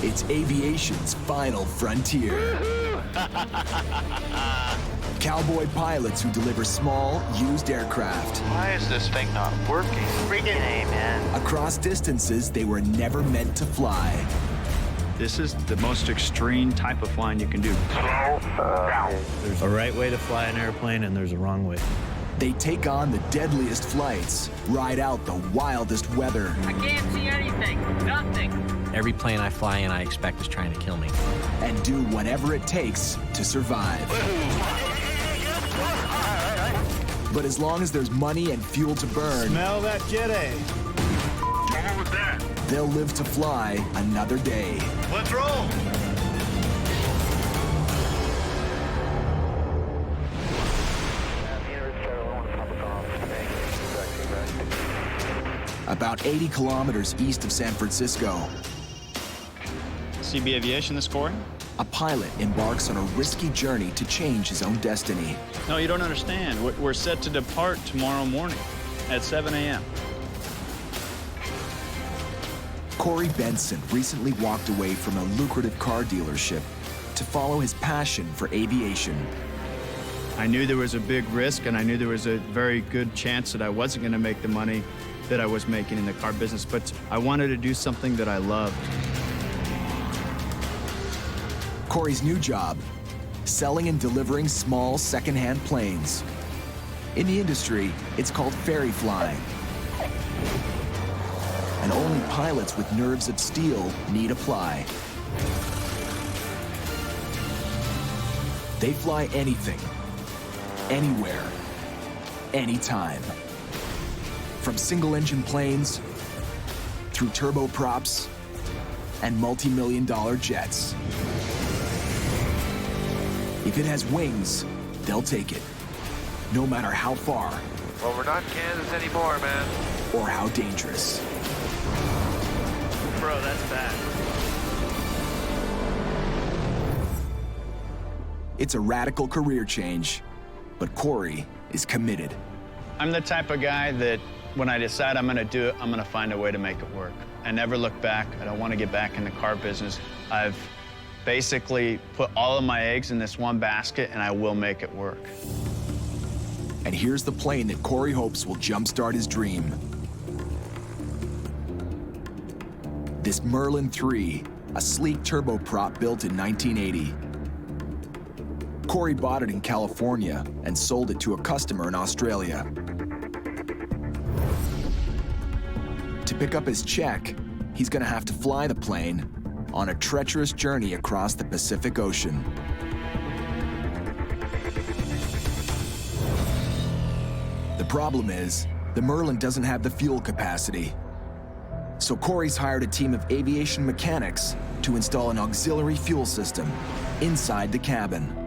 It's aviation's final frontier. Cowboy pilots who deliver small, used aircraft. Why is this thing not working? Freaking A, man. Across distances they were never meant to fly. This is the most extreme type of flying you can do. There's a right way to fly an airplane and there's a wrong way. They take on the deadliest flights, ride out the wildest weather. I can't see anything, nothing. Every plane I fly in, I expect is trying to kill me. And do whatever it takes to survive. But as long as there's money and fuel to burn, Smell that jet A. What was that? they'll live to fly another day. Let's roll. About 80 kilometers east of San Francisco, CB Aviation, this Corey? a pilot embarks on a risky journey to change his own destiny. No, you don't understand. We're set to depart tomorrow morning at 7 a.m. Corey Benson recently walked away from a lucrative car dealership to follow his passion for aviation. I knew there was a big risk, and I knew there was a very good chance that I wasn't going to make the money that I was making in the car business, but I wanted to do something that I loved. Corey's new job, selling and delivering small second-hand planes. In the industry, it's called ferry flying. And only pilots with nerves of steel need apply. They fly anything, anywhere, anytime. From single-engine planes, through turboprops, and multi-million-dollar jets. If it has wings, they'll take it, no matter how far Well, we're not in Kansas anymore, man. or how dangerous. Bro, that's bad. It's a radical career change, but Corey is committed. I'm the type of guy that when I decide I'm going to do it, I'm going to find a way to make it work. I never look back. I don't want to get back in the car business. I've basically put all of my eggs in this one basket, and I will make it work. And here's the plane that Corey hopes will jumpstart his dream. This Merlin 3, a sleek turboprop built in 1980. Corey bought it in California and sold it to a customer in Australia. To pick up his check, he's gonna have to fly the plane on a treacherous journey across the Pacific Ocean. The problem is, the Merlin doesn't have the fuel capacity. So Corey's hired a team of aviation mechanics to install an auxiliary fuel system inside the cabin.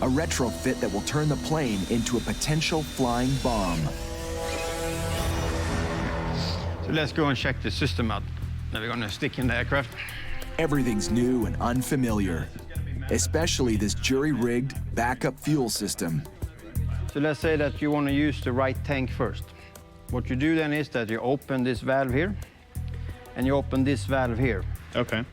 A retrofit that will turn the plane into a potential flying bomb. So let's go and check the system out. Now we're gonna stick in the aircraft. Everything's new and unfamiliar, especially this jury-rigged backup fuel system. So let's say that you want to use the right tank first. What you do then is that you open this valve here, and you open this valve here. Okay.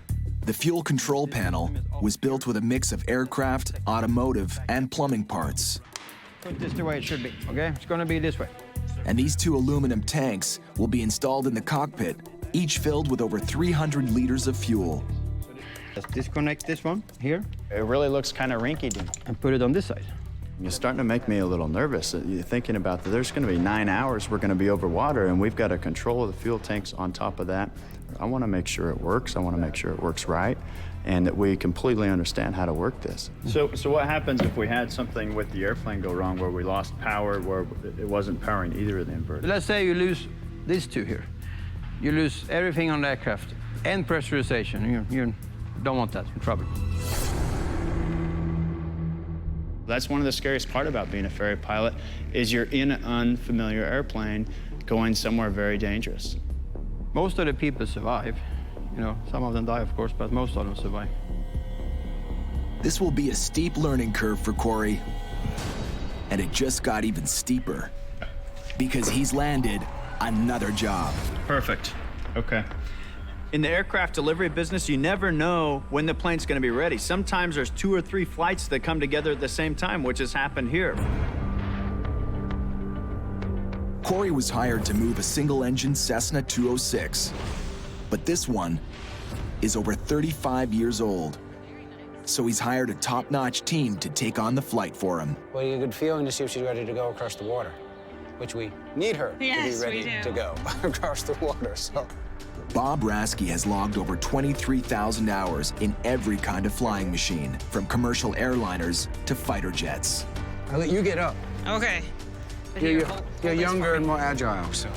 The fuel control panel was built with a mix of aircraft, automotive, and plumbing parts. Put this the way it should be, okay? It's gonna be this way. And these two aluminum tanks will be installed in the cockpit, each filled with over 300 liters of fuel. Let's disconnect this one here It really looks kind of rinky-dink. and put it on this side. You're starting to make me a little nervous. You're thinking about that there's going to be 9 hours we're going to be over water, and we've got to control the fuel tanks on top of that. I want to make sure it works. I want to make sure it works right, and that we completely understand how to work this. So what happens if we had something with the airplane go wrong, where we lost power, where it wasn't powering either of the inverters? Let's say you lose these two here. You lose everything on the aircraft and pressurization. You don't want that, in trouble. That's one of the scariest part about being a ferry pilot, is you're in an unfamiliar airplane going somewhere very dangerous. Most of the people survive. You know, some of them die, of course, but most of them survive. This will be a steep learning curve for Corey. And it just got even steeper, because he's landed another job. Perfect. Okay. In the aircraft delivery business, you never know when the plane's going to be ready. Sometimes there's 2 or 3 flights that come together at the same time, which has happened here. Corey was hired to move a single-engine Cessna 206, but this one is over 35 years old. So he's hired a top-notch team to take on the flight for him. Well, you get a good feeling to see if she's ready to go across the water, which we need her to be ready to go across the water, so. Bob Rasky has logged over 23,000 hours in every kind of flying machine, from commercial airliners to fighter jets. I'll let you get up. Okay. You're younger and more agile, so.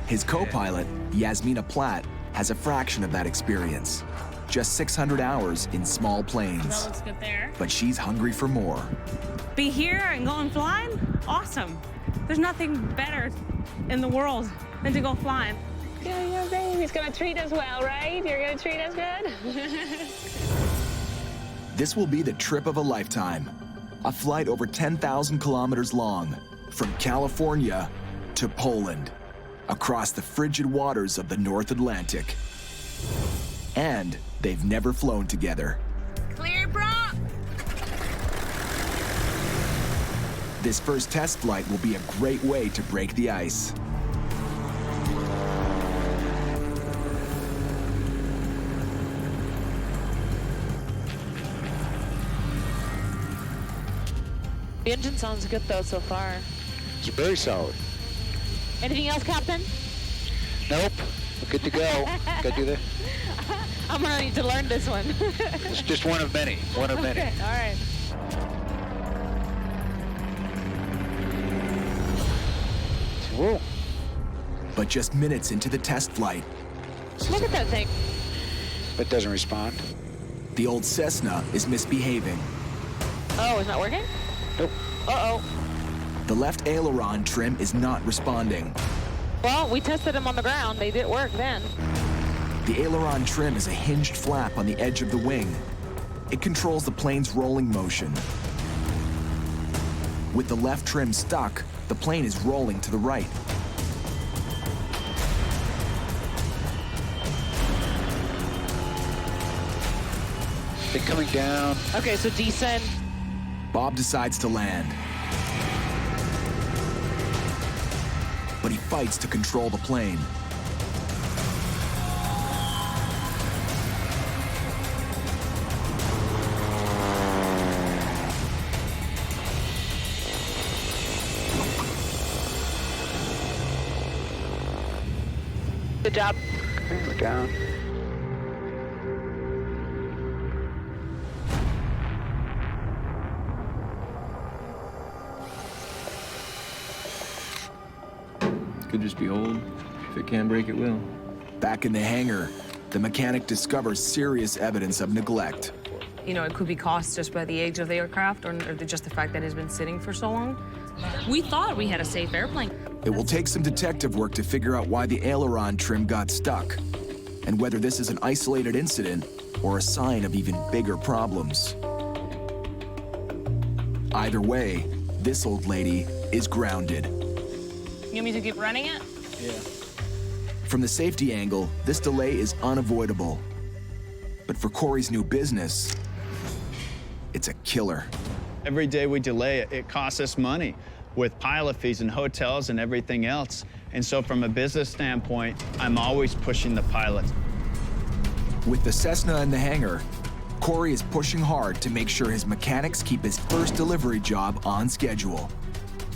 His co-pilot, Yasmina Platt, has a fraction of that experience. Just 600 hours in small planes. That looks good there. But she's hungry for more. Be here and going flying? Awesome. There's nothing better in the world than to go flying. Yeah, baby's gonna treat us well, right? You're gonna treat us good? This will be the trip of a lifetime. A flight over 10,000 kilometers long, from California to Poland, across the frigid waters of the North Atlantic. And they've never flown together. Clear, bro! This first test flight will be a great way to break the ice. The engine sounds good though so far. It's very solid. Anything else, Captain? Nope. We're good to go. Gotta do that. I'm gonna need to learn this one. It's just one of many. One of many. Okay, all right. Whoa. But just minutes into the test flight, Look at that thing. It doesn't respond. the old Cessna is misbehaving. Oh, it's not working? Nope. Uh-oh. The left aileron trim is not responding. Well, we tested them on the ground. They did work then. The aileron trim is a hinged flap on the edge of the wing. It controls the plane's rolling motion. With the left trim stuck, the plane is rolling to the right. They're coming down. Okay, so descend. Bob decides to land. But he fights to control the plane. Good job. Okay, we're down. Could just be old. If it can't break, it will. Back in the hangar, the mechanic discovers serious evidence of neglect. You know, it could be caused just by the age of the aircraft or just the fact that it's been sitting for so long. We thought we had a safe airplane. It will take some detective work to figure out why the aileron trim got stuck, and whether this is an isolated incident or a sign of even bigger problems. Either way, this old lady is grounded. You want me to keep running it? Yeah. From the safety angle, this delay is unavoidable. But for Corey's new business, it's a killer. Every day we delay it, it costs us money with pilot fees and hotels and everything else. And so from a business standpoint, I'm always pushing the pilot. With the Cessna in the hangar, Corey is pushing hard to make sure his mechanics keep his first delivery job on schedule.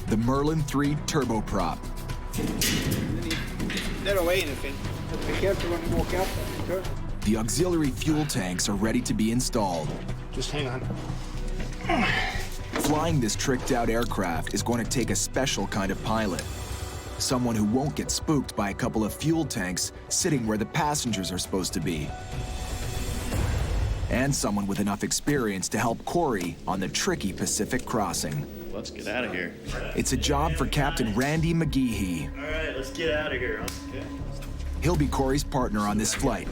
The Merlin 3 turboprop. They're away anything. Be careful when you walk out. The auxiliary fuel tanks are ready to be installed. Just hang on. Flying this tricked-out aircraft is going to take a special kind of pilot. Someone who won't get spooked by a couple of fuel tanks sitting where the passengers are supposed to be. And someone with enough experience to help Corey on the tricky Pacific crossing. Let's get out of here. It's a job for Captain Randy McGeehee. All right, let's get out of here. Okay. He'll be Corey's partner on this flight.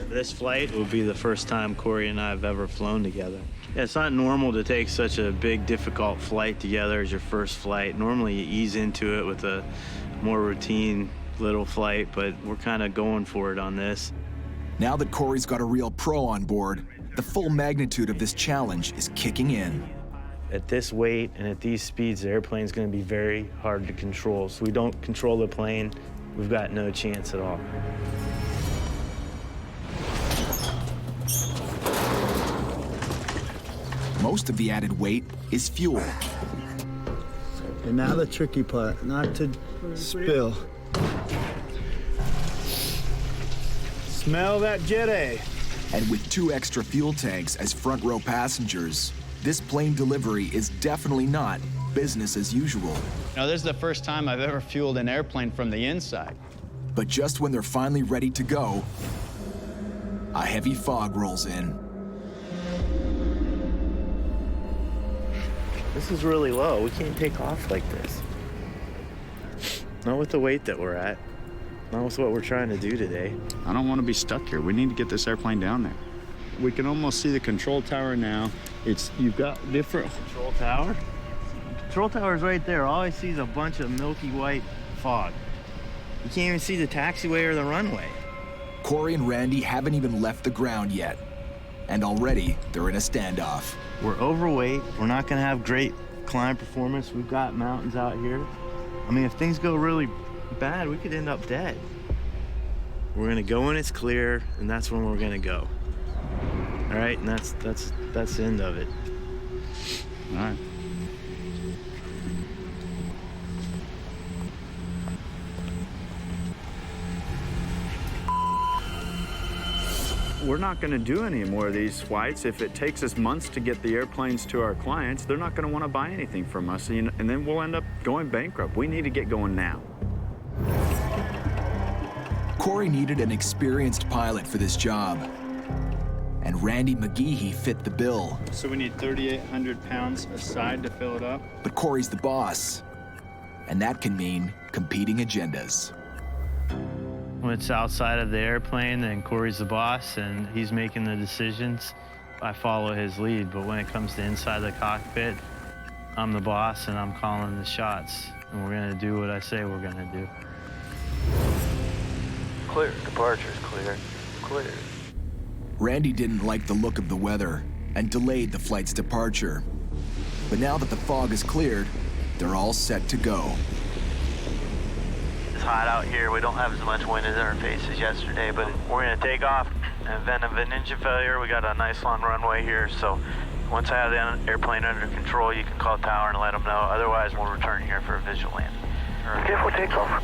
This flight will be the first time Corey and I have ever flown together. Yeah, it's not normal to take such a big, difficult flight together as your first flight. Normally you ease into it with a more routine little flight, but we're kind of going for it on this. Now that Corey's got a real pro on board, the full magnitude of this challenge is kicking in. At this weight and at these speeds, the airplane's going to be very hard to control. So we don't control the plane, we've got no chance at all. Most of the added weight is fuel. And now the tricky part, not to spill. Smell that jet A. And with 2 extra fuel tanks as front row passengers, this plane delivery is definitely not business as usual. Now, this is the first time I've ever fueled an airplane from the inside. But just when they're finally ready to go, a heavy fog rolls in. This is really low. We can't take off like this. Not with the weight that we're at. Not with what we're trying to do today. I don't want to be stuck here. We need to get this airplane down there. We can almost see the control tower now. You've got different... Control tower? Control tower's right there. All I see is a bunch of milky white fog. You can't even see the taxiway or the runway. Corey and Randy haven't even left the ground yet, and already they're in a standoff. We're overweight. We're not going to have great climb performance. We've got mountains out here. I mean, if things go really bad, we could end up dead. We're going to go when it's clear, and that's when we're going to go. All right, and that's the end of it. All right. We're not going to do any more of these flights. If it takes us months to get the airplanes to our clients, they're not going to want to buy anything from us, and then we'll end up going bankrupt. We need to get going now. Corey needed an experienced pilot for this job, and Randy McGeehee fit the bill. So we need 3,800 pounds aside to fill it up? But Corey's the boss, and that can mean competing agendas. When it's outside of the airplane, then Corey's the boss, and he's making the decisions. I follow his lead, but when it comes to inside the cockpit, I'm the boss, and I'm calling the shots, and we're gonna do what I say we're gonna do. Clear. Departure's clear. Clear. Randy didn't like the look of the weather and delayed the flight's departure. But now that the fog is cleared, they're all set to go. It's hot out here. We don't have as much wind in our faces yesterday, but we're going to take off. In the event of an engine failure, we got a nice long runway here, so once I have the airplane under control, you can call tower and let them know. Otherwise, we'll return here for a visual landing. Okay, we'll take off.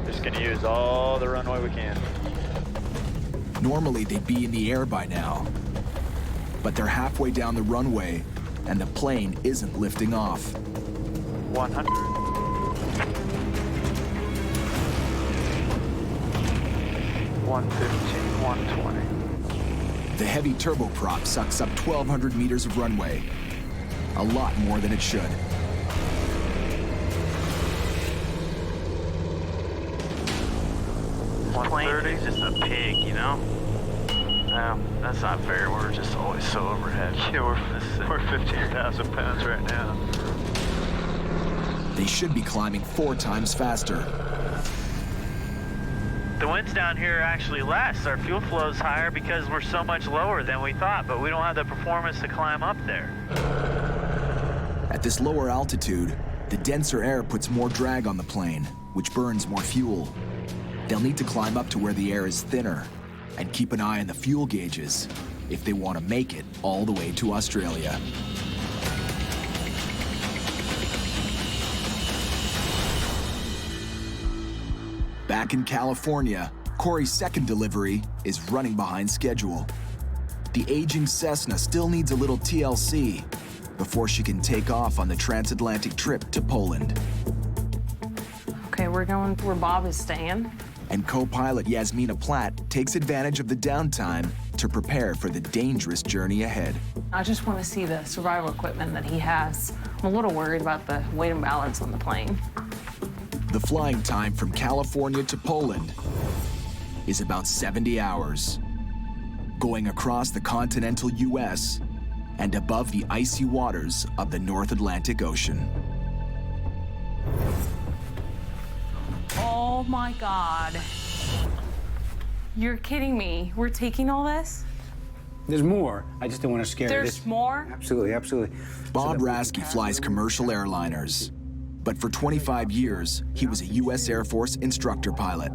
Just going to use all the runway we can. Normally, they'd be in the air by now, but they're halfway down the runway, and the plane isn't lifting off. 100. 115, 120. The heavy turboprop sucks up 1,200 meters of runway, a lot more than it should. Plane is just a pig, you know? No, that's not fair. We're just always so overhead. Yeah, we're 15,000 pounds right now. They should be climbing 4 times faster. The winds down here are actually less. Our fuel flow is higher because we're so much lower than we thought, but we don't have the performance to climb up there. At this lower altitude, the denser air puts more drag on the plane, which burns more fuel. They'll need to climb up to where the air is thinner and keep an eye on the fuel gauges if they want to make it all the way to Australia. Back in California, Corey's second delivery is running behind schedule. The aging Cessna still needs a little TLC before she can take off on the transatlantic trip to Poland. Okay, we're going where Bob is staying. And co-pilot Yasmina Platt takes advantage of the downtime to prepare for the dangerous journey ahead. I just want to see the survival equipment that he has. I'm a little worried about the weight and balance on the plane. The flying time from California to Poland is about 70 hours, going across the continental US and above the icy waters of the North Atlantic Ocean. Oh my God. You're kidding me. We're taking all this? There's more. I just don't want to scare you. There's more? Absolutely, absolutely. Bob Rasky flies commercial airliners. But for 25 years, he was a U.S. Air Force instructor pilot,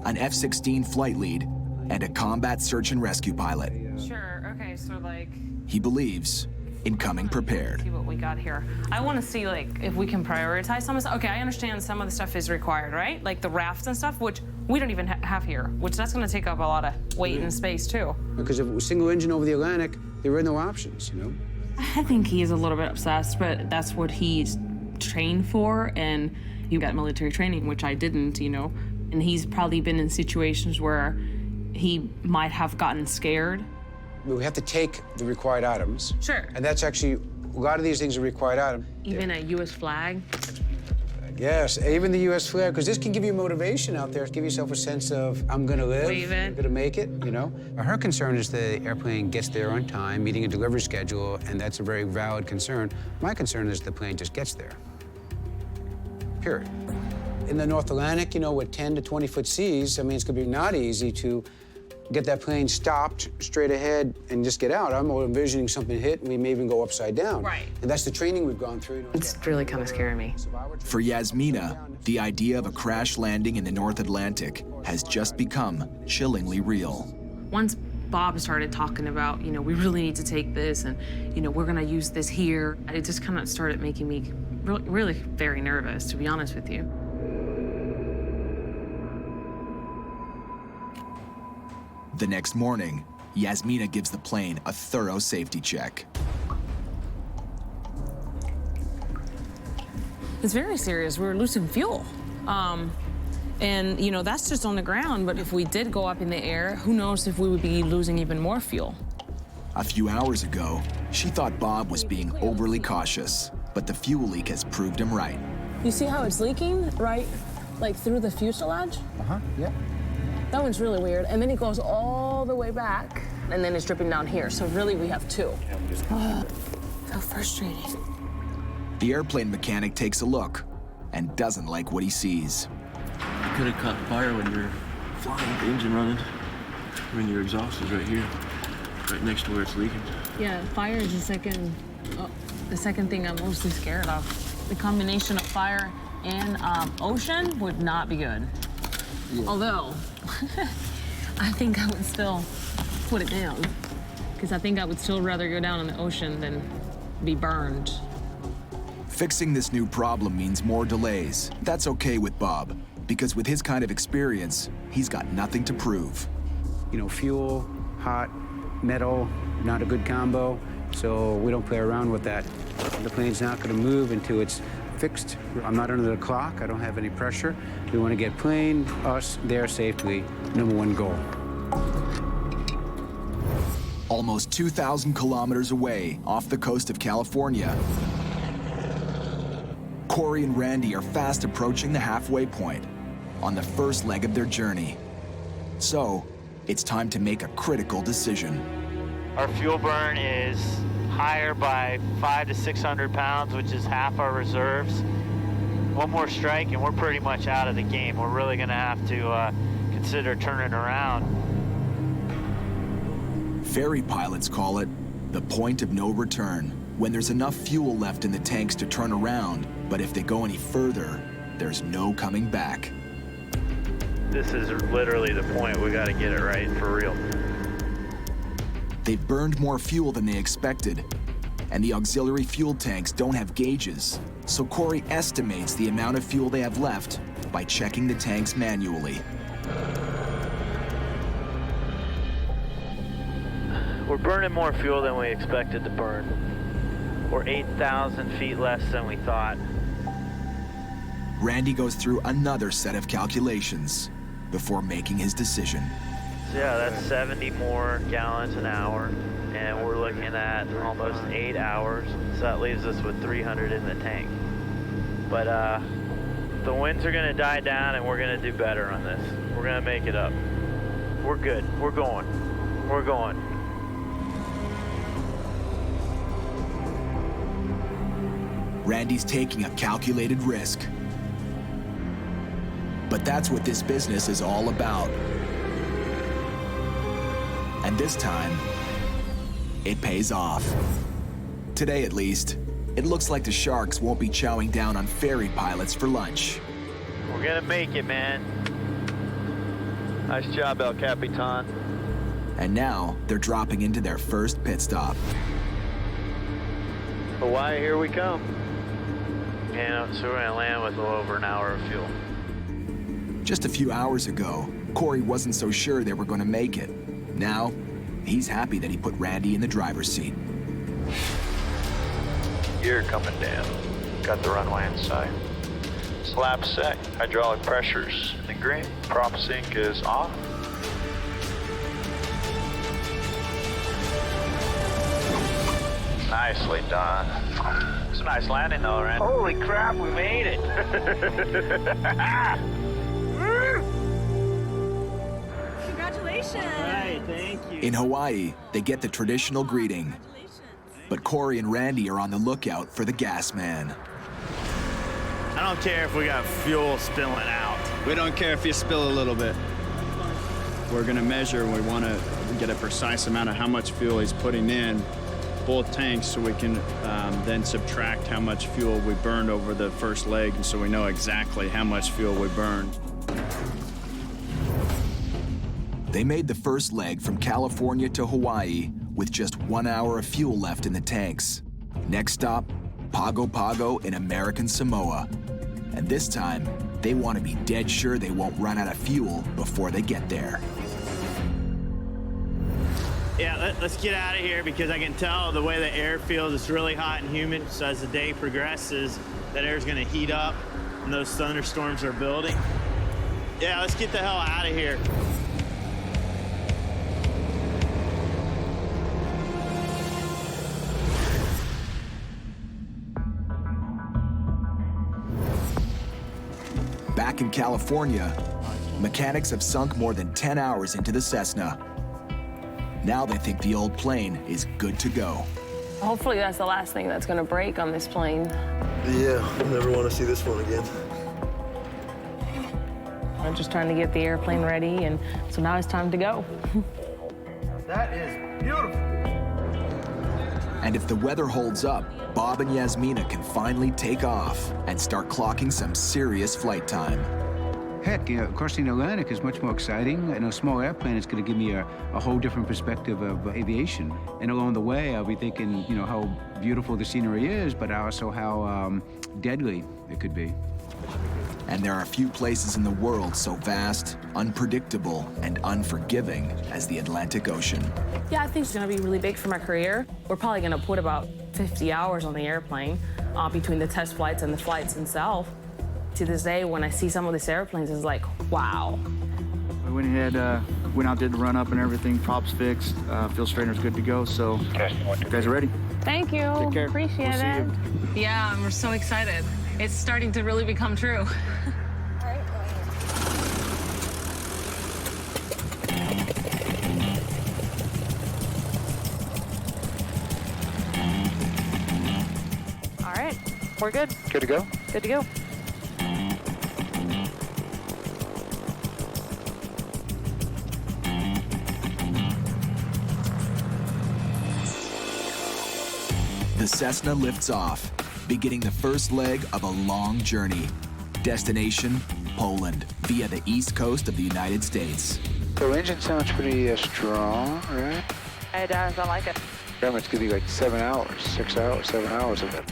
an F-16 flight lead, and a combat search and rescue pilot. Sure, okay, so like... He believes in coming prepared. See what we got here. I want to see, like, if we can prioritize some of the stuff. Okay, I understand some of the stuff is required, right? Like the rafts and stuff, which we don't even have here, which that's going to take up a lot of weight and space, too. Because if it was single engine over the Atlantic, there were no options, you know? I think he is a little bit obsessed, but that's what he's trained for, and he got military training, which I didn't, you know? And he's probably been in situations where he might have gotten scared. We have to take the required items. Sure. And that's actually, a lot of these things are required items. Even a U.S. flag. Yes, even the U.S. flag, because this can give you motivation out there, give yourself a sense of, I'm going to live, Wave it. I'm going to make it, you know? Her concern is the airplane gets there on time, meeting a delivery schedule, and that's a very valid concern. My concern is the plane just gets there, period. In the North Atlantic, you know, with 10 to 20-foot seas, I mean, it's going to be not easy to get that plane stopped straight ahead and just get out. I'm envisioning something hit, and we may even go upside down. Right. And that's the training we've gone through. It's really kind of scaring me. For Yasmina, the idea of a crash landing in the North Atlantic has just become chillingly real. Once Bob started talking about, you know, we really need to take this, and, you know, we're going to use this here, it just kind of started making me really very nervous, to be honest with you. The next morning, Yasmina gives the plane a thorough safety check. It's very serious. We're losing fuel. And, you know, that's just on the ground, but if we did go up in the air, who knows if we would be losing even more fuel. A few hours ago, she thought Bob was being overly cautious, but the fuel leak has proved him right. You see how it's leaking, right? Like through the fuselage? Uh-huh, yeah. That one's really weird. And then it goes all the way back, and then it's dripping down here. So really, we have two. So frustrating. The airplane mechanic takes a look and doesn't like what he sees. You could have caught fire when you're flying with the engine running. When your exhaust is right here, right next to where it's leaking. Yeah, fire is the second thing I'm mostly scared of. The combination of fire and ocean would not be good. Yeah. Although, I think I would still put it down, because I think I would still rather go down in the ocean than be burned. Fixing this new problem means more delays. That's okay with Bob, because with his kind of experience, he's got nothing to prove. You know, fuel, hot, metal, not a good combo, so we don't play around with that. The plane's not going to move until it's fixed. I'm not under the clock. I don't have any pressure. We want to get plane, us, there safely. #1 goal. Almost 2,000 kilometers away, off the coast of California, Corey and Randy are fast approaching the halfway point on the first leg of their journey. So, it's time to make a critical decision. Our fuel burn is higher by 500 to 600 pounds, which is half our reserves. One more strike and we're pretty much out of the game. We're really gonna have to consider turning around. Ferry pilots call it the point of no return, when there's enough fuel left in the tanks to turn around, but if they go any further, there's no coming back. This is literally the point. We gotta get it right for real. They've burned more fuel than they expected, and the auxiliary fuel tanks don't have gauges, so Corey estimates the amount of fuel they have left by checking the tanks manually. We're burning more fuel than we expected to burn. We're 8,000 feet less than we thought. Randy goes through another set of calculations before making his decision. So yeah, that's 70 more gallons an hour, and we're looking at almost 8 hours. So that leaves us with 300 in the tank. But the winds are gonna die down, and we're gonna do better on this. We're gonna make it up. We're good. We're going. We're going. Randy's taking a calculated risk. But that's what this business is all about. And this time, it pays off. Today, at least, it looks like the Sharks won't be chowing down on ferry pilots for lunch. We're gonna make it, man. Nice job, El Capitan. And now, they're dropping into their first pit stop. Hawaii, here we come. So we're gonna land with a little over an hour of fuel. Just a few hours ago, Corey wasn't so sure they were going to make it. Now, he's happy that he put Randy in the driver's seat. Gear coming down. Got the runway in sight. Slap set. Hydraulic pressures in the green. Prop sync is off. Nicely done. It's a nice landing though, Randy. Holy crap, we made it. Congratulations. All right, thank you. In Hawaii, they get the traditional greeting. But Corey and Randy are on the lookout for the gas man. I don't care if we got fuel spilling out. We don't care if you spill a little bit. We're gonna measure, and we wanna get a precise amount of how much fuel he's putting in, both tanks, so we can then subtract how much fuel we burned over the first leg, and so we know exactly how much fuel we burned. They made the first leg from California to Hawaii with just 1 hour of fuel left in the tanks. Next stop, Pago Pago in American Samoa. And this time, they want to be dead sure they won't run out of fuel before they get there. Yeah, let's get out of here because I can tell the way the air feels, it's really hot and humid. So as the day progresses, that air's gonna heat up and those thunderstorms are building. Yeah, let's get the hell out of here. Back in California, mechanics have sunk more than 10 hours into the Cessna. Now they think the old plane is good to go. Hopefully that's the last thing that's gonna break on this plane. Yeah, I never want to see this one again. I'm just trying to get the airplane ready, and so now it's time to go. That is beautiful. And if the weather holds up, Bob and Yasmina can finally take off and start clocking some serious flight time. Heck, crossing the Atlantic is much more exciting. In a small airplane, it's going to give me a whole different perspective of aviation. And along the way, I'll be thinking, how beautiful the scenery is, but also how deadly it could be. And there are few places in the world so vast, unpredictable, and unforgiving as the Atlantic Ocean. Yeah, I think it's gonna be really big for my career. We're probably gonna put about 50 hours on the airplane between the test flights and the flights themselves. To this day, when I see some of these airplanes, it's like, wow. We went ahead, went out, did the run up and everything, props fixed, fuel straighter's good to go, so you guys are ready. Thank you. Take care. Appreciate We'll see it. you. Yeah, we're so excited. It's starting to really become true. All right, we're good. Good to go? Good to go. The Cessna lifts off, beginning the first leg of a long journey. Destination, Poland, via the east coast of the United States. So engine sounds pretty strong, right? It does, I like it. It's gonna be like 7 hours, 6 hours, 7 hours of it.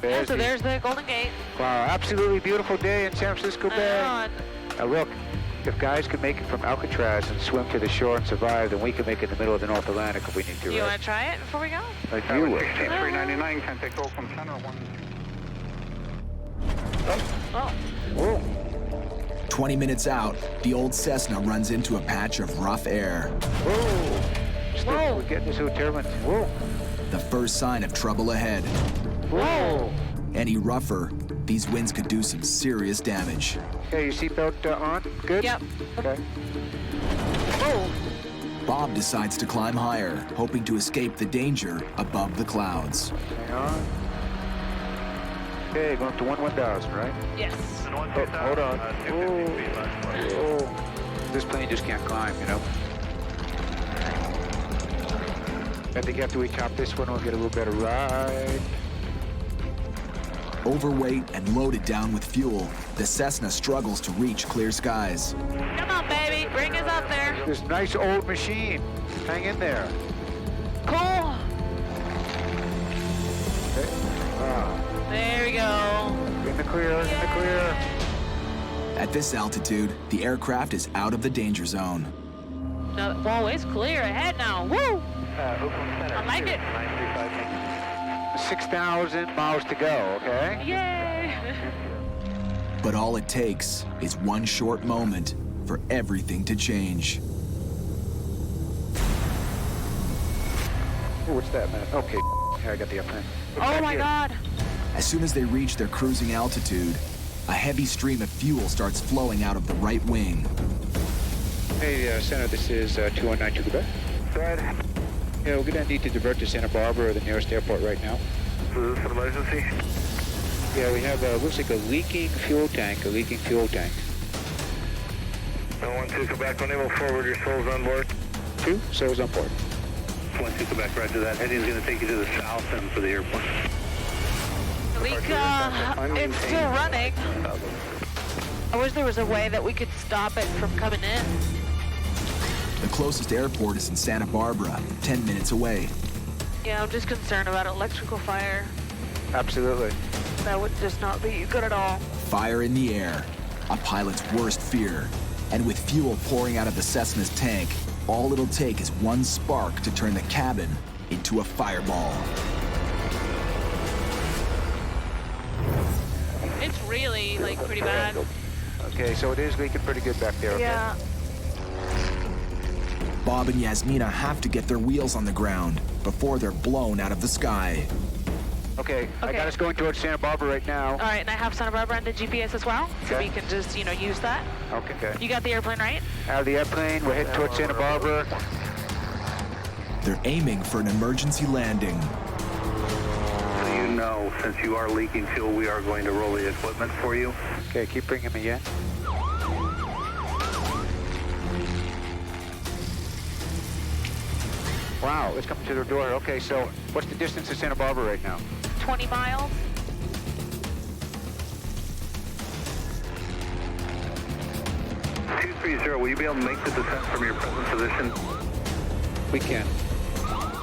Yeah, so there's the Golden Gate. Wow, absolutely beautiful day in San Francisco Bay. Now look, if guys can make it from Alcatraz and swim to the shore and survive, then we can make it in the middle of the North Atlantic if we need to. You right? want to try it before we go? Like you would. 399 can take off from center 1. Oh. Whoa. 20 minutes out, the old Cessna runs into a patch of rough air. Whoa. We're getting this turbine. Whoa. The first sign of trouble ahead. Whoa. Any rougher, these winds could do some serious damage. Okay, your seatbelt on? Good? Yep. Okay. Oh. Bob decides to climb higher, hoping to escape the danger above the clouds. Hang on. Okay, going up to 1,000, right? Yes. Oh, hold on. Oh. This plane just can't climb, you know? I think after we top this one, we'll get a little better ride. Overweight and loaded down with fuel, the Cessna struggles to reach clear skies. Come on, baby. Bring us up there. This nice old machine. Hang in there. Cool. Okay. There we go. In the clear, in the clear. At this altitude, the aircraft is out of the danger zone. No, whoa, it's clear ahead now. Woo! I like it. 6,000 miles to go, okay? Yay! But all it takes is one short moment for everything to change. Oh, what's that, man? Okay, here, I got the airplane. Oh my God. As soon as they reach their cruising altitude, a heavy stream of fuel starts flowing out of the right wing. Hey, Center, this is 2192 Quebec. Go ahead. Yeah, we're gonna need to divert to Santa Barbara, the nearest airport right now. Is this an emergency? Yeah, we have, looks like a leaking fuel tank, 1-2 Quebec, unable forward, your soul's on board. 2, souls on board. 1-2 Quebec, roger that. Heading's gonna take you to the south and for the airport. The leak, it's still running. I wish there was a way that we could stop it from coming in. The closest airport is in Santa Barbara, 10 minutes away. Yeah, I'm just concerned about electrical fire. Absolutely. That would just not be good at all. Fire in the air, a pilot's worst fear. And with fuel pouring out of the Cessna's tank, all it'll take is one spark to turn the cabin into a fireball. It's really, like, pretty bad. Okay, so it is leaking pretty good back there, okay? Yeah. Bob and Yasmina have to get their wheels on the ground before they're blown out of the sky. Okay, I got us going towards Santa Barbara right now. All right, and I have Santa Barbara on the GPS as well, so we can just, use that. Okay. You got the airplane right? Out of the airplane, we're heading towards Santa Barbara. They're aiming for an emergency landing. So you know, since you are leaking fuel, we are going to roll the equipment for you. Okay, keep bringing me in. Wow, it's coming to the door. Okay, so what's the distance to Santa Barbara right now? 20 miles. Will you be able to make the descent from your present position? We can.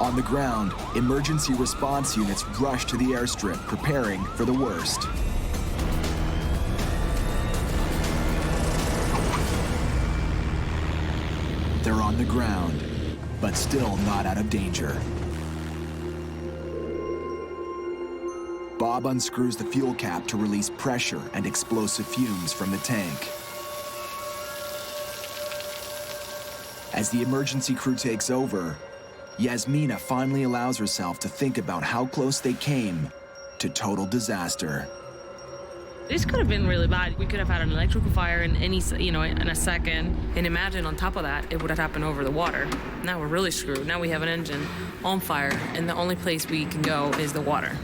On the ground, emergency response units rush to the airstrip, preparing for the worst. They're on the ground, but still not out of danger. Bob unscrews the fuel cap to release pressure and explosive fumes from the tank. As the emergency crew takes over, Yasmina finally allows herself to think about how close they came to total disaster. This could have been really bad. We could have had an electrical fire in in a second. And imagine on top of that, it would have happened over the water. Now we're really screwed. Now we have an engine on fire, and the only place we can go is the water.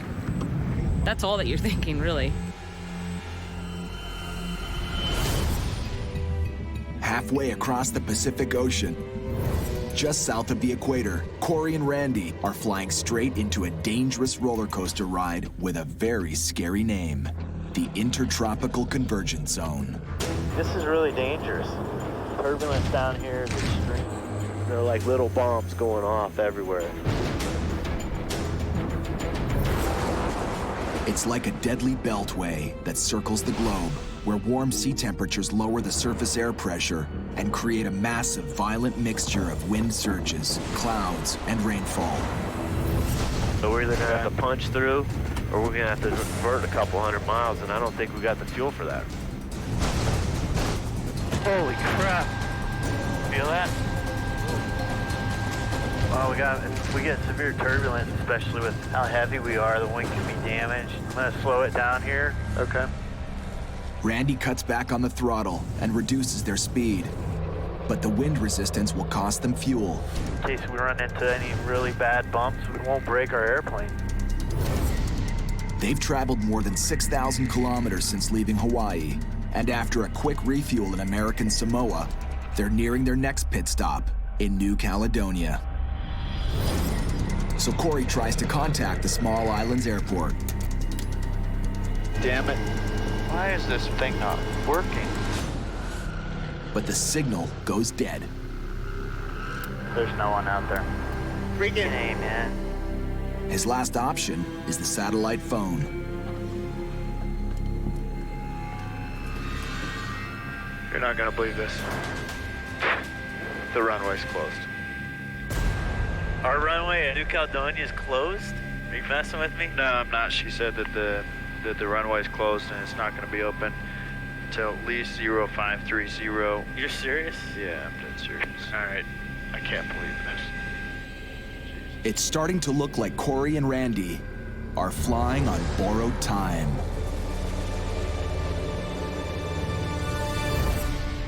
That's all that you're thinking, really. Halfway across the Pacific Ocean, just south of the equator, Corey and Randy are flying straight into a dangerous roller coaster ride with a very scary name, the Intertropical Convergence Zone. This is really dangerous. Turbulence down here is extreme. There are like little bombs going off everywhere. It's like a deadly beltway that circles the globe, where warm sea temperatures lower the surface air pressure and create a massive, violent mixture of wind surges, clouds, and rainfall. So we're either gonna have to punch through, or we're gonna have to divert a couple 100 miles, and I don't think we got the fuel for that. Holy crap! Feel that? Well, if we get severe turbulence, especially with how heavy we are, the wing can be damaged. I'm gonna slow it down here. Okay. Randy cuts back on the throttle and reduces their speed, but the wind resistance will cost them fuel. In case we run into any really bad bumps, we won't break our airplane. They've traveled more than 6,000 kilometers since leaving Hawaii, and after a quick refuel in American Samoa, they're nearing their next pit stop in New Caledonia. So Corey tries to contact the small island's airport. Damn it. Why is this thing not working? But the signal goes dead. There's no one out there. Freaking A, man. His last option is the satellite phone. You're not gonna believe this. The runway's closed. Our runway at New Caledonia is closed? Are you messing with me? No, I'm not. She said that the runway's closed and it's not gonna be open until at least 0530. You're serious? Yeah, I'm dead serious. All right. I can't believe this. It's starting to look like Corey and Randy are flying on borrowed time.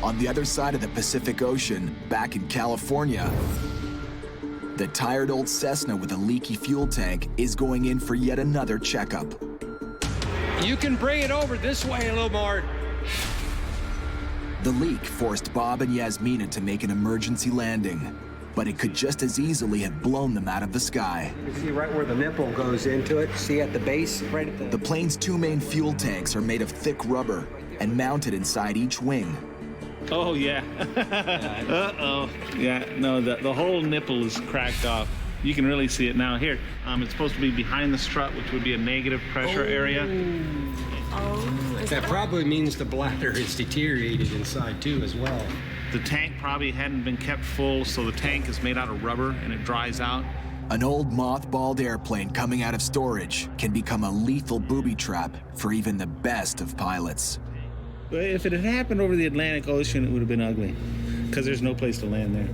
On the other side of the Pacific Ocean, back in California, the tired old Cessna with a leaky fuel tank is going in for yet another checkup. You can bring it over this way a little more. The leak forced Bob and Yasmina to make an emergency landing, but it could just as easily have blown them out of the sky. You see right where the nipple goes into it, see at the base, right at The plane's two main fuel tanks are made of thick rubber and mounted inside each wing. Oh, yeah. Uh-oh. Yeah, no, the whole nipple is cracked off. You can really see it now. Here, it's supposed to be behind the strut, which would be a negative pressure area. That probably means the bladder is deteriorated inside, too, as well. The tank probably hadn't been kept full, so the tank is made out of rubber and it dries out. An old mothballed airplane coming out of storage can become a lethal booby trap for even the best of pilots. If it had happened over the Atlantic Ocean, it would have been ugly, because there's no place to land there.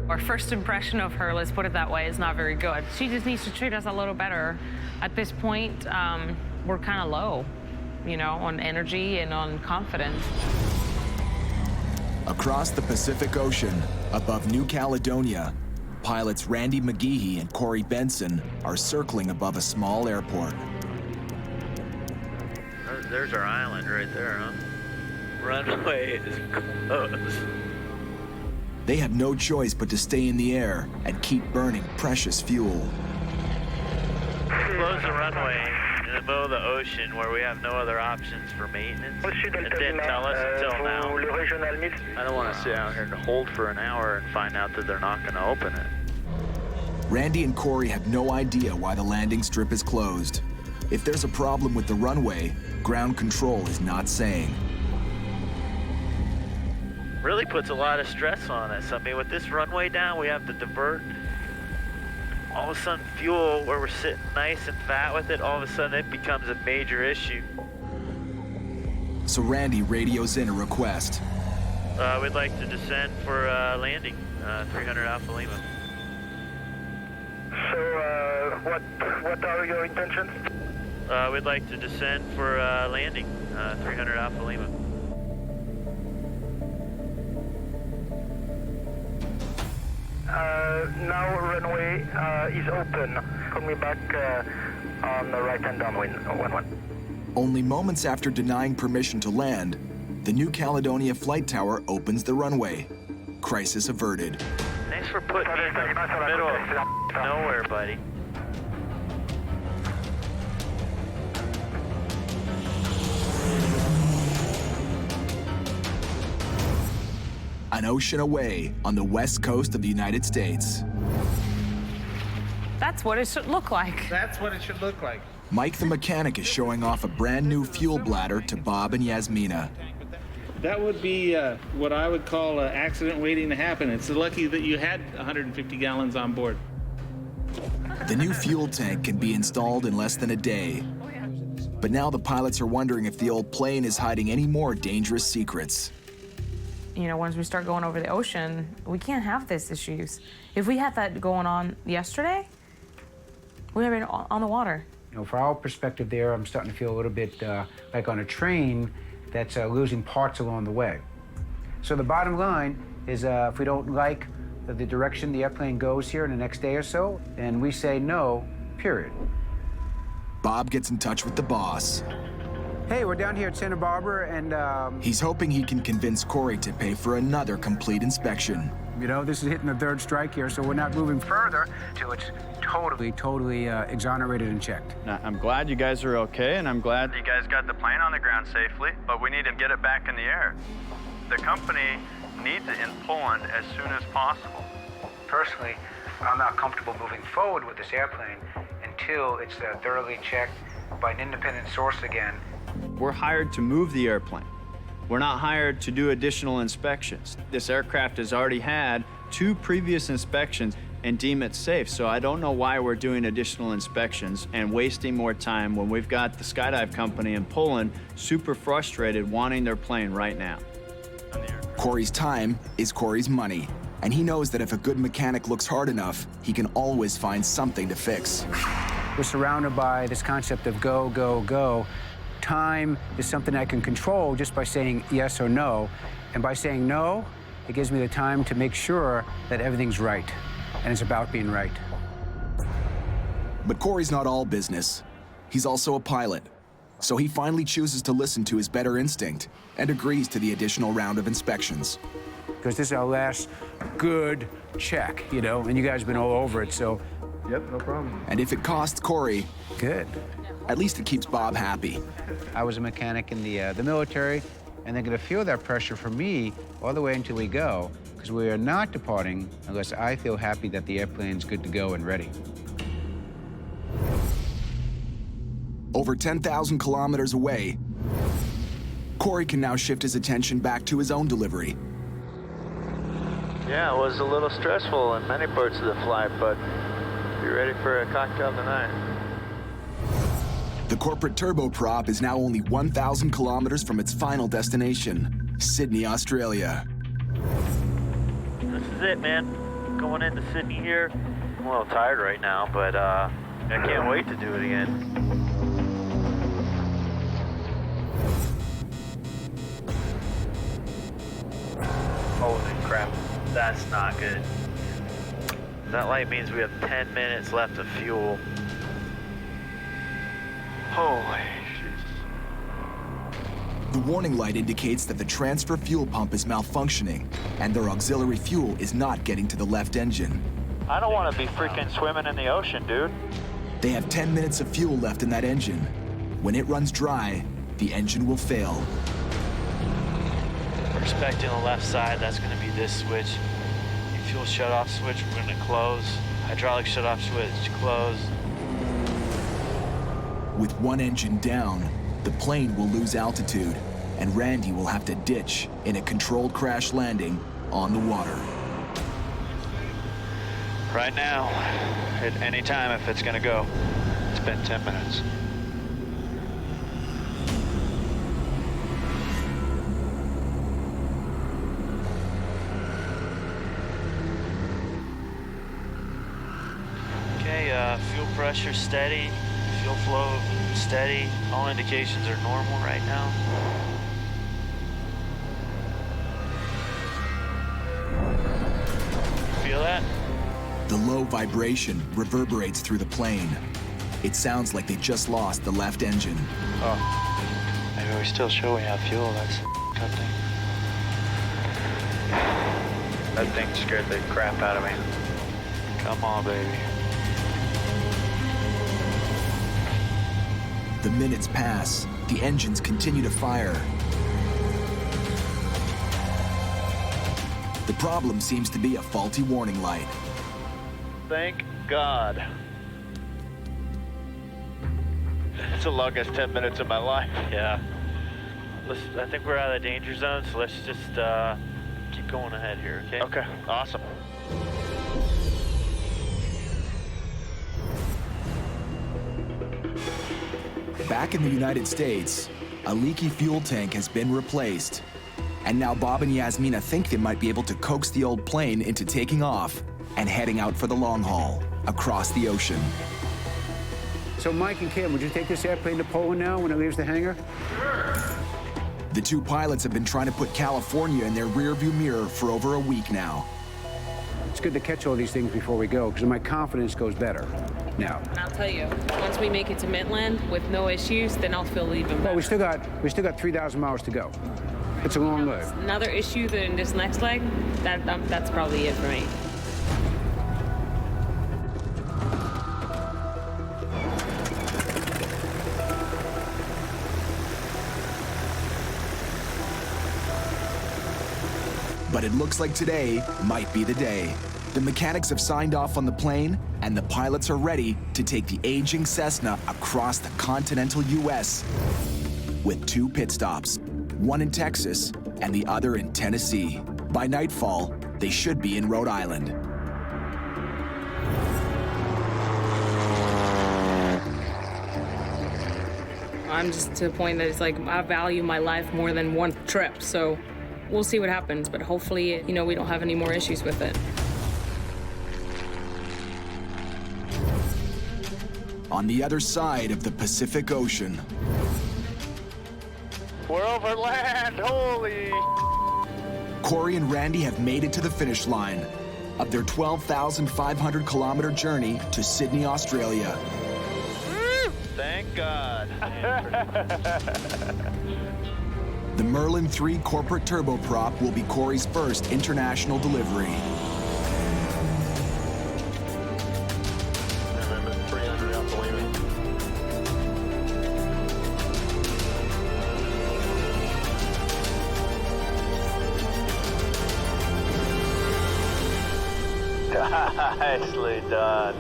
Our first impression of her, let's put it that way, is not very good. She just needs to treat us a little better. At this point, we're kind of low, you know, on energy and on confidence. Across the Pacific Ocean, above New Caledonia, pilots Randy McGeehee and Corey Benson are circling above a small airport. There's our island right there, huh? Runway is closed. They have no choice but to stay in the air and keep burning precious fuel. Close the runway in the middle of the ocean where we have no other options for maintenance. It didn't tell us until now. I don't want to sit out here and hold for an hour and find out that they're not going to open it. Randy and Corey have no idea why the landing strip is closed. If there's a problem with the runway, ground control is not saying. Really puts a lot of stress on us. I mean, with this runway down, we have to divert. All of a sudden, fuel, where we're sitting nice and fat with it, all of a sudden it becomes a major issue. So Randy radios in a request. We'd like to descend for landing, 300 Alpha Lima. So, what are your intentions? We'd like to descend for landing, 300 Alpha Lima. Now runway is open. Call me back on the right-hand downwind, 11. Only moments after denying permission to land, the New Caledonia flight tower opens the runway. Crisis averted. Thanks for putting me in the middle of nowhere, buddy. An ocean away on the west coast of the United States. That's what it should look like. That's what it should look like. Mike the mechanic is showing off a brand new fuel bladder to Bob and Yasmina. That would be what I would call an accident waiting to happen. It's lucky that you had 150 gallons on board. The new fuel tank can be installed in less than a day. But now the pilots are wondering if the old plane is hiding any more dangerous secrets. You know, once we start going over the ocean, we can't have these issues. If we had that going on yesterday, we would have been on the water. You know, from our perspective there, I'm starting to feel a little bit like on a train that's losing parts along the way. So the bottom line is if we don't like the direction the airplane goes here in the next day or so, then we say no, period. Bob gets in touch with the boss. Hey, we're down here at Santa Barbara, and He's hoping he can convince Corey to pay for another complete inspection. you know, this is hitting the third strike here, so we're not moving further till it's totally exonerated and checked. Now, I'm glad you guys are okay, and I'm glad you guys got the plane on the ground safely, but we need to get it back in the air. The company needs it in Poland as soon as possible. Personally, I'm not comfortable moving forward with this airplane until it's thoroughly checked by an independent source again. We're hired to move the airplane. We're not hired to do additional inspections. This aircraft has already had 2 previous inspections and deem it safe, so I don't know why we're doing additional inspections and wasting more time when we've got the skydive company in Poland super frustrated wanting their plane right now. Corey's time is Corey's money, and he knows that if a good mechanic looks hard enough, he can always find something to fix. We're surrounded by this concept of go, go, go. Time is something I can control just by saying yes or no. And by saying no, it gives me the time to make sure that everything's right. And it's about being right. But Corey's not all business. He's also a pilot. So he finally chooses to listen to his better instinct and agrees to the additional round of inspections. Because this is our last good check, you know, and you guys have been all over it, so. Yep, no problem. And if it costs Corey, good. At least it keeps Bob happy. I was a mechanic in the military, and they're going to feel that pressure from me all the way until we go, because we are not departing unless I feel happy that the airplane's good to go and ready. Over 10,000 kilometers away, Corey can now shift his attention back to his own delivery. Yeah, it was a little stressful in many parts of the flight, but you're ready for a cocktail tonight. The corporate turboprop is now only 1,000 kilometers from its final destination, Sydney, Australia. This is it, man. Going into Sydney here. I'm a little tired right now, but I can't wait to do it again. Holy crap, that's not good. That light means we have 10 minutes left of fuel. Holy shit. The warning light indicates that the transfer fuel pump is malfunctioning, and their auxiliary fuel is not getting to the left engine. I don't want to be freaking swimming in the ocean, dude. They have 10 minutes of fuel left in that engine. When it runs dry, the engine will fail. We're expecting the left side, that's going to be this switch. Fuel shut-off switch, we're going to close. Hydraulic shut-off switch, close. With one engine down, the plane will lose altitude, and Randy will have to ditch in a controlled crash landing on the water. Right now, at any time if it's going to go. It's been 10 minutes. Fuel pressure steady, fuel flow steady. All indications are normal right now. Feel that? The low vibration reverberates through the plane. It sounds like they just lost the left engine. Oh, maybe we still show we have fuel. That's tempting. That thing scared the crap out of me. Come on, baby. The minutes pass. The engines continue to fire. The problem seems to be a faulty warning light. Thank God. It's the longest 10 minutes of my life. Yeah. I think we're out of the danger zone, so let's just keep going ahead here, okay? Okay, awesome. Back in the United States, a leaky fuel tank has been replaced. And now Bob and Yasmina think they might be able to coax the old plane into taking off and heading out for the long haul across the ocean. So Mike and Kim, would you take this airplane to Poland now when it leaves the hangar? Sure. The two pilots have been trying to put California in their rearview mirror for over a week now. It's good to catch all these things before we go, because my confidence goes better. now. And I'll tell you, once we make it to Midland with no issues, then I'll feel even better. Well, we still got 3,000 miles to go. It's a long way. Another issue than this next leg, that's probably it for me. But it looks like today might be the day. The mechanics have signed off on the plane, and the pilots are ready to take the aging Cessna across the continental U.S. with 2 pit stops, one in Texas and the other in Tennessee. By nightfall, they should be in Rhode Island. I'm just to the point that it's like I value my life more than one trip, so we'll see what happens, but hopefully, you know, we don't have any more issues with it. On the other side of the Pacific Ocean. We're over land, holy! Corey and Randy have made it to the finish line of their 12,500-kilometer journey to Sydney, Australia. Thank God. The Merlin 3 corporate turboprop will be Corey's first international delivery. Nicely done.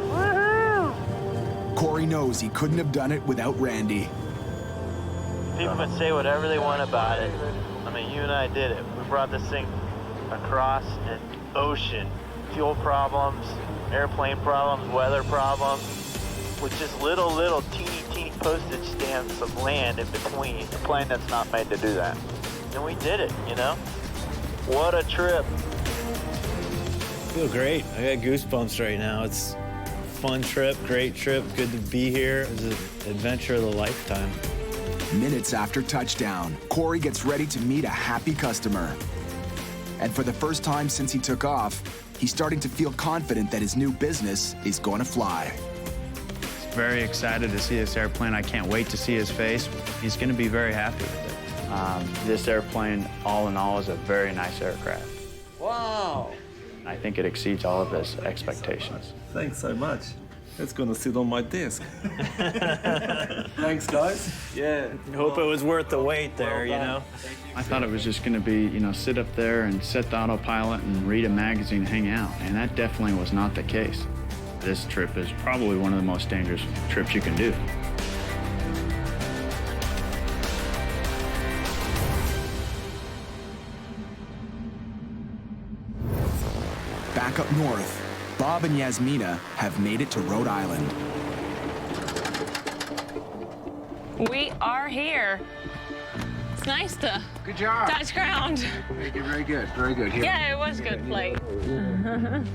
Woohoo! Corey knows he couldn't have done it without Randy. People can say whatever they want about it. I mean, you and I did it. We brought this thing across an ocean. Fuel problems, airplane problems, weather problems, with just little teeny postage stamps of land in between. A plane that's not made to do that. And we did it, you know? What a trip. I feel great. I got goosebumps right now. It's a fun trip, great trip, good to be here. It was an adventure of a lifetime. Minutes after touchdown, Corey gets ready to meet a happy customer. And for the first time since he took off, he's starting to feel confident that his new business is going to fly. Very excited to see this airplane. I can't wait to see his face. He's going to be very happy with it. This airplane, all in all, is a very nice aircraft. Wow! I think it exceeds all of his expectations. Thanks so much. It's gonna sit on my desk. Thanks, guys. Yeah. Hope it was worth the wait there, you know? I thought it was just going to be, sit up there and set the autopilot and read a magazine, hang out, and that definitely was not the case. This trip is probably one of the most dangerous trips you can do. Back up north, Bob and Yasmina have made it to Rhode Island. We are here. It's nice to Good job. touch ground. Very good, very good, very good. Here. Yeah, it was good flight. You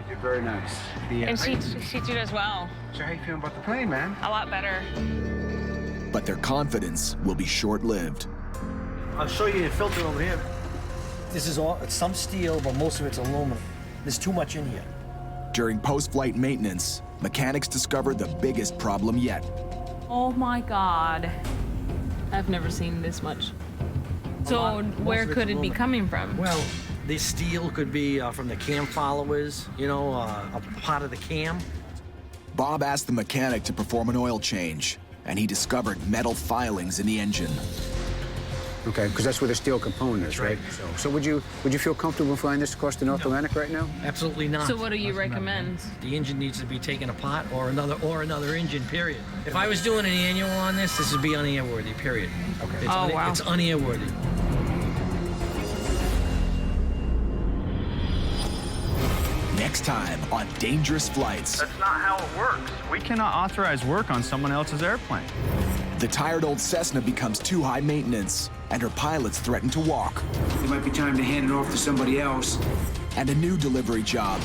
did very nice. And she did as well. So how you feeling about the plane, man? A lot better. But their confidence will be short-lived. I'll show you the filter over here. This is all, it's some steel, but most of it's aluminum. There's too much in here. During post-flight maintenance, mechanics discovered the biggest problem yet. Oh my God. I've never seen this much. So where could it be coming from? Well, this steel could be from the cam followers, a part of the cam. Bob asked the mechanic to perform an oil change, and he discovered metal filings in the engine. Okay, because that's where the steel component is, right? So would you feel comfortable flying this across the North Atlantic right now? Absolutely not. So what do you recommend? The engine needs to be taken apart, or another engine, period. If I was doing an annual on this would be unairworthy, period. Okay. Wow. It's unairworthy. Next time on Dangerous Flights. That's not how it works. We cannot authorize work on someone else's airplane. The tired old Cessna becomes too high maintenance, and her pilots threaten to walk. It might be time to hand it off to somebody else. And a new delivery job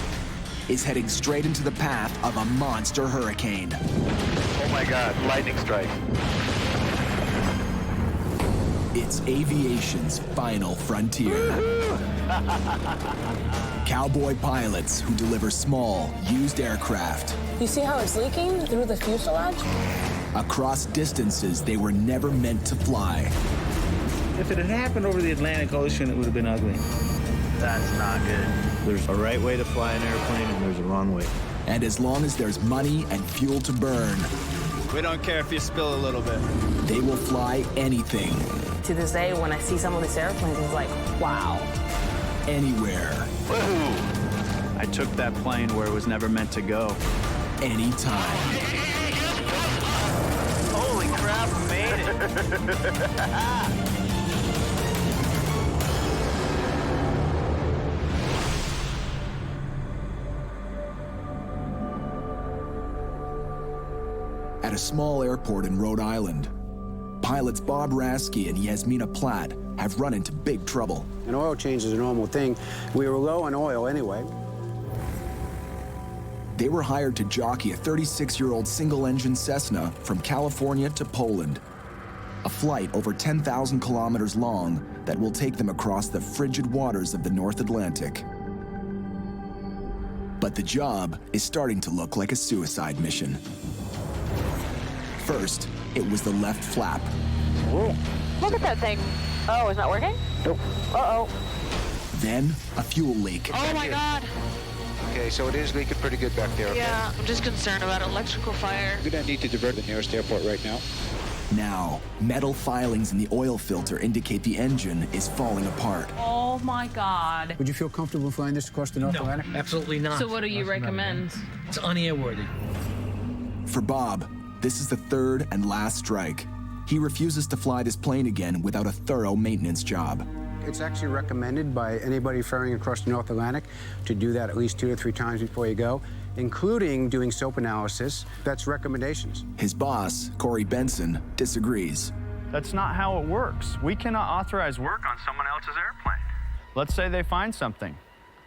is heading straight into the path of a monster hurricane. Oh my God, lightning strike. It's aviation's final frontier. Cowboy pilots who deliver small, used aircraft. You see how it's leaking through the fuselage? Across distances they were never meant to fly. If it had happened over the Atlantic Ocean, it would have been ugly. That's not good. There's a right way to fly an airplane and there's a wrong way. And as long as there's money and fuel to burn, We don't care if you spill a little bit. they will fly anything, To this day, when I see some of these airplanes, it's like, wow. anywhere, I took that plane where it was never meant to go. anytime. Holy crap, we made it. At a small airport in Rhode Island, pilots Bob Rasky and Yasmina Platt have run into big trouble. An oil change is a normal thing. We were low on oil anyway. They were hired to jockey a 36-year-old single-engine Cessna from California to Poland. A flight over 10,000 kilometers long that will take them across the frigid waters of the North Atlantic. But the job is starting to look like a suicide mission. First, it was the left flap. Whoa. Look at that thing. Oh, it's not working? Nope. Uh-oh. Then, a fuel leak. Oh my God. Okay, so it is leaking pretty good back there. Yeah, I'm just concerned about electrical fire. We're gonna need to divert the nearest airport right now. Now, metal filings in the oil filter indicate the engine is falling apart. Oh my God. Would you feel comfortable flying this across the North Atlantic? Absolutely not. So what do you recommend? It's unairworthy. For Bob, this is the third and last strike. He refuses to fly this plane again without a thorough maintenance job. It's actually recommended by anybody ferrying across the North Atlantic to do that at least 2 to 3 times before you go, including doing soap analysis. That's recommendations. His boss, Corey Benson, disagrees. That's not how it works. We cannot authorize work on someone else's airplane. Let's say they find something.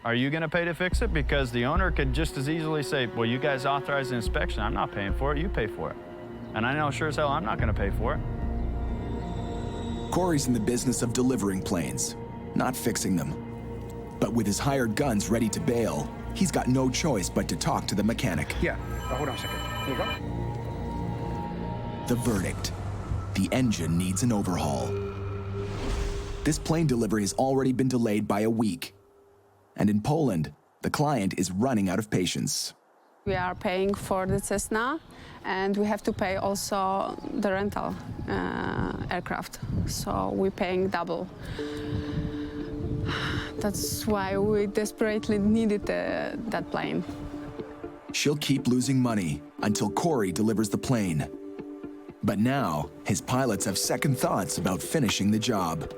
Are you going to pay to fix it? Because the owner could just as easily say, well, you guys authorized the inspection. I'm not paying for it. You pay for it. And I know sure as hell I'm not going to pay for it. Corey's in the business of delivering planes, not fixing them. But with his hired guns ready to bail, he's got no choice but to talk to the mechanic. Yeah. Hold on a second. Here you go. The verdict: the engine needs an overhaul. This plane delivery has already been delayed by a week. And in Poland, the client is running out of patience. We are paying for the Cessna, and we have to pay also the rental aircraft. So we're paying double. That's why we desperately needed that plane. She'll keep losing money until Corey delivers the plane. But now, his pilots have second thoughts about finishing the job.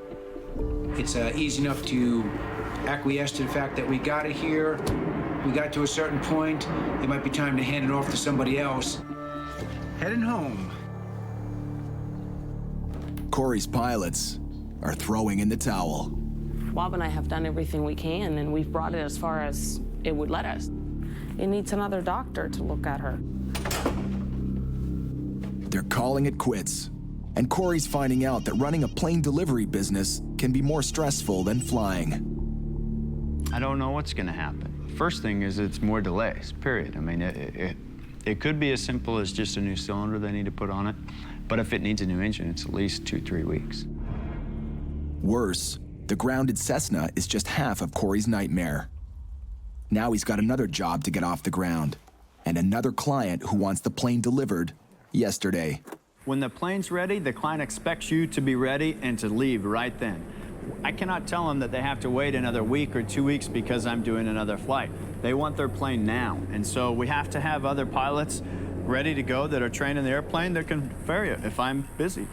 It's easy enough to acquiesce to the fact that we got it here, we got to a certain point, it might be time to hand it off to somebody else. Heading home. Corey's pilots are throwing in the towel. Bob and I have done everything we can, and we've brought it as far as it would let us. It needs another doctor to look at her. They're calling it quits. And Corey's finding out that running a plane delivery business can be more stressful than flying. I don't know what's going to happen. First thing is it's more delays, period. I mean, it could be as simple as just a new cylinder they need to put on it. But if it needs a new engine, it's at least 2-3 weeks. Worse, the grounded Cessna is just half of Corey's nightmare. Now he's got another job to get off the ground, and another client who wants the plane delivered yesterday. When the plane's ready, the client expects you to be ready and to leave right then. I cannot tell them that they have to wait another week or 2 weeks because I'm doing another flight. They want their plane now, and so we have to have other pilots ready to go that are trained in the airplane that can ferry it if I'm busy.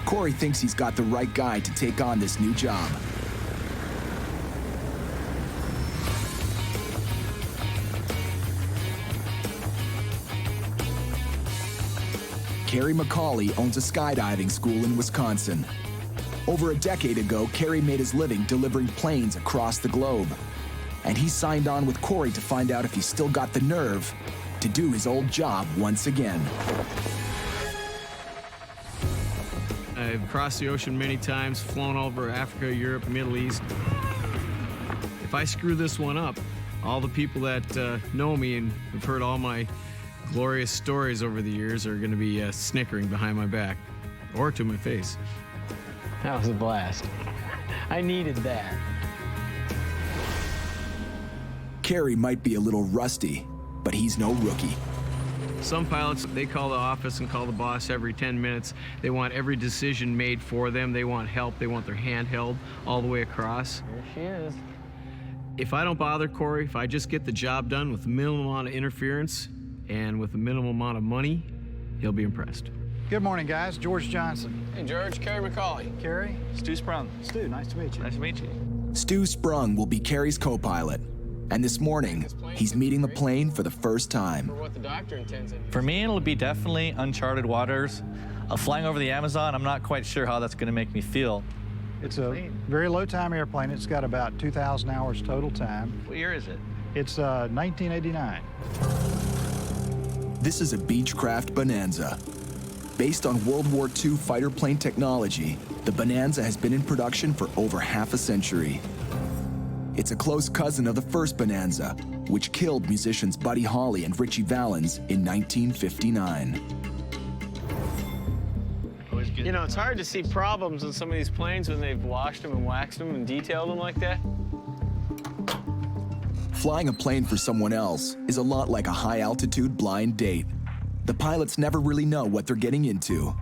Corey thinks he's got the right guy to take on this new job. Kerry McCauley owns a skydiving school in Wisconsin. Over a decade ago, Kerry made his living delivering planes across the globe. And he signed on with Corey to find out if he still got the nerve to do his old job once again. I've crossed the ocean many times, flown over Africa, Europe, Middle East. If I screw this one up, all the people that know me and have heard all my glorious stories over the years are going to be snickering behind my back or to my face. That was a blast. I needed that. Kerry might be a little rusty, but he's no rookie. Some pilots, they call the office and call the boss every 10 minutes. They want every decision made for them. They want help. They want their hand held all the way across. Here she is. If I don't bother Corey, if I just get the job done with the minimum amount of interference and with the minimum amount of money, he'll be impressed. Good morning, guys. George Johnson. Hey, George. Kerry McCauley. Kerry. Stu Sprung. Stu, nice to meet you. Nice to meet you. Stu Sprung will be Kerry's co-pilot. And this morning, he's meeting the plane for the first time. For what the doctor intends it. For me, it'll be definitely uncharted waters. Flying over the Amazon, I'm not quite sure how that's going to make me feel. It's a very low-time airplane. It's got about 2,000 hours total time. What year is it? It's 1989. This is a Beechcraft Bonanza. Based on World War II fighter plane technology, the Bonanza has been in production for over half a century. It's a close cousin of the first Bonanza, which killed musicians Buddy Holly and Ritchie Valens in 1959. You know, it's hard to see problems in some of these planes when they've washed them and waxed them and detailed them like that. Flying a plane for someone else is a lot like a high-altitude blind date. The pilots never really know what they're getting into.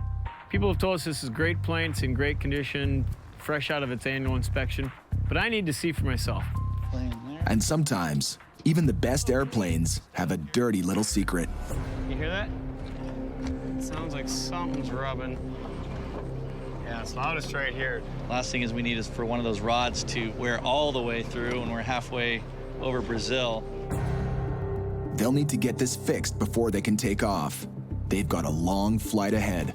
People have told us this is a great plane, it's in great condition, fresh out of its annual inspection, but I need to see for myself. And sometimes, even the best airplanes have a dirty little secret. You hear that? It sounds like something's rubbing. Yeah, it's loudest right here. Last thing is we need is for one of those rods to wear all the way through, and we're halfway over Brazil. They'll need to get this fixed before they can take off. They've got a long flight ahead.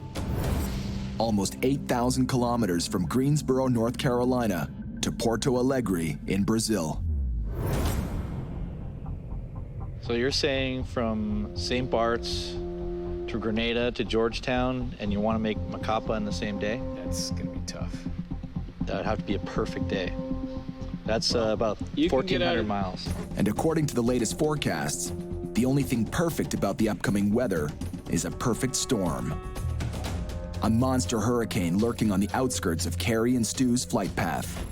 Almost 8,000 kilometers from Greensboro, North Carolina, to Porto Alegre in Brazil. So you're saying from St. Bart's to Grenada to Georgetown, and you want to make Macapa in the same day? That's going to be tough. That would have to be a perfect day. That's about 1,400 miles. And according to the latest forecasts, the only thing perfect about the upcoming weather is a perfect storm. A monster hurricane lurking on the outskirts of Kerry and Stu's flight path.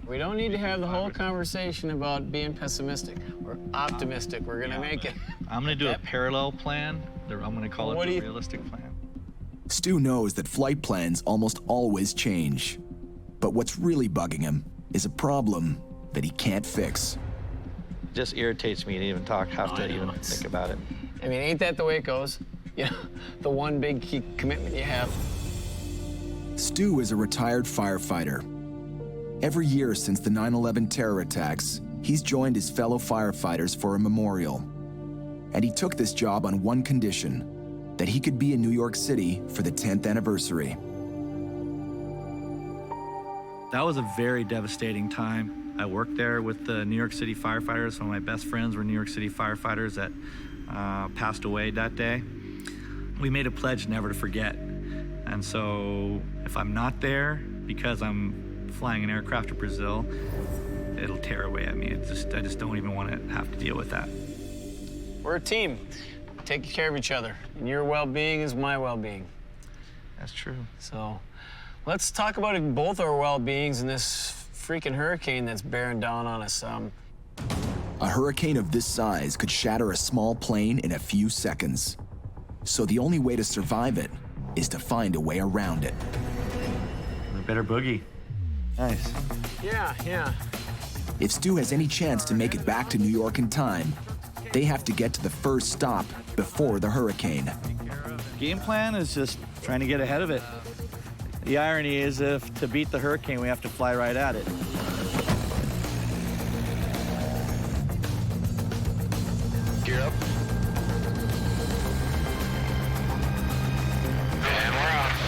We don't need to have the whole conversation about being pessimistic. We're optimistic. We're going to make it. I'm going to do a parallel plan. I'm going to call it the realistic plan. Stu knows that flight plans almost always change. But what's really bugging him is a problem that he can't fix. It just irritates me to even have to even think about it. I mean, ain't that the way it goes? You know, the one big key commitment you have. Stu is a retired firefighter. Every year since the 9/11 terror attacks, he's joined his fellow firefighters for a memorial. And he took this job on one condition, that he could be in New York City for the 10th anniversary. That was a very devastating time. I worked there with the New York City firefighters. Some of my best friends were New York City firefighters that passed away that day. We made a pledge never to forget. And so if I'm not there because I'm flying an aircraft to Brazil, it'll tear away at me. I just don't even want to have to deal with that. We're a team. Take care of each other. And your well-being is my well-being. That's true. So let's talk about both our well-beings in this freaking hurricane that's bearing down on us. A hurricane of this size could shatter a small plane in a few seconds. So the only way to survive it is to find a way around it. We better boogie. Nice. Yeah. If Stu has any chance to make it back to New York in time, they have to get to the first stop before the hurricane. Game plan is just trying to get ahead of it. The irony is if to beat the hurricane, we have to fly right at it. Gear up. And we're off.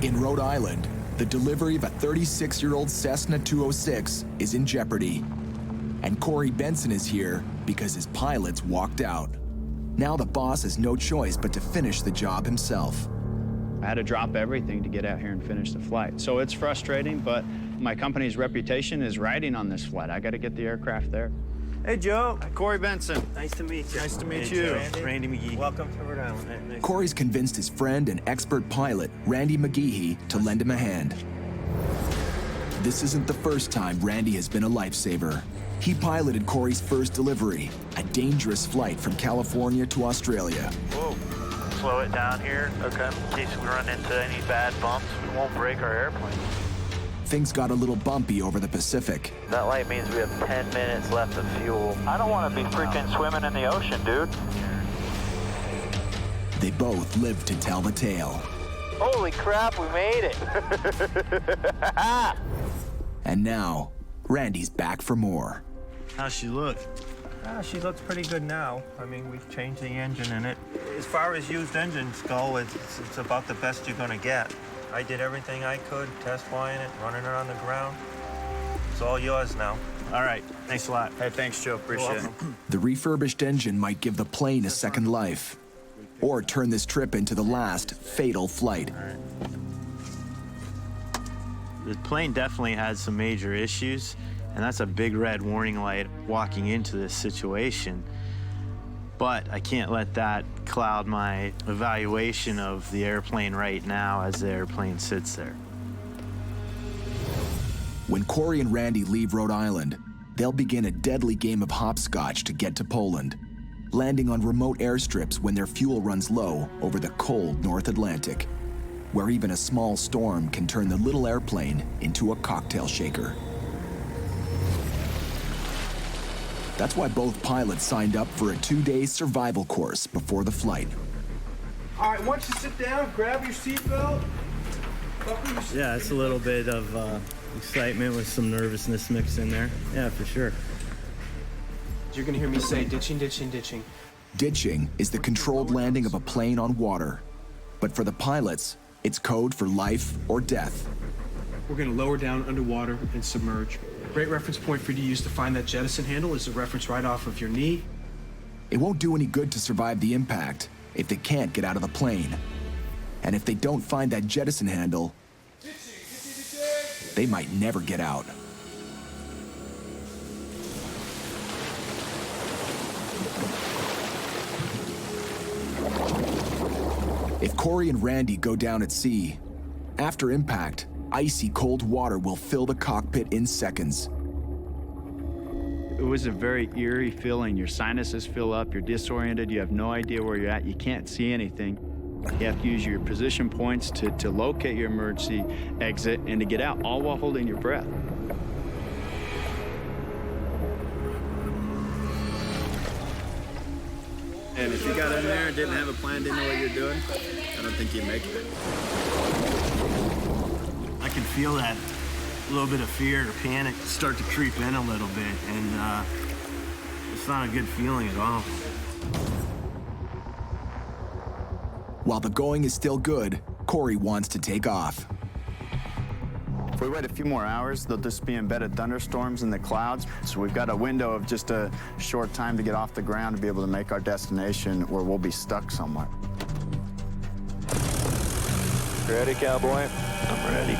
In Rhode Island, the delivery of a 36-year-old Cessna 206 is in jeopardy. And Corey Benson is here because his pilots walked out. Now the boss has no choice but to finish the job himself. I had to drop everything to get out here and finish the flight. So it's frustrating, but my company's reputation is riding on this flight. I got to get the aircraft there. Hey, Joe. Corey Benson. Nice to meet you. Nice to meet Hey, you. Joe. Randy McGee. Welcome to Rhode Island. Nice. Corey's convinced his friend and expert pilot, Randy McGee, to lend him a hand. This isn't the first time Randy has been a lifesaver. He piloted Corey's first delivery, a dangerous flight from California to Australia. Whoa. Slow it down here, okay, in case we run into any bad bumps. We won't break our airplane. Things got a little bumpy over the Pacific. That light means we have 10 minutes left of fuel. I don't want to be freaking swimming in the ocean, dude. They both lived to tell the tale. Holy crap, we made it. And now, Randy's back for more. How's she look? She looks pretty good now. I mean, we've changed the engine in it. As far as used engines go, it's about the best you're gonna get. I did everything I could, test flying it, running it on the ground. It's all yours now. All right. Thanks a lot. Hey, thanks, Joe. Appreciate it. The refurbished engine might give the plane a second life, or turn this trip into the last fatal flight. The plane definitely has some major issues, and that's a big red warning light walking into this situation. But I can't let that cloud my evaluation of the airplane right now as the airplane sits there. When Corey and Randy leave Rhode Island, they'll begin a deadly game of hopscotch to get to Poland, landing on remote airstrips when their fuel runs low over the cold North Atlantic, where even a small storm can turn the little airplane into a cocktail shaker. That's why both pilots signed up for a 2-day survival course before the flight. All right, once you sit down, grab your seatbelt. Yeah, it's a little bit of excitement with some nervousness mixed in there. Yeah, for sure. You're gonna hear me say ditching, ditching, ditching. Ditching is the controlled landing of a plane on water. But for the pilots, it's code for life or death. We're gonna lower down underwater and submerge. Great reference point for you to use to find that jettison handle is the reference right off of your knee. It won't do any good to survive the impact if they can't get out of the plane. And if they don't find that jettison handle, they might never get out. If Corey and Randy go down at sea, after impact, icy cold water will fill the cockpit in seconds. It was a very eerie feeling. Your sinuses fill up, you're disoriented, you have no idea where you're at, you can't see anything. You have to use your position points to locate your emergency exit and to get out, all while holding your breath. And if you got in there and didn't have a plan, didn't know what you're doing, I don't think you'd make it. I can feel that little bit of fear or panic start to creep in a little bit, and it's not a good feeling at all. While the going is still good, Corey wants to take off. If we wait a few more hours, there'll just be embedded thunderstorms in the clouds. So we've got a window of just a short time to get off the ground to be able to make our destination, or we'll be stuck somewhere. Ready, cowboy? I'm ready.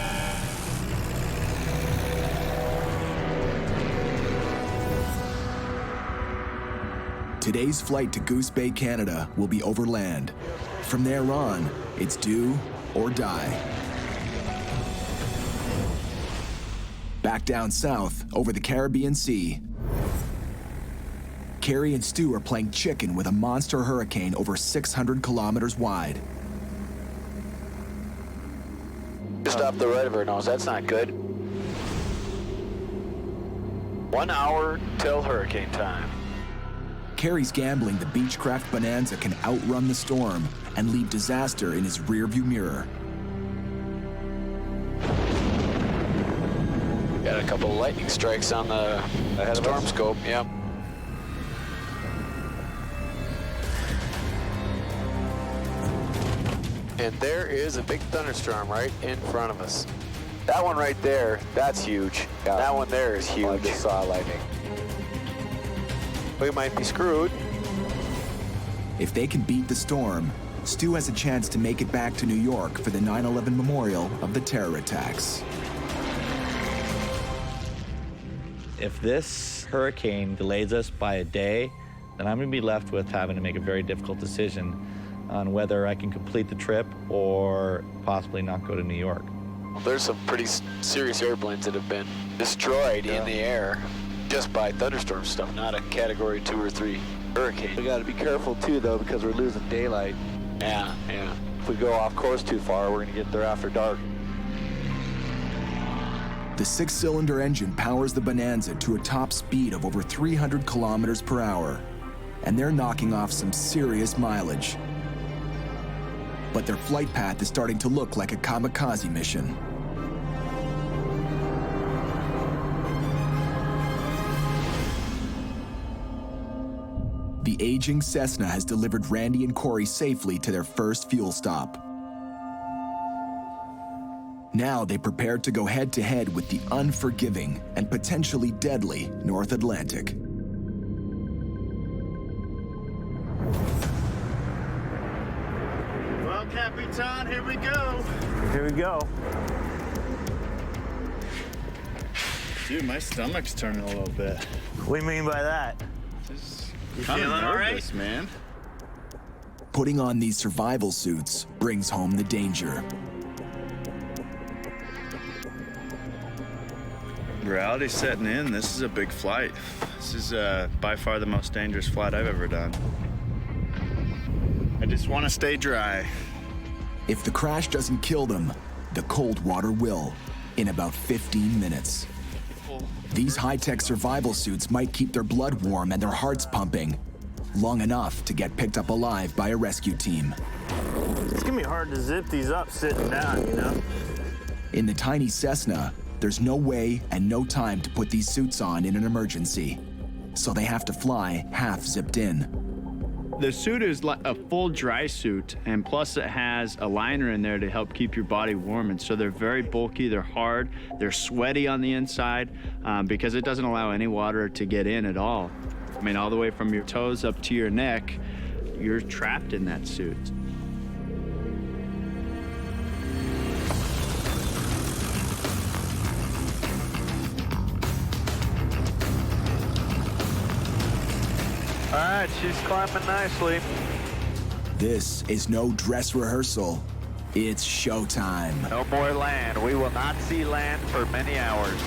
Today's flight to Goose Bay, Canada will be overland. From there on, it's do or die. Back down south, over the Caribbean Sea, Carrie and Stu are playing chicken with a monster hurricane over 600 kilometers wide. Just off the right of her nose, that's not good. 1 hour till hurricane time. Carrie's gambling the Beechcraft Bonanza can outrun the storm and leave disaster in his rearview mirror. Got a couple of lightning strikes on the storm scope, yep. And there is a big thunderstorm right in front of us. That one right there, that's huge. Yeah. That one there is huge. I just saw lightning. We might be screwed. If they can beat the storm, Stu has a chance to make it back to New York for the 9/11 memorial of the terror attacks. If this hurricane delays us by a day, then I'm going to be left with having to make a very difficult decision on whether I can complete the trip or possibly not go to New York. There's some pretty serious airplanes that have been destroyed in the air just by thunderstorm stuff, not a category 2 or 3 hurricane. We got to be careful too, though, because we're losing daylight. Yeah. If we go off course too far, we're going to get there after dark. The 6-cylinder engine powers the Bonanza to a top speed of over 300 kilometers per hour, and they're knocking off some serious mileage. But their flight path is starting to look like a kamikaze mission. The aging Cessna has delivered Randy and Corey safely to their first fuel stop. Now they prepare to go head-to-head with the unforgiving and potentially deadly North Atlantic. Well, Capitan, here we go. Here we go. Dude, my stomach's turning a little bit. What do you mean by that? You feeling all right? Man? Putting on these survival suits brings home the danger. Reality's setting in. This is a big flight. This is by far the most dangerous flight I've ever done. I just want to stay dry. If the crash doesn't kill them, the cold water will, in about 15 minutes. These high-tech survival suits might keep their blood warm and their hearts pumping, long enough to get picked up alive by a rescue team. It's gonna be hard to zip these up sitting down, you know? In the tiny Cessna, there's no way and no time to put these suits on in an emergency, so they have to fly half zipped in. The suit is like a full dry suit, and plus it has a liner in there to help keep your body warm, and so they're very bulky, they're hard, they're sweaty on the inside because it doesn't allow any water to get in at all. I mean, all the way from your toes up to your neck, you're trapped in that suit. All right, she's climbing nicely. This is no dress rehearsal. It's showtime. No more land. We will not see land for many hours.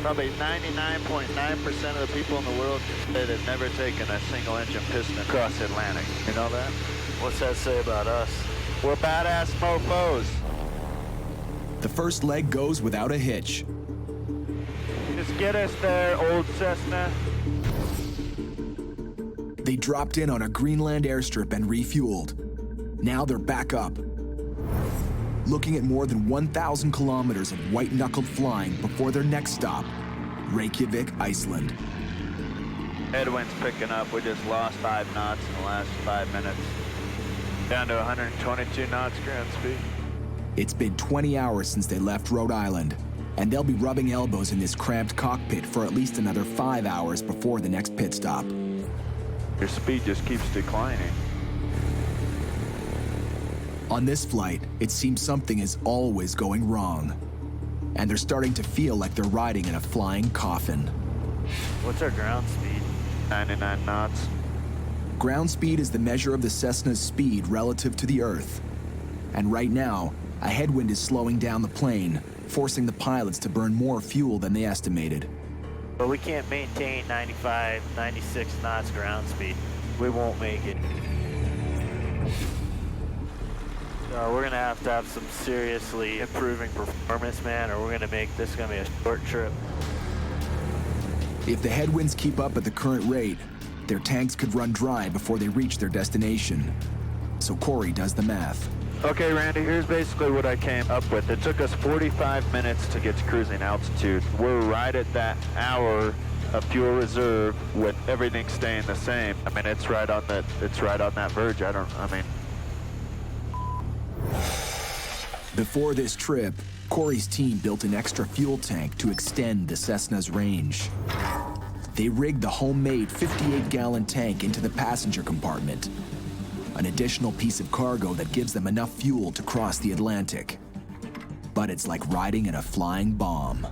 Probably 99.9% of the people in the world say they've never taken a single-engine piston across the Atlantic. You know that? What's that say about us? We're badass mofos. The first leg goes without a hitch. Just get us there, old Cessna. They dropped in on a Greenland airstrip and refueled. Now they're back up, looking at more than 1,000 kilometers of white-knuckled flying before their next stop, Reykjavik, Iceland. Headwind's picking up. We just lost 5 knots in the last 5 minutes. Down to 122 knots ground speed. It's been 20 hours since they left Rhode Island, and they'll be rubbing elbows in this cramped cockpit for at least another 5 hours before the next pit stop. Your speed just keeps declining. On this flight, it seems something is always going wrong, and they're starting to feel like they're riding in a flying coffin. What's our ground speed? 99 knots. Ground speed is the measure of the Cessna's speed relative to the Earth. And right now, a headwind is slowing down the plane, forcing the pilots to burn more fuel than they estimated. But we can't maintain 95, 96 knots ground speed. We won't make it. So we're gonna have to have some seriously improving performance, man, or we're gonna make this gonna be a short trip. If the headwinds keep up at the current rate, their tanks could run dry before they reach their destination. So Corey does the math. Okay, Randy, here's basically what I came up with. It took us 45 minutes to get to cruising altitude. We're right at that hour of fuel reserve with everything staying the same. I mean, it's right on that verge. Before this trip, Corey's team built an extra fuel tank to extend the Cessna's range. They rigged the homemade 58-gallon tank into the passenger compartment, an additional piece of cargo that gives them enough fuel to cross the Atlantic. But it's like riding in a flying bomb.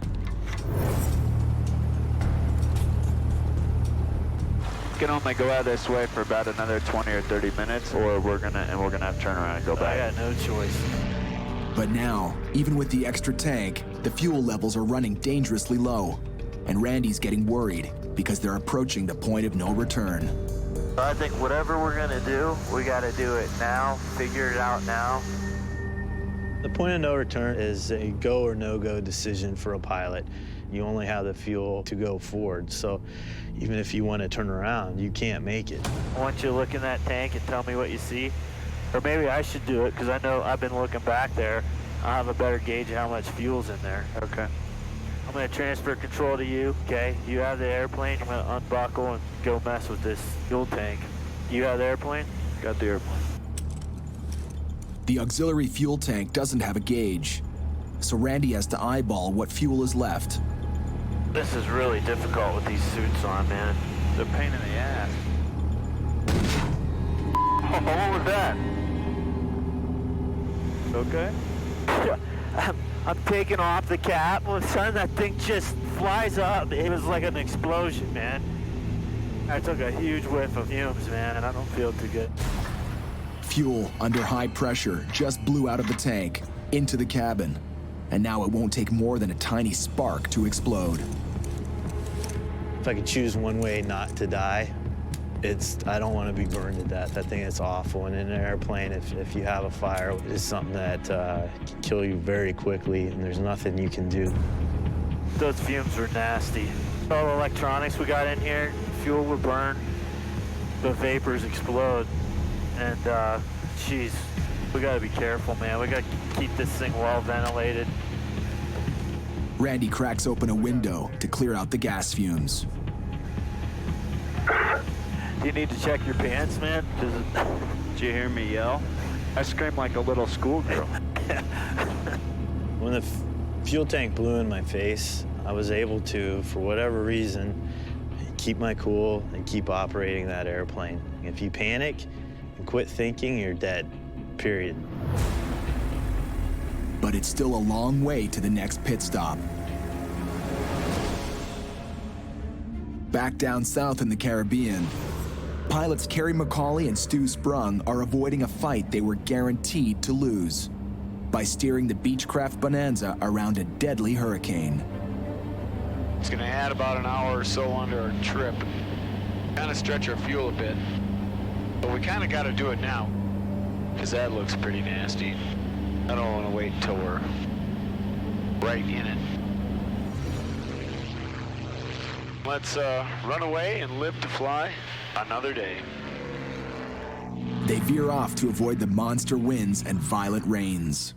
Can only go out this way for about another 20 or 30 minutes, or we're gonna have to turn around and go back. I got no choice. But now, even with the extra tank, the fuel levels are running dangerously low, and Randy's getting worried because they're approaching the point of no return. I think whatever we're gonna do, we gotta do it now, figure it out now. The point of no return is a go or no-go decision for a pilot. You only have the fuel to go forward, so even if you want to turn around, you can't make it. I want you to look in that tank and tell me what you see. Or maybe I should do it, because I know I've been looking back there. I'll have a better gauge of how much fuel's in there. Okay. I'm gonna transfer control to you, okay? You have the airplane, I'm gonna unbuckle and go mess with this fuel tank. You have the airplane? Got the airplane. The auxiliary fuel tank doesn't have a gauge, so Randy has to eyeball what fuel is left. This is really difficult with these suits on, man. They're a pain in the ass. What was that? Okay? I'm taking off the cap. All of a sudden, that thing just flies up. It was like an explosion, man. I took a huge whiff of fumes, man, and I don't feel too good. Fuel under high pressure just blew out of the tank into the cabin, and now it won't take more than a tiny spark to explode. If I could choose one way not to die, I don't want to be burned to death. I think it's awful. And in an airplane, if you have a fire, it's something that can kill you very quickly, and there's nothing you can do. Those fumes were nasty. All the electronics we got in here, fuel will burn, the vapors explode, and geez, we gotta be careful, man. We gotta keep this thing well ventilated. Randy cracks open a window to clear out the gas fumes. Do you need to check your pants, man? Did you hear me yell? I screamed like a little schoolgirl. When the fuel tank blew in my face, I was able to, for whatever reason, keep my cool and keep operating that airplane. If you panic and quit thinking, you're dead, period. But it's still a long way to the next pit stop. Back down south in the Caribbean, pilots Kerry McCauley and Stu Sprung are avoiding a fight they were guaranteed to lose by steering the Beechcraft Bonanza around a deadly hurricane. It's gonna add about an hour or so onto our trip. Kind of stretch our fuel a bit. But we kind of got to do it now, because that looks pretty nasty. I don't want to wait until we're right in it. Let's run away and live to fly another day. They veer off to avoid the monster winds and violent rains.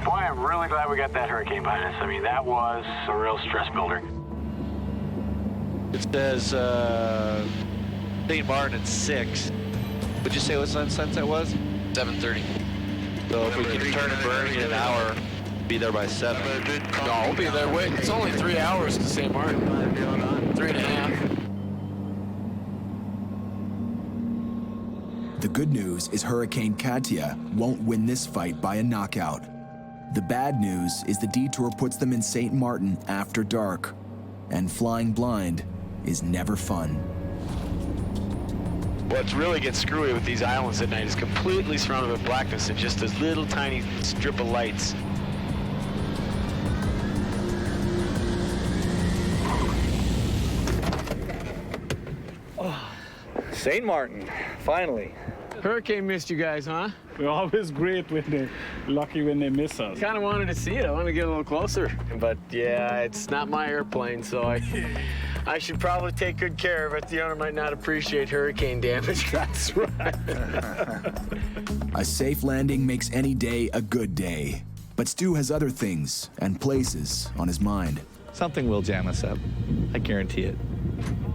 Boy, I'm really glad we got that hurricane behind us. I mean, that was a real stress builder. It says St. Martin at 6. Would you say what sunset was? 7:30. So if we can turn and burn in an hour, be there by 7. No, we'll be there. Wait, it's only 3 hours to St. Martin. 3.5. The good news is Hurricane Katia won't win this fight by a knockout. The bad news is the detour puts them in St. Martin after dark, and flying blind is never fun. What really gets screwy with these islands at night is completely surrounded with blackness and just this little tiny strip of lights. St. Martin, finally. Hurricane missed you guys, huh? We're always great when they're lucky when they miss us. Kind of wanted to see it. I want to get a little closer. But yeah, it's not my airplane, so I should probably take good care of it. The owner might not appreciate hurricane damage. That's right. A safe landing makes any day a good day. But Stu has other things and places on his mind. Something will jam us up. I guarantee it.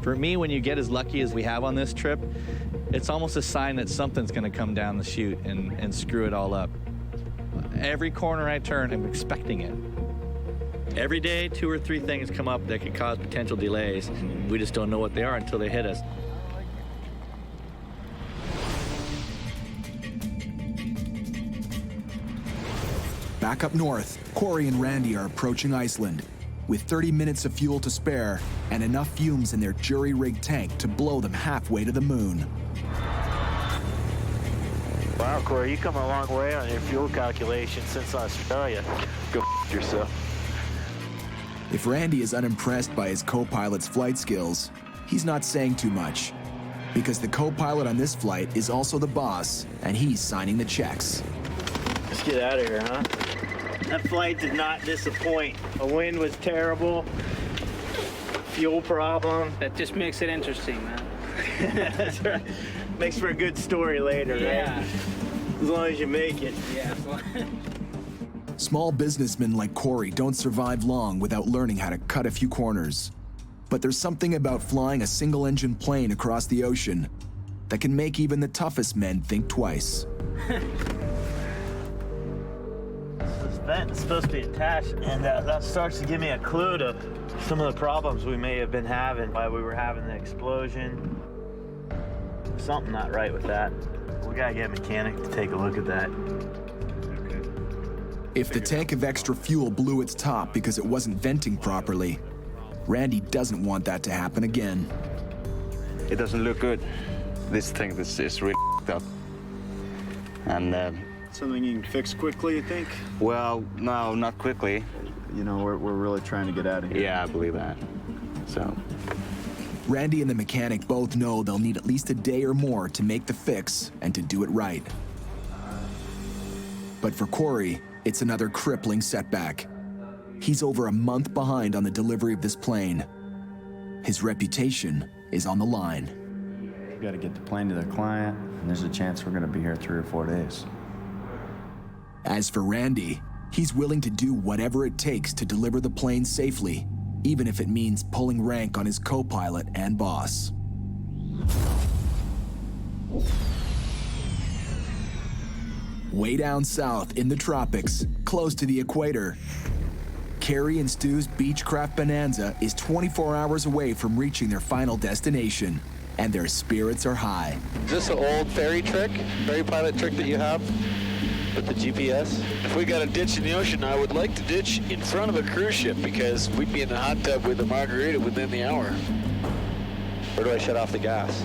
For me, when you get as lucky as we have on this trip, it's almost a sign that something's going to come down the chute and screw it all up. Every corner I turn, I'm expecting it. Every day, 2 or 3 things come up that could cause potential delays. We just don't know what they are until they hit us. Back up north, Corey and Randy are approaching Iceland with 30 minutes of fuel to spare and enough fumes in their jury-rigged tank to blow them halfway to the moon. Wow, Corey, you come a long way on your fuel calculations since Australia. Go yourself. If Randy is unimpressed by his co-pilot's flight skills, he's not saying too much, because the co-pilot on this flight is also the boss, and he's signing the checks. Let's get out of here, huh? That flight did not disappoint. The wind was terrible. Fuel problem. That just makes it interesting, man. That's right. Makes for a good story later, yeah. Right? As long as you make it. Yeah. Small businessmen like Corey don't survive long without learning how to cut a few corners. But there's something about flying a single-engine plane across the ocean that can make even the toughest men think twice. This vent is supposed to be attached, and that starts to give me a clue to some of the problems we may have been having while we were having the explosion. Something not right with that. We gotta get a mechanic to take a look at that. If the tank of extra fuel blew its top because it wasn't venting properly, Randy doesn't want that to happen again. It doesn't look good. This thing is really up. And something you can fix quickly, you think? well, no, not quickly. You know, we're really trying to get out of here. Yeah, I believe that. So. Randy and the mechanic both know they'll need at least a day or more to make the fix and to do it right. But for Corey, it's another crippling setback. He's over a month behind on the delivery of this plane. His reputation is on the line. We've got to get the plane to the client, and there's a chance we're going to be here 3 or 4 days. As for Randy, he's willing to do whatever it takes to deliver the plane safely, even if it means pulling rank on his co-pilot and boss. Way down south in the tropics, close to the equator, Carrie and Stu's Beechcraft Bonanza is 24 hours away from reaching their final destination, and their spirits are high. Is this an old ferry trick, ferry pilot trick that you have with the GPS? If we got a ditch in the ocean, I would like to ditch in front of a cruise ship because we'd be in the hot tub with a margarita within the hour. Where do I shut off the gas?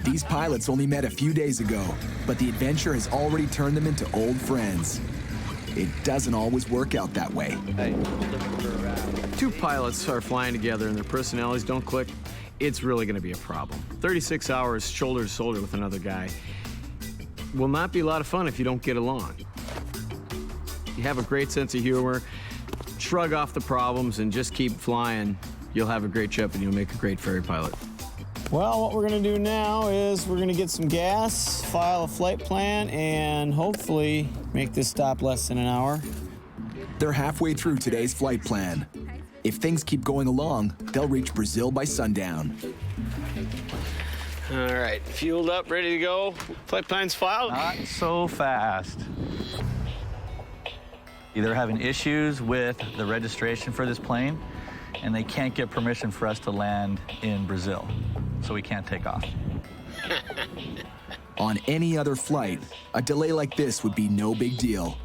These pilots only met a few days ago, but the adventure has already turned them into old friends. It doesn't always work out that way. Hey. Two pilots are flying together and their personalities don't click. It's really going to be a problem. 36 hours shoulder to shoulder with another guy will not be a lot of fun if you don't get along. You have a great sense of humor, shrug off the problems, and just keep flying. You'll have a great trip and you'll make a great ferry pilot. Well, what we're gonna do now is we're gonna get some gas, file a flight plan, and hopefully make this stop less than an hour. They're halfway through today's flight plan. If things keep going along, they'll reach Brazil by sundown. All right, fueled up, ready to go. Flight plan's filed. Not so fast. They're having issues with the registration for this plane, and they can't get permission for us to land in Brazil, so we can't take off. On any other flight, a delay like this would be no big deal.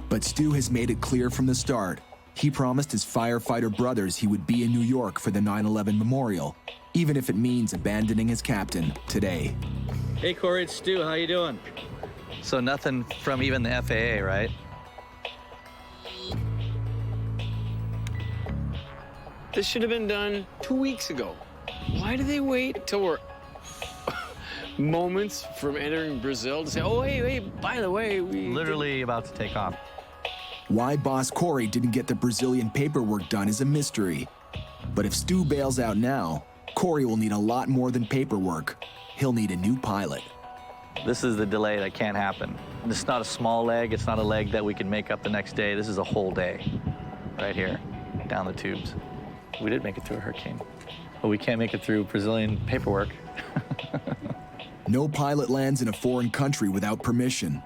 But Stu has made it clear from the start. He promised his firefighter brothers he would be in New York for the 9/11 memorial, even if it means abandoning his captain today. Hey, Corey, it's Stu. How you doing? So nothing from even the FAA, right? This should have been done 2 weeks ago. Why do they wait till we're moments from entering Brazil to say, oh, hey, by the way, we... Literally about to take off. Why boss Corey didn't get the Brazilian paperwork done is a mystery. But if Stu bails out now, Corey will need a lot more than paperwork. He'll need a new pilot. This is the delay that can't happen. It's not a small leg. It's not a leg that we can make up the next day. This is a whole day right here, down the tubes. We did make it through a hurricane, but we can't make it through Brazilian paperwork. No pilot lands in a foreign country without permission.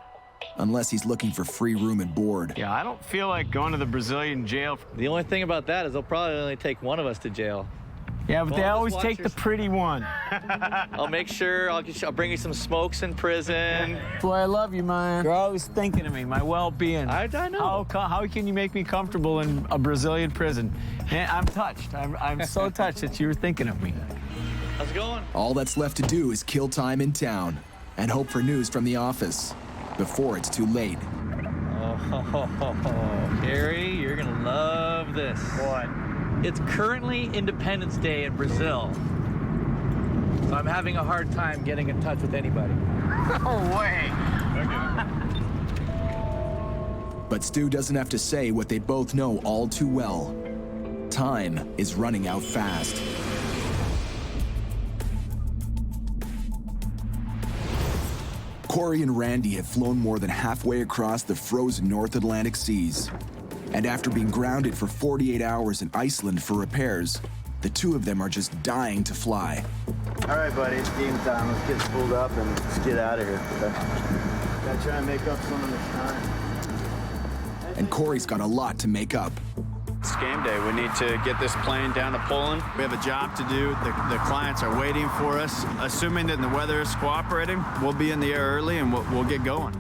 unless he's looking for free room and board. Yeah, I don't feel like going to the Brazilian jail. The only thing about that is they'll probably only take one of us to jail. Yeah, but they always take the pretty one. I'll make sure, I'll bring you some smokes in prison. Boy, I love you, man. You're always thinking of me, my well-being. I know. How can you make me comfortable in a Brazilian prison? Man, I'm touched. I'm so touched that you were thinking of me. How's it going? All that's left to do is kill time in town and hope for news from the office before it's too late. Oh, Gary, you're gonna love this. What? It's currently Independence Day in Brazil. So I'm having a hard time getting in touch with anybody. No way. But Stu doesn't have to say what they both know all too well. Time is running out fast. Corey and Randy have flown more than halfway across the frozen North Atlantic seas. And after being grounded for 48 hours in Iceland for repairs, the two of them are just dying to fly. All right, buddy, it's game time. Let's get spooled up and let's get out of here. Gotta try and make up some of this time. And Corey's got a lot to make up. It's game day. We need to get this plane down to Poland. We have a job to do. The clients are waiting for us. Assuming that the weather is cooperating, we'll be in the air early and we'll get going.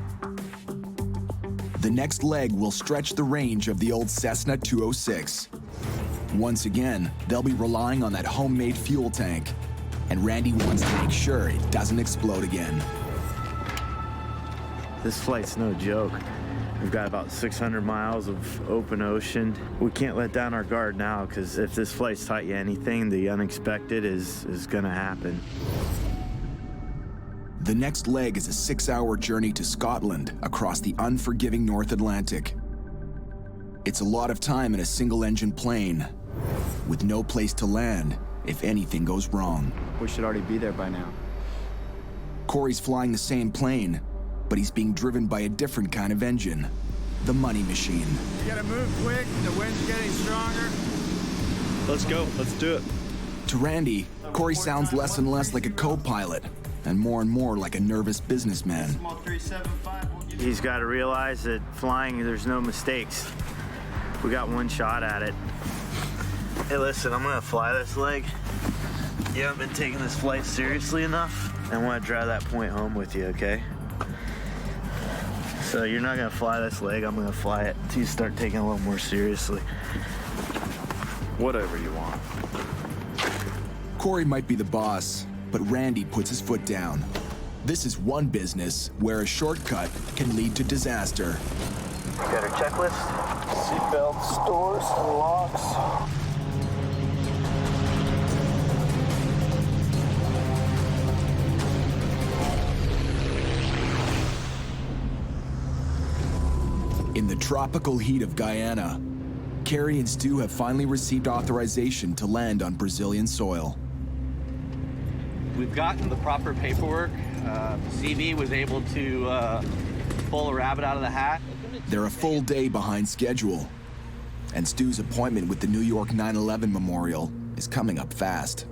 The next leg will stretch the range of the old Cessna 206. Once again, they'll be relying on that homemade fuel tank. And Randy wants to make sure it doesn't explode again. This flight's no joke. We've got about 600 miles of open ocean. We can't let down our guard now, because if this flight's taught you anything, the unexpected is gonna happen. The next leg is a 6-hour journey to Scotland across the unforgiving North Atlantic. It's a lot of time in a single-engine plane, with no place to land if anything goes wrong. We should already be there by now. Corey's flying the same plane, but he's being driven by a different kind of engine, the money machine. You gotta move quick, the wind's getting stronger. Let's go, let's do it. To Randy, Corey sounds less and less like a co-pilot, and more like a nervous businessman. He's got to realize that flying, there's no mistakes. We got one shot at it. Hey, listen, I'm gonna fly this leg. You haven't been taking this flight seriously enough. I want to drive that point home with you, okay? So you're not gonna fly this leg, I'm gonna fly it until you start taking it a little more seriously. Whatever you want. Corey might be the boss, but Randy puts his foot down. This is one business where a shortcut can lead to disaster. Got our checklist? Seatbelts, doors, and locks. In the tropical heat of Guyana, Carrie and Stu have finally received authorization to land on Brazilian soil. We've gotten the proper paperwork. CV was able to pull a rabbit out of the hat. They're a full day behind schedule, and Stu's appointment with the New York 9/11 Memorial is coming up fast.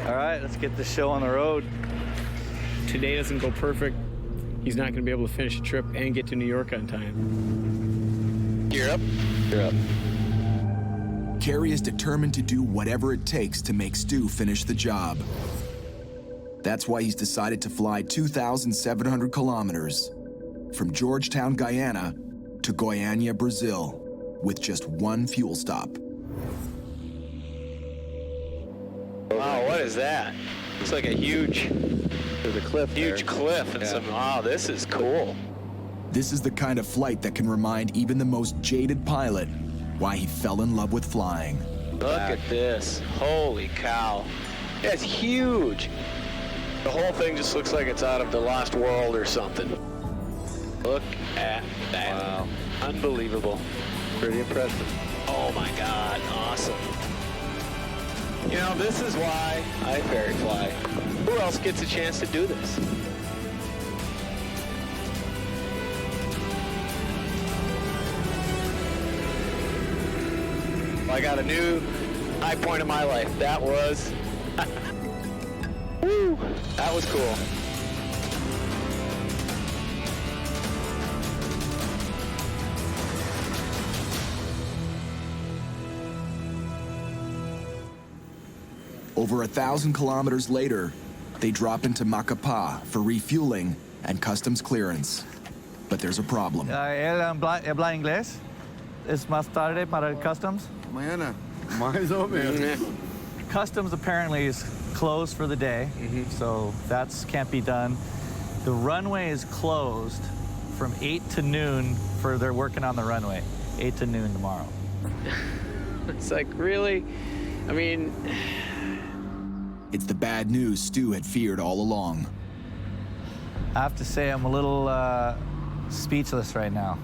All right, let's get this show on the road. Today doesn't go perfect. He's not going to be able to finish the trip and get to New York on time. You're up. You're up. Carrie is determined to do whatever it takes to make Stu finish the job. That's why he's decided to fly 2,700 kilometers from Georgetown, Guyana to Goiânia, Brazil, with just one fuel stop. Wow, what is that? Looks like a huge, there's a cliff huge there. cliff and some, wow, this is cool. This is the kind of flight that can remind even the most jaded pilot why he fell in love with flying. Look at this. Holy cow. That's huge. The whole thing just looks like it's out of the Lost World or something. Look at that. Wow. Unbelievable. Pretty impressive. Oh my God, awesome. You know, this is why I ferry fly. Who else gets a chance to do this? I got a new high point in my life. That was, woo, that was cool. Over 1,000 kilometers later, they drop into Macapá for refueling and customs clearance. But there's a problem. Él habla inglés. Es más tarde para customs. Mañana. Mais ou menos. Customs apparently is closed for the day, so that's can't be done. The runway is closed from 8 to noon for they're working on the runway. 8 to noon tomorrow. It's like, really? I mean... It's the bad news Stu had feared all along. I have to say I'm a little speechless right now.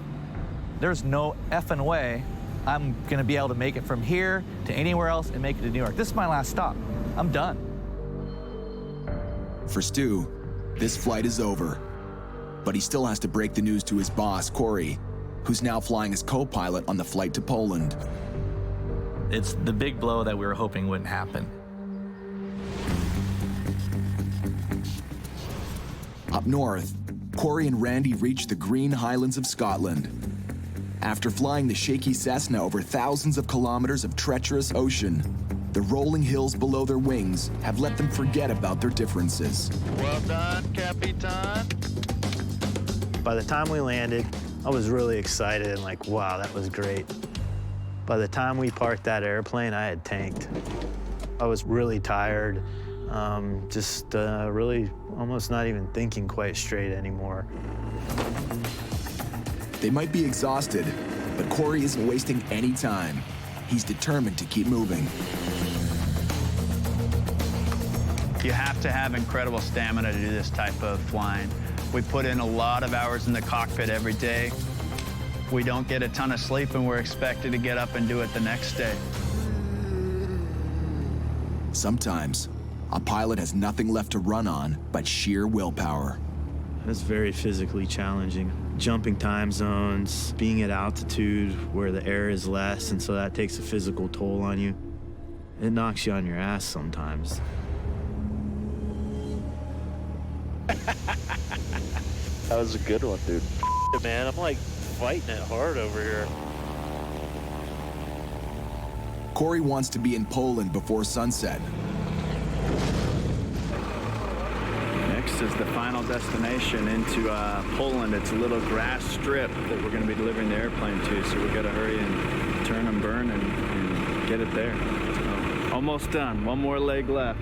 There's no effing way I'm gonna be able to make it from here to anywhere else and make it to New York. This is my last stop. I'm done. For Stu, this flight is over. But he still has to break the news to his boss, Corey, who's now flying as co-pilot on the flight to Poland. It's the big blow that we were hoping wouldn't happen. Up north, Corey and Randy reach the Green Highlands of Scotland. After flying the shaky Cessna over thousands of kilometers of treacherous ocean, the rolling hills below their wings have let them forget about their differences. Well done, Capitan. By the time we landed, I was really excited and like, wow, that was great. By the time we parked that airplane, I had tanked. I was really tired, really almost not even thinking quite straight anymore. They might be exhausted, but Corey isn't wasting any time. He's determined to keep moving. You have to have incredible stamina to do this type of flying. We put in a lot of hours in the cockpit every day. We don't get a ton of sleep, and we're expected to get up and do it the next day. Sometimes, a pilot has nothing left to run on but sheer willpower. It's very physically challenging. Jumping time zones, being at altitude where the air is less, and so that takes a physical toll on you. It knocks you on your ass sometimes. That was a good one, dude. Man, I'm like fighting it hard over here. Corey wants to be in Poland before sunset. Next is the final destination into Poland. It's a little grass strip that we're going to be delivering the airplane to, so we've got to hurry and turn and burn and get it there. So, almost done. One more leg left.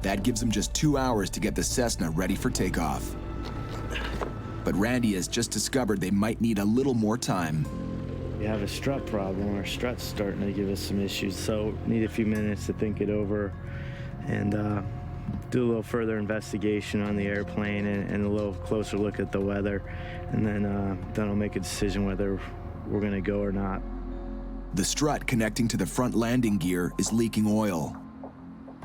That gives him just 2 hours to get the Cessna ready for takeoff. But Randy has just discovered they might need a little more time. We have a strut problem. Our strut's starting to give us some issues, so need a few minutes to think it over and do a little further investigation on the airplane and a little closer look at the weather, and then I'll make a decision whether we're going to go or not. The strut connecting to the front landing gear is leaking oil.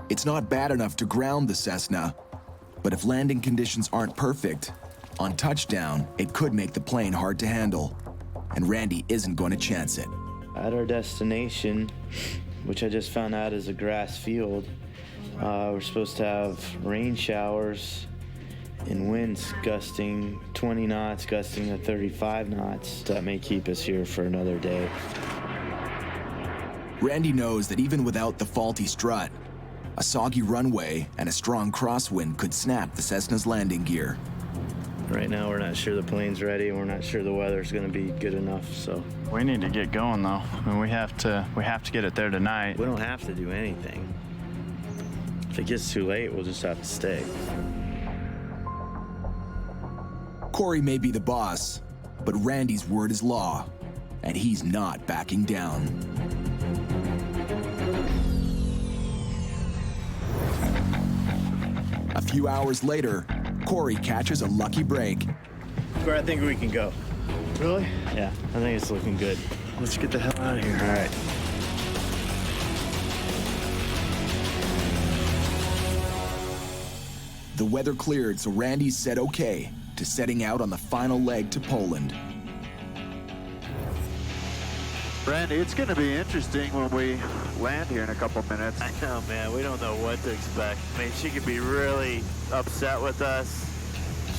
It's not bad enough to ground the Cessna, but if landing conditions aren't perfect, on touchdown, it could make the plane hard to handle, and Randy isn't going to chance it. At our destination, which I just found out is a grass field, we're supposed to have rain showers and winds gusting 20 knots, gusting to 35 knots. That may keep us here for another day. Randy knows that even without the faulty strut, a soggy runway and a strong crosswind could snap the Cessna's landing gear. Right now, we're not sure the plane's ready, and we're not sure the weather's going to be good enough, so. We need to get going, though. I mean, we have to get it there tonight. We don't have to do anything. If it gets too late, we'll just have to stay. Corey may be the boss, but Randy's word is law, and he's not backing down. A few hours later, Corey catches a lucky break. Where I think we can go. Really? Yeah, I think it's looking good. Let's get the hell out of here. All right. The weather cleared, so Randy said okay to setting out on the final leg to Poland. Randy, it's going to be interesting when we land here in a couple minutes. I know, man. We don't know what to expect. I mean, she could be really upset with us.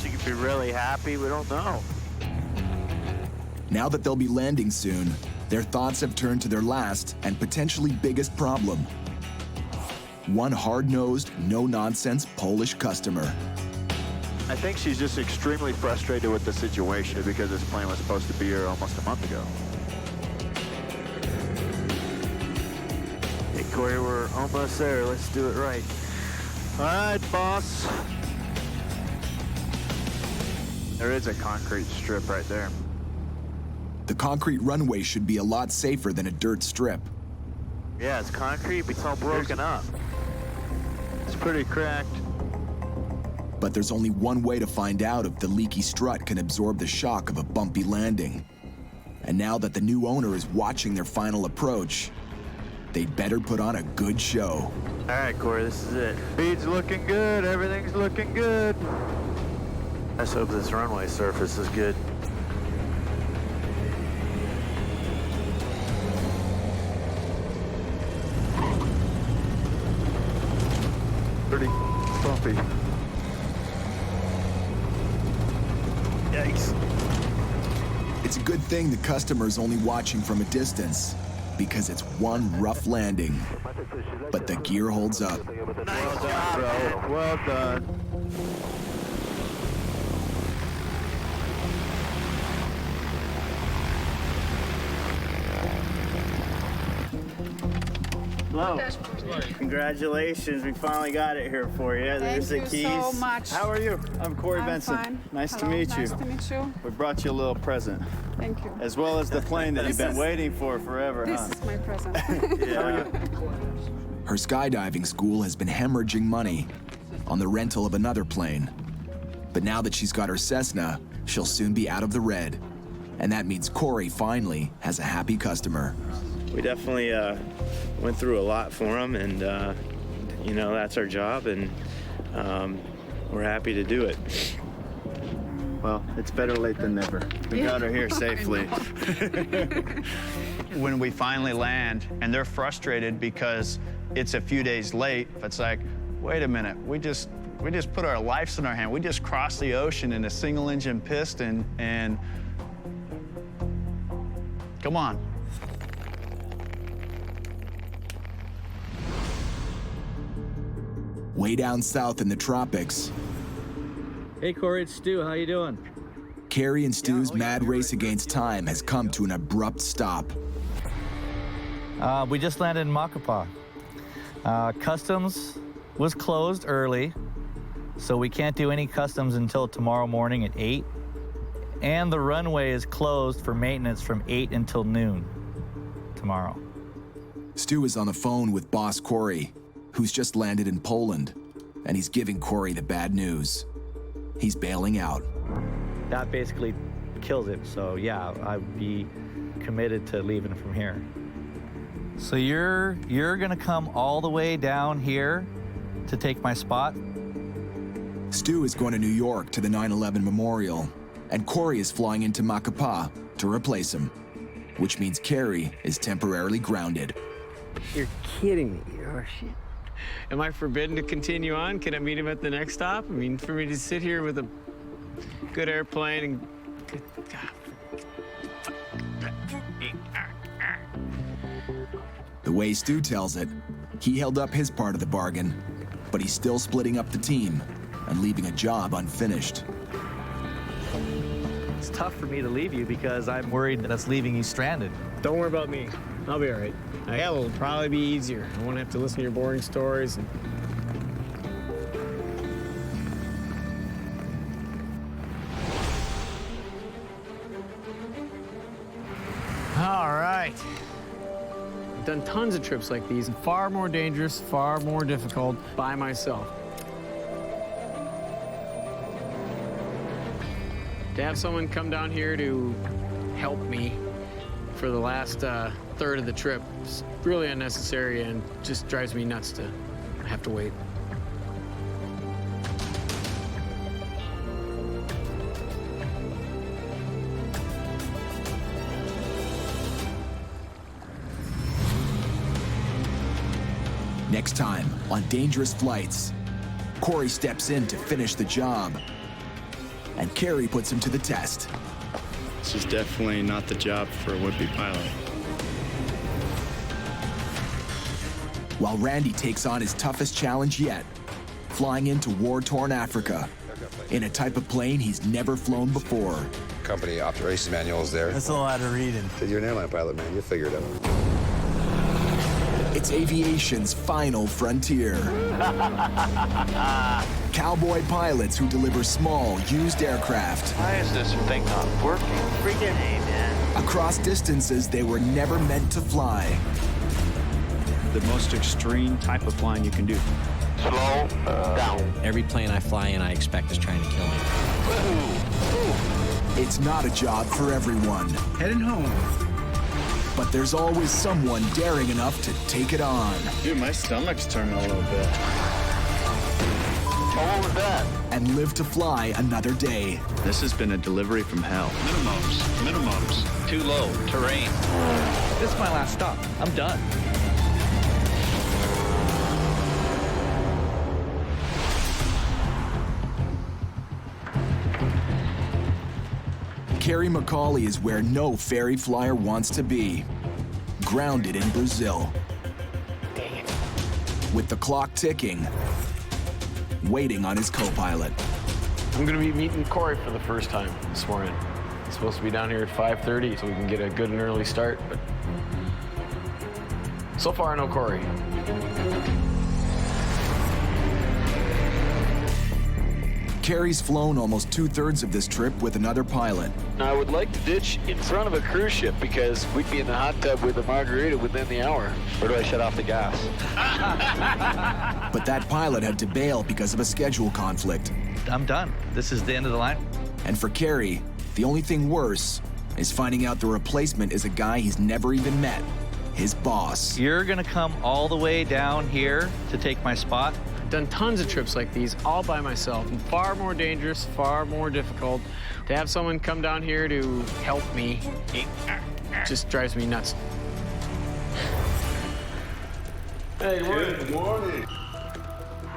She could be really happy. We don't know. Now that they'll be landing soon, their thoughts have turned to their last and potentially biggest problem. one hard-nosed, no-nonsense Polish customer. I think she's just extremely frustrated with the situation because this plane was supposed to be here almost a month ago. Hey, Corey, we're almost there. Let's do it right. All right, boss. There is a concrete strip right there. The concrete runway should be a lot safer than a dirt strip. Yeah, it's concrete, but it's all broken up. It's pretty cracked. But there's only one way to find out if the leaky strut can absorb the shock of a bumpy landing. And now that the new owner is watching their final approach, they'd better put on a good show. All right, Corey, this is it. Speed's looking good. Everything's looking good. Let's hope this runway surface is good. Pretty bumpy. Yikes. It's a good thing the customer's only watching from a distance, because it's one rough landing. But the gear holds up. Well done, bro. Well done. Hello. Congratulations, we finally got it here for you. There's the keys. Thank you so much. How are you? I'm Corey Benson. Fine. Nice Hello. to meet you. Nice to meet you. We brought you a little present. Thank you. As well as the plane that you've been waiting for forever, This huh? is my present. Yeah. Her skydiving school has been hemorrhaging money on the rental of another plane. But now that she's got her Cessna, she'll soon be out of the red. And that means Corey finally has a happy customer. We definitely went through a lot for him, and you know, that's our job, and we're happy to do it. Well, it's better late than never. We got her here safely. When we finally land and they're frustrated because it's a few days late, it's like, wait a minute, we just put our lives in our hand. We just crossed the ocean in a single engine piston, and come on. Way down south in the tropics, Hey, Corey, it's Stu. How you doing? Carrie and Stu's mad race against time has come to an abrupt stop. We just landed in Macapá. Customs was closed early, so we can't do any customs until tomorrow morning at 8. And the runway is closed for maintenance from 8 until noon tomorrow. Stu is on the phone with boss Corey, who's just landed in Poland, and he's giving Corey the bad news. He's bailing out. That basically kills it, so yeah, I'd be committed to leaving from here. So you're gonna come all the way down here to take my spot? Stu is going to New York to the 9/11 memorial, and Corey is flying into Macapá to replace him, which means Carrie is temporarily grounded. You're kidding me. Oh, shit. Am I forbidden to continue on? Can I meet him at the next stop? I mean, for me to sit here with a good airplane and good, The way Stu tells it, he held up his part of the bargain, but he's still splitting up the team and leaving a job unfinished. It's tough for me to leave you because I'm worried that it's leaving you stranded. Don't worry about me. I'll be all right. Hell, it'll probably be easier. I won't have to listen to your boring stories. All right. I've done tons of trips like these, far more dangerous, far more difficult by myself. To have someone come down here to help me for the last third of the trip is really unnecessary and just drives me nuts to have to wait. Next time on Dangerous Flights, Corey steps in to finish the job, and Carrie puts him to the test. This is definitely not the job for a would-be pilot. while Randy takes on his toughest challenge yet, flying into war-torn Africa in a type of plane he's never flown before. Company operations manual is there. That's a lot of reading. You're an airline pilot, man. You'll figure it out. It's aviation's final frontier. Cowboy pilots who deliver small, used aircraft. Why is this thing not working? Freaking A, man. Across distances they were never meant to fly. The most extreme type of flying you can do. Slow down. Every plane I fly in, I expect is trying to kill me. It's not a job for everyone. Heading home. But there's always someone daring enough to take it on. Dude, my stomach's turning a little bit. What was that? And live to fly another day. This has been a delivery from hell. Minimums. Too low. Terrain. This is my last stop. I'm done. Kerry McCauley is where no ferry flyer wants to be. Grounded in Brazil. Dang it. With the clock ticking, waiting on his co-pilot. I'm gonna be meeting Corey for the first time this morning. He's supposed to be down here at 5:30 so we can get a good and early start, but so far, no Corey. Kerry's flown almost 2/3 of this trip with another pilot. I would like to ditch in front of a cruise ship because we'd be in the hot tub with a margarita within the hour. Where do I shut off the gas? But that pilot had to bail because of a schedule conflict. I'm done. This is the end of the line. And for Kerry, the only thing worse is finding out the replacement is a guy he's never even met, his boss. You're gonna come all the way down here to take my spot? I've done tons of trips like these all by myself. And far more dangerous, far more difficult. To have someone come down here to help me, it just drives me nuts. Hey, Good morning.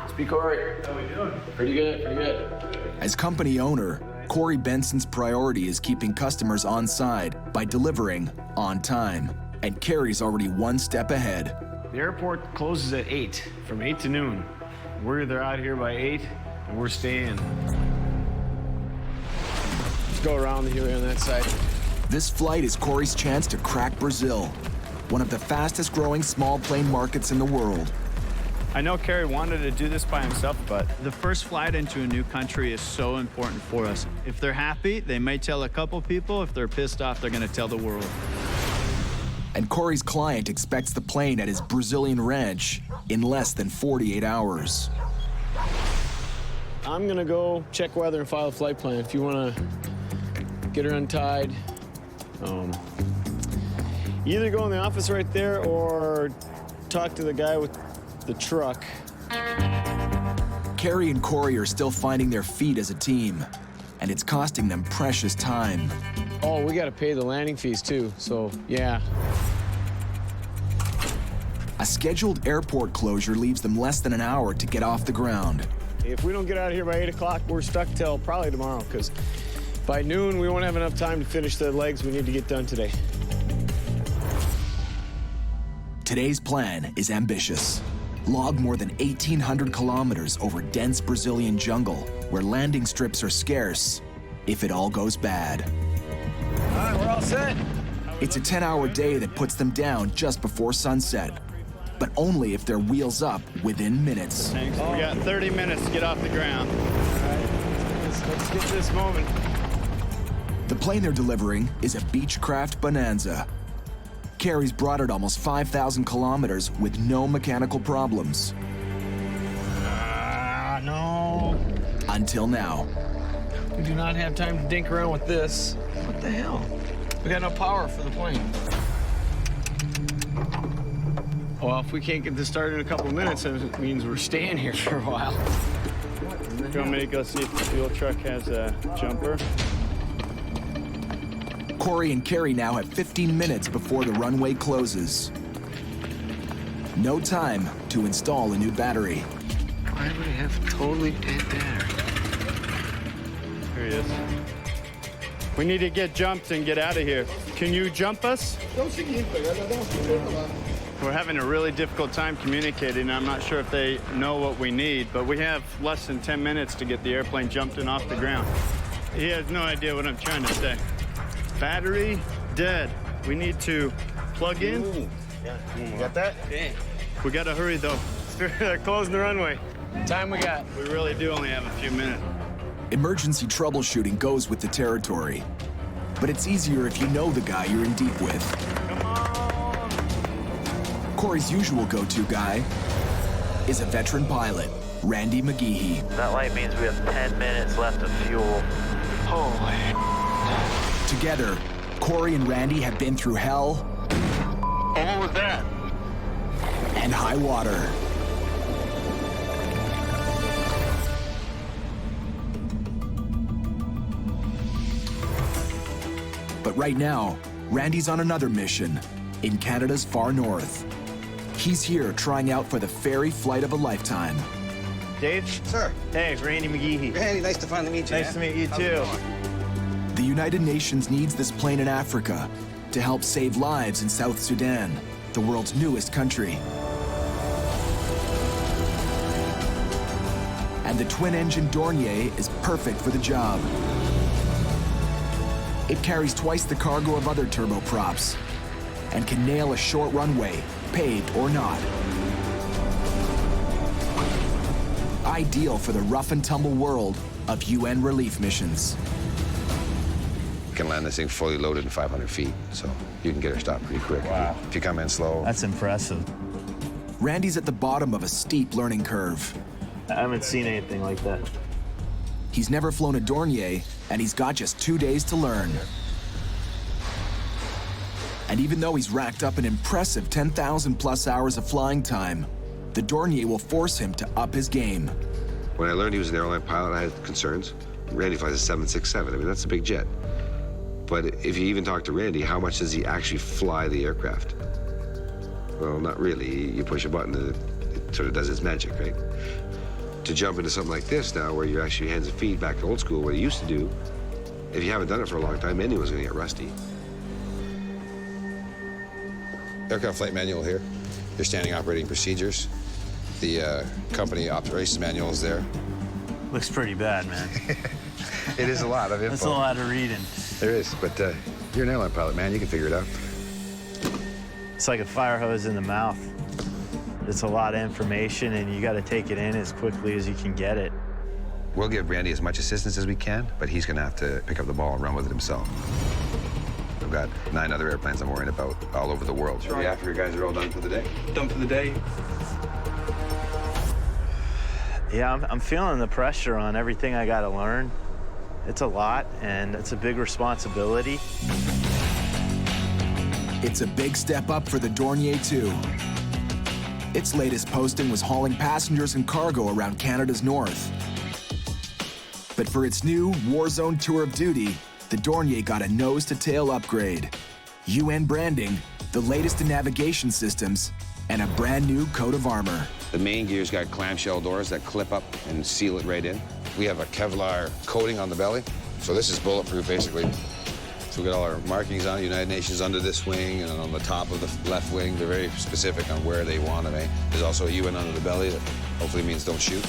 Speak Corey. How we doing? Pretty good, pretty good. As company owner, Corey Benson's priority is keeping customers on side by delivering on time. And Kerry's already one step ahead. The airport closes at 8, from 8 to noon. We're either out here by 8, and we're staying. Let's go around the hill on that side. This flight is Corey's chance to crack Brazil, one of the fastest growing small plane markets in the world. I know Kerry wanted to do this by himself, but the first flight into a new country is so important for us. If they're happy, they may tell a couple people. If they're pissed off, they're going to tell the world. And Corey's client expects the plane at his Brazilian ranch in less than 48 hours. I'm gonna go check weather and file a flight plan. If you wanna get her untied, either go in the office right there or talk to the guy with the truck. Kerry and Corey are still finding their feet as a team, and it's costing them precious time. Oh, we gotta pay the landing fees too, so yeah. A scheduled airport closure leaves them less than an hour to get off the ground. If we don't get out of here by 8 o'clock, we're stuck till probably tomorrow, because by noon, we won't have enough time to finish the legs we need to get done today. Today's plan is ambitious. Log more than 1,800 kilometers over dense Brazilian jungle, where landing strips are scarce, if it all goes bad. All right, we're all set. It's a 10-hour day that puts them down just before sunset, but only if they're wheels up within minutes. We got 30 minutes to get off the ground. All right, let's get to this moment. The plane they're delivering is a Beechcraft Bonanza. Kerry's brought it almost 5,000 kilometers with no mechanical problems. No. Until now. We do not have time to dink around with this. What the hell? We got no power for the plane. Well, if we can't get this started in a couple of minutes, it means we're staying here for a while. Do you want me to go see if the fuel truck has a jumper? Corey and Kerry now have 15 minutes before the runway closes. No time to install a new battery. Why would I have totally dead battery? Here he is. We need to get jumped and get out of here. Can you jump us? We're having a really difficult time communicating. I'm not sure if they know what we need, but we have less than 10 minutes to get the airplane jumped and off the ground. He has no idea what I'm trying to say. Battery dead. We need to plug in. Ooh. Yeah. You got that? Yeah. We gotta hurry though. They're closing the runway. Time we got. We really do only have a few minutes. Emergency troubleshooting goes with the territory, but it's easier if you know the guy you're in deep with. Come on. Corey's usual go-to guy is a veteran pilot, Randy McGeehee. That light means we have 10 minutes left of fuel. Holy. Together, Corey and Randy have been through hell. What was that? And high water. But right now, Randy's on another mission in Canada's far north. He's here trying out for the ferry flight of a lifetime. Dave? Sir. Hey, Randy McGeehee. Randy, nice to finally meet you. Nice to meet you, too. The United Nations needs this plane in Africa to help save lives in South Sudan, the world's newest country. And the twin-engine Dornier is perfect for the job. It carries twice the cargo of other turboprops and can nail a short runway, paved or not. Ideal for the rough and tumble world of UN relief missions. You can land this thing fully loaded in 500 feet, so you can get her stopped pretty quick. Wow. If you come in slow. That's impressive. Randy's at the bottom of a steep learning curve. I haven't seen anything like that. He's never flown a Dornier, and he's got just 2 days to learn. And even though he's racked up an impressive 10,000 plus hours of flying time, the Dornier will force him to up his game. When I learned he was an airline pilot, I had concerns. Randy flies a 767. I mean, that's a big jet. But if you even talk to Randy, how much does he actually fly the aircraft? Well, not really. You push a button and it sort of does its magic, right? To jump into something like this now, where you're actually hands and feet back to old school, what he used to do, if you haven't done it for a long time, anyone's gonna get rusty. Aircraft flight manual here. Your standing operating procedures. The company operations manual is there. Looks pretty bad, man. It is a lot of info. That's a lot of reading. There is, but you're an airline pilot, man. You can figure it out. It's like a fire hose in the mouth. It's a lot of information, and you got to take it in as quickly as you can get it. We'll give Randy as much assistance as we can, but he's going to have to pick up the ball and run with it himself. I've got 9 other airplanes I'm worried about all over the world. Sure. After your guys are all done for the day? Done for the day. Yeah, I'm feeling the pressure on everything I got to learn. It's a lot, and it's a big responsibility. It's a big step up for the Dornier 2. Its latest posting was hauling passengers and cargo around Canada's north. But for its new war zone tour of duty, the Dornier got a nose-to-tail upgrade. UN branding, the latest in navigation systems, and a brand new coat of armor. The main gear's got clamshell doors that clip up and seal it right in. We have a Kevlar coating on the belly, so this is bulletproof, basically. So we got all our markings on it, United Nations under this wing and on the top of the left wing. They're very specific on where they want it. There's also a UN under the belly that hopefully means don't shoot.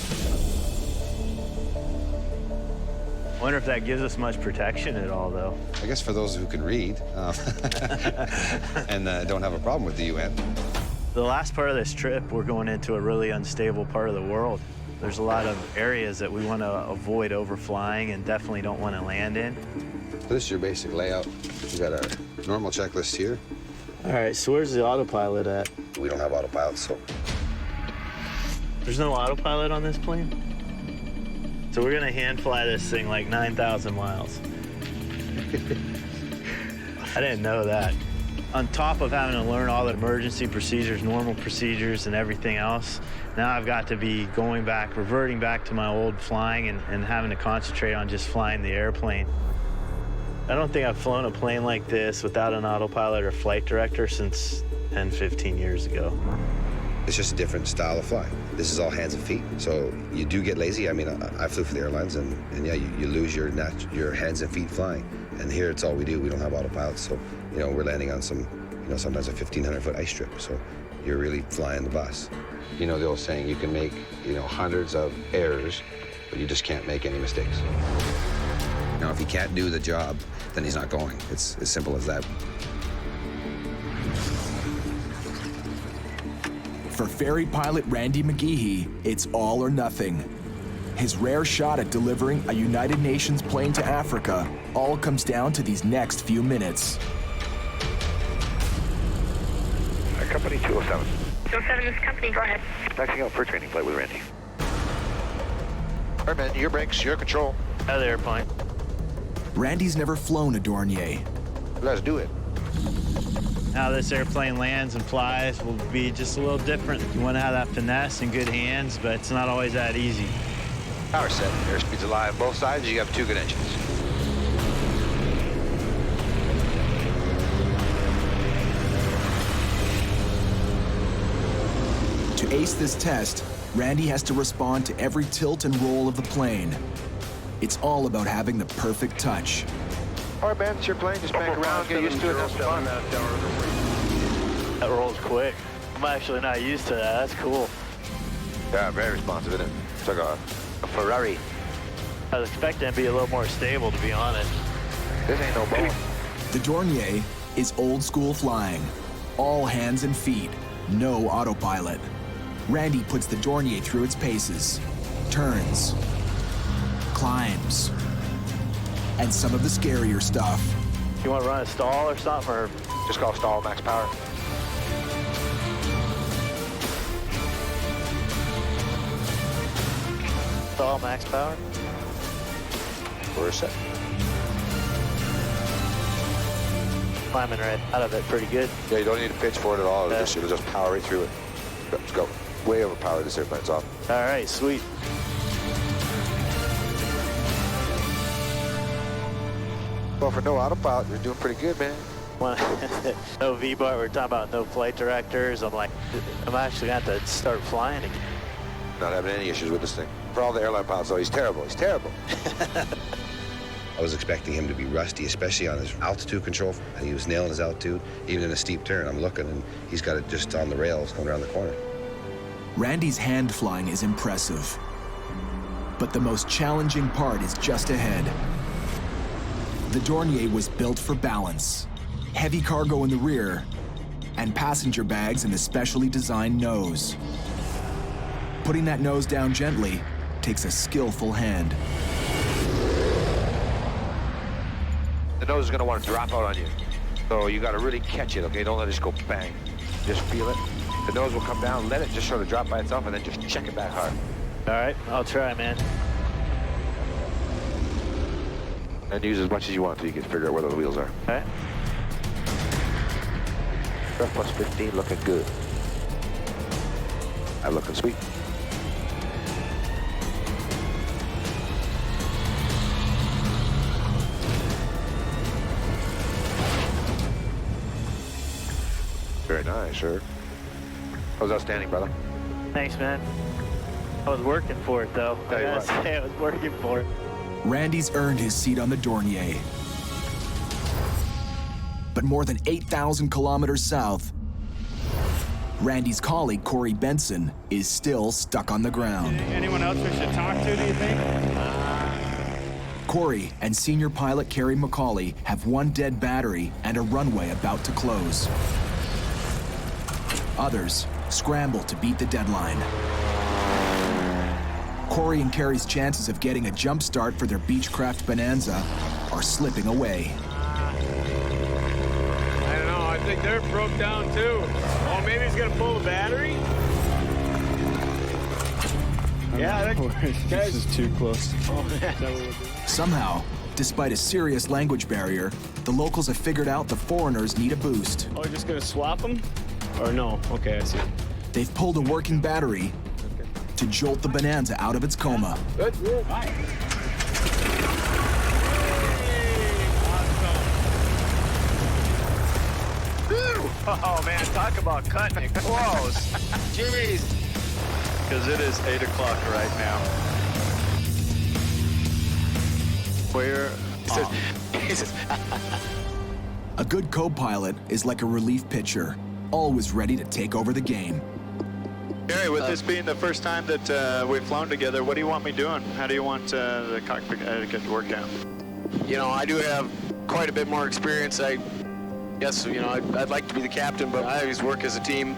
I wonder if that gives us much protection at all, though. I guess for those who can read and don't have a problem with the UN. The last part of this trip, we're going into a really unstable part of the world. There's a lot of areas that we want to avoid overflying and definitely don't want to land in. So this is your basic layout. We got our normal checklist here. All right, so where's the autopilot at? We don't have autopilot, so. There's no autopilot on this plane? So we're gonna hand fly this thing like 9,000 miles. I didn't know that. On top of having to learn all the emergency procedures, normal procedures, and everything else, now I've got to be reverting back to my old flying and having to concentrate on just flying the airplane. I don't think I've flown a plane like this without an autopilot or flight director since 10, 15 years ago. It's just a different style of flying. This is all hands and feet, so you do get lazy. I mean, I flew for the airlines, and yeah, you lose your hands and feet flying. And here, it's all we do. We don't have autopilots, so, we're landing on some, sometimes a 1,500-foot ice strip. So you're really flying the bus. You know the old saying, you can make, hundreds of errors, but you just can't make any mistakes. Now, if he can't do the job, then he's not going. It's as simple as that. For ferry pilot Randy McGeehee, it's all or nothing. His rare shot at delivering a United Nations plane to Africa all comes down to these next few minutes. Company 207. 207, this company, go ahead. Taxing out for a training flight with Randy. Airman, your brakes, your control. Out of the airplane. Randy's never flown a Dornier. Let's do it. How this airplane lands and flies will be just a little different. You want to have that finesse and good hands, but it's not always that easy. Power set. Airspeed's alive both sides. You have 2 good engines. To ace this test, Randy has to respond to every tilt and roll of the plane. It's all about having the perfect touch. All right, man, it's your plane. Just bank around, get used to it, have some fun. That rolls quick. I'm actually not used to that. That's cool. Yeah, very responsive, isn't it? It's like a Ferrari. I was expecting it to be a little more stable, to be honest. This ain't no ball. The Dornier is old school flying. All hands and feet, no autopilot. Randy puts the Dornier through its paces, turns, climbs, and some of the scarier stuff. You want to run a stall or something, or just call stall max power? Stall max power? We're set. Climbing right out of it pretty good. Yeah, you don't need to pitch for it at all. It'll just power right through it. Let's go. Way overpowered. This airplane's off. All right, sweet. Well, for no autopilot, you're doing pretty good, man. No V-bar, we're talking about no flight directors. I'm like, I'm actually going to have to start flying again. Not having any issues with this thing. For all the airline pilots, though, he's terrible. He's terrible. I was expecting him to be rusty, especially on his altitude control. He was nailing his altitude, even in a steep turn. I'm looking, and he's got it just on the rails going around the corner. Randy's hand flying is impressive. But the most challenging part is just ahead. The Dornier was built for balance. Heavy cargo in the rear, and passenger bags in the specially designed nose. Putting that nose down gently takes a skillful hand. The nose is going to want to drop out on you. So you got to really catch it, okay? Don't let it just go bang. Just feel it. The nose will come down, let it just sort of drop by itself, and then just check it back hard. All right, I'll try, man. And use as much as you want until you can figure out where the wheels are. All right. Thrust plus 15, looking good. I'm looking sweet. Very nice, sir. That was outstanding, brother. Thanks, man. I was working for it, though. I gotta say, I was working for it. Randy's earned his seat on the Dornier. But more than 8,000 kilometers south, Randy's colleague, Corey Benson, is still stuck on the ground. Anyone else we should talk to, do you think? Corey and senior pilot Kerry McCauley have one dead battery and a runway about to close. Others scramble to beat the deadline. Corey and Kerry's chances of getting a jump start for their Beechcraft Bonanza are slipping away. I don't know, I think they're broke down too. Oh, maybe he's gonna pull the battery? Yeah, this is too close. Oh, man. Somehow, despite a serious language barrier, the locals have figured out the foreigners need a boost. Oh, you're just gonna swap them? Or no? Okay, I see. They've pulled a working battery to jolt the Bonanza out of its coma. Good. Oh, man, talk about cutting it close. Jeez. Because it is 8 o'clock right now. Where? A good co-pilot is like a relief pitcher. always ready to take over the game. Gary, with this being the first time that we've flown together, what do you want me doing? How do you want the cockpit etiquette to work out? You know, I do have quite a bit more experience. I guess, you know, I'd like to be the captain, but I always work as a team.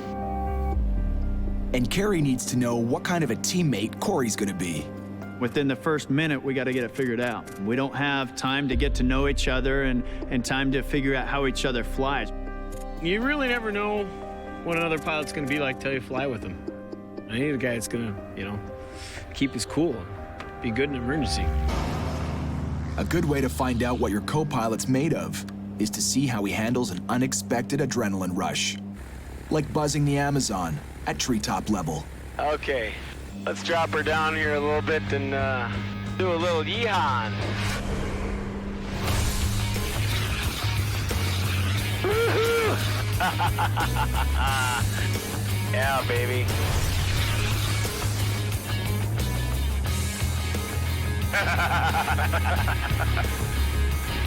And Kerry needs to know what kind of a teammate Corey's gonna be. Within the first minute, we got to get it figured out. We don't have time to get to know each other and time to figure out how each other flies. You really never know what another pilot's gonna be like till you fly with him. I need a guy that's gonna, you know, keep his cool, be good in an emergency. A good way to find out what your co-pilot's made of is to see how he handles an unexpected adrenaline rush. Like buzzing the Amazon at treetop level. Okay, let's drop her down here a little bit and do a little yeehaw. Woohoo! Yeah, baby.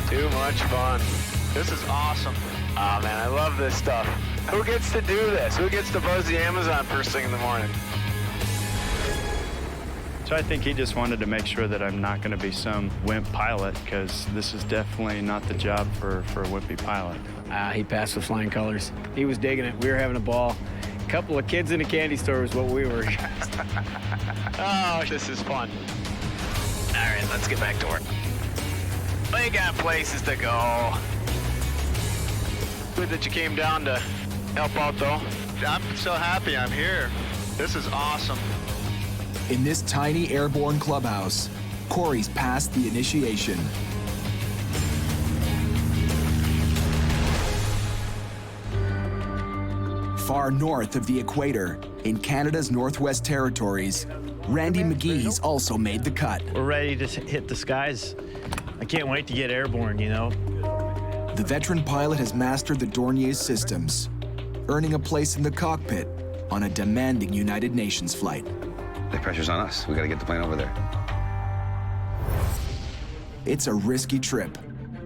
Too much fun. This is awesome. Oh man, I love this stuff. Who gets to do this? Who gets to buzz the Amazon first thing in the morning? So I think he just wanted to make sure that I'm not going to be some wimp pilot, because this is definitely not the job for a wimpy pilot. He passed with flying colors. He was digging it. We were having a ball. A couple of kids in a candy store was what we were. Oh, this is fun. All right, let's get back to work. We got places to go. Good that you came down to help out, though. I'm so happy I'm here. This is awesome. In this tiny airborne clubhouse, Corey's passed the initiation. Far north of the equator, in Canada's Northwest Territories, Randy McGee's also made the cut. We're ready to hit the skies. I can't wait to get airborne, you know? The veteran pilot has mastered the Dornier's systems, earning a place in the cockpit on a demanding United Nations flight. The pressure's on us. We gotta get the plane over there. It's a risky trip.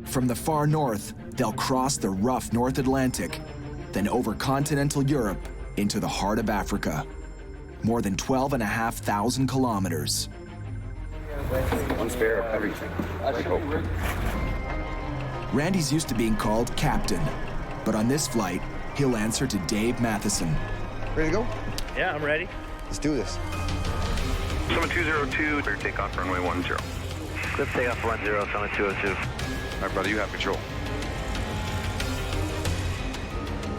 From the far north, they'll cross the rough North Atlantic, then over continental Europe into the heart of Africa. More than 12,500 kilometers. One spare of everything. I hope. Randy's used to being called captain, but on this flight, he'll answer to Dave Matheson. Ready to go? Yeah, I'm ready. Let's do this. Summit 202, clear takeoff runway 10. Clear takeoff 10, Summit 202. All right, brother, you have control.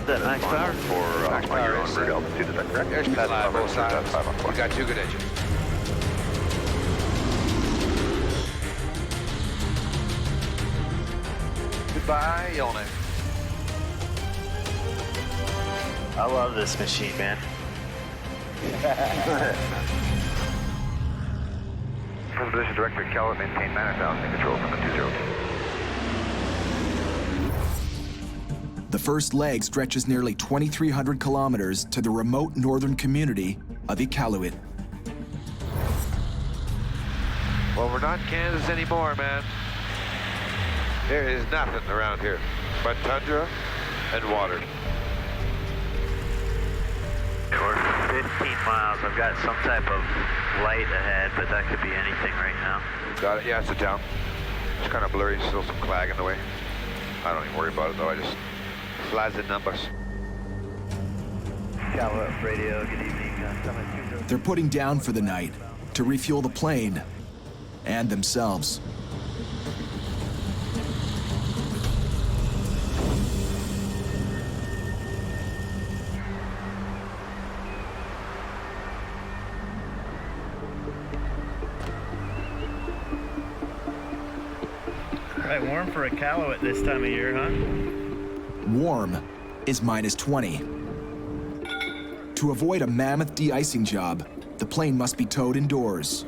Is that max power? For max power on route altitude, is that correct? Airspeed live, both sides. We got 2 good engines. Goodbye, Yelnats. I love this machine, man. From position director Kellett, maintain 9,000 control from the 202. The first leg stretches nearly 2,300 kilometers to the remote northern community of Iqaluit. Well, we're not in Kansas anymore, man. There is nothing around here but tundra and water. We're 15 miles. I've got some type of light ahead, but that could be anything right now. Got it? Yeah, sit down. It's kind of blurry, still some clag in the way. I don't even worry about it, though. I just flies the numbers. Calvert radio, good evening. Summit 202. They're putting down for the night to refuel the plane and themselves. Right, warm for Iqaluit this time of year, huh? Warm is minus 20. To avoid a mammoth de-icing job, the plane must be towed indoors.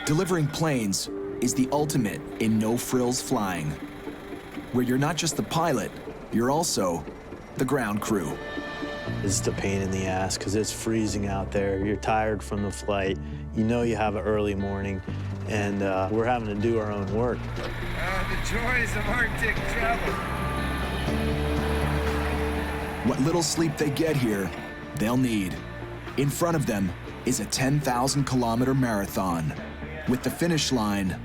Delivering planes is the ultimate in no-frills flying, where you're not just the pilot, you're also the ground crew. It's the pain in the ass because it's freezing out there. You're tired from the flight. You know you have an early morning, and we're having to do our own work. The joys of Arctic travel. What little sleep they get here, they'll need. In front of them is a 10,000-kilometer marathon, with the finish line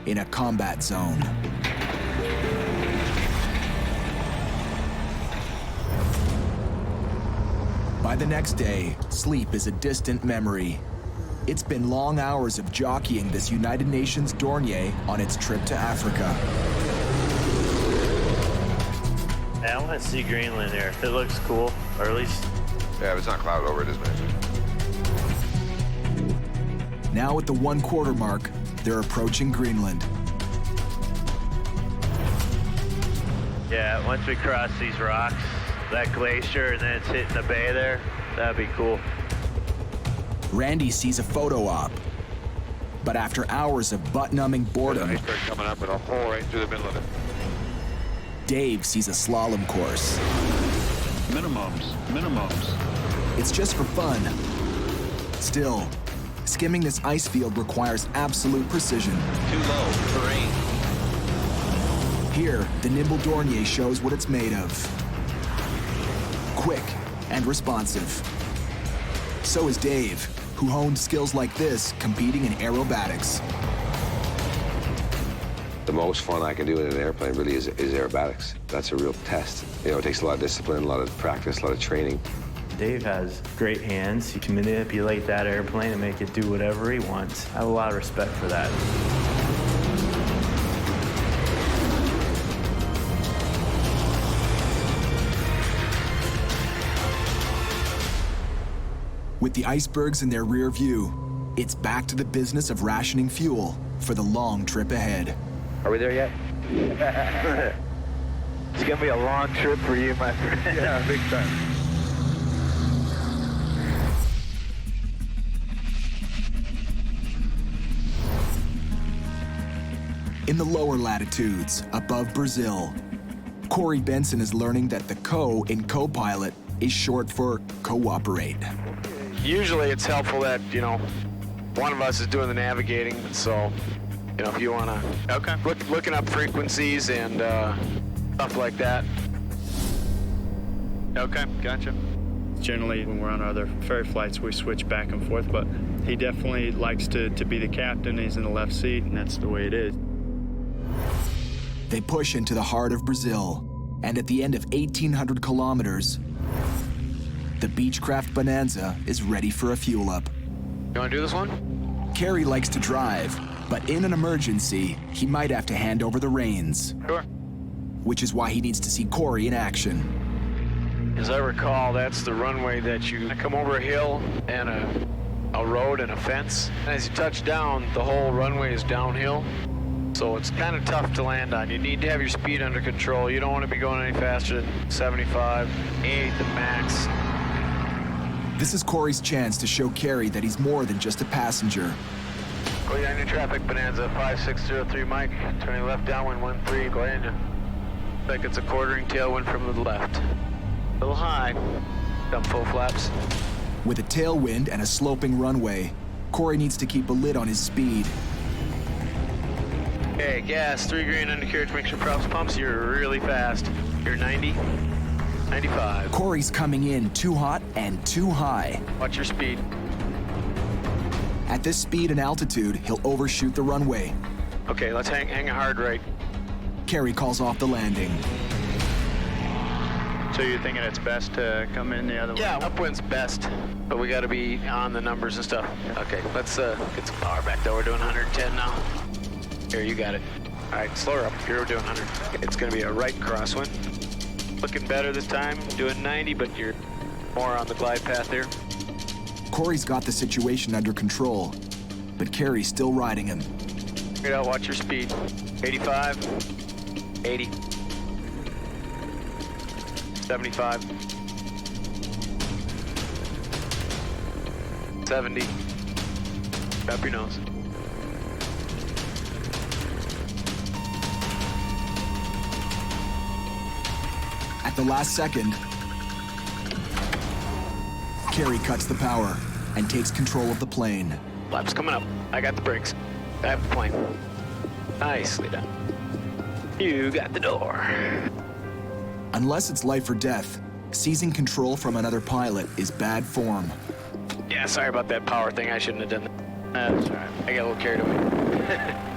in a combat zone. By the next day, sleep is a distant memory. It's been long hours of jockeying this United Nations Dornier on its trip to Africa. I want to see Greenland here. It looks cool, or at least... Yeah, if it's not clouded over, it is nice. Now at the 1/4 mark, they're approaching Greenland. Yeah, once we cross these rocks, that glacier, and then it's hitting the bay there, that'd be cool. Randy sees a photo op. But after hours of butt-numbing boredom, Iceberg coming up in a hole right through the middle of it. Dave sees a slalom course. Minimums. It's just for fun. Still, skimming this ice field requires absolute precision. Too low, terrain. Here, the nimble Dornier shows what it's made of. Quick and responsive. So is Dave, who honed skills like this competing in aerobatics. The most fun I can do in an airplane really is aerobatics. That's a real test. You know, it takes a lot of discipline, a lot of practice, a lot of training. Dave has great hands. He can manipulate that airplane and make it do whatever he wants. I have a lot of respect for that. With the icebergs in their rear view, it's back to the business of rationing fuel for the long trip ahead. Are we there yet? It's gonna be a long trip for you, my friend. Yeah, big time. In the lower latitudes, above Brazil, Corey Benson is learning that the co in co-pilot is short for cooperate. Usually it's helpful that, one of us is doing the navigating, so, if you want to looking up frequencies and stuff like that. Okay, gotcha. Generally, when we're on other ferry flights, we switch back and forth, but he definitely likes to be the captain. He's in the left seat, and that's the way it is. They push into the heart of Brazil, and at the end of 1,800 kilometers, the Beechcraft Bonanza is ready for a fuel up. You want to do this one? Kerry likes to drive, but in an emergency, he might have to hand over the reins. Sure. Which is why he needs to see Corey in action. As I recall, that's the runway that you come over a hill and a road and a fence. And as you touch down, the whole runway is downhill. So it's kind of tough to land on. You need to have your speed under control. You don't want to be going any faster than 75, 80 the max. This is Corey's chance to show Kerry that he's more than just a passenger. Go ahead, your traffic Bonanza 5603 Mike. Turning left downwind 13. Go ahead. Looks like it's a quartering tailwind from the left. A little high. Dump full flaps. With a tailwind and a sloping runway, Corey needs to keep a lid on his speed. Okay, gas, 3 green undercarriage, make sure props pumps, you're really fast. You're 90, 95. Corey's coming in too hot and too high. Watch your speed. At this speed and altitude, he'll overshoot the runway. Okay, let's hang a hard right. Kerry calls off the landing. So you're thinking it's best to come in the other way? Yeah, upwind's best, but we gotta be on the numbers and stuff. Okay, let's get some power back though. We're doing 110 now. Here, you got it. All right, slow her up. Here we're doing 100. It's gonna be a right crosswind. Looking better this time, doing 90, but you're more on the glide path here. Corey's got the situation under control, but Kerry's still riding him. Get out, watch your speed. 85, 80, 75, 70. Drop your nose. At the last second, Kerry cuts the power and takes control of the plane. Flaps coming up. I got the brakes. I have the plane. Nicely done. You got the door. Unless it's life or death, Seizing control from another pilot is bad form. Yeah, sorry about that power thing. I shouldn't have done that. That's all right. I got a little carried away.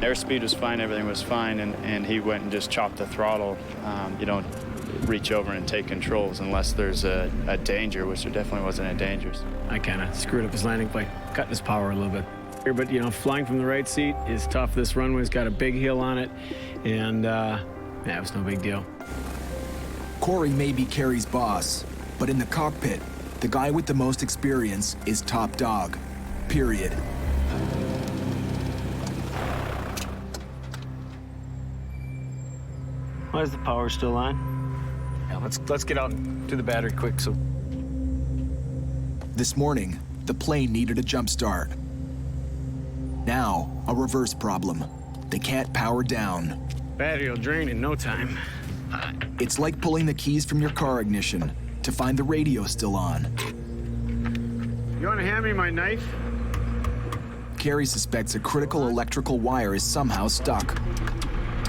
Airspeed was fine, everything was fine, and he went and just chopped the throttle. You don't reach over and take controls unless there's a danger, which there definitely wasn't a danger. I kind of screwed up his landing by cutting his power a little bit. But, you know, flying from the right seat is tough. This runway's got a big hill on it, and yeah, it was no big deal. Corey may be Carey's boss, but in the cockpit, the guy with the most experience is top dog, period. Why is the power still on? Yeah, let's get out to the battery quick. So this morning, the plane needed a jump start. Now, a reverse problem. They can't power down. Battery will drain in no time. It's like pulling the keys from your car ignition to find the radio still on. You want to hand me my knife? Carey suspects a critical electrical wire is somehow stuck.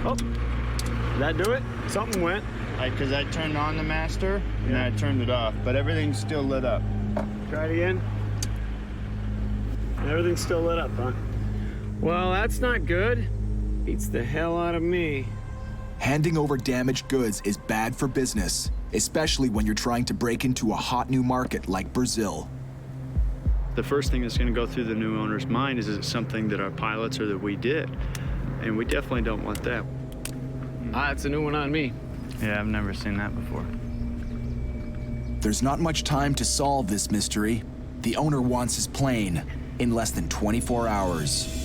Oh, did that do it? Something went. Because I turned on the master, and then I turned it off, but everything's still lit up. Try it again. Everything's still lit up, huh? Well, that's not good. Beats the hell out of me. Handing over damaged goods is bad for business, especially when you're trying to break into a hot new market like Brazil. The first thing that's going to go through the new owner's mind is it something that our pilots or that we did? And we definitely don't want that. It's a new one on me. Yeah, I've never seen that before. There's not much time to solve this mystery. The owner wants his plane in less than 24 hours.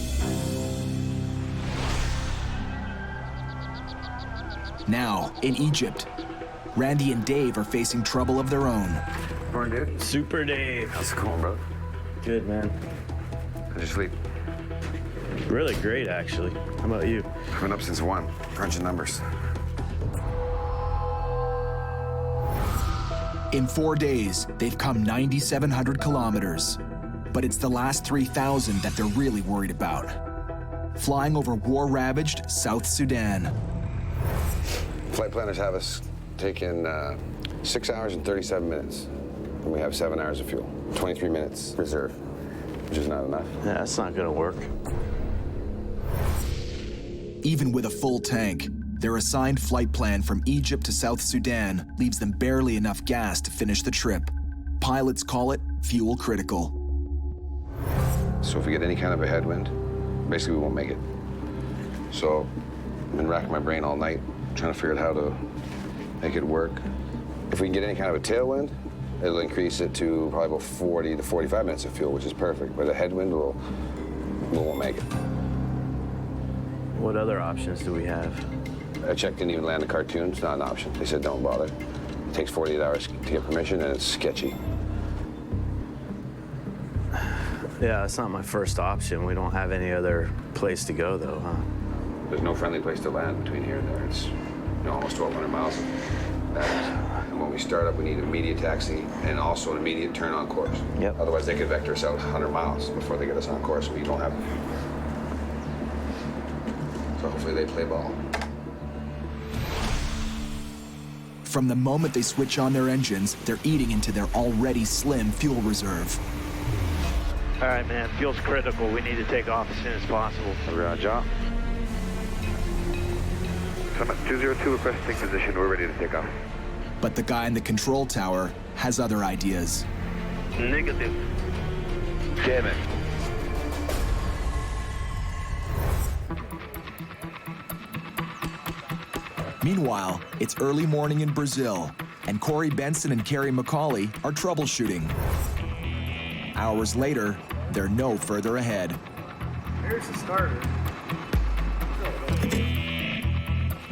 Now, in Egypt, Randy and Dave are facing trouble of their own. Morning, dude. Super Dave. How's it going, bro? Good, man. How'd you sleep? Really great, actually. How about you? I've been up since 1, crunching numbers. In 4 days, they've come 9,700 kilometers. But it's the last 3,000 that they're really worried about. Flying over war-ravaged South Sudan. Flight planners have us taking 6 hours and 37 minutes. And we have 7 hours of fuel. 23 minutes reserve, which is not enough. Yeah, that's not gonna work. Even with a full tank, their assigned flight plan from Egypt to South Sudan leaves them barely enough gas to finish the trip. Pilots call it fuel critical. So if we get any kind of a headwind, basically we won't make it. So I've been racking my brain all night, trying to figure out how to make it work. If we can get any kind of a tailwind, it'll increase it to probably about 40 to 45 minutes of fuel, which is perfect. But a headwind, we won't make it. What other options do we have? I checked, didn't even land the cartoon. It's not an option. They said don't bother. It takes 48 hours to get permission, and it's sketchy. Yeah, it's not my first option. We don't have any other place to go, though, huh? There's no friendly place to land between here and there. It's almost 1,200 miles of batteries. And when we start up, we need an immediate taxi and also an immediate turn on course. Yep. Otherwise, they could vector us out 100 miles before they get us on course. We don't have. So hopefully they play ball. From the moment they switch on their engines, they're eating into their already slim fuel reserve. All right, man, fuel's critical. We need to take off as soon as possible. Roger. Summit 202 requesting position. We're ready to take off. But the guy in the control tower has other ideas. Negative. Damn it. Meanwhile, it's early morning in Brazil, and Corey Benson and Carey McCauley are troubleshooting. Hours later, they're no further ahead. Here's the starter.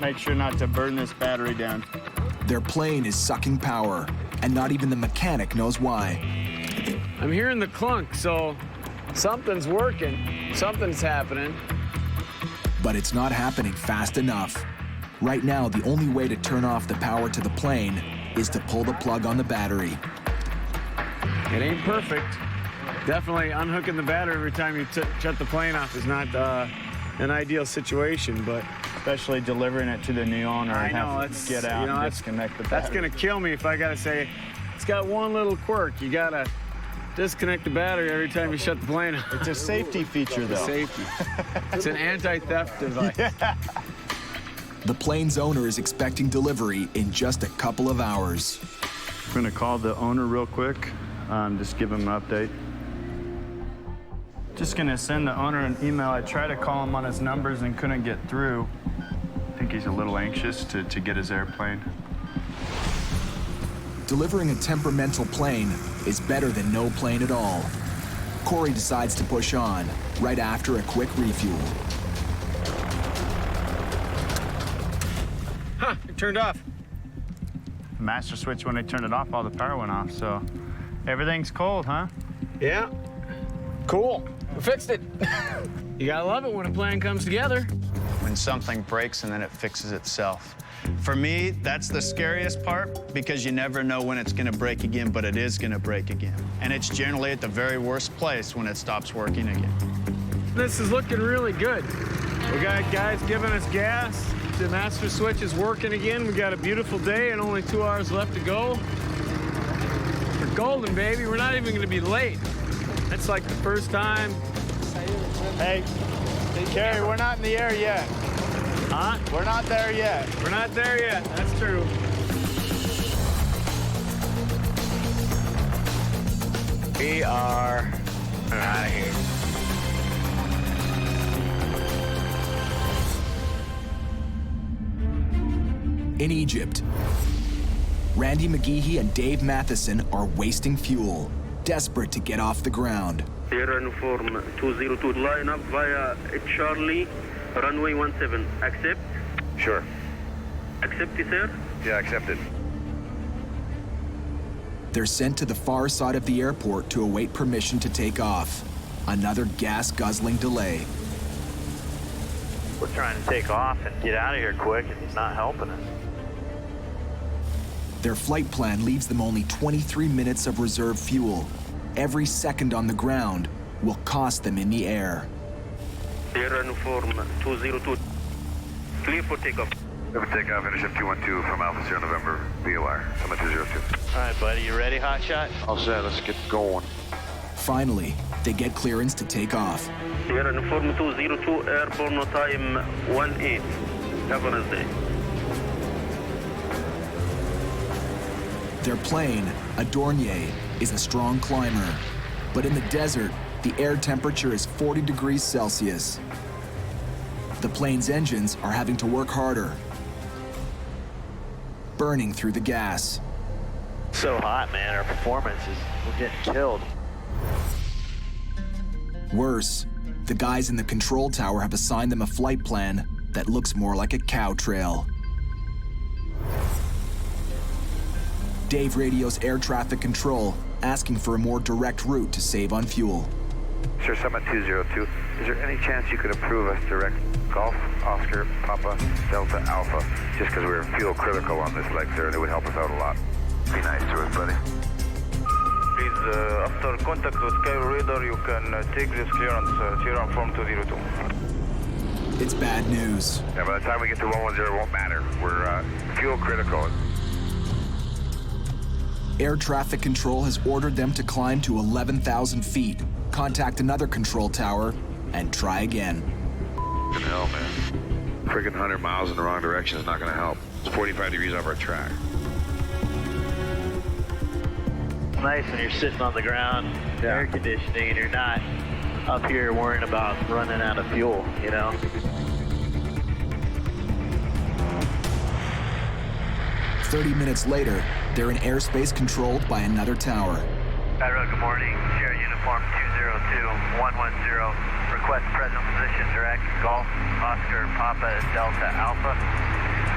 Make sure not to burn this battery down. Their plane is sucking power, and not even the mechanic knows why. I'm hearing the clunk, so something's working. Something's happening. But it's not happening fast enough. Right now, the only way to turn off the power to the plane is to pull the plug on the battery. It ain't perfect. Definitely unhooking the battery every time you shut the plane off is not an ideal situation, but especially delivering it to the new owner and have to get out and disconnect the battery. That's gonna kill me if I gotta say, it's got one little quirk. You gotta disconnect the battery every time you shut the plane off. It's a safety feature, though. Safety. It's an anti-theft device. Yeah. The plane's owner is expecting delivery in just a couple of hours. I'm gonna call the owner real quick, just give him an update. Just gonna send the owner an email. I tried to call him on his numbers and couldn't get through. I think he's a little anxious to get his airplane. Delivering a temperamental plane is better than no plane at all. Corey decides to push on right after a quick refuel. Huh, it turned off. Master switch, when I turned it off, all the power went off, so everything's cold, huh? Yeah. Cool. We fixed it. You gotta love it when a plane comes together. When something breaks and then it fixes itself. For me, that's the scariest part because you never know when it's gonna break again, but it is gonna break again. And it's generally at the very worst place when it stops working again. This is looking really good. We got guys giving us gas. The master switch is working again. We got a beautiful day and only 2 hours left to go. We're golden, baby. We're not even gonna be late. That's like the first time. Hey, Kerry, we're not in the air yet. Huh? We're not there yet. We're not there yet. That's true. We are out of here. In Egypt, Randy McGeehee and Dave Matheson are wasting fuel, desperate to get off the ground. Sierra Uniform 202, line up via Charlie, runway 17. Accept? Sure. Accept, sir? Yeah, accepted. They're sent to the far side of the airport to await permission to take off. Another gas-guzzling delay. We're trying to take off and get out of here quick, and he's not helping us. Their flight plan leaves them only 23 minutes of reserve fuel. Every second on the ground will cost them in the air. Sierra Uniform 202, clear for takeoff. Clear for takeoff, Intercept 212 from Alpha Sierra November, VOR, Summit 202. All right, buddy, you ready, hotshot? All set, let's get going. Finally, they get clearance to take off. Sierra Uniform 202, airborne time 18. Have a nice day. Their plane, a Dornier, is a strong climber. But in the desert, the air temperature is 40 degrees Celsius. The plane's engines are having to work harder, burning through the gas. So hot, man. Our performance is, we're getting killed. Worse, the guys in the control tower have assigned them a flight plan that looks more like a cow trail. Dave radios air traffic control, asking for a more direct route to save on fuel. Sir, Summit 202, is there any chance you could approve us direct Golf, Oscar, Papa, Delta, Alpha, just because we're fuel critical on this leg, sir, and it would help us out a lot. Be nice to us, buddy. Please, after contact with Sky Radar, you can take this clearance, Sierra Uniform 202. It's bad news. Yeah, by the time we get to 110, it won't matter. We're fuel critical. Air traffic control has ordered them to climb to 11,000 feet, contact another control tower, and try again. Fucking hell, man. Friggin' 100 miles in the wrong direction is not gonna help. It's 45 degrees off our track. It's nice when you're sitting on the ground, air conditioning, and you're not up here worrying about running out of fuel, you know? 30 minutes later, they're in airspace controlled by another tower. Admiral, good morning. Sierra Uniform 202, 110. Request present position direct Golf, Oscar, Papa, Delta, Alpha.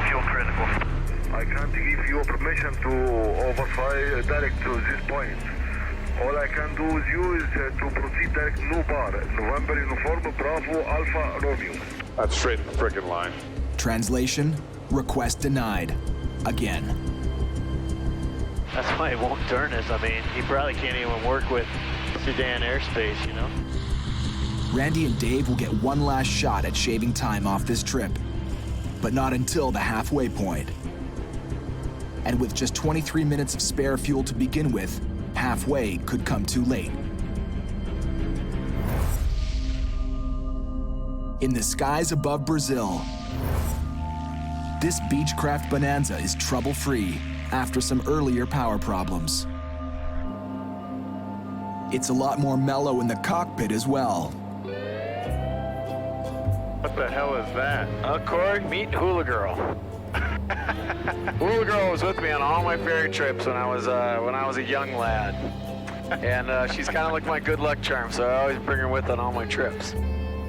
Fuel critical. I can't give you permission to overfly direct to this point. All I can do with you is to proceed direct New Bar, November Uniform Bravo Alpha Romeo. That's straight in the frickin' line. Translation, request denied. Again. That's why he won't turn us. I mean, he probably can't even work with Sudan airspace, you know? Randy and Dave will get one last shot at shaving time off this trip. but not until the halfway point. And with just 23 minutes of spare fuel to begin with, halfway could come too late. In the skies above Brazil, this Beechcraft Bonanza is trouble-free after some earlier power problems. It's a lot more mellow in the cockpit as well. What the hell is that? Corey, meet Hula Girl. Hula Girl was with me on all my ferry trips when I was a young lad. And she's kind of like my good luck charm, so I always bring her with on all my trips.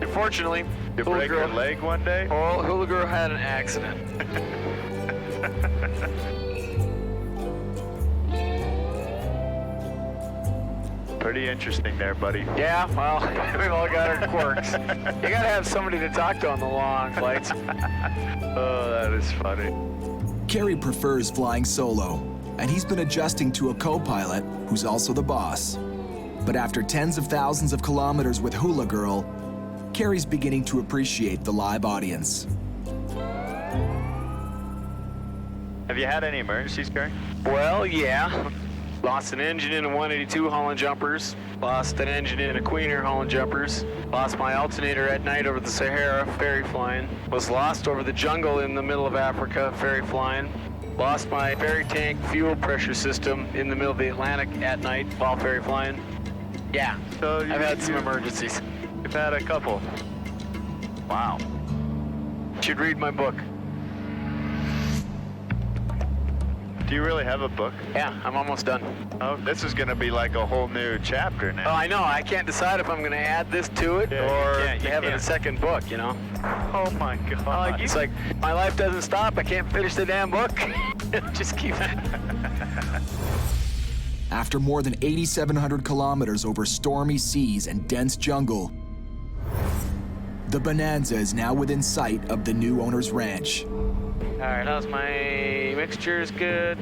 Unfortunately, You break your leg one day? Oh, Hula Girl had an accident. Pretty interesting there, buddy. Yeah, well, we've all got our quirks. You gotta have somebody to talk to on the long flights. Oh, that is funny. Kerry prefers flying solo, and he's been adjusting to a co-pilot who's also the boss. But after tens of thousands of kilometers with Hula Girl, Kerry's beginning to appreciate the live audience. Have you had any emergencies, Kerry? Well, yeah. Lost an engine in a 182 hauling jumpers. Lost an engine in a Queener hauling jumpers. Lost my alternator at night over the Sahara, ferry flying. Was lost over the jungle in the middle of Africa, ferry flying. Lost my ferry tank fuel pressure system in the middle of the Atlantic at night while ferry flying. Yeah, So I've had some emergencies. You've had a couple. Wow. Should read my book. Do you really have a book? Yeah, I'm almost done. Oh, this is going to be like a whole new chapter now. Oh, I know. I can't decide if I'm going to add this to it or have it a second book, you know? Oh, my God. It's like, my life doesn't stop. I can't finish the damn book. Just keep it. After more than 8,700 kilometers over stormy seas and dense jungle, the Bonanza is now within sight of the new owner's ranch. All right, how's my mixture is good,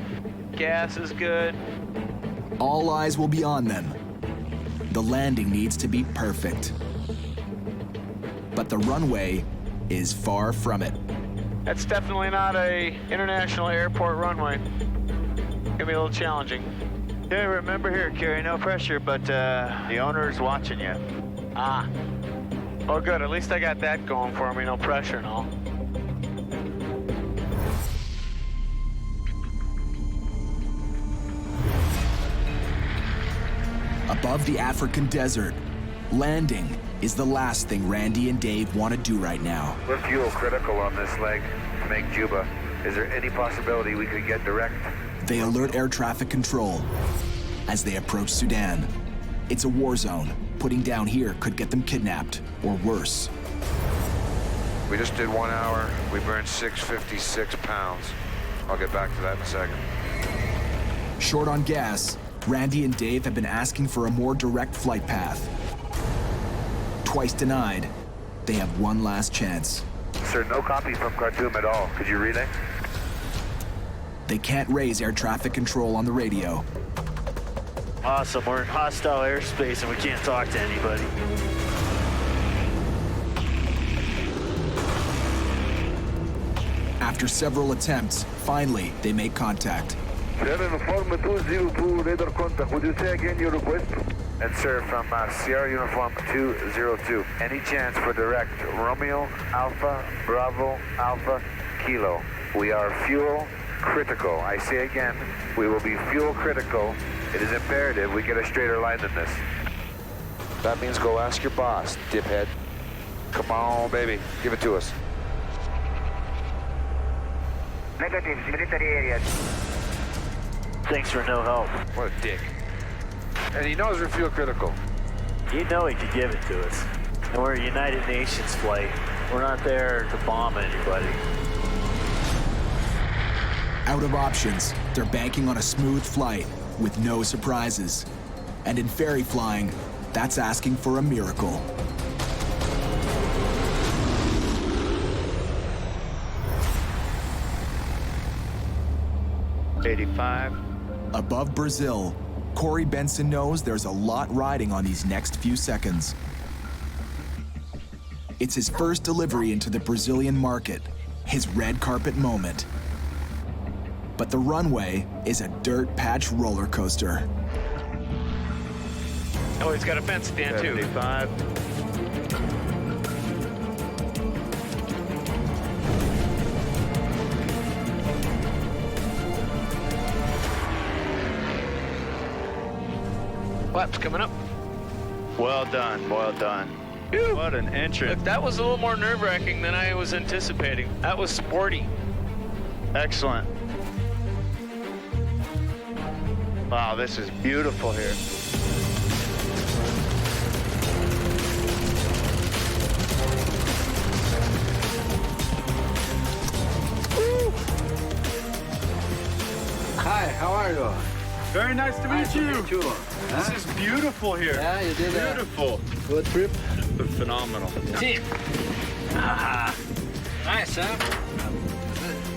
gas is good. All eyes will be on them. The landing needs to be perfect. But the runway is far from it. That's definitely not a international airport runway. Gonna be a little challenging. Yeah, remember here, Kerry, no pressure, but the owner's watching you. Ah. Oh, good. At least I got that going for me. No pressure and all. Above the African desert, landing is the last thing Randy and Dave want to do right now. We're fuel critical on this leg to make Juba. Is there any possibility we could get direct? They alert air traffic control as they approach Sudan. It's a war zone. Putting down here could get them kidnapped, or worse. We just did 1 hour. We burned 656 pounds. I'll get back to that in a second. Short on gas, Randy and Dave have been asking for a more direct flight path. Twice denied, they have one last chance. Sir, no copy from Khartoum at all. Could you relay? They can't raise air traffic control on the radio. Awesome, we're in hostile airspace and we can't talk to anybody. After several attempts, finally, they make contact. Sierra Uniform 202, radar contact. Would you say again your request? And sir, from Sierra Uniform 202, any chance for direct Romeo, Alpha, Bravo, Alpha, Kilo? We are fuel critical. I say again, we will be fuel critical. It is imperative we get a straighter line than this. That means go ask your boss, diphead. Come on, baby, give it to us. Negative, military area. Thanks for no help. What a dick. And he knows we're fuel critical. You know he could give it to us. And we're a United Nations flight. We're not there to bomb anybody. Out of options, they're banking on a smooth flight with no surprises. And in ferry flying, that's asking for a miracle. '85. Above Brazil, Corey Benson knows there's a lot riding on these next few seconds. It's his first delivery into the Brazilian market, his red carpet moment. But the runway is a dirt patch roller coaster. Oh, he's got a fence stand too. 75. Flaps coming up. Well done, well done. Whew. What an entrance. Look, that was a little more nerve-wracking than I was anticipating. That was sporty. Excellent. Wow, this is beautiful here. Hi, how are you? Very nice to meet you. This is beautiful here. Yeah, you did that. Beautiful. Good trip. Phenomenal. Team. Aha. Nice, huh?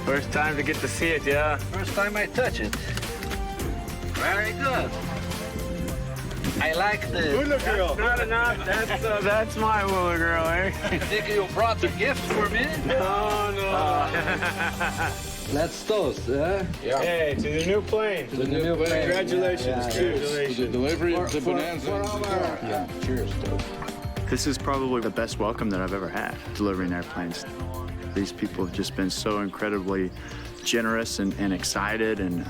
First time to get to see it, yeah. First time I touch it. Very good. I like the... Hula girl. Not enough. That's my hula girl, eh? I think you brought the gift for me. No. Let's toast, yeah? Hey, to the new plane. To the new plane. Congratulations. Yeah, Cheers. To the delivery of the Bonanza. Yeah, cheers, toast. This is probably the best welcome that I've ever had, delivering airplanes. These people have just been so incredibly generous and excited, and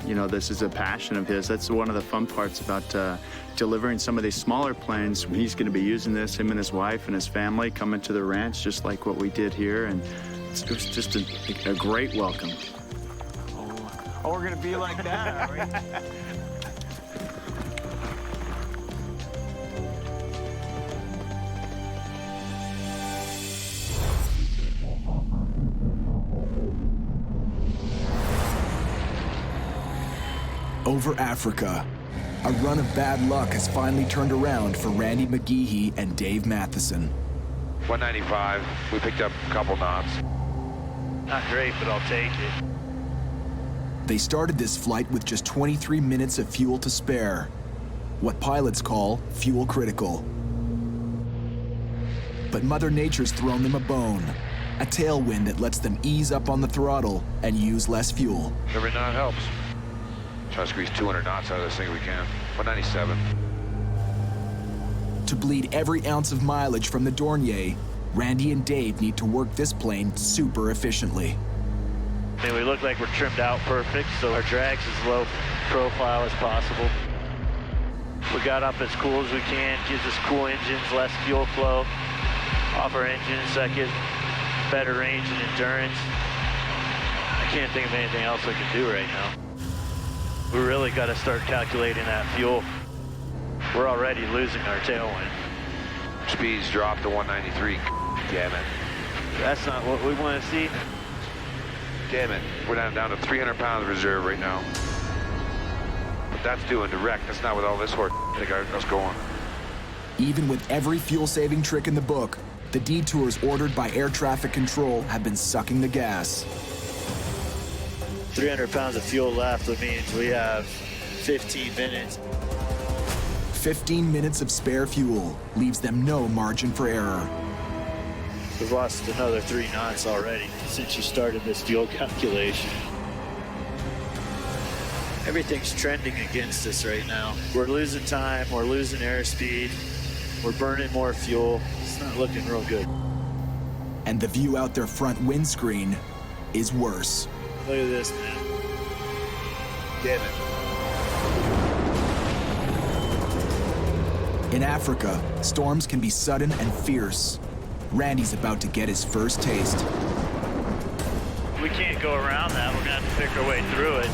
you know, this is a passion of his. That's one of the fun parts about delivering some of these smaller planes. He's going to be using this, him and his wife and his family, coming to the ranch just like what we did here, and it was just a great welcome. Oh, we're gonna be like that, are we? Over Africa, a run of bad luck has finally turned around for Randy McGeehee and Dave Matheson. 195. We picked up a couple knots. Not great, but I'll take it. They started this flight with just 23 minutes of fuel to spare, what pilots call fuel critical. But Mother Nature's thrown them a bone, a tailwind that lets them ease up on the throttle and use less fuel. Every knot helps. Try to squeeze 200 knots out of this thing if we can. 197. To bleed every ounce of mileage from the Dornier, Randy and Dave need to work this plane super efficiently. I mean, we look like we're trimmed out perfect, so our drag's as low profile as possible. We got up as cool as we can, gives us cool engines, less fuel flow off our engines, so that gives better range and endurance. I can't think of anything else we can do right now. We really got to start calculating that fuel. We're already losing our tailwind. Speeds dropped to 193. Damn it. That's not what we want to see. Damn it. We're down to 300 pounds reserve right now. But that's doing direct. That's not with all this horse that got us going. Even with every fuel-saving trick in the book, the detours ordered by air traffic control have been sucking the gas. 300 pounds of fuel left, which means we have 15 minutes. 15 minutes of spare fuel leaves them no margin for error. We've lost another 3 knots already since you started this fuel calculation. Everything's trending against us right now. We're losing time, we're losing airspeed, we're burning more fuel. It's not looking real good. And the view out their front windscreen is worse. Look at this, man. Damn it. In Africa, storms can be sudden and fierce. Randy's about to get his first taste. We can't go around that. We're gonna have to pick our way through it.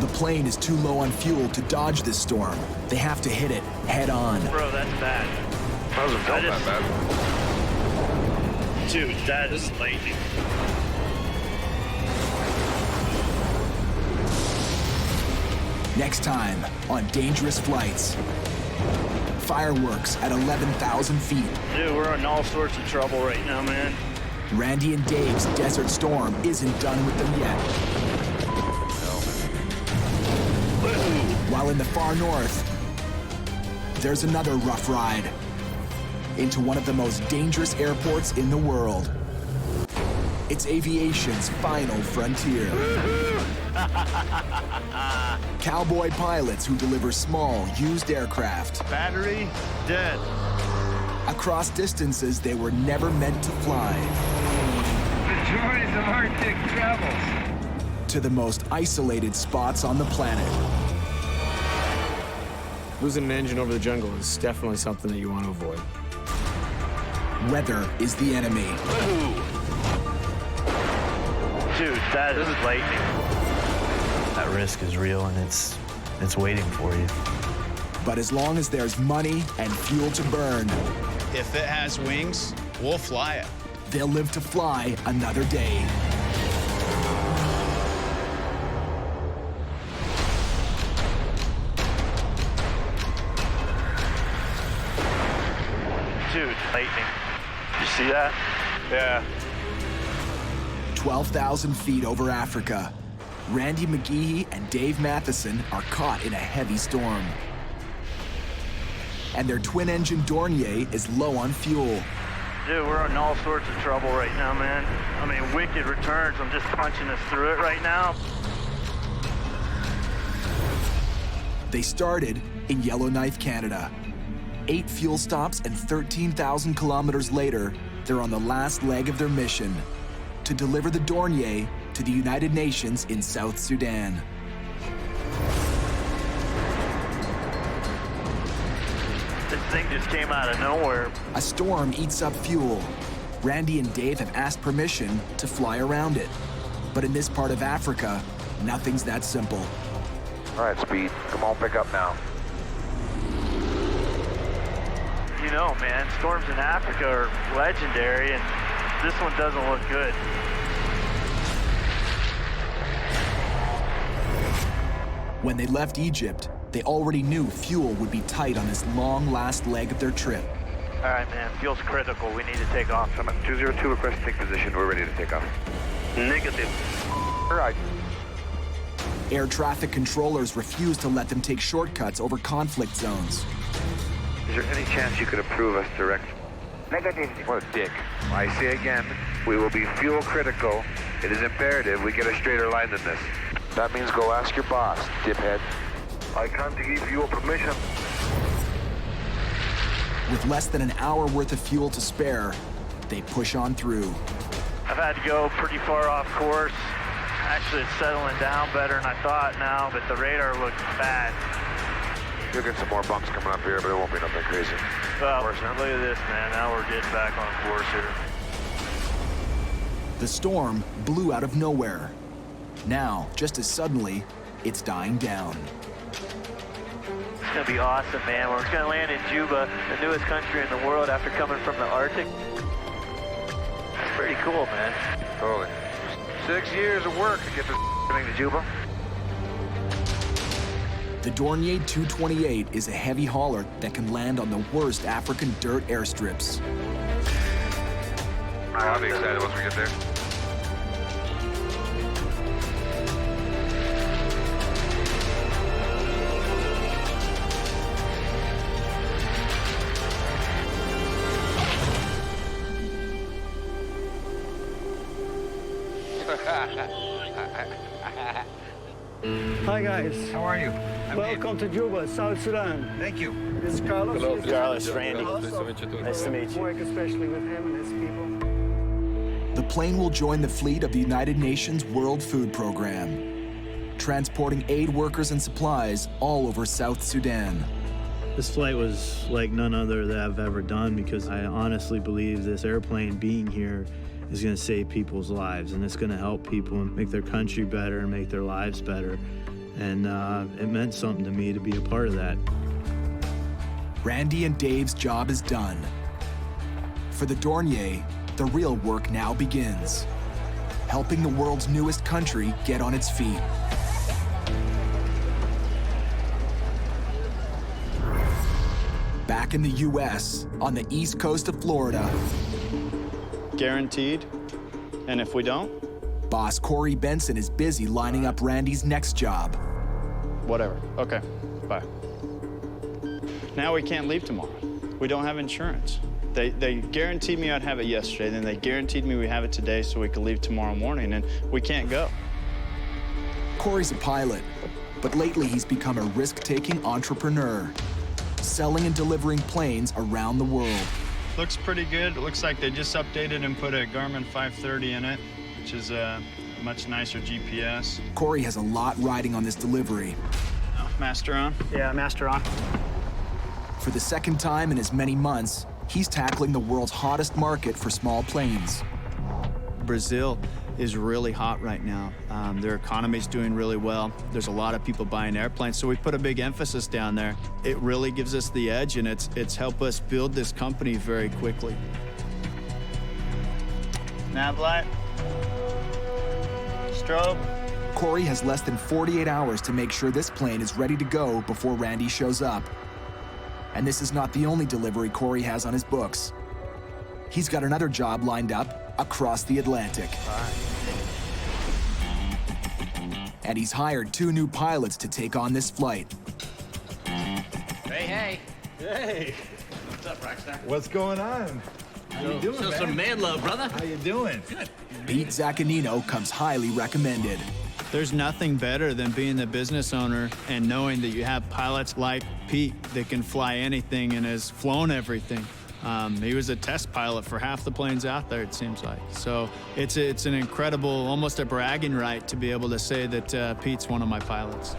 The plane is too low on fuel to dodge this storm. They have to hit it head on. Bro, that's bad. That wasn't felt that bad. Dude, that is lightning. Next time on Dangerous Flights. Fireworks at 11,000 feet. Dude, we're in all sorts of trouble right now, man. Randy and Dave's Desert Storm isn't done with them yet. While in the far north, there's another rough ride into one of the most dangerous airports in the world. It's aviation's final frontier. Cowboy pilots who deliver small, used aircraft. Battery dead. Across distances they were never meant to fly. The joys of Arctic travels. To the most isolated spots on the planet. Losing an engine over the jungle is definitely something that you want to avoid. Weather is the enemy. Dude, that is lightning. That risk is real, and it's waiting for you. But as long as there's money and fuel to burn, If it has wings, we'll fly it. they'll live to fly another day. Dude, lightning. You see that? Yeah. 12,000 feet over Africa, Randy McGehee and Dave Matheson are caught in a heavy storm. And their twin-engine Dornier is low on fuel. Dude, we're in all sorts of trouble right now, man. I mean, wicked returns. I'm just punching us through it right now. They started in Yellowknife, Canada. 8 fuel stops and 13,000 kilometers later, they're on the last leg of their mission to deliver the Dornier to the United Nations in South Sudan. This thing just came out of nowhere. A storm eats up fuel. Randy and Dave have asked permission to fly around it. But in this part of Africa, nothing's that simple. All right, Speed, come on, pick up now. You know, man, storms in Africa are legendary, and this one doesn't look good. When they left Egypt, they already knew fuel would be tight on this long last leg of their trip. All right, man, fuel's critical. We need to take off. 202, request take position. We're ready to take off. Negative. All right. Air traffic controllers refuse to let them take shortcuts over conflict zones. Is there any chance you could approve us direct? Negative. What a dick. I say again, we will be fuel critical. It is imperative we get a straighter line than this. That means go ask your boss, diphead. I can't give you permission. With less than an hour worth of fuel to spare, they push on through. I've had to go pretty far off course. Actually, it's settling down better than I thought now, but the radar looks bad. You'll get some more bumps coming up here, but it won't be nothing crazy. Well, look at this, man. Now we're getting back on course here. The storm blew out of nowhere. Now, just as suddenly, it's dying down. It's gonna be awesome, man. We're gonna land in Juba, the newest country in the world after coming from the Arctic. It's pretty cool, man. Totally. 6 years of work to get this thing to Juba. The Dornier 228 is a heavy hauler that can land on the worst African dirt airstrips. I'll be excited once we get there. Hi guys. How are you? Welcome to Juba, South Sudan. Thank you. This is Carlos. Hello. Carlos, Randy. Nice to meet you. Work especially with him and his people. The plane will join the fleet of the United Nations World Food Program, transporting aid workers and supplies all over South Sudan. This flight was like none other that I've ever done because I honestly believe this airplane being here is going to save people's lives, and it's going to help people and make their country better and make their lives better. And it meant something to me to be a part of that. Randy and Dave's job is done. For the Dornier, the real work now begins, helping the world's newest country get on its feet. Back in the U.S., on the east coast of Florida. Guaranteed? And if we don't? Boss Corey Benson is busy lining up Randy's next job. Whatever. Okay. Bye. Now we can't leave tomorrow. We don't have insurance. They guaranteed me I'd have it yesterday, then they guaranteed me we have it today so we could leave tomorrow morning, and we can't go. Corey's a pilot, but lately he's become a risk-taking entrepreneur, selling and delivering planes around the world. Looks pretty good. It looks like they just updated and put a Garmin 530 in it, which is a much nicer GPS. Corey has a lot riding on this delivery. Oh, master on? Yeah, master on. For the second time in as many months, he's tackling the world's hottest market for small planes. Brazil is really hot right now. Their economy's doing really well. There's a lot of people buying airplanes, so we put a big emphasis down there. It really gives us the edge, and it's helped us build this company very quickly. Nav light. Strobe. Corey has less than 48 hours to make sure this plane is ready to go before Randy shows up. And this is not the only delivery Corey has on his books. He's got another job lined up across the Atlantic. And he's hired 2 new pilots to take on this flight. Hey. Hey. What's up, Rockstar? What's going on? How you doing, Show man? some man love, brother. How you doing? Good. Pete Zaccanino comes highly recommended. There's nothing better than being the business owner and knowing that you have pilots like Pete that can fly anything and has flown everything. He was a test pilot for half the planes out there, it seems like. So it's an incredible, almost a bragging right to be able to say that Pete's one of my pilots.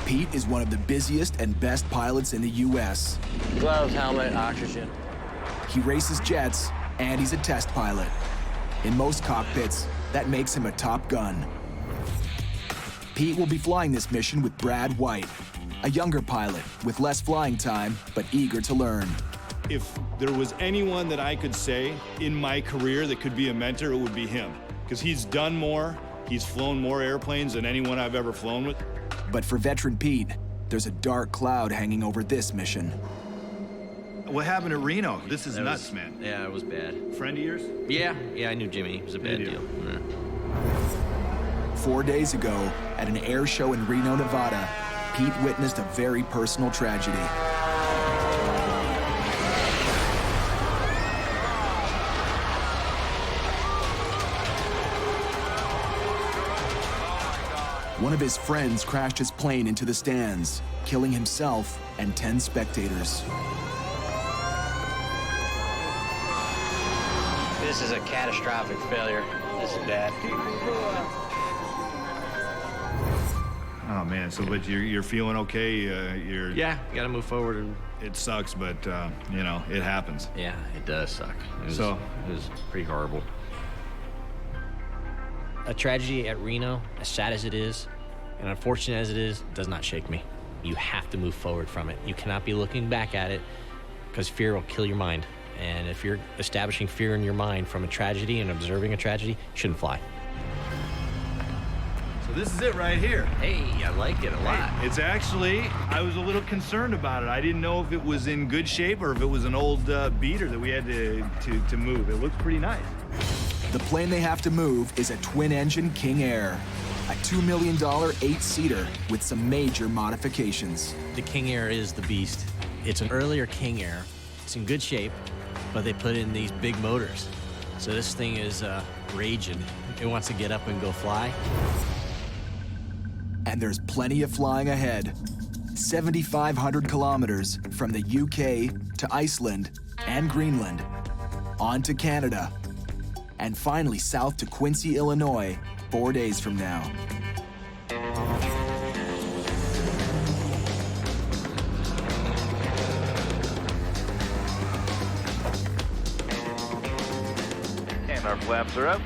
Pete is one of the busiest and best pilots in the U.S. Gloves, helmet, oxygen. He races jets, and he's a test pilot. In most cockpits, that makes him a Top Gun. Pete will be flying this mission with Brad White, a younger pilot with less flying time, but eager to learn. If there was anyone that I could say in my career that could be a mentor, it would be him. Because he's done more, he's flown more airplanes than anyone I've ever flown with. But for veteran Pete, there's a dark cloud hanging over this mission. What happened at Reno? This is nuts, man. Yeah, it was bad. Friend of yours? Yeah, I knew Jimmy. It was a bad deal. Yeah. 4 days ago, at an air show in Reno, Nevada, Pete witnessed a very personal tragedy. One of his friends crashed his plane into the stands, killing himself and 10 spectators. This is a catastrophic failure. This is bad. Oh man, so but you're feeling okay? You're Yeah, got to move forward. And it sucks, but you know it happens. yeah, it does suck. It was pretty horrible. A tragedy at Reno, as sad as it is, and unfortunate as it is, does not shake me. You have to move forward from it. You cannot be looking back at it, because fear will kill your mind. And if you're establishing fear in your mind from a tragedy and observing a tragedy, you shouldn't fly. So this is it right here. Hey, I like it a lot. Hey, it's actually, I was a little concerned about it. I didn't know if it was in good shape or if it was an old beater that we had to move. It looks pretty nice. The plane they have to move is a twin-engine King Air, a $2 million 8-seater with some major modifications. The King Air is the beast. It's an earlier King Air. It's in good shape, but they put in these big motors. So this thing is raging. It wants to get up and go fly. And there's plenty of flying ahead. 7,500 kilometers from the UK to Iceland and Greenland, on to Canada, and finally south to Quincy, Illinois, 4 days from now. And our flaps are up.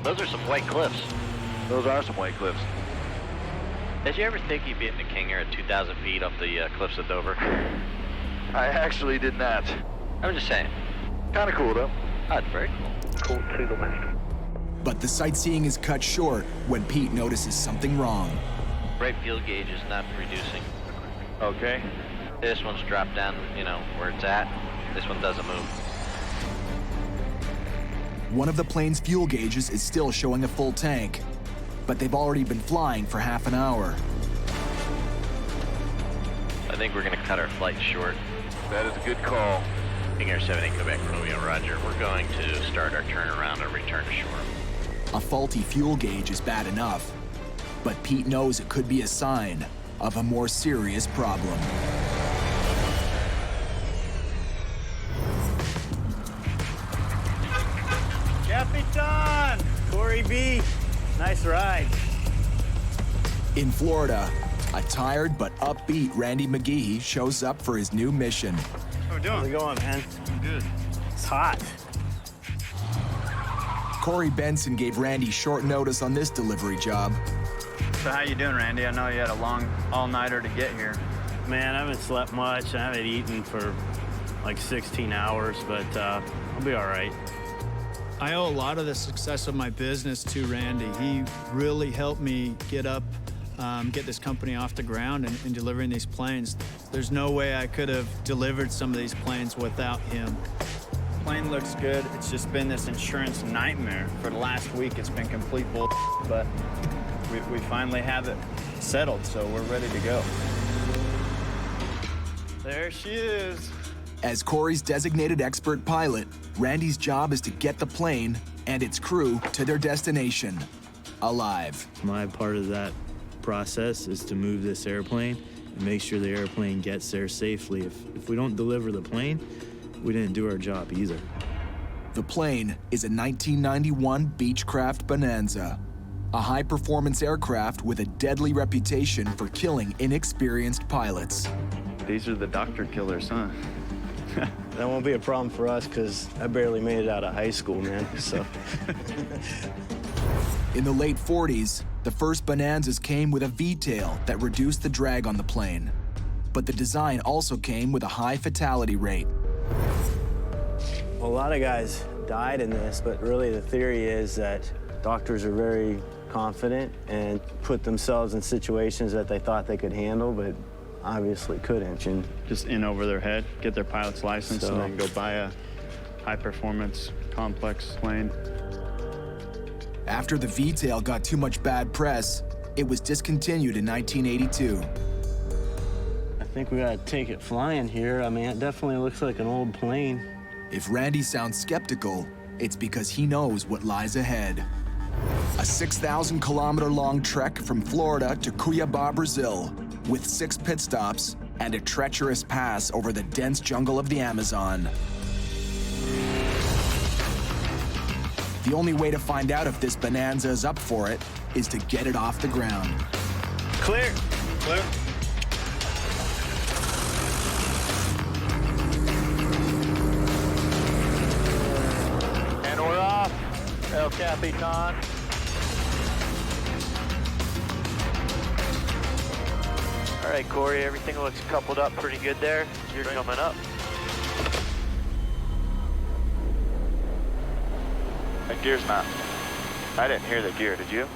Those are some white cliffs. Those are some white cliffs. Did you ever think you'd be in the King Air at 2,000 feet off the cliffs of Dover? I actually did not. I'm just saying. Kind of cool, though. Oh, it's very cool. Cool to the west. But the sightseeing is cut short when Pete notices something wrong. Right fuel gauge is not reducing. Okay. This one's dropped down, where it's at. This one doesn't move. One of the plane's fuel gauges is still showing a full tank, but they've already been flying for half an hour. I think we're going to cut our flight short. That is a good call. Air 78 Quebec Romeo, roger. We're going to start our turnaround and return to shore. A faulty fuel gauge is bad enough, but Pete knows it could be a sign of a more serious problem. Capitan! Corey B. Nice ride. In Florida, a tired but upbeat Randy McGehee shows up for his new mission. How we doing? How's it going, man? Good. It's hot. Corey Benson gave Randy short notice on this delivery job. So how you doing, Randy? I know you had a long all-nighter to get here. Man, I haven't slept much. I haven't eaten for like 16 hours, but I'll be all right. I owe a lot of the success of my business to Randy. He really helped me get this company off the ground and delivering these planes. There's no way I could have delivered some of these planes without him. Plane looks good. It's just been this insurance nightmare. For the last week, it's been complete bull, but we finally have it settled, so we're ready to go. There she is. As Corey's designated expert pilot, Randy's job is to get the plane and its crew to their destination, alive. My part of that process is to move this airplane and make sure the airplane gets there safely. If we don't deliver the plane, we didn't do our job either. The plane is a 1991 Beechcraft Bonanza, a high-performance aircraft with a deadly reputation for killing inexperienced pilots. These are the doctor killers, huh? That won't be a problem for us because I barely made it out of high school, man, so. In the late 40s, the first Bonanzas came with a V-tail that reduced the drag on the plane. But the design also came with a high fatality rate. A lot of guys died in this, but really the theory is that doctors are very confident and put themselves in situations that they thought they could handle, but obviously couldn't. And Just in over their head, get their pilot's license, and then go buy a high-performance, complex plane. After the V-tail got too much bad press, it was discontinued in 1982. I think we gotta take it flying here. I mean, it definitely looks like an old plane. If Randy sounds skeptical, it's because he knows what lies ahead. A 6,000-kilometer-long trek from Florida to Cuiabá, Brazil, with 6 pit stops and a treacherous pass over the dense jungle of the Amazon. The only way to find out if this Bonanza is up for it is to get it off the ground. Clear. Clear. And we're off. El Capitan. All right, Corey, everything looks coupled up pretty good there. You're coming up. That gear's not. I didn't hear the gear, did you?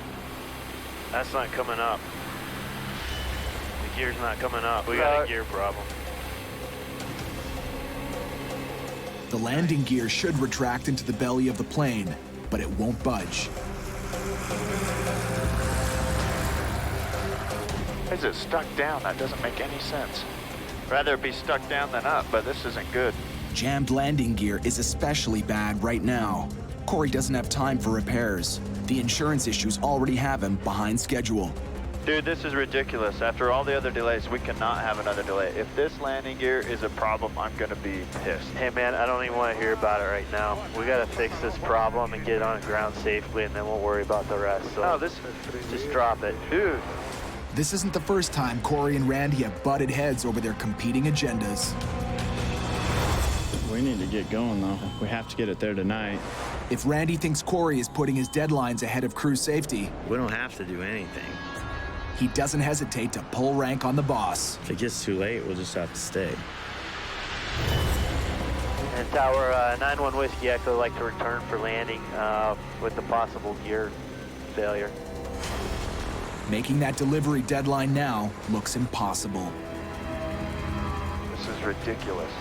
That's not coming up. The gear's not coming up. We got a gear problem. The landing gear should retract into the belly of the plane, but it won't budge. Is it stuck down? That doesn't make any sense. Rather it be stuck down than up, but this isn't good. Jammed landing gear is especially bad right now. Corey doesn't have time for repairs. The insurance issues already have him behind schedule. Dude, this is ridiculous. After all the other delays, we cannot have another delay. If this landing gear is a problem, I'm gonna be pissed. Hey man, I don't even want to hear about it right now. We got to fix this problem and get it on the ground safely, and then we'll worry about the rest. So just drop it. Dude. This isn't the first time Corey and Randy have butted heads over their competing agendas. We need to get going, though. We have to get it there tonight. If Randy thinks Corey is putting his deadlines ahead of crew safety, we don't have to do anything. He doesn't hesitate to pull rank on the boss. If it gets too late, we'll just have to stay. And Tower 91 Whiskey Echo would like to return for landing with the possible gear failure. Making that delivery deadline now looks impossible. This is ridiculous.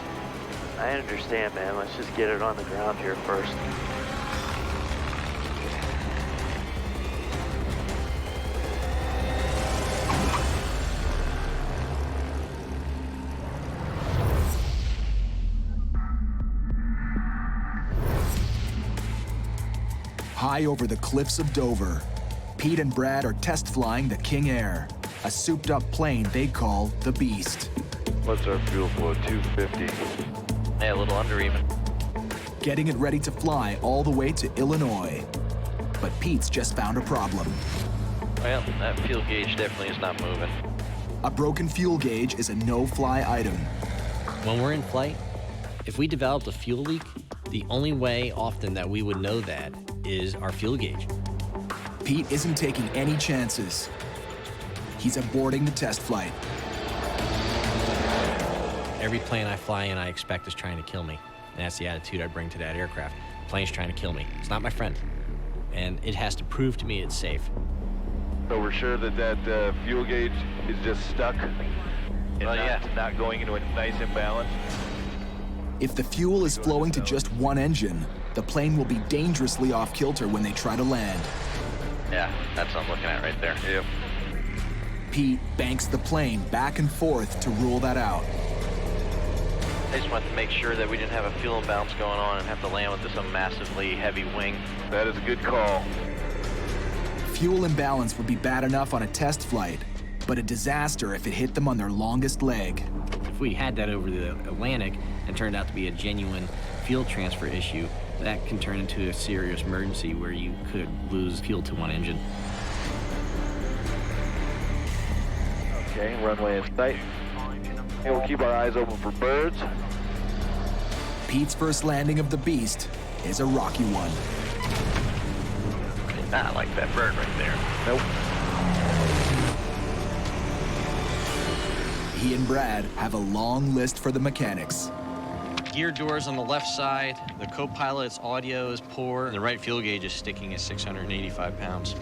I understand, man. Let's just get it on the ground here first. High over the cliffs of Dover, Pete and Brad are test flying the King Air, a souped-up plane they call the Beast. What's our fuel flow? 250. Yeah, a little under even. Getting it ready to fly all the way to Illinois. But Pete's just found a problem. Well, that fuel gauge definitely is not moving. A broken fuel gauge is a no-fly item. When we're in flight, if we developed a fuel leak, the only way often that we would know that is our fuel gauge. Pete isn't taking any chances. He's aborting the test flight. Every plane I fly in, I expect is trying to kill me. And that's the attitude I bring to that aircraft. The plane's trying to kill me. It's not my friend. And it has to prove to me it's safe. So we're sure that that fuel gauge is just stuck and not going into a nice imbalance? If the fuel is flowing to just one engine, the plane will be dangerously off kilter when they try to land. Yeah, that's what I'm looking at right there. Yep. Pete banks the plane back and forth to rule that out. I just wanted to make sure that we didn't have a fuel imbalance going on and have to land with this massively heavy wing. That is a good call. Fuel imbalance would be bad enough on a test flight, but a disaster if it hit them on their longest leg. If we had that over the Atlantic and turned out to be a genuine fuel transfer issue, that can turn into a serious emergency where you could lose fuel to one engine. Okay, runway in sight. And we'll keep our eyes open for birds. Pete's first landing of the Beast is a rocky one. Not like that bird right there. Nope. He and Brad have a long list for the mechanics. Gear doors on the left side, the co-pilot's audio is poor, and the right fuel gauge is sticking at 685 pounds.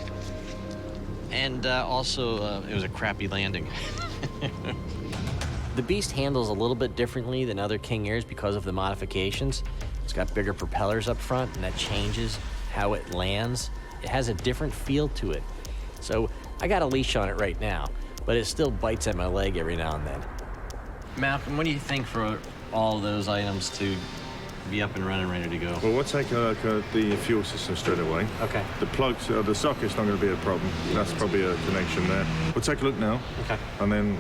And also, it was a crappy landing. The Beast handles a little bit differently than other King Airs because of the modifications. It's got bigger propellers up front, and that changes how it lands. It has a different feel to it. So I got a leash on it right now, but it still bites at my leg every now and then. Malcolm, what do you think for all those items to be up and running, ready to go? Well, we'll take a look at the fuel system straight away. Okay. The plugs, the socket's not going to be a problem. That's probably a connection there. We'll take a look now. Okay. And then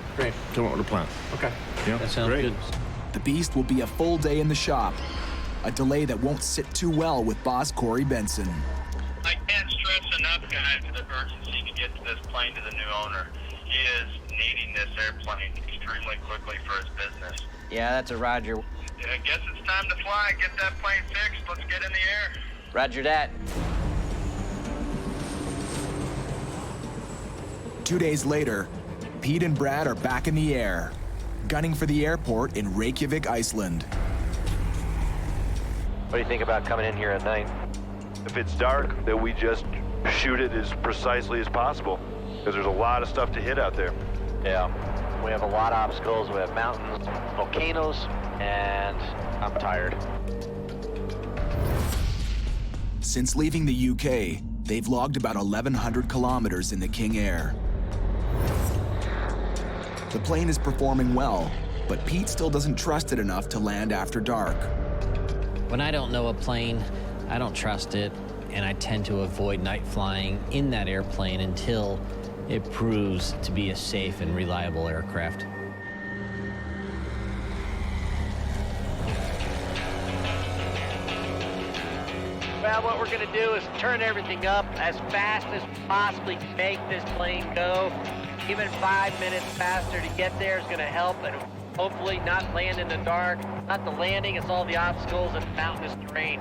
come up with a plan. Okay. Yeah, that sounds good. The Beast will be a full day in the shop, a delay that won't sit too well with boss Corey Benson. I can't stress enough, guys, the urgency to get this plane to the new owner. He is needing this airplane extremely quickly for his business. Yeah, that's a roger. I guess it's time to fly. Get that plane fixed. Let's get in the air. Roger that. 2 days later, Pete and Brad are back in the air, gunning for the airport in Reykjavik, Iceland. What do you think about coming in here at night? If it's dark, then we just shoot it as precisely as possible, because there's a lot of stuff to hit out there. Yeah, we have a lot of obstacles. We have mountains, volcanoes, and I'm tired. Since leaving the UK, they've logged about 1,100 kilometers in the King Air. The plane is performing well, but Pete still doesn't trust it enough to land after dark. When I don't know a plane, I don't trust it, and I tend to avoid night flying in that airplane until it proves to be a safe and reliable aircraft. Well, what we're gonna do is turn everything up as fast as possibly to make this plane go. Even 5 minutes faster to get there is gonna help, and hopefully not land in the dark. Not the landing, it's all the obstacles and mountainous terrain.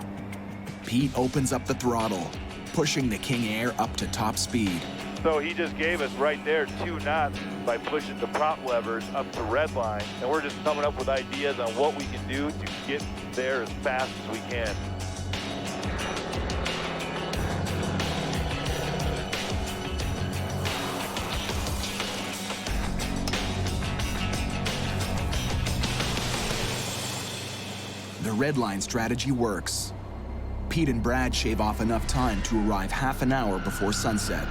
Pete opens up the throttle, pushing the King Air up to top speed. So he just gave us right there 2 knots by pushing the prop levers up to red line, and we're just coming up with ideas on what we can do to get there as fast as we can. The red line strategy works. Pete and Brad shave off enough time to arrive half an hour before sunset.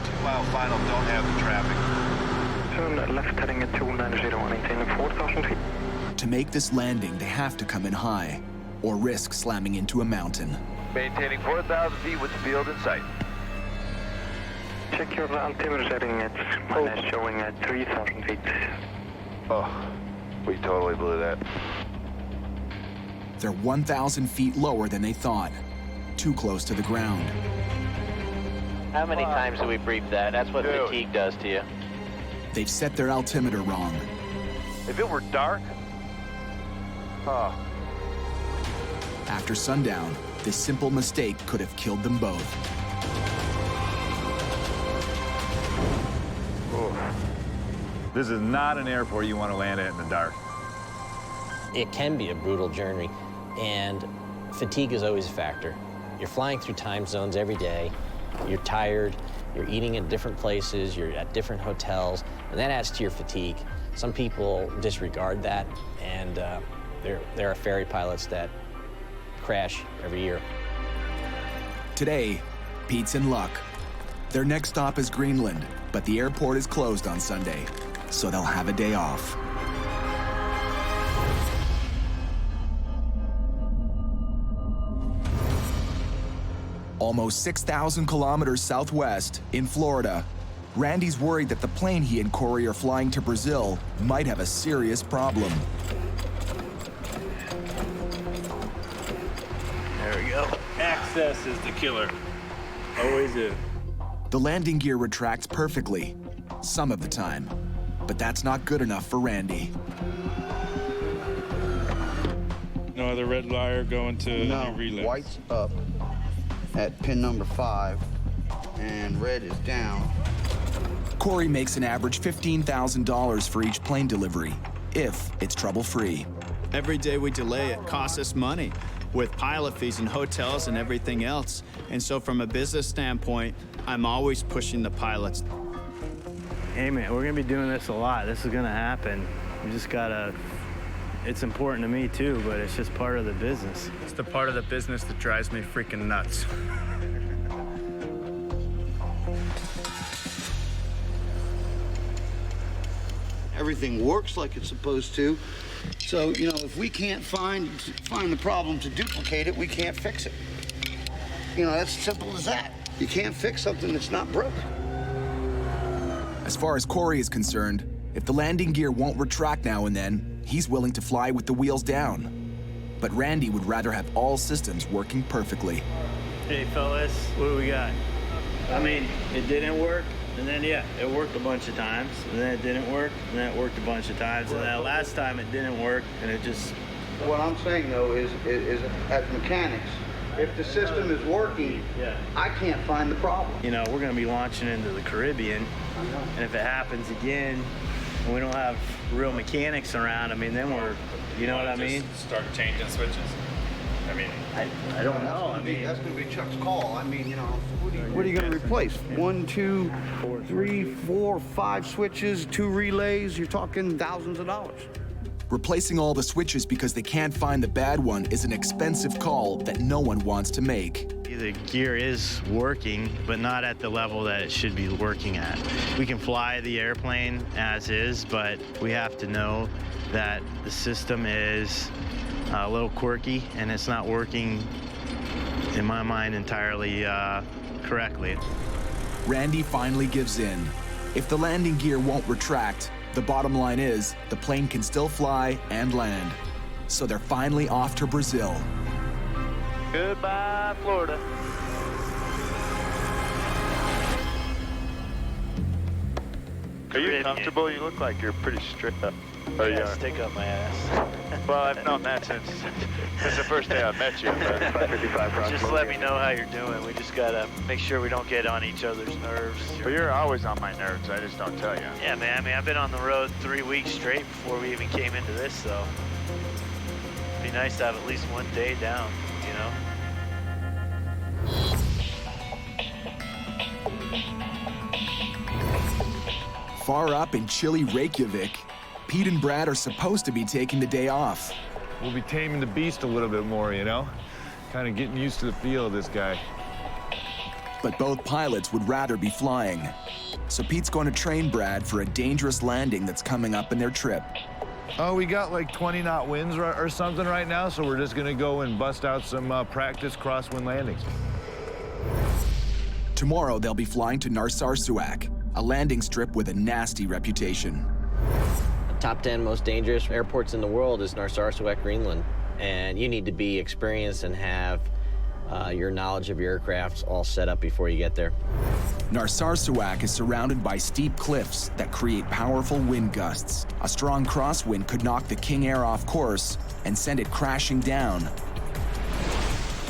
2-mile final, don't have the traffic. Turn left heading at 290, maintain 4,000 feet. To make this landing, they have to come in high, or risk slamming into a mountain. Maintaining 4,000 feet with the field in sight. Check your altimeter setting. It's showing at 3,000 feet. Oh, we totally blew that. They're 1,000 feet lower than they thought. Too close to the ground. How many times do we brief that? That's what fatigue does to you. They've set their altimeter wrong. If it were dark, After sundown, this simple mistake could have killed them both. This is not an airport you want to land at in the dark. It can be a brutal journey, and fatigue is always a factor. You're flying through time zones every day. You're tired. You're eating at different places. You're at different hotels, and that adds to your fatigue. Some people disregard that, and there are ferry pilots that crash every year. Today, Pete's in luck. Their next stop is Greenland, but the airport is closed on Sunday, so they'll have a day off. Almost 6,000 kilometers southwest, in Florida, Randy's worried that the plane he and Corey are flying to Brazil might have a serious problem. There we go. Access is the killer. Always is. The landing gear retracts perfectly, some of the time, but that's not good enough for Randy. No other red wire going to No, relay. white's up at pin number 5, and red is down. Corey makes an average $15,000 for each plane delivery, if it's trouble-free. Every day we delay it costs us money with pilot fees and hotels and everything else. And so from a business standpoint, I'm always pushing the pilots. Hey man, we're gonna be doing this a lot. This is gonna happen. We just gotta, it's important to me too, but it's just part of the business. It's the part of the business that drives me freaking nuts. Everything works like it's supposed to. So, you know, if we can't find the problem to duplicate it, we can't fix it. You know, that's simple as that. You can't fix something that's not broken. As far as Corey is concerned, if the landing gear won't retract now and then, he's willing to fly with the wheels down. But Randy would rather have all systems working perfectly. Hey fellas, what do we got? I mean, it didn't work, and then yeah, it worked a bunch of times, and then it didn't work, and then it worked a bunch of times, and then last time it didn't work, and it just... What I'm saying though is as mechanics, if the system is working, I can't find the problem. You know, we're gonna be launching into the Caribbean, and if it happens again, and we don't have real mechanics around, I mean, then we're, you know what I mean? Start changing switches. I mean, I don't know. I mean, that's gonna be Chuck's call. I mean, you know, what are you gonna replace? 1, 2, 3, 4, 5 switches, 2 relays. You're talking thousands of dollars. Replacing all the switches because they can't find the bad one is an expensive call that no one wants to make. the gear is working, but not at the level that it should be working at. We can fly the airplane as is, but we have to know that the system is a little quirky and it's not working, in my mind, entirely correctly. Randy finally gives in. If the landing gear won't retract, the bottom line is the plane can still fly and land. So they're finally off to Brazil. Goodbye, Florida. Are you comfortable? You look like you're pretty stripped up. Yeah, stick up my ass. Well, I've known that since the first day I met you. Just let me know how you're doing. We just gotta make sure we don't get on each other's nerves. Well, you're always on my nerves. I just don't tell you. Yeah, man. I mean, I've been on the road 3 weeks straight before we even came into this, so it'd be nice to have at least one day down, you know? Far up in chilly Reykjavik, Pete and Brad are supposed to be taking the day off. We'll be taming the beast a little bit more, you know? Kind of getting used to the feel of this guy. But both pilots would rather be flying. So Pete's going to train Brad for a dangerous landing that's coming up in their trip. Oh, we got like 20 knot winds or something right now, so we're just gonna go and bust out some practice crosswind landings. Tomorrow, they'll be flying to Narsarsuaq, a landing strip with a nasty reputation. The top 10 most dangerous airports in the world is Narsarsuaq, Greenland. And you need to be experienced and have your knowledge of your aircraft all set up before you get there. Narsarsuaq is surrounded by steep cliffs that create powerful wind gusts. A strong crosswind could knock the King Air off course and send it crashing down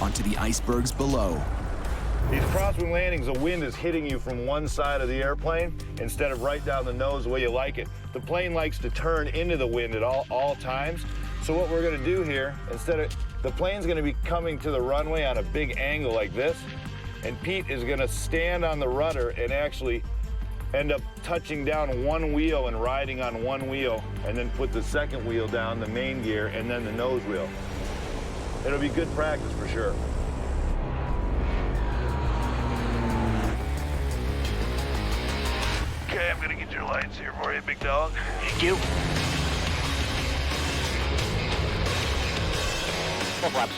onto the icebergs below. These crosswind landings, the wind is hitting you from one side of the airplane instead of right down the nose the way you like it. The plane likes to turn into the wind at all times. So what we're gonna do here, the plane's gonna be coming to the runway on a big angle like this, and Pete is gonna stand on the rudder and actually end up touching down one wheel and riding on one wheel, and then put the second wheel down, the main gear, and then the nose wheel. It'll be good practice for sure. Okay, I'm gonna get your lights here for you, big dog. Thank you. Full flaps.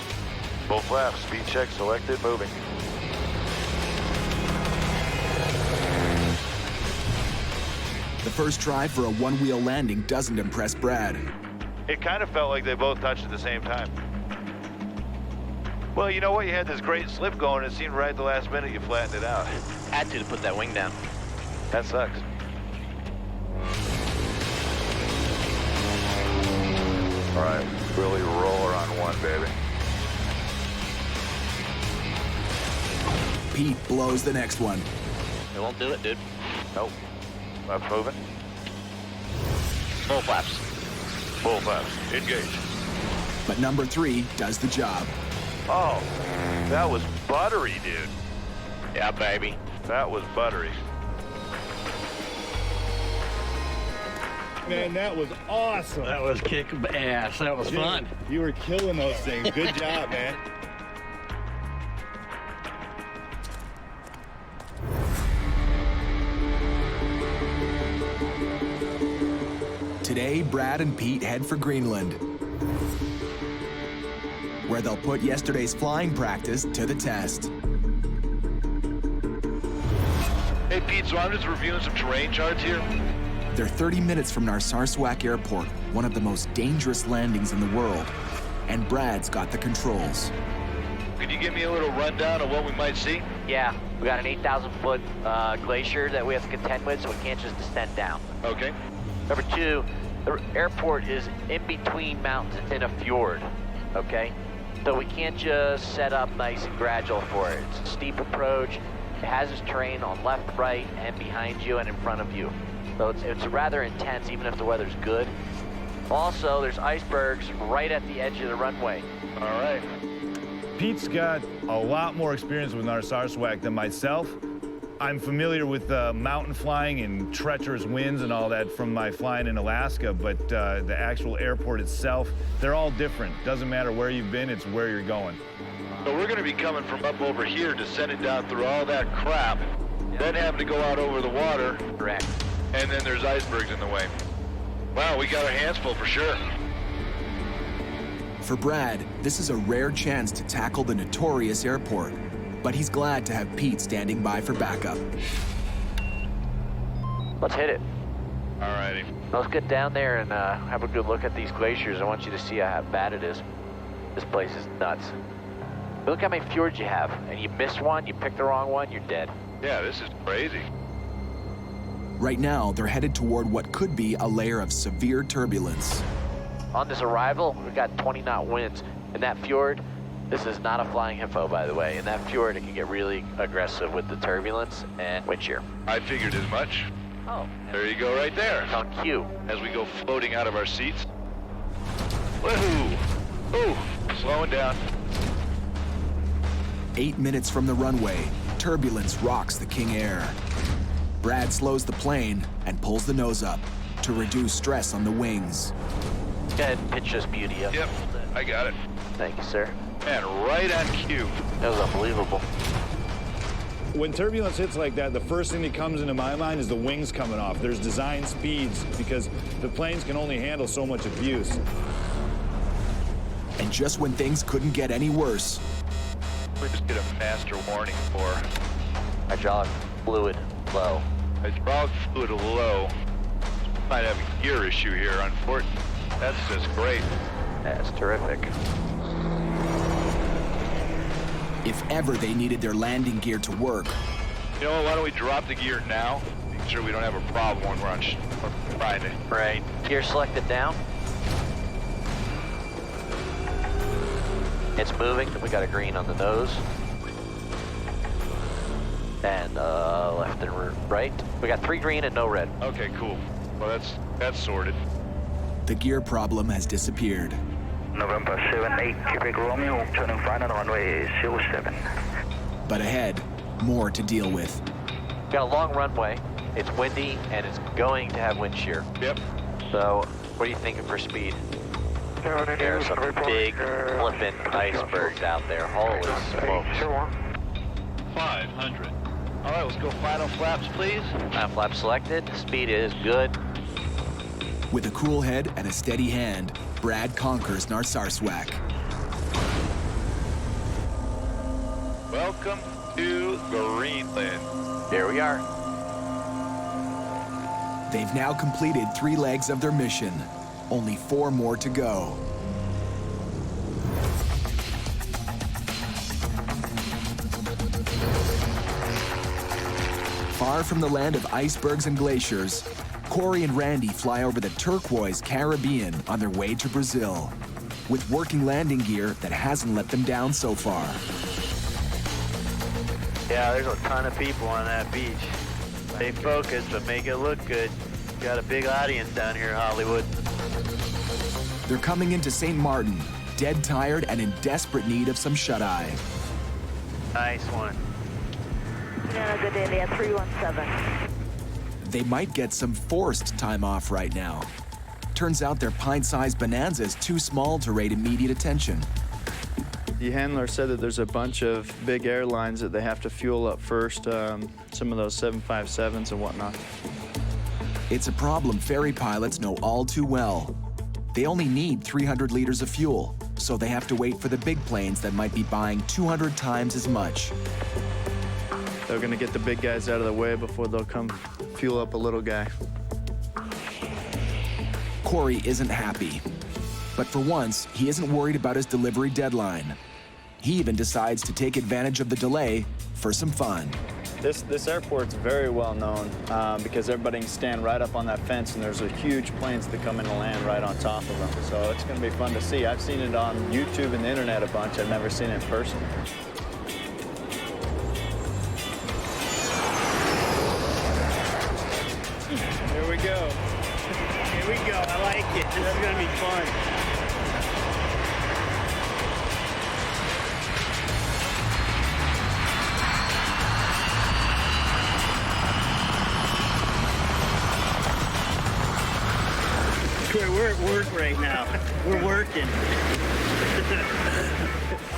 Full flaps, speed check selected, moving. The first try for a one-wheel landing doesn't impress Brad. It kind of felt like they both touched at the same time. Well, you know what? You had this great slip going. It seemed right at the last minute you flattened it out. Had to put that wing down. That sucks. All right, really roll her on one, baby. Pete blows the next one. It won't do it, dude. Nope. Left moving. Full flaps. Full flaps. Engage. But number 3 does the job. Oh, that was buttery, dude. Yeah, baby. That was buttery. Man, that was awesome. That was kick ass. That was fun. You were killing those things. Good job, man. Today, Brad and Pete head for Greenland, where they'll put yesterday's flying practice to the test. Hey, Pete, so I'm just reviewing some terrain charts here. They're 30 minutes from Narsarsuaq Airport, one of the most dangerous landings in the world, and Brad's got the controls. Could you give me a little rundown of what we might see? Yeah, we got an 8,000-foot glacier that we have to contend with, so we can't just descend down. Okay. Number 2, the airport is in between mountains. It's in a fjord, okay? So we can't just set up nice and gradual for it. It's a steep approach. It has its terrain on left, right, and behind you and in front of you. So it's rather intense, even if the weather's good. Also, there's icebergs right at the edge of the runway. All right. Pete's got a lot more experience with Narsarsuaq than myself. I'm familiar with mountain flying and treacherous winds and all that from my flying in Alaska, but the actual airport itself, they're all different. Doesn't matter where you've been, it's where you're going. So we're going to be coming from up over here, descending down through all that crap, then having to go out over the water. Correct. And then there's icebergs in the way. Wow, we got our hands full for sure. For Brad, this is a rare chance to tackle the notorious airport, but he's glad to have Pete standing by for backup. Let's hit it. All righty. Let's get down there and have a good look at these glaciers. I want you to see how bad it is. This place is nuts. Look how many fjords you have, and you miss one, you pick the wrong one, you're dead. Yeah, this is crazy. Right now, they're headed toward what could be a layer of severe turbulence. On this arrival, we've got 20-knot winds. In that fjord, this is not a flying info, by the way. In that fjord, it can get really aggressive with the turbulence and wind shear. I figured as much. Oh. There you go right there. It's on cue. As we go floating out of our seats. Woohoo! Ooh, slowing down. 8 minutes from the runway, turbulence rocks the King Air. Brad slows the plane and pulls the nose up to reduce stress on the wings. Go ahead and pitch this beauty up. Yep, I got it. Thank you, sir. Man, right on cue. That was unbelievable. When turbulence hits like that, the first thing that comes into my mind is the wings coming off. There's design speeds because the planes can only handle so much abuse. And just when things couldn't get any worse, We just get a faster warning for Hydraulic fluid low. hydraulic fluid low. Might have a gear issue here, unfortunately. That's just great. That's terrific. if ever they needed their landing gear to work, You know what, why don't we drop the gear now? Make sure we don't have a problem when we're on trying to. Right. Gear selected down. It's moving. We got a green on the nose. And left and right. We got 3 green and no red. Okay, cool. Well, that's sorted. the gear problem has disappeared. November 78, Quebec Romeo, turning right on runway 07. But ahead, more to deal with. Got a long runway. It's windy and it's going to have wind shear. Yep. So, what are you thinking for speed? There's some big flipping icebergs out there. Holy smokes. 500. All right, let's go final flaps, please. Final flap selected. Speed is good. With a cool head and a steady hand, Brad conquers Narsarsuaq. Welcome to Greenland. Here we are. They've now completed 3 legs of their mission. Only 4 more to go. Far from the land of icebergs and glaciers, Corey and Randy fly over the turquoise Caribbean on their way to Brazil, with working landing gear that hasn't let them down so far. Yeah, there's a ton of people on that beach. Stay focused, but make it look good. Got a big audience down here in Hollywood. They're coming into St. Martin, dead tired and in desperate need of some shut-eye. Nice one. Good day, 317. They might get some forced time off right now. Turns out their pint-sized Bonanza is too small to rate immediate attention. The handler said that there's a bunch of big airlines that they have to fuel up first, some of those 757s and whatnot. It's a problem ferry pilots know all too well. They only need 300 liters of fuel, so they have to wait for the big planes that might be buying 200 times as much. They're gonna get the big guys out of the way before they'll come fuel up a little guy. Corey isn't happy, but for once, he isn't worried about his delivery deadline. He even decides to take advantage of the delay for some fun. This airport's very well known because everybody can stand right up on that fence, and there's a huge planes that come in and land right on top of them. So it's gonna be fun to see. I've seen it on YouTube and the internet a bunch. I've never seen it in person. Here we go. Here we go. I like it. This is going to be fun. We're at work right now. We're working.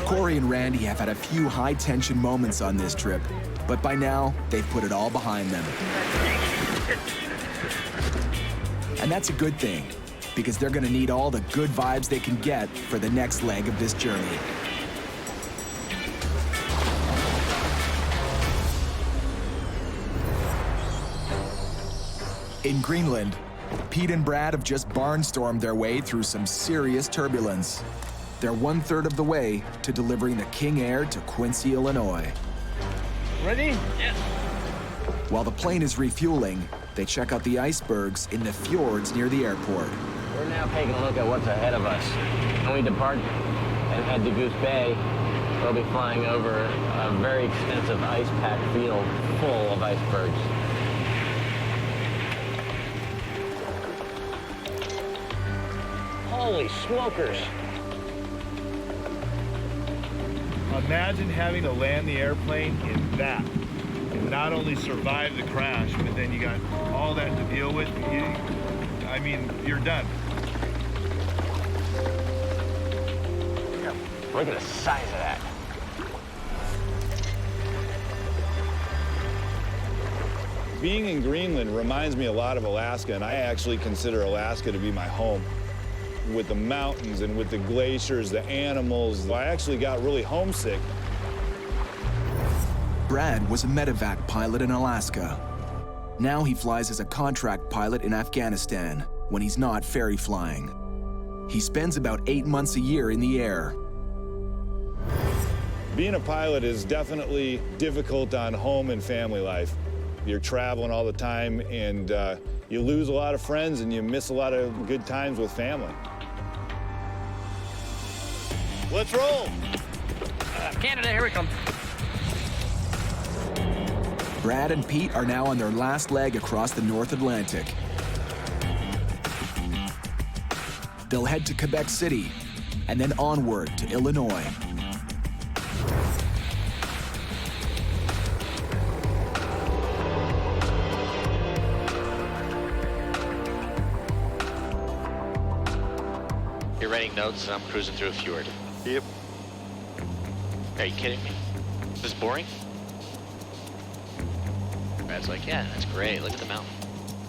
Corey and Randy have had a few high-tension moments on this trip, but by now, they've put it all behind them. And that's a good thing, because they're gonna need all the good vibes they can get for the next leg of this journey. In Greenland, Pete and Brad have just barnstormed their way through some serious turbulence. They're 1/3 of the way to delivering the King Air to Quincy, Illinois. Ready? Yes. While the plane is refueling, they check out the icebergs in the fjords near the airport. We're now taking a look at what's ahead of us. When we depart and head to Goose Bay, we'll be flying over a very extensive ice-packed field full of icebergs. Holy smokers! Imagine having to land the airplane in that. And not only survive the crash, but then you got all that to deal with. I mean, you're done. Look at the size of that. Being in Greenland reminds me a lot of Alaska, and I actually consider Alaska to be my home. With the mountains and with the glaciers, the animals, I actually got really homesick. Brad was a medevac pilot in Alaska. Now he flies as a contract pilot in Afghanistan when he's not ferry flying. He spends about 8 months a year in the air. Being a pilot is definitely difficult on home and family life. You're traveling all the time, and you lose a lot of friends and you miss a lot of good times with family. Let's roll! Canada, here we come. Brad and Pete are now on their last leg across the North Atlantic. They'll head to Quebec City and then onward to Illinois. You're writing notes and I'm cruising through a fjord. Yep. Are you kidding me? Is this boring? Brad's like, yeah, that's great. Look at the mountain.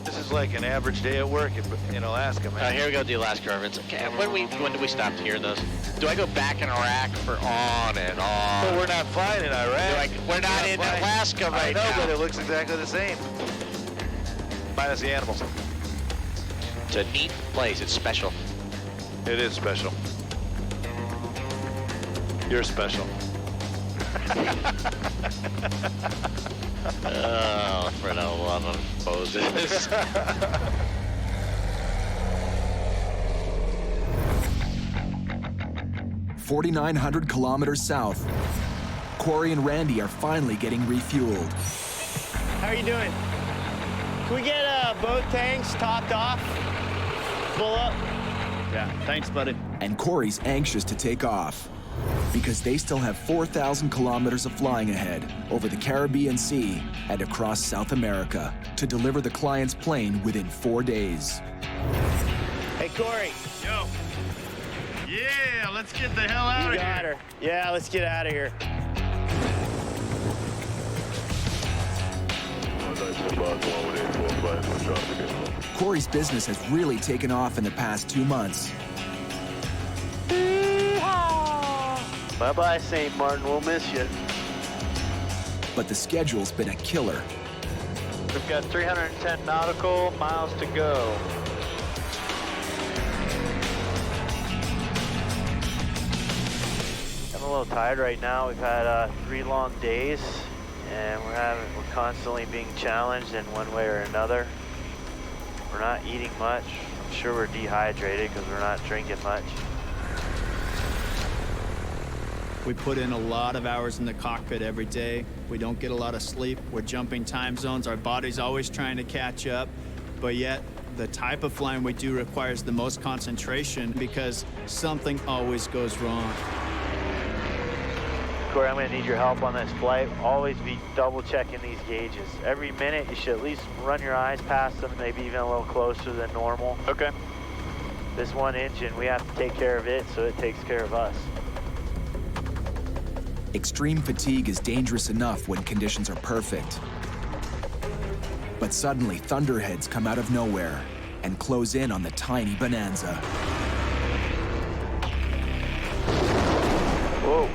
This is like an average day at work in Alaska, man. Here we go, the Alaska reference. Okay, when do we stop to hear those? Do I go back in Iraq for on and on? But we're not flying in Iraq. We're not in Alaska right now. I know, but it looks exactly the same. Minus the animals. It's a neat place. It's special. It is special. You're special. Oh, for the love of Moses. 4,900 kilometers south, Corey and Randy are finally getting refueled. How are you doing? Can we get both tanks topped off? Full up? Yeah, thanks, buddy. And Corey's anxious to take off because they still have 4,000 kilometers of flying ahead over the Caribbean Sea and across South America to deliver the client's plane within 4 days. Hey, Corey. Yo. Yeah, let's get the hell out of here. You got her. Yeah, let's get out of here. Corey's business has really taken off in the past 2 months. Bye-bye, St. Martin. We'll miss you. But the schedule's been a killer. We've got 310 nautical miles to go. I'm a little tired right now. We've had 3 long days, and we're constantly being challenged in one way or another. We're not eating much. I'm sure we're dehydrated because we're not drinking much. We put in a lot of hours in the cockpit every day. We don't get a lot of sleep. We're jumping time zones. Our body's always trying to catch up, but yet the type of flying we do requires the most concentration because something always goes wrong. Corey, I'm going to need your help on this flight. Always be double checking these gauges. Every minute, you should at least run your eyes past them, maybe even a little closer than normal. Okay. This one engine, we have to take care of it, so it takes care of us. Extreme fatigue is dangerous enough when conditions are perfect. But suddenly, thunderheads come out of nowhere and close in on the tiny Bonanza. Whoa.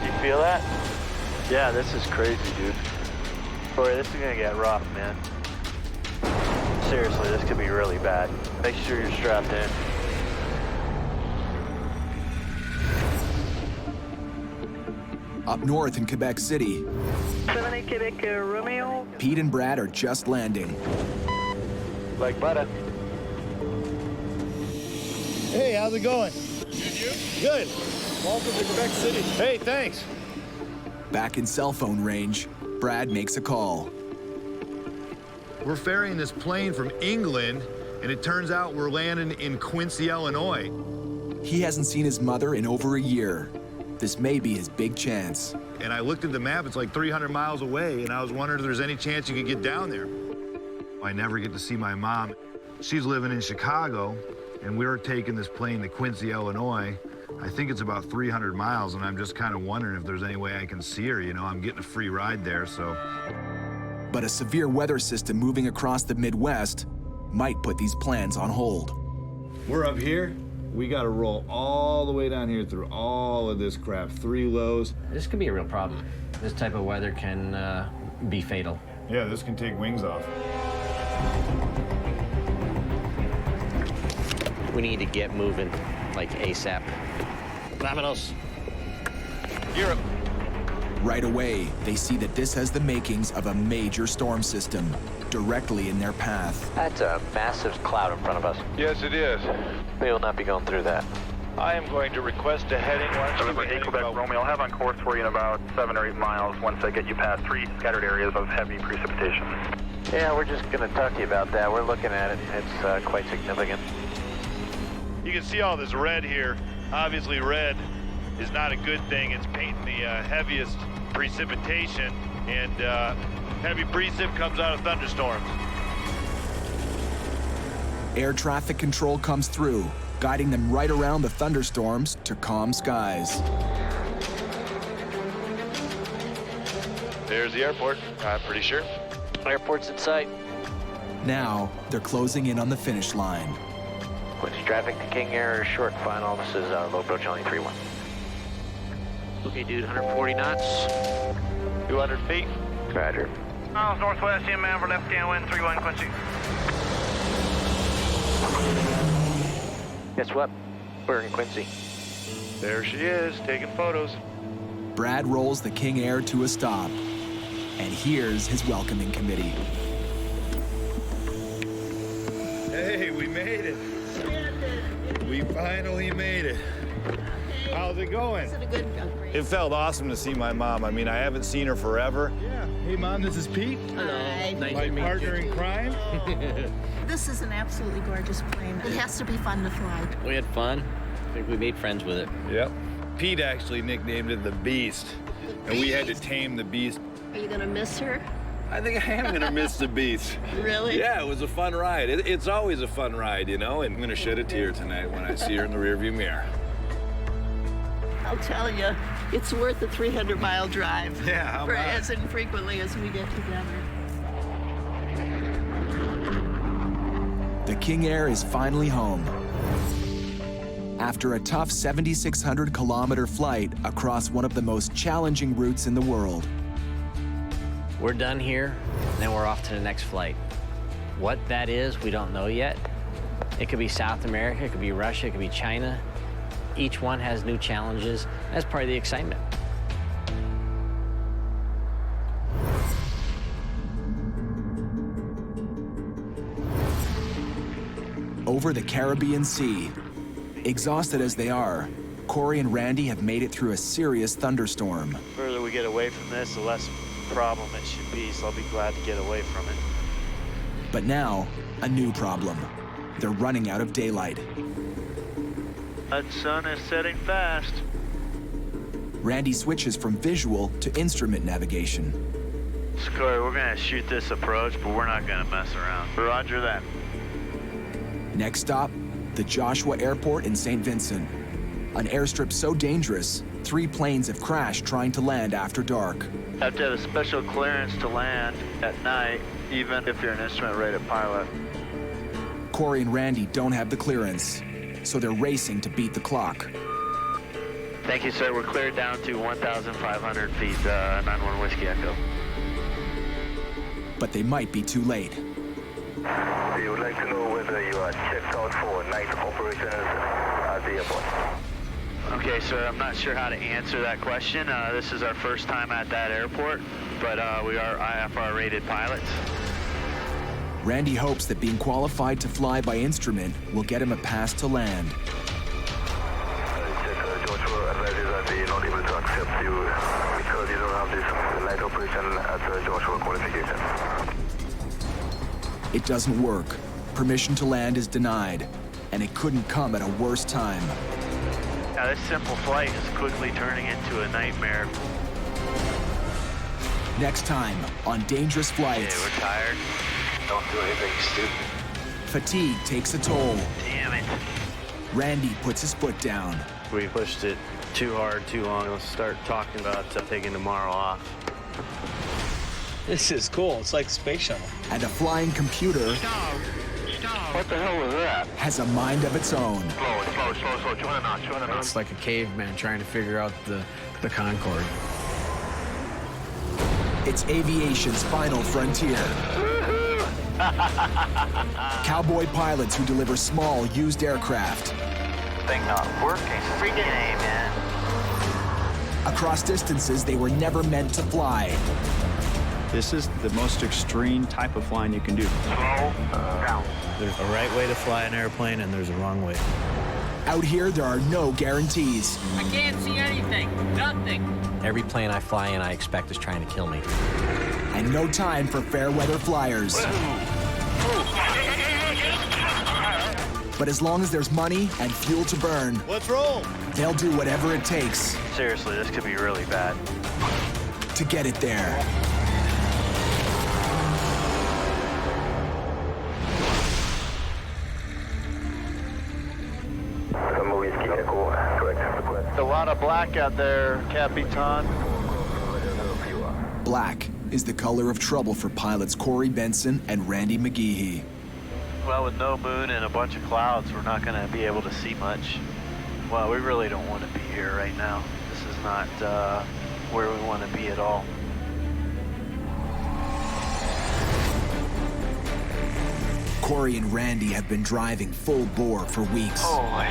You feel that? Yeah, this is crazy, dude. Corey, this is gonna get rough, man. Seriously, this could be really bad. Make sure you're strapped in. Up north in Quebec City, 78 Quebec Romeo. Pete and Brad are just landing. Like butter. Hey, how's it going? Good. Welcome to Quebec City. Hey, thanks. Back in cell phone range, Brad makes a call. We're ferrying this plane from England, and it turns out we're landing in Quincy, Illinois. He hasn't seen his mother in over a year. This may be his big chance. And I looked at the map, it's like 300 miles away, and I was wondering if there's any chance you could get down there. I never get to see my mom. She's living in Chicago, and we're taking this plane to Quincy, Illinois. I think it's about 300 miles, and I'm just kind of wondering if there's any way I can see her. You know, I'm getting a free ride there, so. But a severe weather system moving across the Midwest might put these plans on hold. We're up here. We got to roll all the way down here through all of this crap. 3 lows. This could be a real problem. This type of weather can be fatal. Yeah, this can take wings off. We need to get moving, like ASAP. Vámonos. Europe. Right away, they see that this has the makings of a major storm system directly in their path. That's a massive cloud in front of us. Yes, it is. We will not be going through that. I am going to request a heading. Quebec Romeo, I'll have on course for you in about 7 or 8 miles once I get you past 3 scattered areas of heavy precipitation. Yeah, we're just going to talk to you about that. We're looking at it. It's quite significant. You can see all this red here. Obviously, red is not a good thing. It's painting the heaviest precipitation, and heavy precip comes out of thunderstorms. Air traffic control comes through, guiding them right around the thunderstorms to calm skies. There's the airport, I'm pretty sure. Airport's in sight. Now, they're closing in on the finish line. Quincy traffic to King Air, short final. This is low approach only 3-1. Okay, dude, 140 knots. 200 feet. Roger. Miles northwest, inbound for left-hand wind, 3-1 Quincy. Guess what? We're in Quincy. There she is, taking photos. Brad rolls the King Air to a stop. And here's his welcoming committee. Hey, we made it. We finally made it. How's it going? It felt awesome to see my mom. I mean, I haven't seen her forever. Yeah. Hey, Mom, this is Pete. Hi. My partner in crime. This is an absolutely gorgeous plane. It has to be fun to fly. We had fun. I think we made friends with it. Yep. Pete actually nicknamed it the Beast. And we had to tame the Beast. Are you gonna miss her? I think I am gonna miss the Beast. Really? Yeah, it was a fun ride. It's always a fun ride, you know, and I'm gonna shed a tear tonight when I see her in the rearview mirror. I'll tell you, it's worth the 300-mile drive. Yeah, how for much? as infrequently as we get together. The King Air is finally home. After a tough 7,600-kilometer flight across one of the most challenging routes in the world. We're done here, and then we're off to the next flight. What that is, we don't know yet. It could be South America, it could be Russia, it could be China. Each one has new challenges. That's part of the excitement. Over the Caribbean Sea, exhausted as they are, Corey and Randy have made it through a serious thunderstorm. The further we get away from this, the less problem it should be, so I'll be glad to get away from it. But now, a new problem. They're running out of daylight. That sun is setting fast. Randy switches from visual to instrument navigation. Corey, we're gonna shoot this approach, but we're not gonna mess around. Roger that. Next stop, the Joshua Airport in St. Vincent. An airstrip so dangerous, 3 planes have crashed trying to land after dark. Have to have a special clearance to land at night, even if you're an instrument-rated pilot. Corey and Randy don't have the clearance, so they're racing to beat the clock. Thank you, sir. We're cleared down to 1,500 feet, 91 Whiskey Echo. But they might be too late. We would like to know whether you are checked out for night operations at the airport. Okay, sir, I'm not sure how to answer that question. This is our first time at that airport, but we are IFR-rated pilots. Randy hopes that being qualified to fly by instrument will get him a pass to land. Joshua advises that they are not able to accept you because you don't have this night operation at the Joshua qualification. It doesn't work. Permission to land is denied, and it couldn't come at a worse time. Now, this simple flight is quickly turning into a nightmare. Next time on Dangerous Flights. Yeah, we're tired. Don't do anything stupid. Fatigue takes a toll. Damn it. Randy puts his foot down. We pushed it too hard, too long. Let's start talking about taking tomorrow off. This is cool. It's like a space shuttle. And a flying computer What the hell was that? has a mind of its own. Slow. 200 knots. It's like a caveman trying to figure out the Concorde. It's aviation's final frontier. Cowboy pilots who deliver small, used aircraft. Thing not working. Freaking A, man. Across distances they were never meant to fly. This is the most extreme type of flying you can do. Slow down. There's a right way to fly an airplane and there's a wrong way. Out here, there are no guarantees. I can't see anything. Nothing. Every plane I fly in, I expect is trying to kill me. And no time for fair weather flyers. But as long as there's money and fuel to burn, Let's roll. they'll do whatever it takes Seriously, this could be really bad. to get it there. A lot of black out there, Capitan. Black is the color of trouble for pilots Corey Benson and Randy McGeehee. Well, with no moon and a bunch of clouds, we're not going to be able to see much. Well, we really don't want to be here right now. This is not where we want to be at all. Corey and Randy have been driving full bore for weeks. Holy.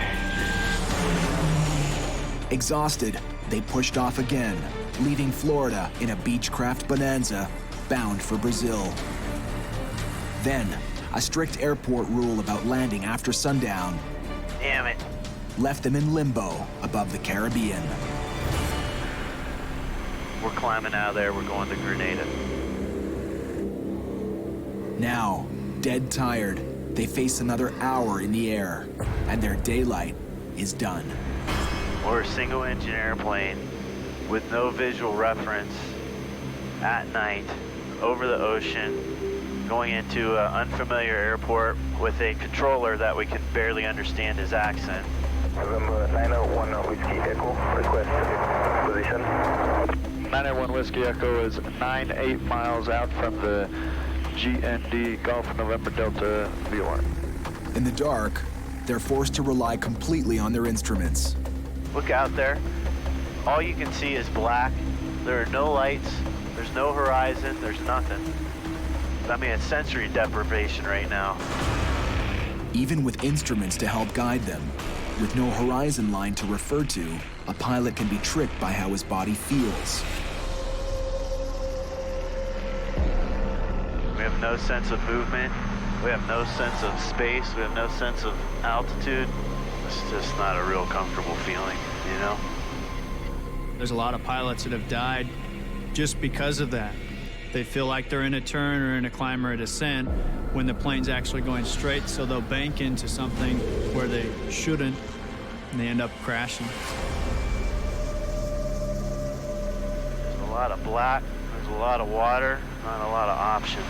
Exhausted, they pushed off again, leaving Florida in a Beechcraft Bonanza, bound for Brazil. Then, a strict airport rule about landing after sundown Damn it. left them in limbo above the Caribbean. We're climbing out of there. We're going to Grenada. Now, dead tired, they face another hour in the air, and their daylight is done. We're a single-engine airplane with no visual reference at night over the ocean, going into an unfamiliar airport with a controller that we can barely understand his accent. November 901 Whiskey Echo, request position. 901 Whiskey Echo is 9-8 miles out from the GND Golf November Delta VOR. In the dark, they're forced to rely completely on their instruments. Look out there. All you can see is black. There are no lights. There's no horizon. There's nothing. I mean, it's sensory deprivation right now. Even with instruments to help guide them, with no horizon line to refer to, a pilot can be tricked by how his body feels. We have no sense of movement. We have no sense of space. We have no sense of altitude. It's just not a real comfortable feeling, you know? There's a lot of pilots that have died just because of that. They feel like they're in a turn or in a climb or a descent when the plane's actually going straight, so they'll bank into something where they shouldn't, and they end up crashing. There's a lot of black, there's a lot of water, not a lot of options.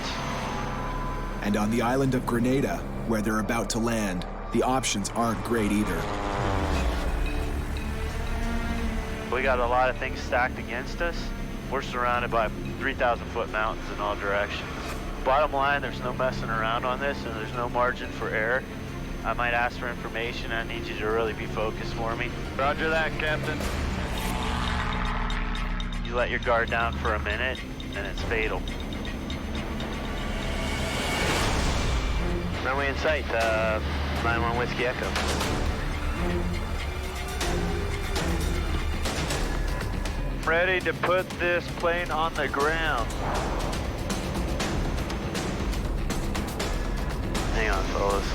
And on the island of Grenada, where they're about to land, the options aren't great either. We got a lot of things stacked against us. We're surrounded by 3,000-foot mountains in all directions. Bottom line, there's no messing around on this, and there's no margin for error. I might ask for information. I need you to really be focused for me. Roger that, Captain. You let your guard down for a minute, and it's fatal. Runway in sight, 91 Whiskey Echo. Ready to put this plane on the ground. Hang on, fellas.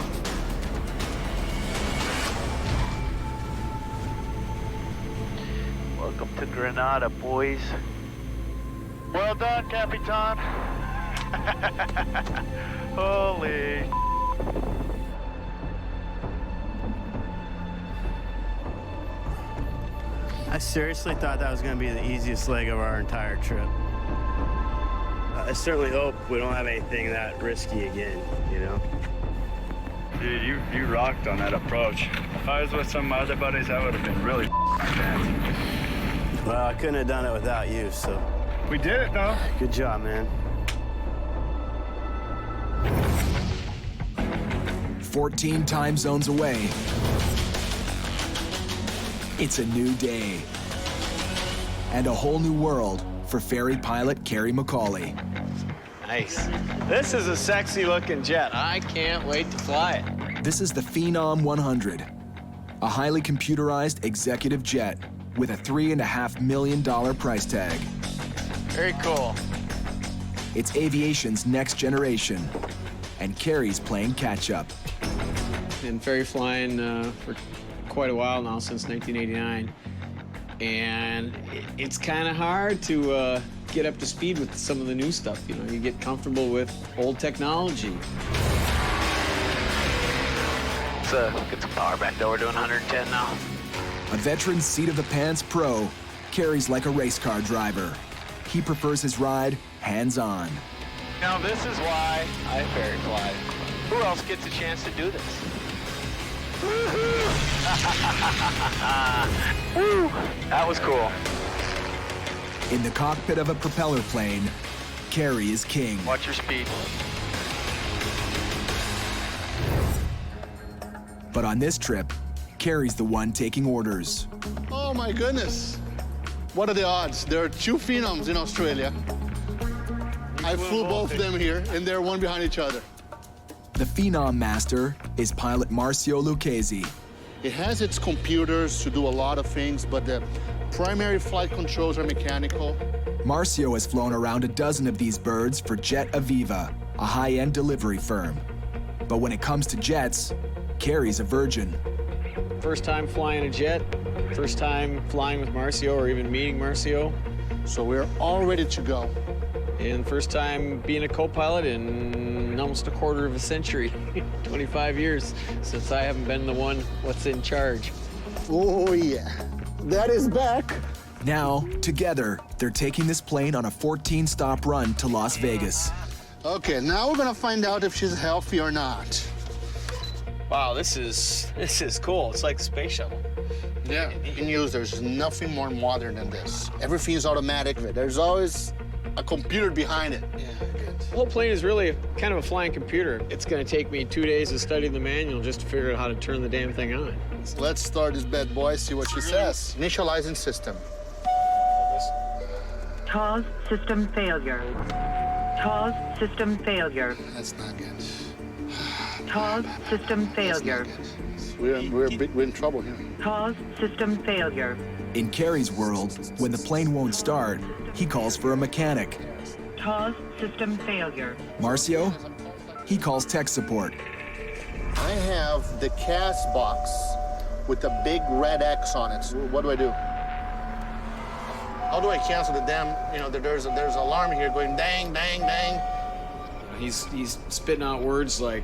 Welcome to Grenada, boys. Well done, Capitan. Holy. I seriously thought that was going to be the easiest leg of our entire trip. I certainly hope we don't have anything that risky again, you know? Dude, you rocked on that approach. If I was with some of my other buddies, I would have been really Well, I couldn't have done it without you, so. We did it, though. Good job, man. 14 time zones away, it's a new day and a whole new world for ferry pilot Kerry McCauley. Nice. This is a sexy looking jet. I can't wait to fly it. This is the Phenom 100, a highly computerized executive jet with a $3.5 million price tag. Very cool. It's aviation's next generation, and Kerry's playing catch-up. Been ferry flying for quite a while now, since 1989. And it's kind of hard to get up to speed with some of the new stuff. You know, you get comfortable with old technology. Get some power back though. We're doing 110 now. A veteran seat-of-the-pants pro, Kerry's like a race car driver. He prefers his ride hands-on. Now this is why I ferry fly. Who else gets a chance to do this? Woo! That was cool. In the cockpit of a propeller plane, Kerry is king. Watch your speed. But on this trip, Kerry's the one taking orders. Oh my goodness. What are the odds? There are two Phenoms in Australia. I flew both of them here, and they're one behind each other. The Phenom master is pilot Marcio Lucchesi. It has its computers to do a lot of things, but the primary flight controls are mechanical. Marcio has flown around a dozen of these birds for Jet Aviva, a high-end delivery firm. But when it comes to jets, Kerry's a virgin. First time flying a jet, first time flying with Marcio or even meeting Marcio. So we're all ready to go. And first time being a co-pilot in almost a quarter of a century, 25 years since I haven't been the one what's in charge. Oh yeah, that is back. Now, together, they're taking this plane on a 14-stop run to Las Vegas. Okay, now we're gonna find out if she's healthy or not. Wow, this is cool. It's like the space shuttle. Yeah, in use, there's nothing more modern than this. Everything is automatic. There's always a computer behind it. Yeah, good. The whole plane is really kind of a flying computer. It's going to take me 2 days to study the manual just to figure out how to turn the damn thing on. So let's start this bad boy, see what she says. Initializing system. TAWS system failure. TAWS system failure. That's not good. TAWS system failure. We're in trouble here. TAWS system failure. In Kerry's world, when the plane won't start, he calls for a mechanic. TAWS system failure. Marcio? He calls tech support. I have the CAS box with a big red X on it. So what do I do? How do I cancel the damn, you know, there's an alarm here going dang, dang, dang. He's spitting out words like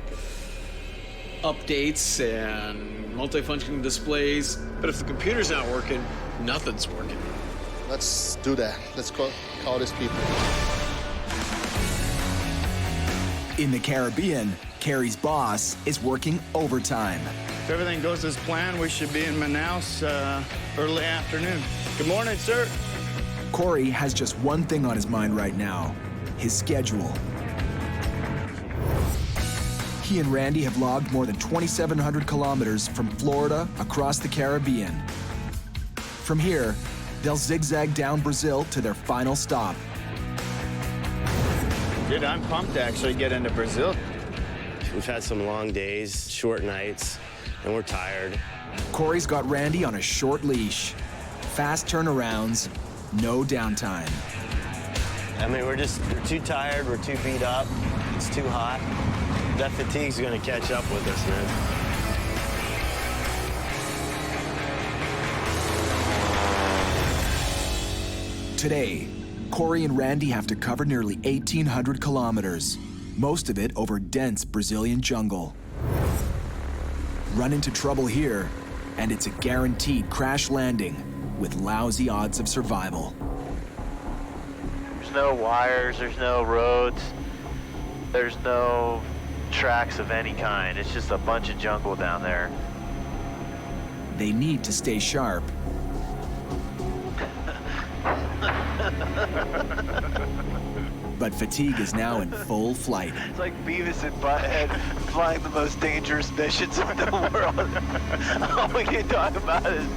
updates and multifunction displays. But if the computer's not working, nothing's working. Let's do that. Let's call these people. In the Caribbean, Kerry's boss is working overtime. If everything goes as planned, we should be in Manaus early afternoon. Good morning, sir. Corey has just one thing on his mind right now, his schedule. He and Randy have logged more than 2,700 kilometers from Florida across the Caribbean. From here, they'll zigzag down Brazil to their final stop. Dude, I'm pumped to actually get into Brazil. We've had some long days, short nights, and we're tired. Corey's got Randy on a short leash. Fast turnarounds, no downtime. I mean, we're too tired, we're too beat up, it's too hot. That fatigue's gonna catch up with us, man. Today, Corey and Randy have to cover nearly 1,800 kilometers, most of it over dense Brazilian jungle. Run into trouble here, and it's a guaranteed crash landing with lousy odds of survival. There's no wires, there's no roads, there's no tracks of any kind. It's just a bunch of jungle down there. They need to stay sharp. But fatigue is now in full flight. It's like Beavis and Butthead flying the most dangerous missions in the world. All we can talk about is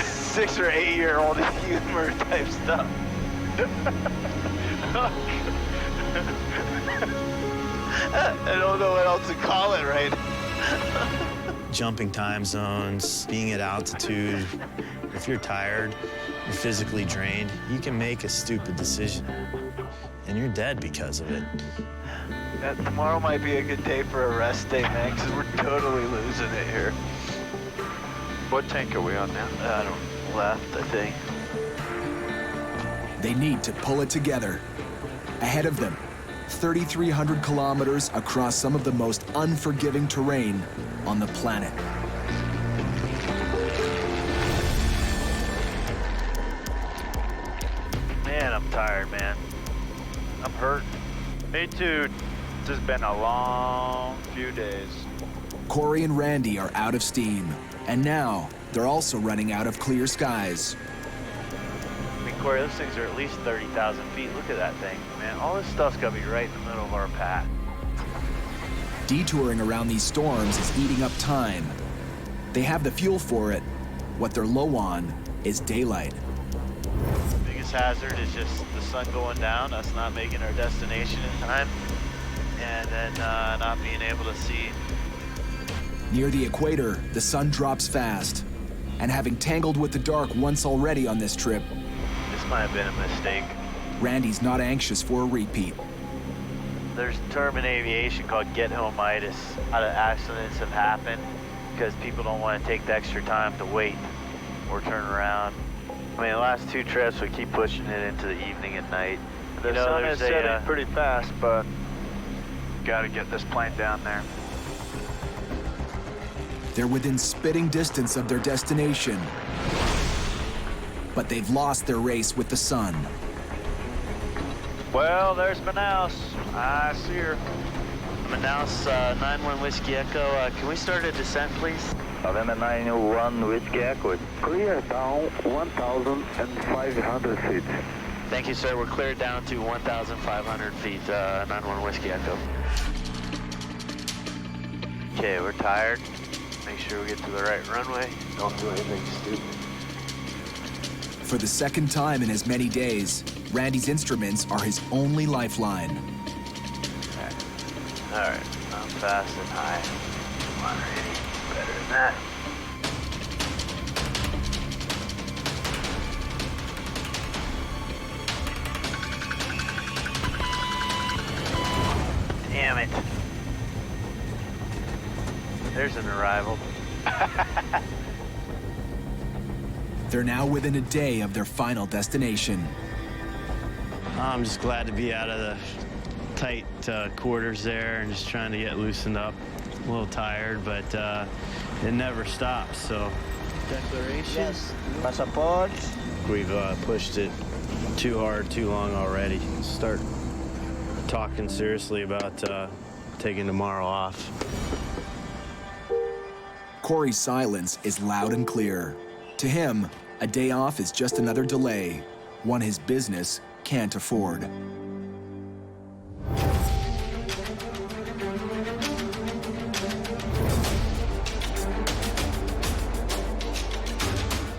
6 or 8 year old humor type stuff. I don't know what else to call it right. Jumping time zones, being at altitude. If you're tired, you're physically drained, you can make a stupid decision. And you're dead because of it. Yeah, tomorrow might be a good day for a rest day, man, because we're totally losing it here. What tank are we on now? Left, I think. They need to pull it together. Ahead of them, 3,300 kilometers across some of the most unforgiving terrain on the planet. Man, I'm tired, man. I'm hurt. Me too. This has been a long few days. Corey and Randy are out of steam, and now they're also running out of clear skies. I mean, Corey, those things are at least 30,000 feet. Look at that thing, man. All this stuff's gotta be right in the middle of our path. Detouring around these storms is eating up time. They have the fuel for it. What they're low on is daylight. Biggest hazard is just the sun going down, us not making our destination in time, and then not being able to see. Near the equator, the sun drops fast. And having tangled with the dark once already on this trip, This might have been a mistake. Randy's not anxious for a repeat. There's a term in aviation called get-home-itis. A lot of accidents have happened because people don't want to take the extra time to wait or turn around. I mean, the last 2 trips, we keep pushing it into the evening and night. The sun is setting pretty fast, but got to get this plane down there. They're within spitting distance of their destination, but they've lost their race with the sun. Well, there's Manaus. I see her. Manaus, 91 Whiskey Echo. Can we start a descent, please? November 91 Whiskey Echo. Clear down 1,500 feet. Thank you, sir. We're cleared down to 1,500 feet, 91 Whiskey Echo. Okay, we're tired. Make sure we get to the right runway. Don't do anything stupid. For the second time in as many days, Randy's instruments are his only lifeline. All right, I'm fast and high. Come on, Randy. Better than that. Damn it. There's an arrival. They're now within a day of their final destination. I'm just glad to be out of the tight quarters there and just trying to get loosened up. A little tired, but it never stops, so. Declaration? Yes. Passport. We've pushed it too hard, too long already. Start talking seriously about taking tomorrow off. Corey's silence is loud and clear. To him, a day off is just another delay, one his business can't afford.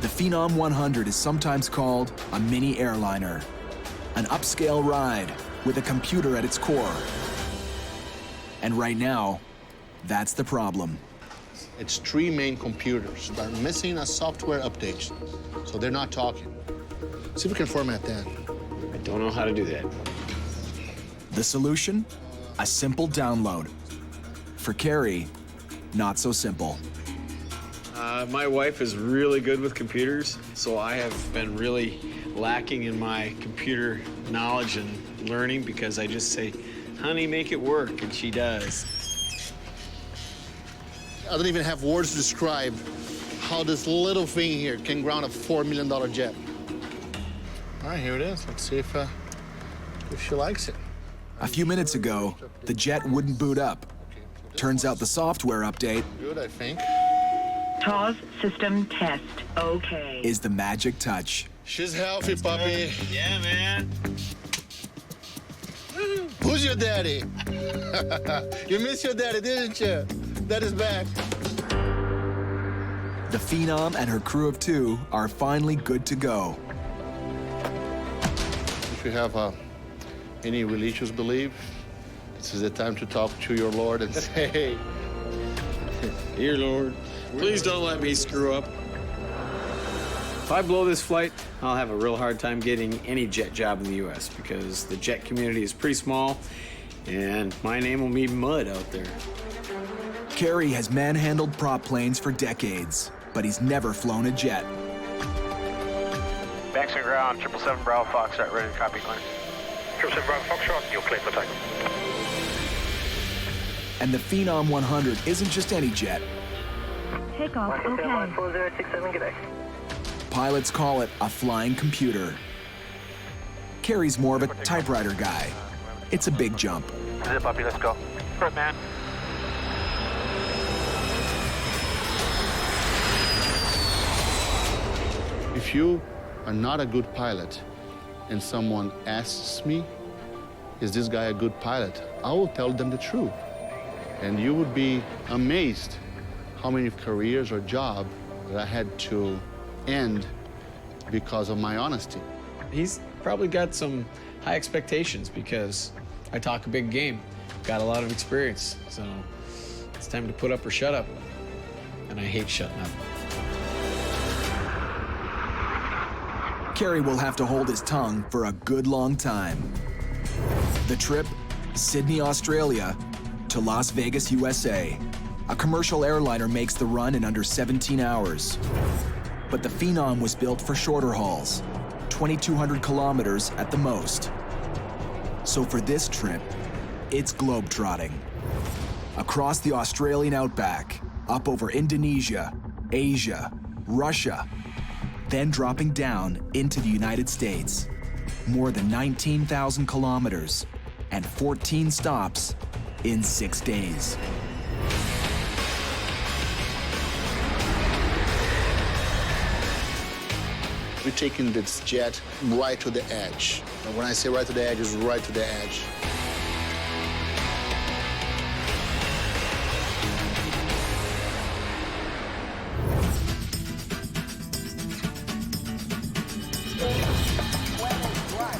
The Phenom 100 is sometimes called a mini airliner, an upscale ride with a computer at its core. And right now, that's the problem. It's 3 main computers that are missing a software update, so they're not talking. See if we can format that. I don't know how to do that. The solution? A simple download. For Carrie, not so simple. My wife is really good with computers, so I have been really lacking in my computer knowledge and learning because I just say, honey, make it work, and she does. I don't even have words to describe how this little thing here can ground a $4 million jet. All right, here it is. Let's see if she likes it. A few minutes ago, the jet wouldn't boot up. Turns out the software update Good, I think. TOS system test. Okay. is the magic touch. She's healthy, puppy. Yeah, man. Who's your daddy? You miss your daddy, didn't you? Daddy's back. The Phenom and her crew of 2 are finally good to go. If you have any religious belief, this is the time to talk to your Lord and say, Dear Lord, please don't let me screw up. If I blow this flight, I'll have a real hard time getting any jet job in the U.S. because the jet community is pretty small, and my name will be mud out there. Kerry has manhandled prop planes for decades, but he's never flown a jet. Banks and ground, 777 Bravo Foxtrot, ready to copy clearance. 777 Bravo Foxtrot, you'll clear for takeoff. And the Phenom 100 isn't just any jet. Takeoff, okay. 4067, get back. Pilots call it a flying computer. Kerry's more of a typewriter guy. It's a big jump. Zip puppy, let's go. Right, man. if you are not a good pilot and someone asks me, is this guy a good pilot? I will tell them the truth. And you would be amazed how many careers or jobs that I had to end because of my honesty. He's probably got some high expectations because I talk a big game, got a lot of experience. So it's time to put up or shut up. And I hate shutting up. Kerry will have to hold his tongue for a good long time. The trip, Sydney, Australia, to Las Vegas, USA. A commercial airliner makes the run in under 17 hours. But the Phenom was built for shorter hauls, 2,200 kilometers at the most. So for this trip, it's globetrotting. Across the Australian outback, up over Indonesia, Asia, Russia, then dropping down into the United States. More than 19,000 kilometers and 14 stops in 6 days. We're taking this jet right to the edge. And when I say right to the edge, it's right to the edge.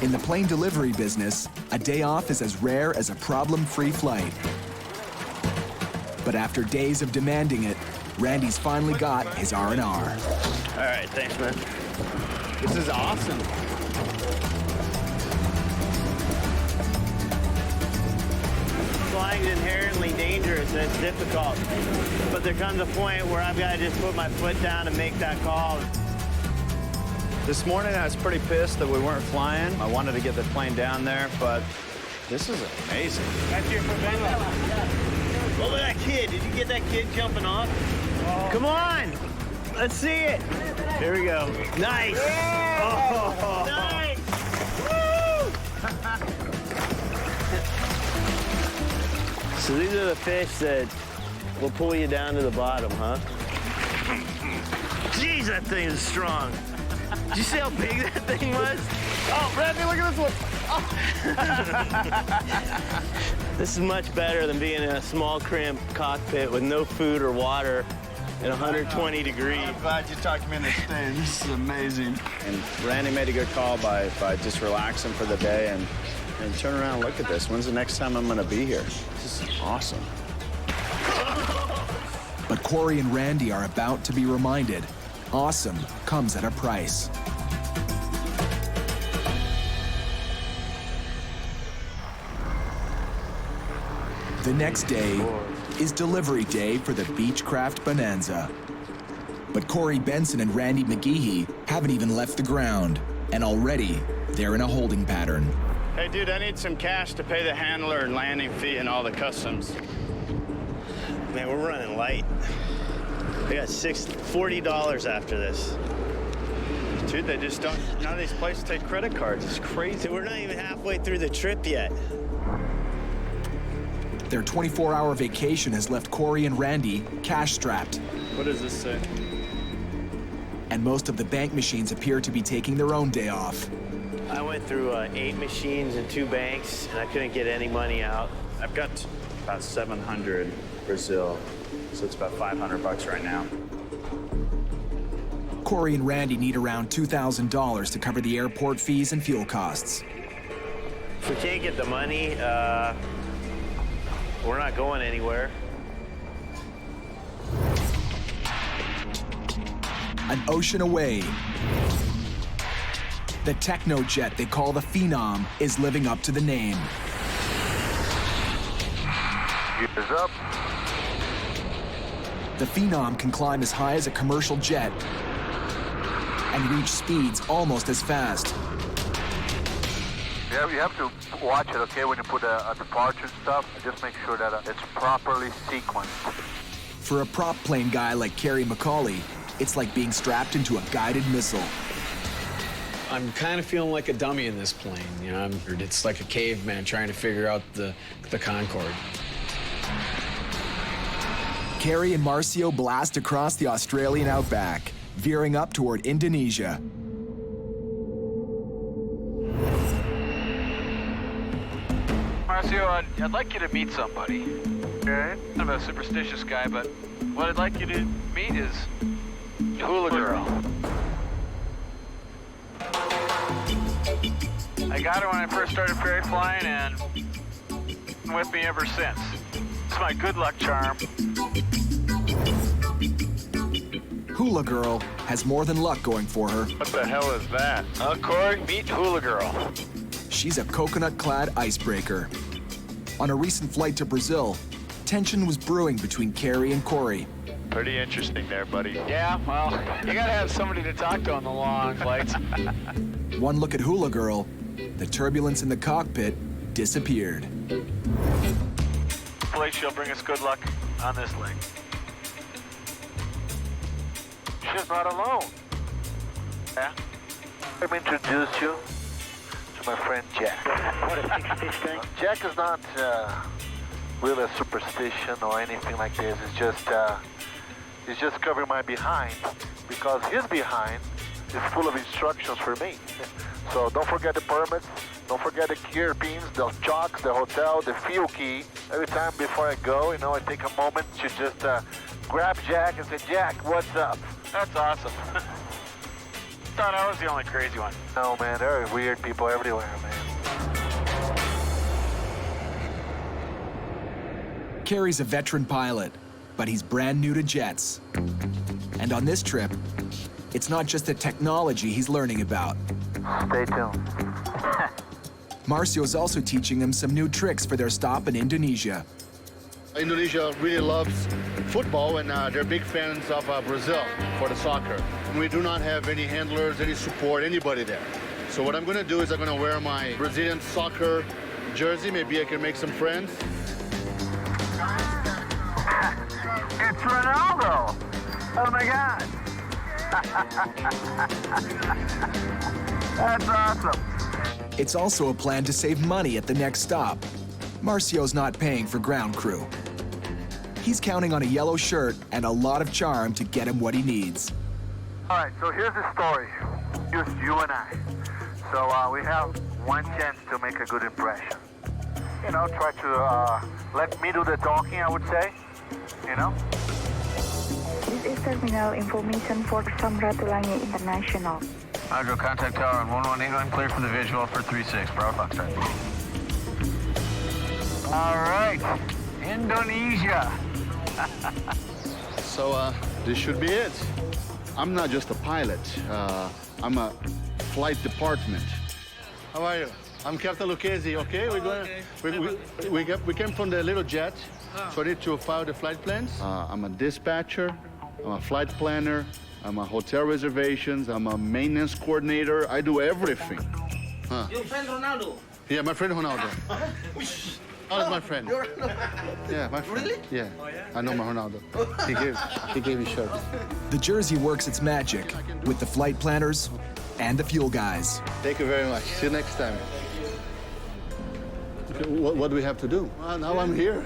In the plane delivery business, a day off is as rare as a problem-free flight. But after days of demanding it, Randy's finally got his R&R. All right, thanks, man. This is awesome. Flying is inherently dangerous and it's difficult. But there comes a point where I've got to just put my foot down and make that call. This morning, I was pretty pissed that we weren't flying. I wanted to get the plane down there, but this is amazing. That's your preventer. Oh, look at that kid. Did you get that kid jumping off? Oh. Come on. Let's see it. Here we go. Nice. Oh. Nice. Woo! So these are the fish that will pull you down to the bottom, huh? Jeez, that thing is strong. Did you see how big that thing was? Oh, Randy, look at this one. Oh. This is much better than being in a small, cramped cockpit with no food or water at 120 degrees. I'm glad you talked me into staying. This is amazing. And Randy made a good call by just relaxing for the day and turn around and look at this. When's the next time I'm going to be here? This is awesome. But Corey and Randy are about to be reminded, awesome comes at a price. The next day is delivery day for the Beechcraft Bonanza. But Corey Benson and Randy McGeehee haven't even left the ground, and already they're in a holding pattern. Hey, dude, I need some cash to pay the handler and landing fee and all the customs. Man, we're running light. We got $40 after this. Dude, they just don't, none of these places take credit cards. It's crazy. Dude, we're not even halfway through the trip yet. Their 24-hour vacation has left Corey and Randy cash-strapped. What does this say? and most of the bank machines appear to be taking their own day off. I went through 8 machines and 2 banks, and I couldn't get any money out. I've got about 700 Brazil, so it's about $500 right now. Corey and Randy need around $2,000 to cover the airport fees and fuel costs. If we can't get the money, we're not going anywhere. An ocean away, the techno jet they call the Phenom is living up to the name. Gears up. The Phenom can climb as high as a commercial jet and reach speeds almost as fast. Yeah, you have to watch it, okay, when you put a departure and stuff. Just make sure that it's properly sequenced. For a prop plane guy like Kerry McCauley, it's like being strapped into a guided missile. I'm kind of feeling like a dummy in this plane. You know, it's like a caveman trying to figure out the Concorde. Kerry and Marcio blast across the Australian outback, veering up toward Indonesia. Marcio, I'd like you to meet somebody. Okay. I'm a superstitious guy, but what I'd like you to meet is Hula Girl. I got her when I first started ferry flying and with me ever since. It's my good luck charm. Hula Girl has more than luck going for her. What the hell is that? Corey, meet Hula Girl. She's a coconut-clad icebreaker. On a recent flight to Brazil, tension was brewing between Kerry and Corey. Pretty interesting there, buddy. Yeah, well, you gotta have somebody to talk to on the long flights. One look at Hula Girl, the turbulence in the cockpit disappeared. Hopefully she'll bring us good luck on this leg. She's not alone. Yeah? Let me introduce you to my friend Jack. What a big fish thing. Jack is not really a superstition or anything like this. He's just covering my behind because his behind is full of instructions for me. So don't forget the permits, don't forget the gear pins, the chocks, the hotel, the fuel key. Every time before I go, you know, I take a moment to just grab Jack and say, Jack, what's up? That's awesome. Thought I was the only crazy one. No, man, there are weird people everywhere, man. Kerry's a veteran pilot, but he's brand new to jets. And on this trip, it's not just the technology he's learning about. Stay tuned. Marcio's also teaching him some new tricks for their stop in Indonesia. Indonesia really loves football, and they're big fans of Brazil for the soccer. We do not have any handlers, any support, anybody there. So what I'm going to do is I'm going to wear my Brazilian soccer jersey. Maybe I can make some friends. It's Ronaldo! Oh my God! That's awesome! It's also a plan to save money at the next stop. Marcio's not paying for ground crew. He's counting on a yellow shirt and a lot of charm to get him what he needs. All right, so here's the story. Just you and I. So we have one chance to make a good impression. You know, try to let me do the talking, I would say. You know? This is terminal information for Samratulangi International. Hydro contact tower on 1181, clear for the visual for 36, Bravo Foxtrot. All right, Indonesia. So this should be it. I'm not just a pilot. I'm a flight department. How are you? I'm Captain Lucchesi, okay? We came from the little jet, so I need to file the flight plans. I'm a dispatcher, I'm a flight planner, I'm a hotel reservations, I'm a maintenance coordinator. I do everything. Your friend Ronaldo? Yeah, my friend Ronaldo. Oh, that's my friend. Yeah, my friend. Really? Yeah. Oh, yeah? I know my Ronaldo. He gave me shirt. The jersey works its magic with the flight planners and the fuel guys. Thank you very much. See you next time. Okay, what do we have to do? Now I'm here.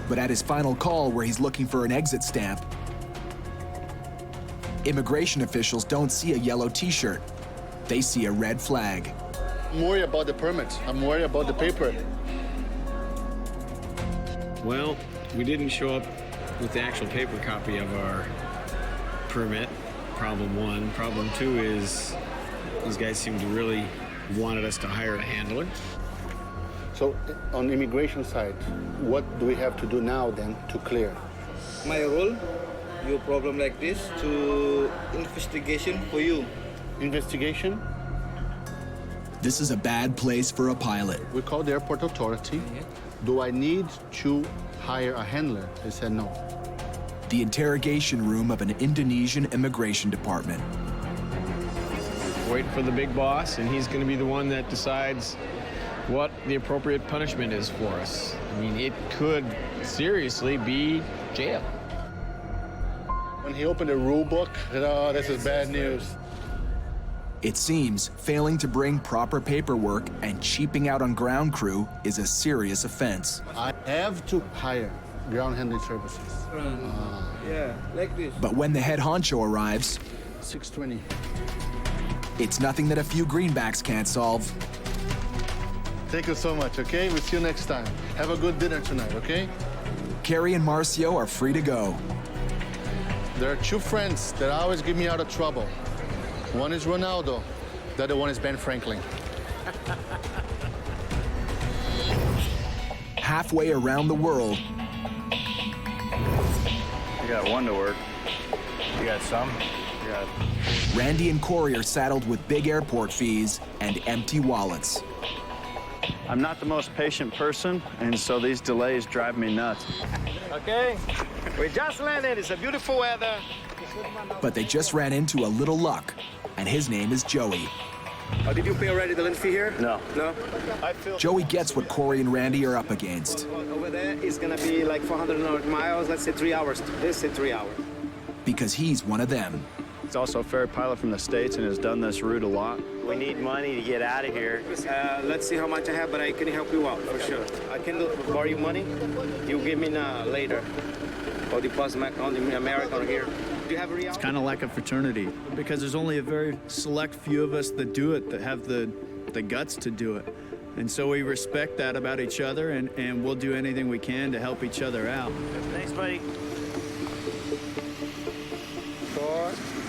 But at his final call where he's looking for an exit stamp, Immigration officials don't see a yellow t-shirt. They see a red flag. I'm worried about the permit. I'm worried about the paper. Well, we didn't show up with the actual paper copy of our permit. Problem one. Problem two is these guys seem to really wanted us to hire a handler. So on the immigration side, what do we have to do now then to clear? My role, your problem like this, to investigation for you. Investigation? This is a bad place for a pilot. We called the airport authority. Do I need to hire a handler? They said no. The interrogation room of an Indonesian immigration department. Waiting for the big boss, and he's going to be the one that decides what the appropriate punishment is for us. I mean, it could seriously be jail. When he opened the rule book, I said, oh, this is bad news. It seems failing to bring proper paperwork and cheaping out on ground crew is a serious offense. I have to hire ground handling services. Yeah, like this. But when the head honcho arrives, 620. It's nothing that a few greenbacks can't solve. Thank you so much, okay? We'll see you next time. Have a good dinner tonight, okay? Carrie and Marcio are free to go. There are two friends that always get me out of trouble. One is Ronaldo, the other one is Ben Franklin. Halfway around the world, You got one to work. You got some? You got... Randy and Corey are saddled with big airport fees and empty wallets. I'm not the most patient person, and so these delays drive me nuts. Okay, we just landed. It's a beautiful weather. But they just ran into a little luck, and his name is Joey. Oh, did you pay already the land fee here? No. No? Joey gets what Corey and Randy are up against. Over there, it's gonna be like 400 miles, let's say 3 hours. Let's say 3 hours. Because he's one of them. He's also a ferry pilot from the States and has done this route a lot. We need money to get out of here. Let's see how much I have, but I can help you out for sure. I can borrow you money. You give me later. Or deposit my account in America here. Do you have a real? It's kind of like a fraternity because there's only a very select few of us that do it, that have the guts to do it. And so we respect that about each other, and we'll do anything we can to help each other out. Thanks, buddy.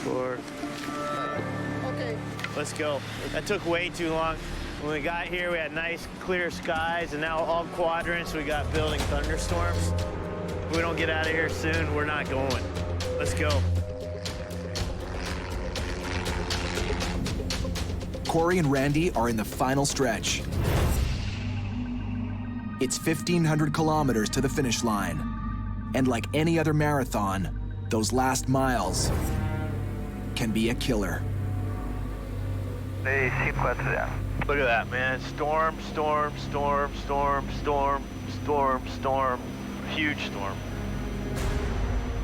4. Okay. Let's go. That took way too long. When we got here, we had nice, clear skies, and now all quadrants, we got building thunderstorms. If we don't get out of here soon, we're not going. Let's go. Corey and Randy are in the final stretch. It's 1,500 kilometers to the finish line. And like any other marathon, those last miles can be a killer. Look at that, man. Storm, storm, storm, storm, storm, storm, storm. Huge storm.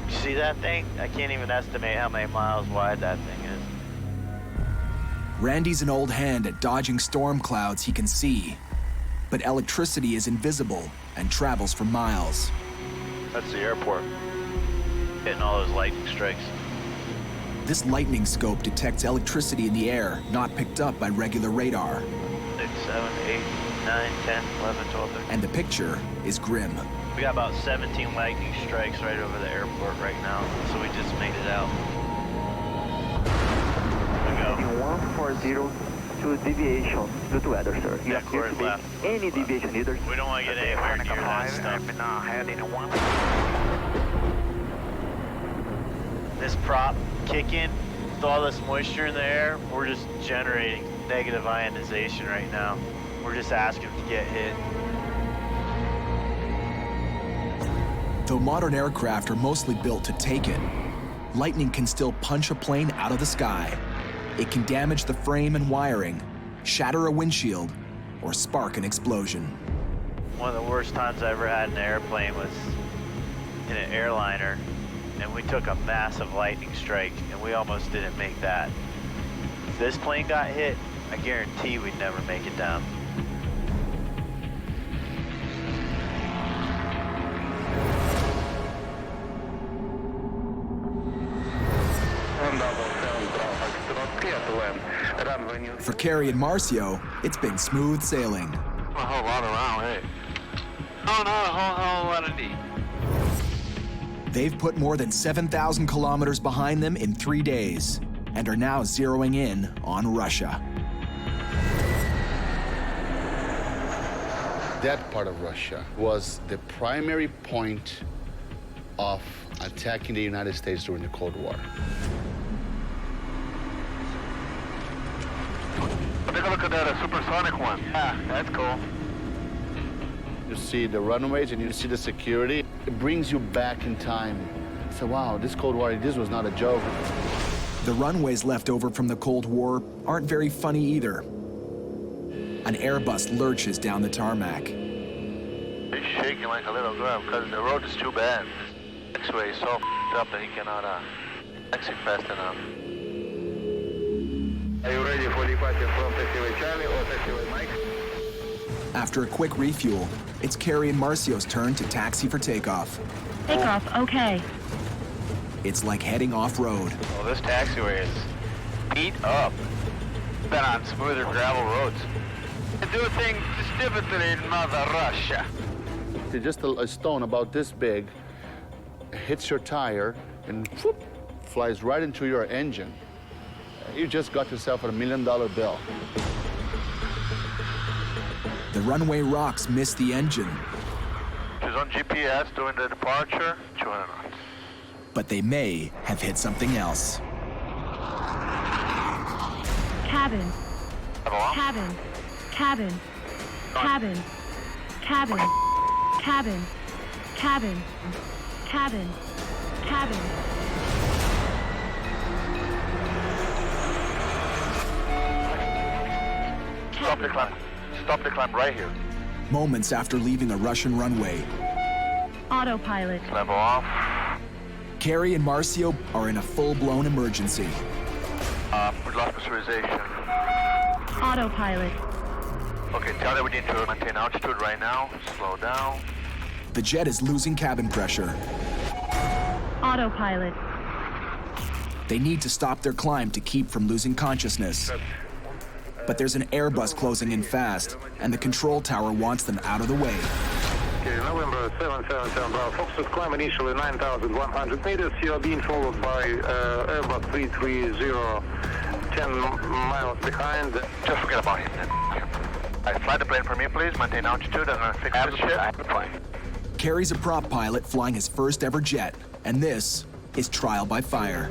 You see that thing? I can't even estimate how many miles wide that thing is. Randy's an old hand at dodging storm clouds he can see. But electricity is invisible and travels for miles. That's the airport. Hitting all those lightning strikes. This lightning scope detects electricity in the air not picked up by regular radar. 6, 7, 8, 9, 10, 11, 12, 13. And the picture is grim. We got about 17 lightning strikes right over the airport right now, so we just made it out. Here we go. 140 to deviation due to weather, sir. Yeah, Corey left. Any deviation either. We don't want to get anywhere near that stuff. This prop kicking with all this moisture in the air, we're just generating negative ionization right now. We're just asking to get hit. Though modern aircraft are mostly built to take it, lightning can still punch a plane out of the sky. It can damage the frame and wiring, shatter a windshield, or spark an explosion. One of the worst times I ever had in an airplane was in an airliner, and we took a massive lightning strike, and we almost didn't make that. If this plane got hit, I guarantee we'd never make it down. For Kerry and Marcio, it's been smooth sailing. A whole lot around, hey. Oh, no, a whole lot of deep. They've put more than 7,000 kilometers behind them in 3 days and are now zeroing in on Russia. That part of Russia was the primary point of attacking the United States during the Cold War. Take a look at that, a supersonic one. Yeah, that's cool. You see the runways and you see the security. It brings you back in time. So wow, this Cold War, this was not a joke. The runways left over from the Cold War aren't very funny either. An Airbus lurches down the tarmac. He's shaking like a little girl because the road is too bad. X-ray is so up that he cannot exit fast enough. Are you ready for departure from taxiway Charlie or taxiway Mike? After a quick refuel, it's Kerry and Marcio's turn to taxi for takeoff. Takeoff, okay. It's like heading off-road. Well, this taxiway is beat up. Been on smoother gravel roads. I do things differently in Mother Russia. Just a stone about this big hits your tire and whoop, flies right into your engine. You just got yourself a $1 million bill. The runway rocks miss the engine. She's on GPS during the departure, 200 knots. But they may have hit something else. Cabin. Cabin. Cabin. Cabin. Cabin. Cabin. Cabin. Cabin. Cabin. Stop the climb. Stop the climb right here. Moments after leaving a Russian runway, Autopilot. Level off. Kerry and Marcio are in a full-blown emergency. We lost pressurization. Autopilot. Okay, tell them we need to maintain altitude right now. Slow down. The jet is losing cabin pressure. Autopilot. They need to stop their climb to keep from losing consciousness. But there's an Airbus closing in fast, and the control tower wants them out of the way. Okay, November 777 Bravo. Foxtrot climb initially 9,100 meters. You are being followed by Airbus 330, 10 miles behind. Just forget about him then. Fly the plane for me, please. Maintain altitude and fix this shit. The plane. Kerry's a prop pilot flying his first ever jet, and this is trial by fire.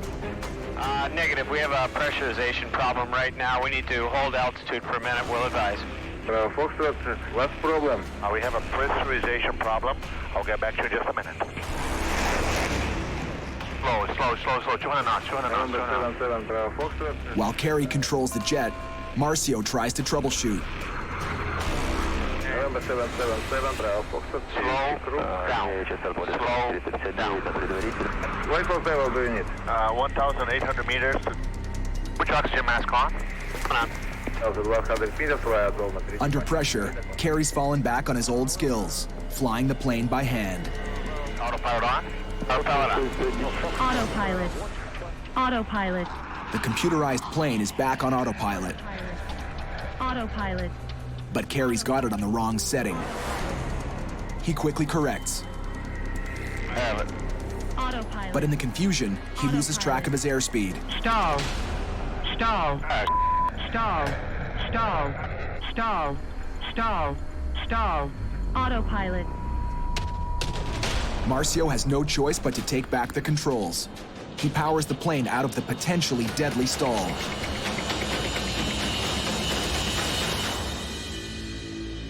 Negative. We have a pressurization problem right now. We need to hold altitude for a minute. We'll advise. Foxtrot, what's the problem? We have a pressurization problem. I'll get back to you in just a minute. Slow. 200 knots, 200 knots. 777 Bravo. Foxtrot. While Kerry controls the jet, Marcio tries to troubleshoot. November 777 Bravo. Foxtrot. Slow down. What level do you need? 1,800 meters. Which oxygen mask on? On. Under pressure, Kerry's fallen back on his old skills, flying the plane by hand. Autopilot on. Autopilot on. Autopilot. Autopilot. The computerized plane is back on autopilot. Autopilot. But Kerry's got it on the wrong setting. He quickly corrects. Have it. Autopilot. But in the confusion, he loses track of his airspeed. Stall. Stall. Stall. Stall. Stall. Stall. Stall. Autopilot. Marcio has no choice but to take back the controls. He powers the plane out of the potentially deadly stall.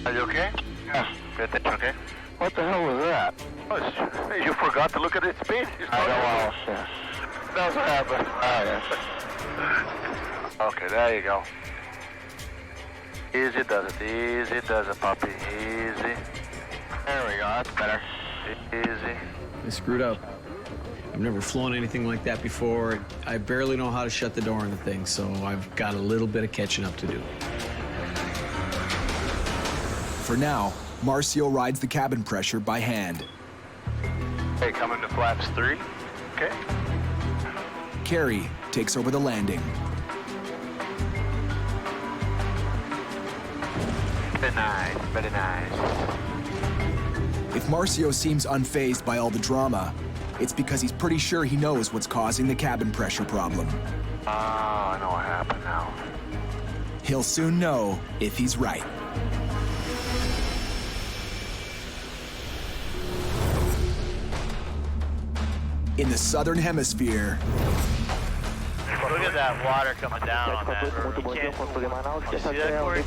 Are you okay? Yeah. Pay attention, okay? What the hell was that? Oh, you forgot to look at its speed. I know. That's what happened. Okay, there you go. Easy does it, puppy. Easy. There we go, that's better. Easy. I screwed up. I've never flown anything like that before. I barely know how to shut the door on the thing, so I've got a little bit of catching up to do. For now, Marcio rides the cabin pressure by hand. Hey, coming to flaps 3. Okay. Carey takes over the landing. Very nice, very nice. If Marcio seems unfazed by all the drama, it's because he's pretty sure he knows what's causing the cabin pressure problem. I know what happened now. He'll soon know if he's right. In the southern hemisphere, Look at that water coming down on that. You see that, Corey?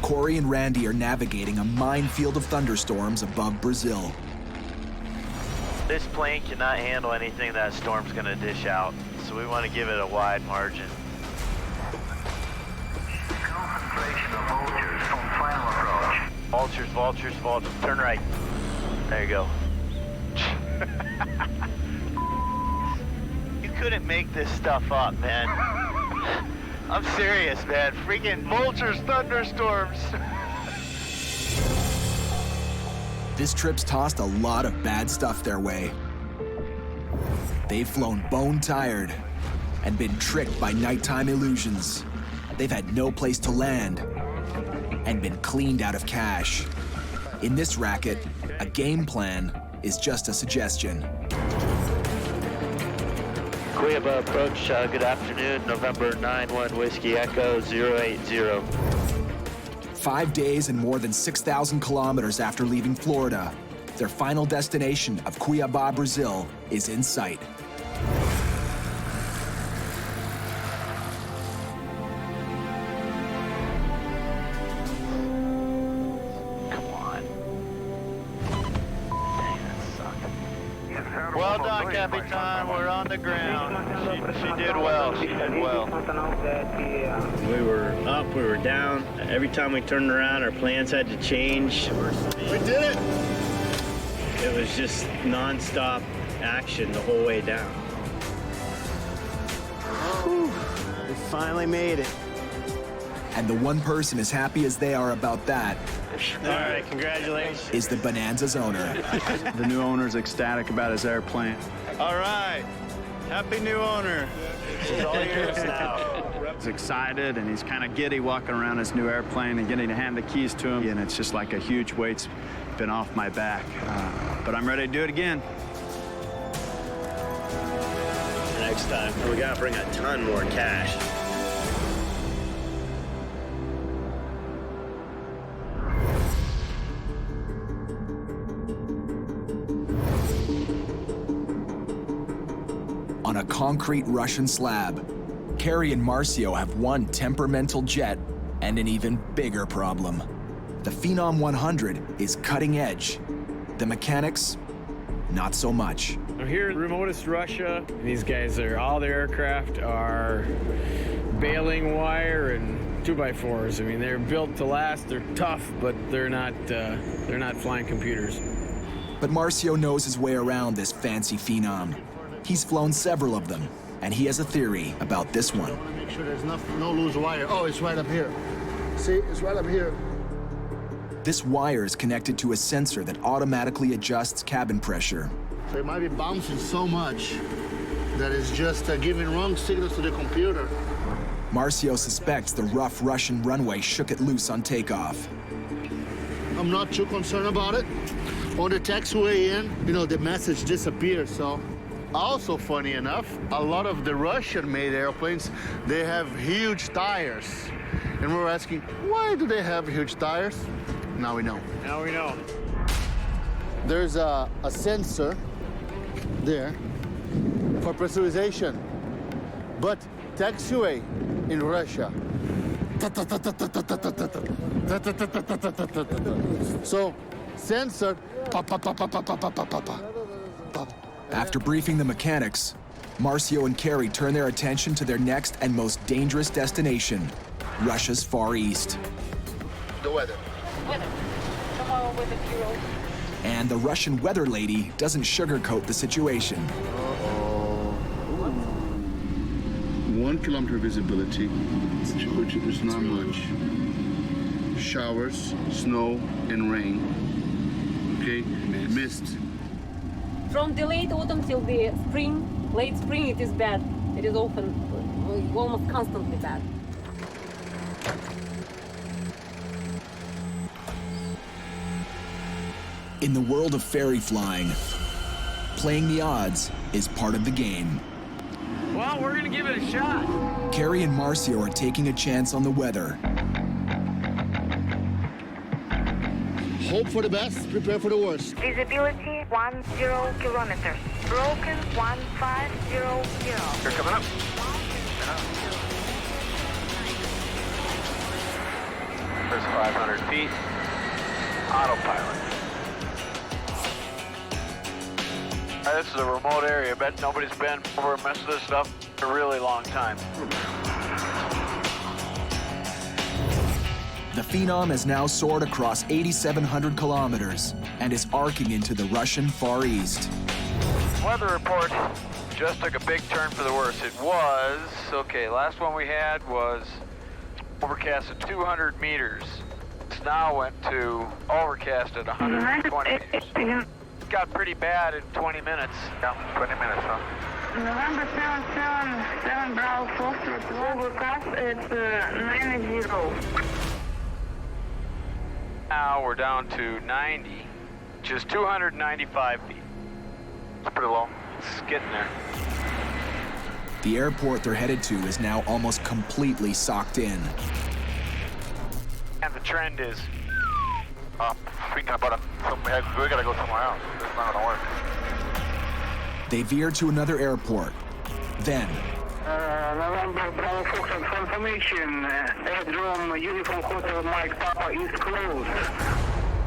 Corey and Randy are navigating a minefield of thunderstorms above Brazil. This plane cannot handle anything that storm's gonna dish out, so we want to give it a wide margin. Concentration of vultures on final approach. Vultures, vultures, vultures. Turn right. There you go. You couldn't make this stuff up, man. I'm serious, man. Freaking vultures, thunderstorms. This trip's tossed a lot of bad stuff their way. They've flown bone-tired and been tricked by nighttime illusions. They've had no place to land and been cleaned out of cash. In this racket, a game plan is just a suggestion. Cuiabá approach, good afternoon, November 9-1 Whiskey Echo 080. 5 days and more than 6,000 kilometers after leaving Florida, their final destination of Cuiabá, Brazil, is in sight. Well done, Capitan. We're on the ground. She did well. She did well. We were up, we were down. Every time we turned around, our plans had to change. We did it! It was just non-stop action the whole way down. Whew. We finally made it. And the one person as happy as they are about that All right, congratulations. is the Bonanza's owner. The new owner's ecstatic about his airplane. All right. Happy new owner. It's all yours now. He's excited and he's kind of giddy walking around his new airplane and getting to hand the keys to him. And it's just like a huge weight's been off my back. But I'm ready to do it again. Next time, we gotta bring a ton more cash. On a concrete Russian slab, Carey and Marcio have one temperamental jet and an even bigger problem. The Phenom 100 is cutting edge. The mechanics, not so much. I'm here in remotest Russia. These guys all their aircraft are baling wire and 2x4s. I mean, they're built to last. They're tough, but they're not flying computers. But Marcio knows his way around this fancy Phenom. He's flown several of them, and he has a theory about this one. Make sure there's no loose wire. Oh, it's right up here. See, it's right up here. This wire is connected to a sensor that automatically adjusts cabin pressure. So it might be bouncing so much that it's just giving wrong signals to the computer. Marcio suspects the rough Russian runway shook it loose on takeoff. I'm not too concerned about it. On the taxiway in, the message disappears, so. Also, funny enough, a lot of the Russian-made airplanes, they have huge tires. And we're asking, why do they have huge tires? Now we know. Now we know. There's a sensor there for pressurization. But taxiway in Russia. So, sensor. After briefing the mechanics, Marcio and Carey turn their attention to their next and most dangerous destination, Russia's Far East. The weather. Weather. Tomorrow weather bureau. And the Russian weather lady doesn't sugarcoat the situation. 1 kilometer visibility, which is not much. Showers, snow, and rain. Okay, mist. From the late autumn till the spring, late spring, it is bad. It is often, almost constantly bad. In the world of ferry flying, playing the odds is part of the game. Well, we're gonna give it a shot. Carrie and Marcio are taking a chance on the weather. Hope for the best, prepare for the worst. Visibility 10 kilometers. Broken 1500. They're coming up. First 500 feet. Autopilot. This is a remote area. I bet nobody's been over and messed with this stuff for a really long time. The Phenom has now soared across 8,700 kilometers and is arcing into the Russian Far East. Weather report just took a big turn for the worse. It was, okay, last one we had was overcast at 200 meters. It's now went to overcast at 120 meters. It got pretty bad in 20 minutes. Yeah, 20 minutes, huh? November 777 Bravo Foxtrot. Overcast at 90. Now we're down to 90, which is 295 feet. It's pretty low. It's getting there. The airport they're headed to is now almost completely socked in. And the trend is Thinking about it, we gotta go somewhere else. It's not gonna work. They veer to another airport. Then, November Bravo Foxtrot confirmation. Aerodrome Uniform Hotel Mike Papa is closed.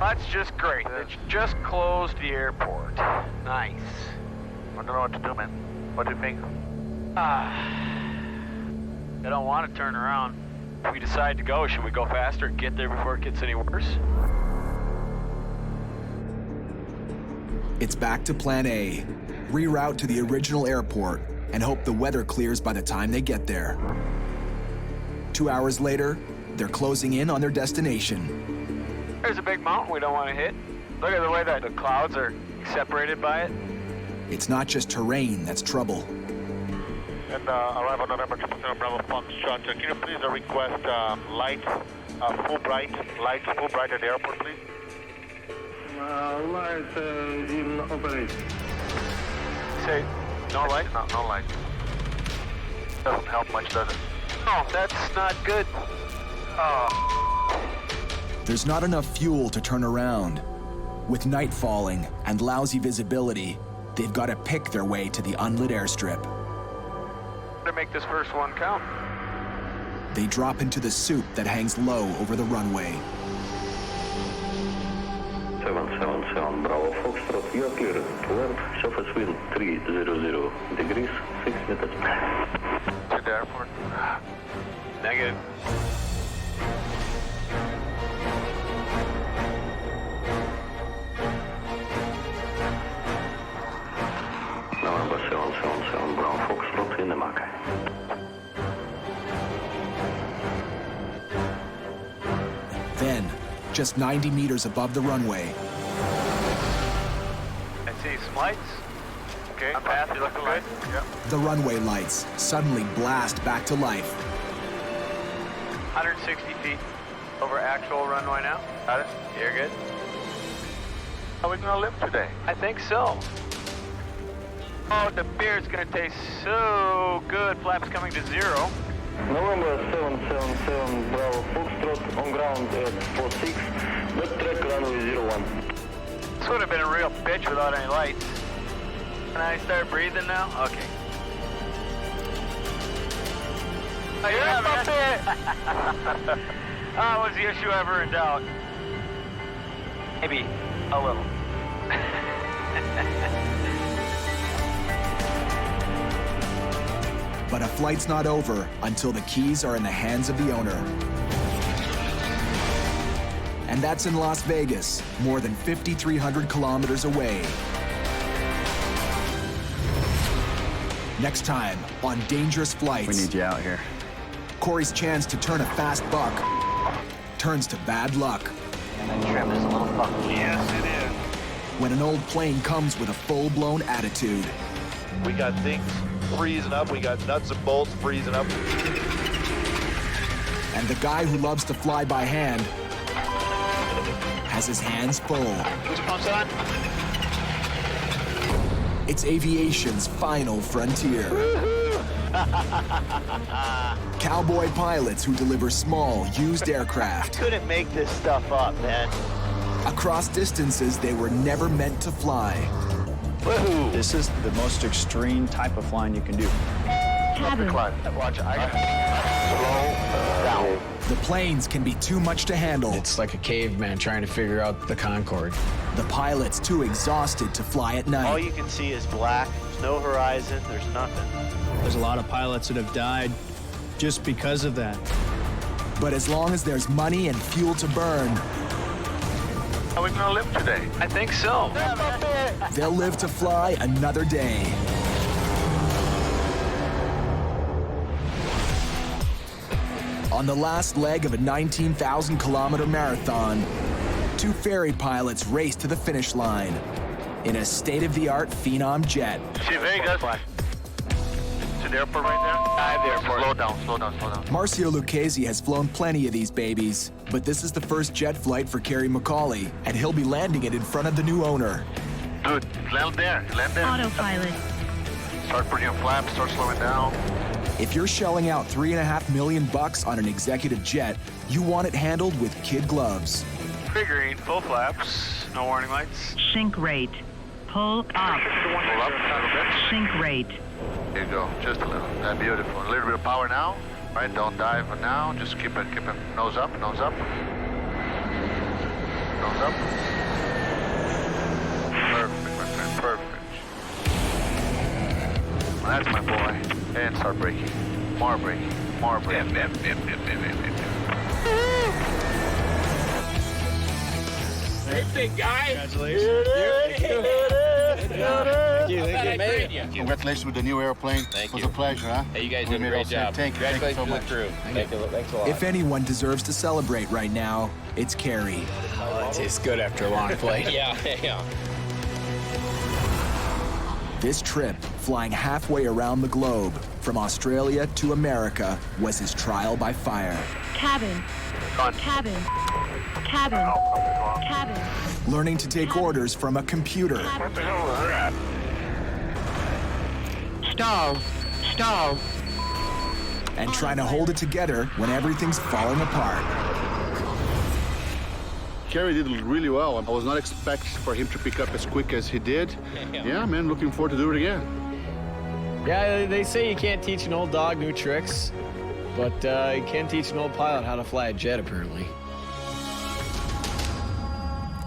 That's just great. It's just closed the airport. Nice. I don't know what to do, man. What do you think? I don't want to turn around. If we decide to go, should we go faster and get there before it gets any worse? it's back to Plan A. Reroute to the original airport and hope the weather clears by the time they get there. 2 hours later, they're closing in on their destination. There's a big mountain we don't want to hit. Look at the way that the clouds are separated by it. It's not just terrain that's trouble. And arrival November 777 Bravo Foxtrot. Can you please request lights, full bright at the airport, please? Lights in operation. Say, no light? No light. Doesn't help much, does it? No, that's not good. There's not enough fuel to turn around. With night falling and lousy visibility, they've got to pick their way to the unlit airstrip. To make this first one count. They drop into the soup that hangs low over the runway. 777 Bravo Foxtrot, you are clear to land. Surface wind 300 degrees, 6 meters. To the airport? Negative. November 777 Bravo Foxtrot in the Mackay. Then, just 90 meters above the runway, I see some lights. Okay. On path, you looking good? Yep. the runway lights suddenly blast back to life. 160 feet over actual runway now. Got it? You're good? Are we gonna live today? I think so. Oh, the beer's gonna taste so good. Flaps coming to 0. November 777 Bravo Foxtrot on ground at 46, but track runway 01. This would have been a real bitch without any lights. Can I start breathing now? Okay. Oh, you're up it! Was the issue ever in doubt? Maybe a little. But a flight's not over until the keys are in the hands of the owner. And that's in Las Vegas, more than 5,300 kilometers away. Next time on Dangerous Flights. We need you out here. Corey's chance to turn a fast buck turns to bad luck. That trim is a little funky. Yes, it is. when an old plane comes with a full-blown attitude. We got things freezing up. We got nuts and bolts freezing up. And the guy who loves to fly by hand has his hands full. Who's pumps on? It's aviation's final frontier. Cowboy pilots who deliver small, used aircraft. Couldn't make this stuff up, man. Across distances they were never meant to fly. Woohoo! This is the most extreme type of flying you can do. Cabin. Watch, I got slow down. The planes can be too much to handle. It's like a caveman trying to figure out the Concorde. The pilot's too exhausted to fly at night. All you can see is black. There's no horizon. There's nothing. There's a lot of pilots that have died just because of that. But as long as there's money and fuel to burn, Are we gonna live today? I think so. they'll live to fly another day. On the last leg of a 19,000-kilometer marathon, two ferry pilots race to the finish line in a state-of-the-art Phenom jet. See Vegas? See the airport right there? I have the airport. Slow down, slow down, slow down. Marcio Lucchese has flown plenty of these babies, but this is the first jet flight for Kerry McCauley, and he'll be landing it in front of the new owner. Dude, land there, land there. Autopilot. Start putting your flaps, start slowing down. If you're shelling out $3.5 million on an executive jet, you want it handled with kid gloves. Figuring full flaps, no warning lights. Sink rate. Pull up. Pull up a little bit. Sink rate. There you go, just a little. That's beautiful. A little bit of power now. Right, don't dive now. Just keep it nose up, nose up. Nose up. Perfect, my friend, perfect. Well, that's my boy. And start braking. More braking, more braking. Great big guy. Congratulations. Congratulations with the new airplane. It was a pleasure, huh? Hey, you guys did a great job. Thank you so much. Thanks a lot. If anyone deserves to celebrate right now, it's Kerry. It tastes good after a long flight. Yeah. This trip, flying halfway around the globe, from Australia to America, was his trial by fire. Cabin. Cabin. Cabin. Cabin. Learning to take orders from a computer. What the hell was that? Stall. Stall. And trying to hold it together when everything's falling apart. Kerry did really well. I was not expecting for him to pick up as quick as he did. Yeah, man, looking forward to do it again. Yeah, they say you can't teach an old dog new tricks, but you can teach an old pilot how to fly a jet, apparently.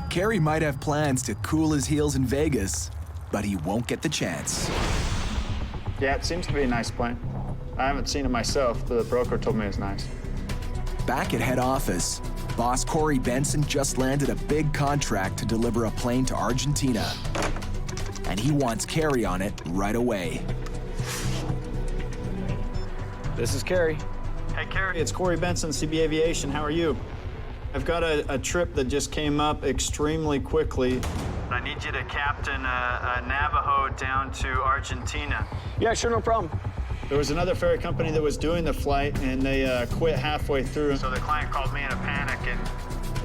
Kerry might have plans to cool his heels in Vegas, but he won't get the chance. Yeah, it seems to be a nice plane. I haven't seen it myself. The broker told me it's nice. Back at head office, boss Corey Benson just landed a big contract to deliver a plane to Argentina. And he wants Kerry on it right away. This is Kerry. Hey, Kerry, it's Corey Benson, CB Aviation. How are you? I've got a trip that just came up extremely quickly. I need you to captain a Navajo down to Argentina. Yeah, sure, no problem. There was another ferry company that was doing the flight, and they quit halfway through. So the client called me in a panic and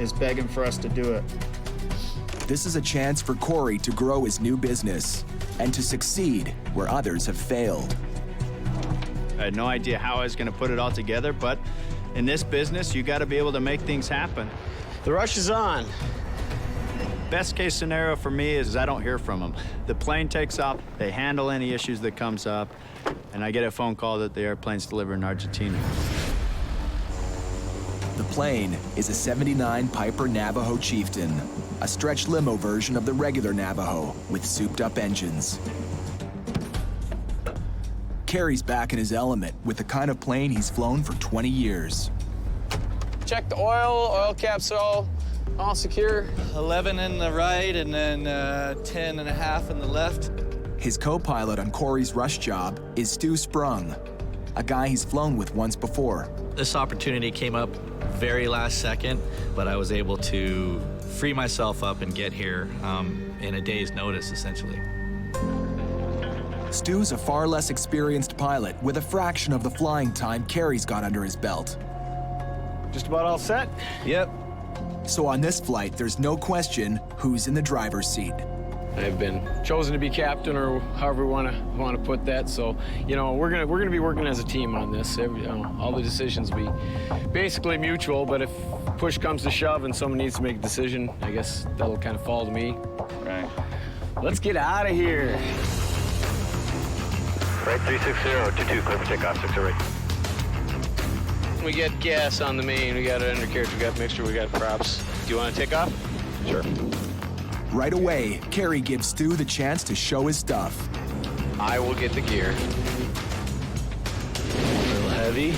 is begging for us to do it. This is a chance for Corey to grow his new business and to succeed where others have failed. I had no idea how I was going to put it all together, but in this business, you got to be able to make things happen. The rush is on. Best case scenario for me is I don't hear from them. The plane takes off, they handle any issues that comes up, and I get a phone call that the airplane's delivered in Argentina. The plane is a '79 Piper Navajo Chieftain, a stretch limo version of the regular Navajo with souped-up engines. Kerry's back in his element with the kind of plane he's flown for 20 years. Check the oil caps are all secure. 11 in the right and then 10 and a half in the left. His co-pilot on Corey's rush job is Stu Sprung, a guy he's flown with once before. This opportunity came up very last second, but I was able to free myself up and get here. in a day's notice, essentially. Stu's a far less experienced pilot with a fraction of the flying time Kerry's got under his belt. Just about all set? Yep. So on this flight, there's no question who's in the driver's seat. I've been chosen to be captain, or however we want to put that. So, you know, we're gonna be working as a team on this. All the decisions be basically mutual. But if push comes to shove and someone needs to make a decision, I guess that'll kind of fall to me. Right. Let's get out of here. Right 360, 22, clear for takeoff, 60 right. We got gas on the main. We got an undercarriage. We got mixture. We got props. Do you want to take off? Sure. Right away, Kerry gives Stu the chance to show his stuff. I will get the gear. A little heavy.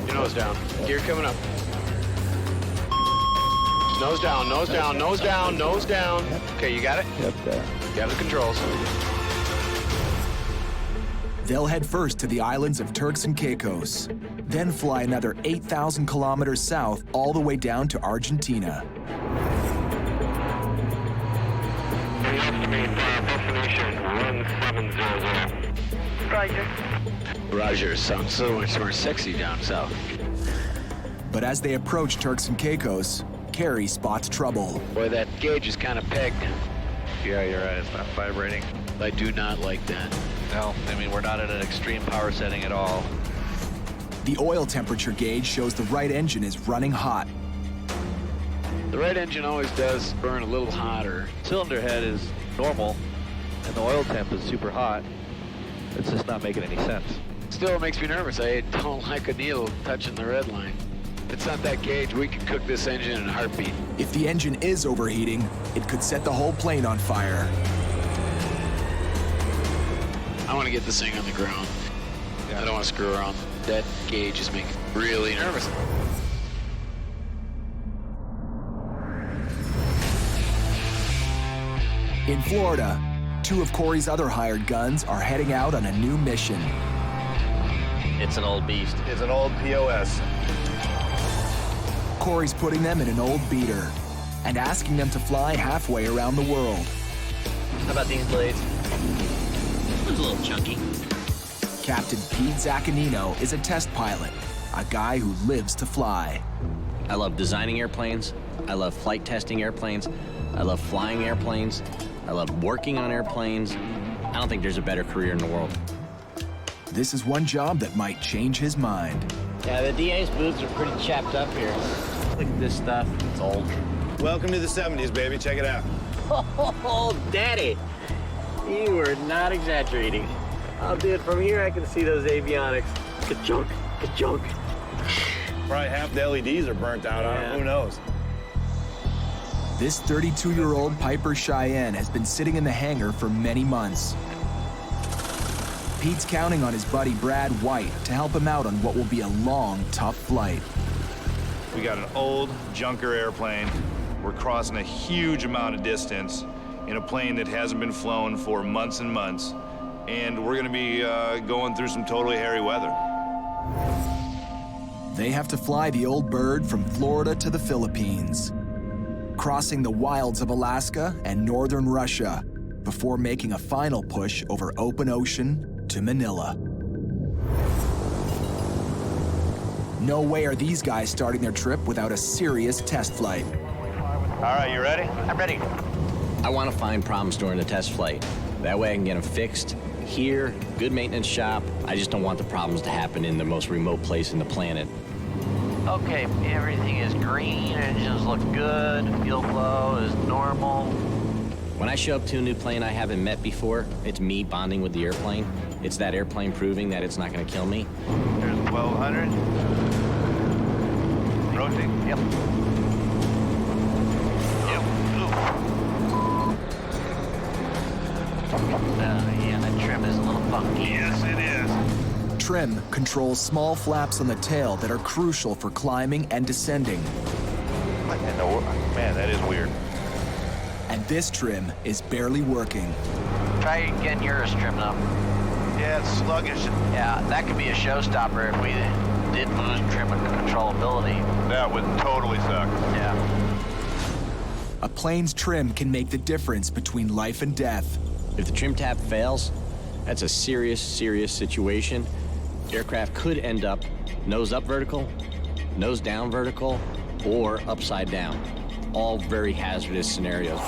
Your nose down. Gear coming up. Nose down, nose down, nose down, nose down. Okay, you got it? Yep, got it. Got the controls. They'll head first to the islands of Turks and Caicos, then fly another 8,000 kilometers south all the way down to Argentina. Roger. Roger, sounds so much more sexy down south. But as they approach Turks and Caicos, Kerry spots trouble. Boy, that gauge is kind of pegged. Yeah, you're right, it's not vibrating. I do not like that. No, I mean, we're not at an extreme power setting at all. The oil temperature gauge shows the right engine is running hot. The right engine always does burn a little hotter. Cylinder head is normal, and the oil temp is super hot. It's just not making any sense. Still, it makes me nervous. I don't like a needle touching the red line. If it's not that gauge, we can cook this engine in a heartbeat. If the engine is overheating, it could set the whole plane on fire. I want to get this thing on the ground. I don't want to screw around. That gauge is making me really nervous. In Florida, two of Corey's other hired guns are heading out on a new mission. It's an old beast. It's an old POS. Corey's putting them in an old beater and asking them to fly halfway around the world. How about these blades? It's a little chunky. Captain Pete Zaccanino is a test pilot, a guy who lives to fly. I love designing airplanes. I love flight testing airplanes. I love flying airplanes. I love working on airplanes. I don't think there's a better career in the world. This is one job that might change his mind. Yeah, the DA's boots are pretty chapped up here. Look at this stuff. It's old. Welcome to the 70s, baby. Check it out. Oh, Daddy. You are not exaggerating. Oh, dude, from here I can see those avionics. Ka-chunk, ka-chunk. Probably half the LEDs are burnt out on it. Who knows? This 32-year-old Piper Cheyenne has been sitting in the hangar for many months. Pete's counting on his buddy Brad White to help him out on what will be a long, tough flight. We got an old junker airplane. We're crossing a huge amount of distance in a plane that hasn't been flown for months and months. And we're gonna be going through some totally hairy weather. They have to fly the old bird from Florida to the Philippines, crossing the wilds of Alaska and northern Russia before making a final push over open ocean to Manila. No way are these guys starting their trip without a serious test flight. All right, you ready? I'm ready. I want to find problems during the test flight. That way I can get them fixed here, good maintenance shop. I just don't want the problems to happen in the most remote place in the planet. Okay, everything is green, engines look good, fuel flow is normal. When I show up to a new plane I haven't met before, it's me bonding with the airplane. It's that airplane proving that it's not going to kill me. There's 1200. Rotate. Yep. Yeah, that trim is a little funky. Yes, it is. Trim controls small flaps on the tail that are crucial for climbing and descending. Man, that is weird. And this trim is barely working. Try getting yours trimmed up. Yeah, it's sluggish. Yeah, that could be a showstopper if we did lose trim and controllability. That would totally suck. Yeah. A plane's trim can make the difference between life and death. If the trim tab fails, that's a serious, serious situation. Aircraft could end up nose up vertical, nose down vertical, or upside down. All very hazardous scenarios.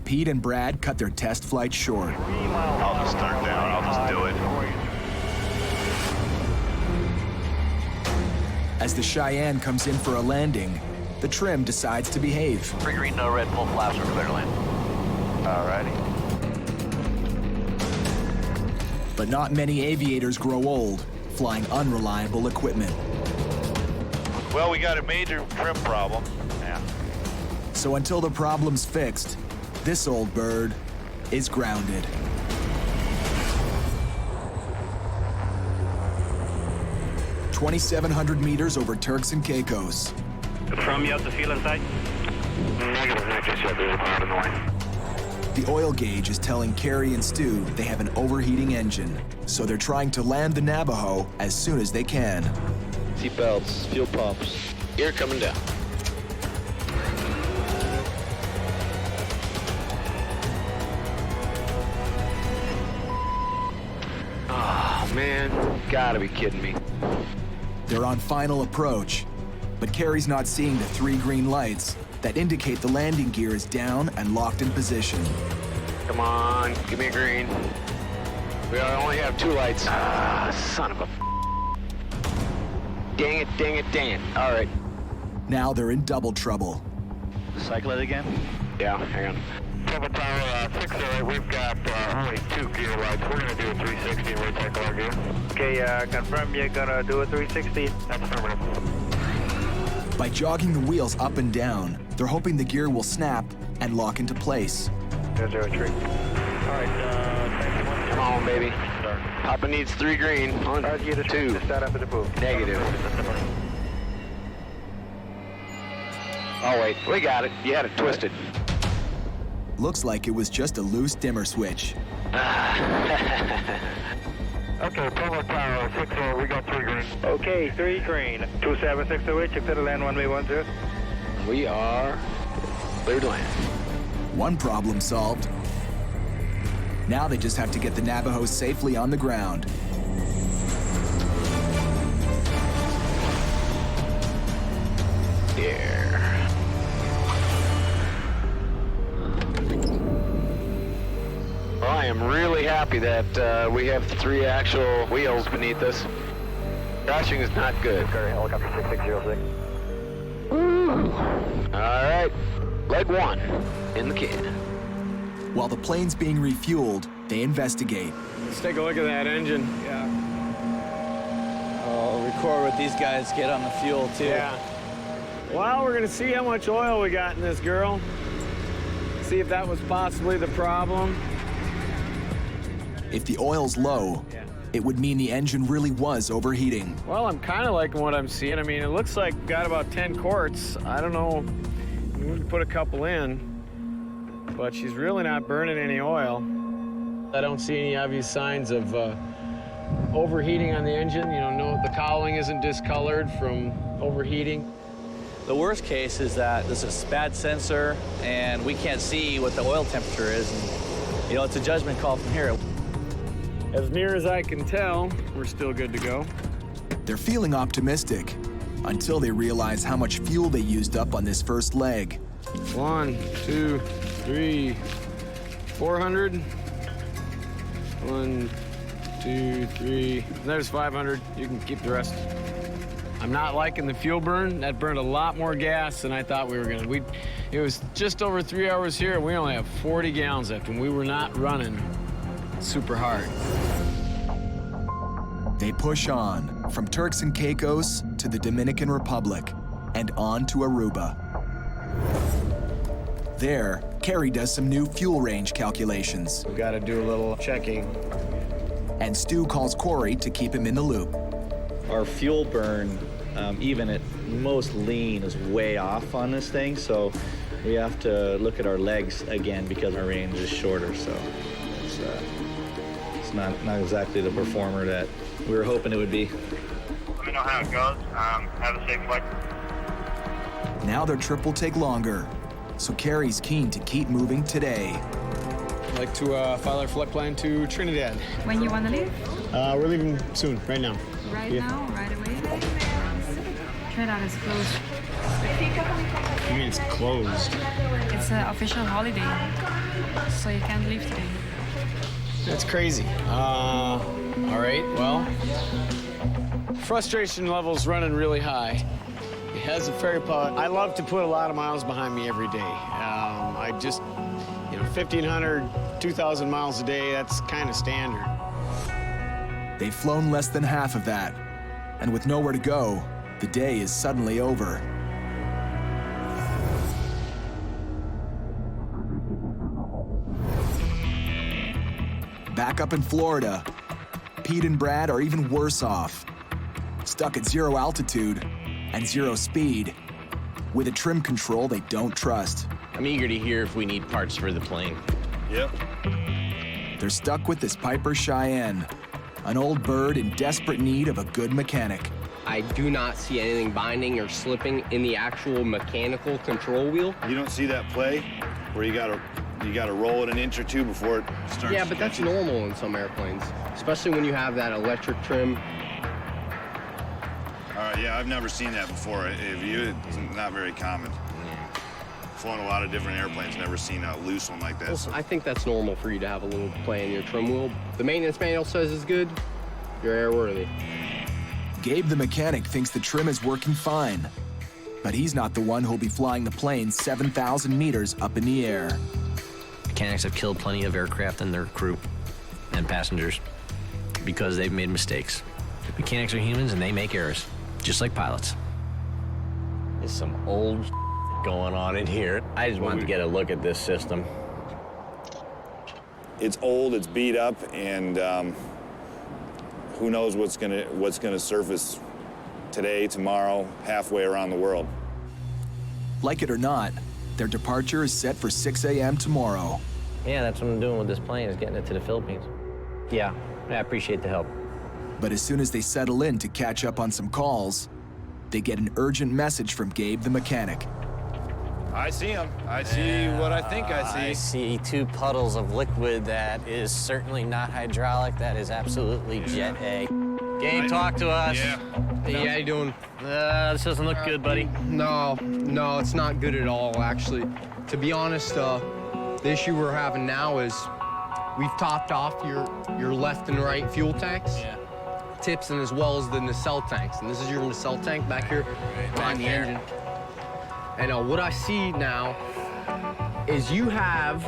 Pete and Brad cut their test flight short. I'll just start down. I'll just do it. As the Cheyenne comes in for a landing, the trim decides to behave. 3 green, no red, full flaps, we're clear to land. Alrighty. But not many aviators grow old, flying unreliable equipment. Well, we got a major trim problem. Yeah. So until the problem's fixed, this old bird is grounded. "2,700 meters over Turks and Caicos. Confirm you have the fuel inside? Negative, not just yet. There's a cloud in the way. The oil gauge is telling Carrie and Stu they have an overheating engine, so they're trying to land the Navajo as soon as they can. Seatbelts, fuel pumps. Gear coming down. Oh, man. Gotta be kidding me. They're on final approach, but Carrie's not seeing the 3 green lights that indicate the landing gear is down and locked in position. Come on, give me a green. We only have 2 lights. Ah, son of a... Dang it, dang it, dang it. All right. Now they're in double trouble. Cycle it again? Yeah, hang on. Temple Tower 608, we've got only 2 gear lights. We're going to do a 360 and recycle our gear. Okay, confirm you're going to do a 360. That's affirmative. By jogging the wheels up and down, they're hoping the gear will snap and lock into place. 003. All right, come on, baby. Papa needs 3 green. 1, 2. Start up at the booth. Negative. Oh, wait, we got it. You had it twisted. Looks like it was just a loose dimmer switch. Okay, Polo Tower 60, we got 3 green. Okay, 3 green. 27608, check to the land 1V10. We are clear to land. One problem solved. Now they just have to get the Navajo safely on the ground. Yeah. Well, I am really happy that we have 3 actual wheels beneath us. Crashing is not good. Helicopter 6606. All right, leg 1 in the can. While the plane's being refueled, they investigate. Let's take a look at that engine. Yeah. I'll record what these guys get on the fuel, too. Yeah. Well, we're gonna see how much oil we got in this girl. See if that was possibly the problem. If the oil's low, it would mean the engine really was overheating. Well, I'm kind of liking what I'm seeing. I mean, it looks like got about 10 quarts. I don't know. We can put a couple in, but she's really not burning any oil. I don't see any obvious signs of overheating on the engine. You know, no, the cowling isn't discolored from overheating. The worst case is that this is a bad sensor and we can't see what the oil temperature is. And, you know, it's a judgment call from here. As near as I can tell, we're still good to go. They're feeling optimistic until they realize how much fuel they used up on this first leg. 1, 2, 3, 400. 1, 2, 3. There's 500. You can keep the rest. I'm not liking the fuel burn. That burned a lot more gas than I thought we were gonna. It was just over 3 hours here. We only have 40 gallons left, and we were not running super hard. They push on from Turks and Caicos to the Dominican Republic and on to Aruba. There, Carrie does some new fuel range calculations. We've got to do a little checking. And Stu calls Corey to keep him in the loop. Our fuel burn, even at most lean, is way off on this thing, so we have to look at our legs again because our range is shorter, so it's not exactly the performer that we were hoping it would be. Let me know how it goes. Have a safe flight. Now their trip will take longer, so Carrie's keen to keep moving today. I'd like to file our flight plan to Trinidad. When you want to leave? We're leaving soon, right now. Right now, right away? Trinidad is closed. You mean it's closed? It's an official holiday, so you can't leave today. That's crazy. All right, well, frustration level's running really high. As a ferry pilot, I love to put a lot of miles behind me every day. I just, 1,500, 2,000 miles a day, that's kind of standard. They've flown less than half of that, and with nowhere to go, the day is suddenly over. Back up in Florida, Pete and Brad are even worse off. Stuck at 0 altitude and 0 speed, with a trim control they don't trust. I'm eager to hear if we need parts for the plane. Yep. They're stuck with this Piper Cheyenne, an old bird in desperate need of a good mechanic. I do not see anything binding or slipping in the actual mechanical control wheel. You don't see that play where you gotta roll it an inch or two before it starts. Yeah, but that's normal in some airplanes, especially when you have that electric trim. Yeah, I've never seen that before. It's not very common. Flown a lot of different airplanes, never seen a loose one like that. Well, I think that's normal for you to have a little play in your trim wheel. The maintenance manual says it's good. You're airworthy. Gabe the mechanic thinks the trim is working fine, but he's not the one who'll be flying the plane 7,000 meters up in the air. Mechanics have killed plenty of aircraft and their crew and passengers because they've made mistakes. Mechanics are humans and they make errors, just like pilots. There's some old going on in here. I just wanted to get a look at this system. It's old, it's beat up, and who knows what's gonna surface today, tomorrow, halfway around the world. Like it or not, their departure is set for 6 a.m. tomorrow. Yeah, that's what I'm doing with this plane, is getting it to the Philippines. Yeah, I appreciate the help. But as soon as they settle in to catch up on some calls, they get an urgent message from Gabe the mechanic. I see him. I see what I think I see. I see 2 puddles of liquid that is certainly not hydraulic. That is absolutely Jet A. Gabe, talk to us. Yeah. Hey, how you doing? This doesn't look good, buddy. No, it's not good at all, actually. To be honest, the issue we're having now is we've topped off your left and right fuel tanks. Yeah. Tips and as well as the nacelle tanks. And this is your nacelle tank back here behind the engine. And what I see now is you have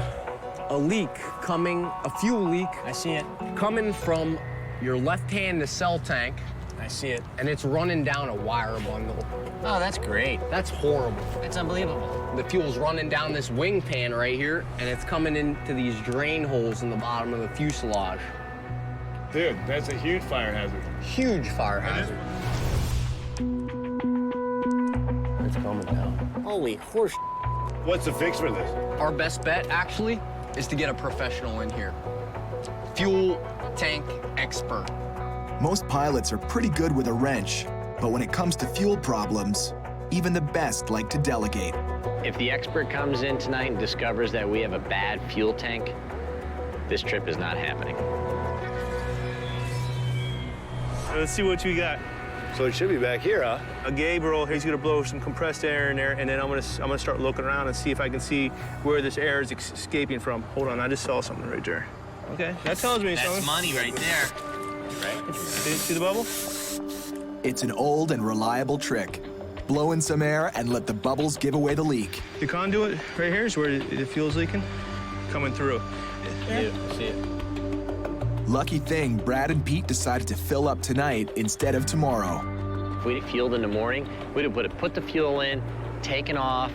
a leak coming, a fuel leak. I see it. Coming from your left-hand nacelle tank. I see it. And it's running down a wire bundle. Oh, that's great. That's horrible. That's unbelievable. The fuel's running down this wing pan right here, and it's coming into these drain holes in the bottom of the fuselage. Dude, that's a huge fire hazard. Huge fire hazard. It's coming down. Holy horse. What's the fix for this? Our best bet, actually, is to get a professional in here. Fuel tank expert. Most pilots are pretty good with a wrench, but when it comes to fuel problems, even the best like to delegate. If the expert comes in tonight and discovers that we have a bad fuel tank, this trip is not happening. Let's see what you got. So it should be back here, huh? Gabriel, he's gonna blow some compressed air in there, and then I'm gonna start looking around and see if I can see where this air is escaping from. Hold on, I just saw something right there. Okay, that tells me something. That's money right there. Right? See the bubble? It's an old and reliable trick. Blow in some air and let the bubbles give away the leak. The conduit right here is where the fuel's leaking, coming through. Yeah, see it. Lucky thing, Brad and Pete decided to fill up tonight instead of tomorrow. If we'd have fueled in the morning, we'd have put the fuel in, taken off,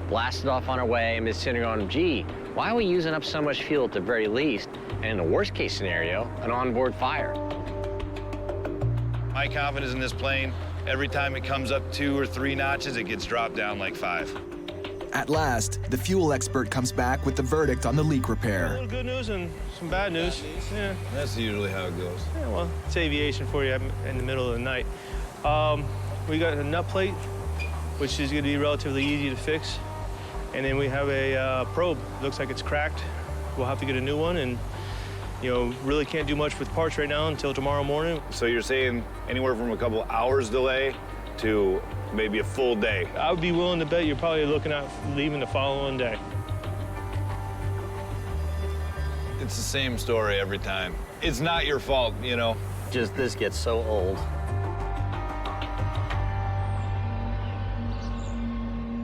blasted off on our way, and been sitting going, gee, why are we using up so much fuel at the very least? And in the worst case scenario, an onboard fire. My confidence in this plane, every time it comes up 2 or 3 notches, it gets dropped down like 5. At last, the fuel expert comes back with the verdict on the leak A repair. little good news and some bad news. Yeah. That's usually how it goes. Yeah, well, it's aviation for you in the middle of the night. We got a nut plate, which is going to be relatively easy to fix. And then we have a probe. Looks like it's cracked. We'll have to get a new one, and really can't do much with parts right now until tomorrow morning. So you're saying anywhere from a couple hours delay to maybe a full day? I would be willing to bet you're probably looking at leaving the following day. It's the same story every time. It's not your fault, Just this gets so old.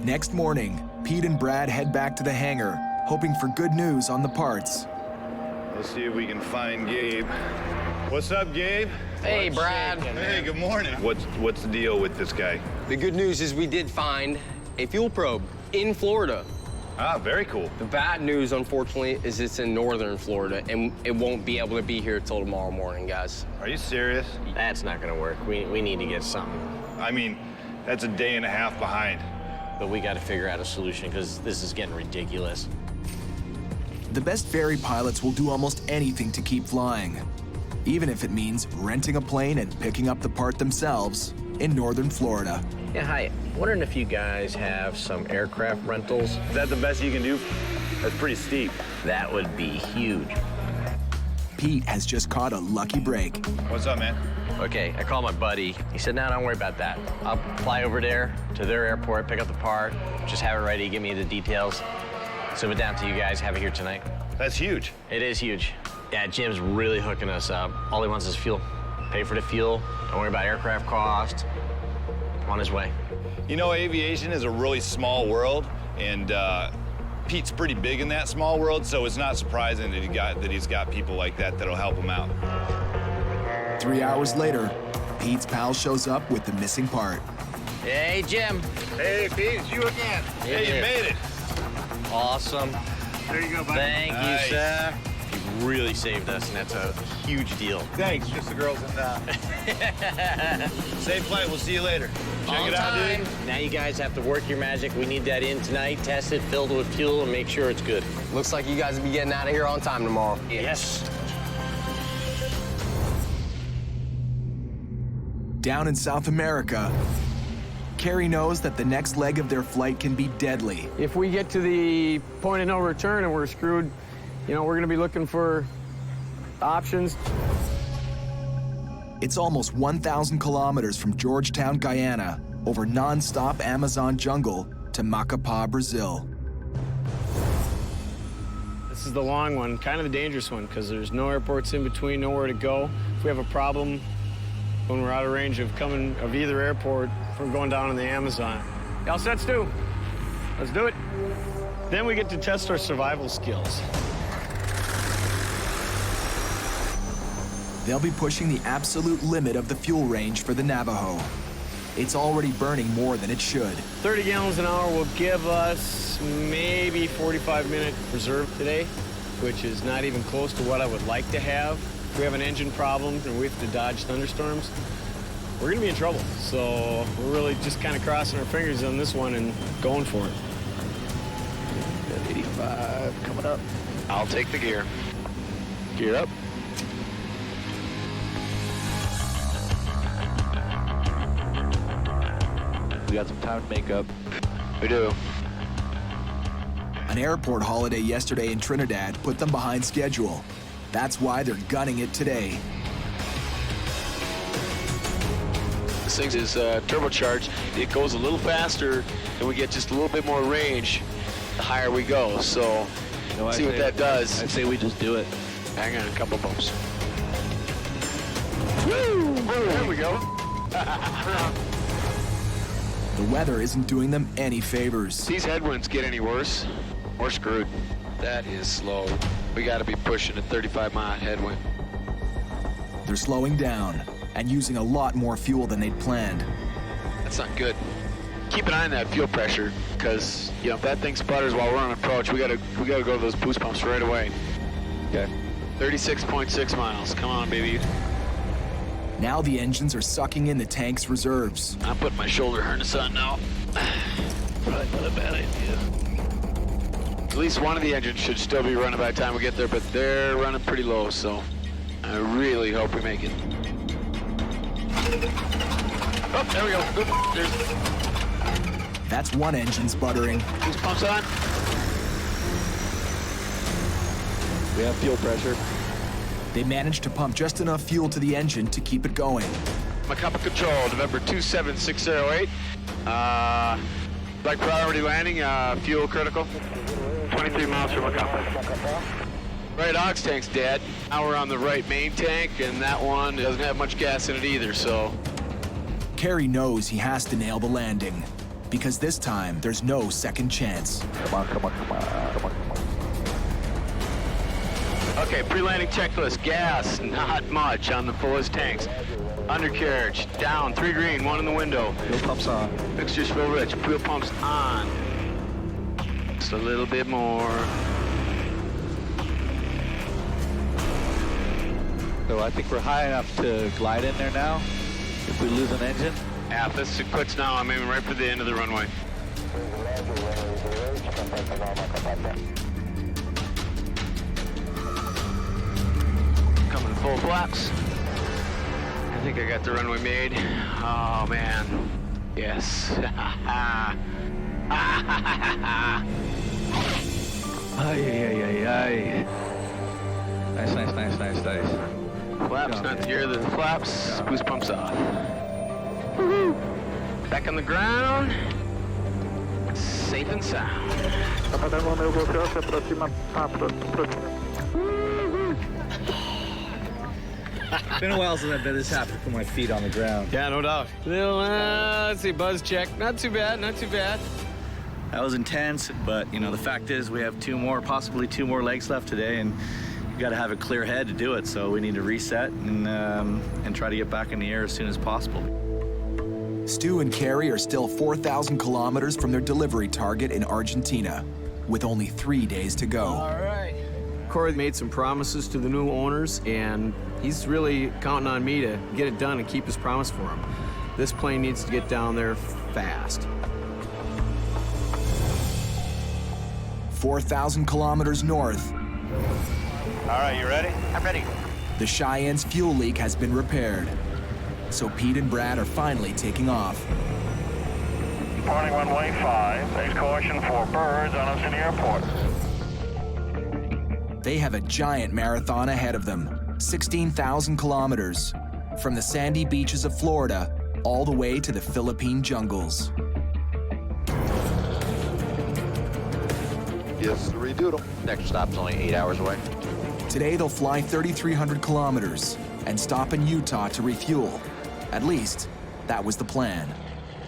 Next morning, Pete and Brad head back to the hangar, hoping for good news on the parts. Let's see if we can find Gabe. What's up, Gabe? Hey, Brad. Hey, good morning. What's the deal with this guy? The good news is we did find a fuel probe in Florida. Ah, very cool. The bad news, unfortunately, is it's in northern Florida, and it won't be able to be here till tomorrow morning, guys. Are you serious? That's not gonna work. We need to get something. I mean, that's a day and a half behind. But we gotta figure out a solution, because this is getting ridiculous. The best ferry pilots will do almost anything to keep flying, even if it means renting a plane and picking up the part themselves in northern Florida. Yeah, hi. Wondering if you guys have some aircraft rentals? Is that the best you can do? That's pretty steep. That would be huge. Pete has just caught a lucky break. What's up, man? Okay, I called my buddy. He said, no, don't worry about that. I'll fly over there to their airport, pick up the part, just have it ready, give me the details. Send it down to you guys, have it here tonight. That's huge. It is huge. Yeah, Jim's really hooking us up. All he wants is fuel. Pay for the fuel, don't worry about aircraft cost. On his way. Aviation is a really small world, and Pete's pretty big in that small world, so it's not surprising that he's got people like that that'll help him out. 3 hours later, Pete's pal shows up with the missing part. Hey, Jim. Hey, Pete, it's you again. Hey, you made it. Awesome. There you go, buddy. Thank you, sir. You really saved us, and that's a huge deal. Thanks. Just the girls and safe flight. We'll see you later. Check it out, dude. Now you guys have to work your magic. We need that in tonight, test it, filled with fuel, and make sure it's good. Looks like you guys will be getting out of here on time tomorrow. Yes. Down in South America, Carrie knows that the next leg of their flight can be deadly. If we get to the point of no return and we're screwed, we're going to be looking for options. It's almost 1,000 kilometers from Georgetown, Guyana, over non-stop Amazon jungle to Macapá, Brazil. This is the long one, kind of the dangerous one, because there's no airports in between, nowhere to go. If we have a problem when we're out of range of either airport from going down in the Amazon. All set, Stu? Let's do it. Then we get to test our survival skills. They'll be pushing the absolute limit of the fuel range for the Navajo. It's already burning more than it should. 30 gallons an hour will give us maybe 45-minute reserve today, which is not even close to what I would like to have. If we have an engine problem and we have to dodge thunderstorms, we're gonna be in trouble. So we're really just kind of crossing our fingers on this one and going for it. 85 coming up. I'll take the gear. Gear up. We got some time to make up. We do. An airport holiday yesterday in Trinidad put them behind schedule. That's why they're gunning it today. This thing is turbocharged. It goes a little faster, and we get just a little bit more range the higher we go. So, see what that does. I'd say we just do it. Hang on, a couple bumps. Woo! There we go. The weather isn't doing them any favors. These headwinds get any worse, we're screwed. That is slow. We got to be pushing a 35-mile headwind. They're slowing down and using a lot more fuel than they'd planned. That's not good. Keep an eye on that fuel pressure, because if that thing sputters while we're on approach, we gotta go to those boost pumps right away. Okay. 36.6 miles. Come on, baby. Now the engines are sucking in the tank's reserves. I'm putting my shoulder harness on now. Probably not a bad idea. At least one of the engines should still be running by the time we get there, but they're running pretty low, so I really hope we make it. Oh, there we go. That's one engine sputtering. Boost pumps on. We have fuel pressure. They managed to pump just enough fuel to the engine to keep it going. Macapa Control, November 27608. Like priority landing, fuel critical. 23 miles from Macapa. Right aux tank's dead. Now we're on the right main tank, and that one doesn't have much gas in it either, so. Kerry knows he has to nail the landing, because this time there's no second chance. Come on. Okay, pre-landing checklist. Gas, not much on the fullest tanks. Undercarriage, down, 3 green, 1 in the window. Fuel pumps on. Mixture's fuel rich, fuel pumps on. Just a little bit more. So I think we're high enough to glide in there now. If we lose an engine. Yeah, if this quits now, I'm aiming right for the end of the runway. Coming full flaps. I think I got the runway made. Oh man. Yes. Ay. Nice. Flaps, not the gear, the flaps. Boost pumps off. Woohoo! Back on the ground. Safe and sound. It's been a while since I've been this happy to put my feet on the ground. Yeah, no doubt. Let's see, buzz check. Not too bad. That was intense, but you know, the fact is we have possibly two more legs left today, and you got to have a clear head to do it. So we need to reset and try to get back in the air as soon as possible. Stu and Kerry are still 4,000 kilometers from their delivery target in Argentina, with only 3 days to go. All right. Corey made some promises to the new owners, and he's really counting on me to get it done and keep his promise for him. This plane needs to get down there fast. 4,000 kilometers north. All right, you ready? I'm ready. The Cheyenne's fuel leak has been repaired, so Pete and Brad are finally taking off. Departing runway 5, a caution for birds on us in the airport. They have a giant marathon ahead of them, 16,000 kilometers, from the sandy beaches of Florida all the way to the Philippine jungles. Yes, redoodle. Next stop's only 8 hours away. Today they'll fly 3,300 kilometers and stop in Utah to refuel. At least, that was the plan.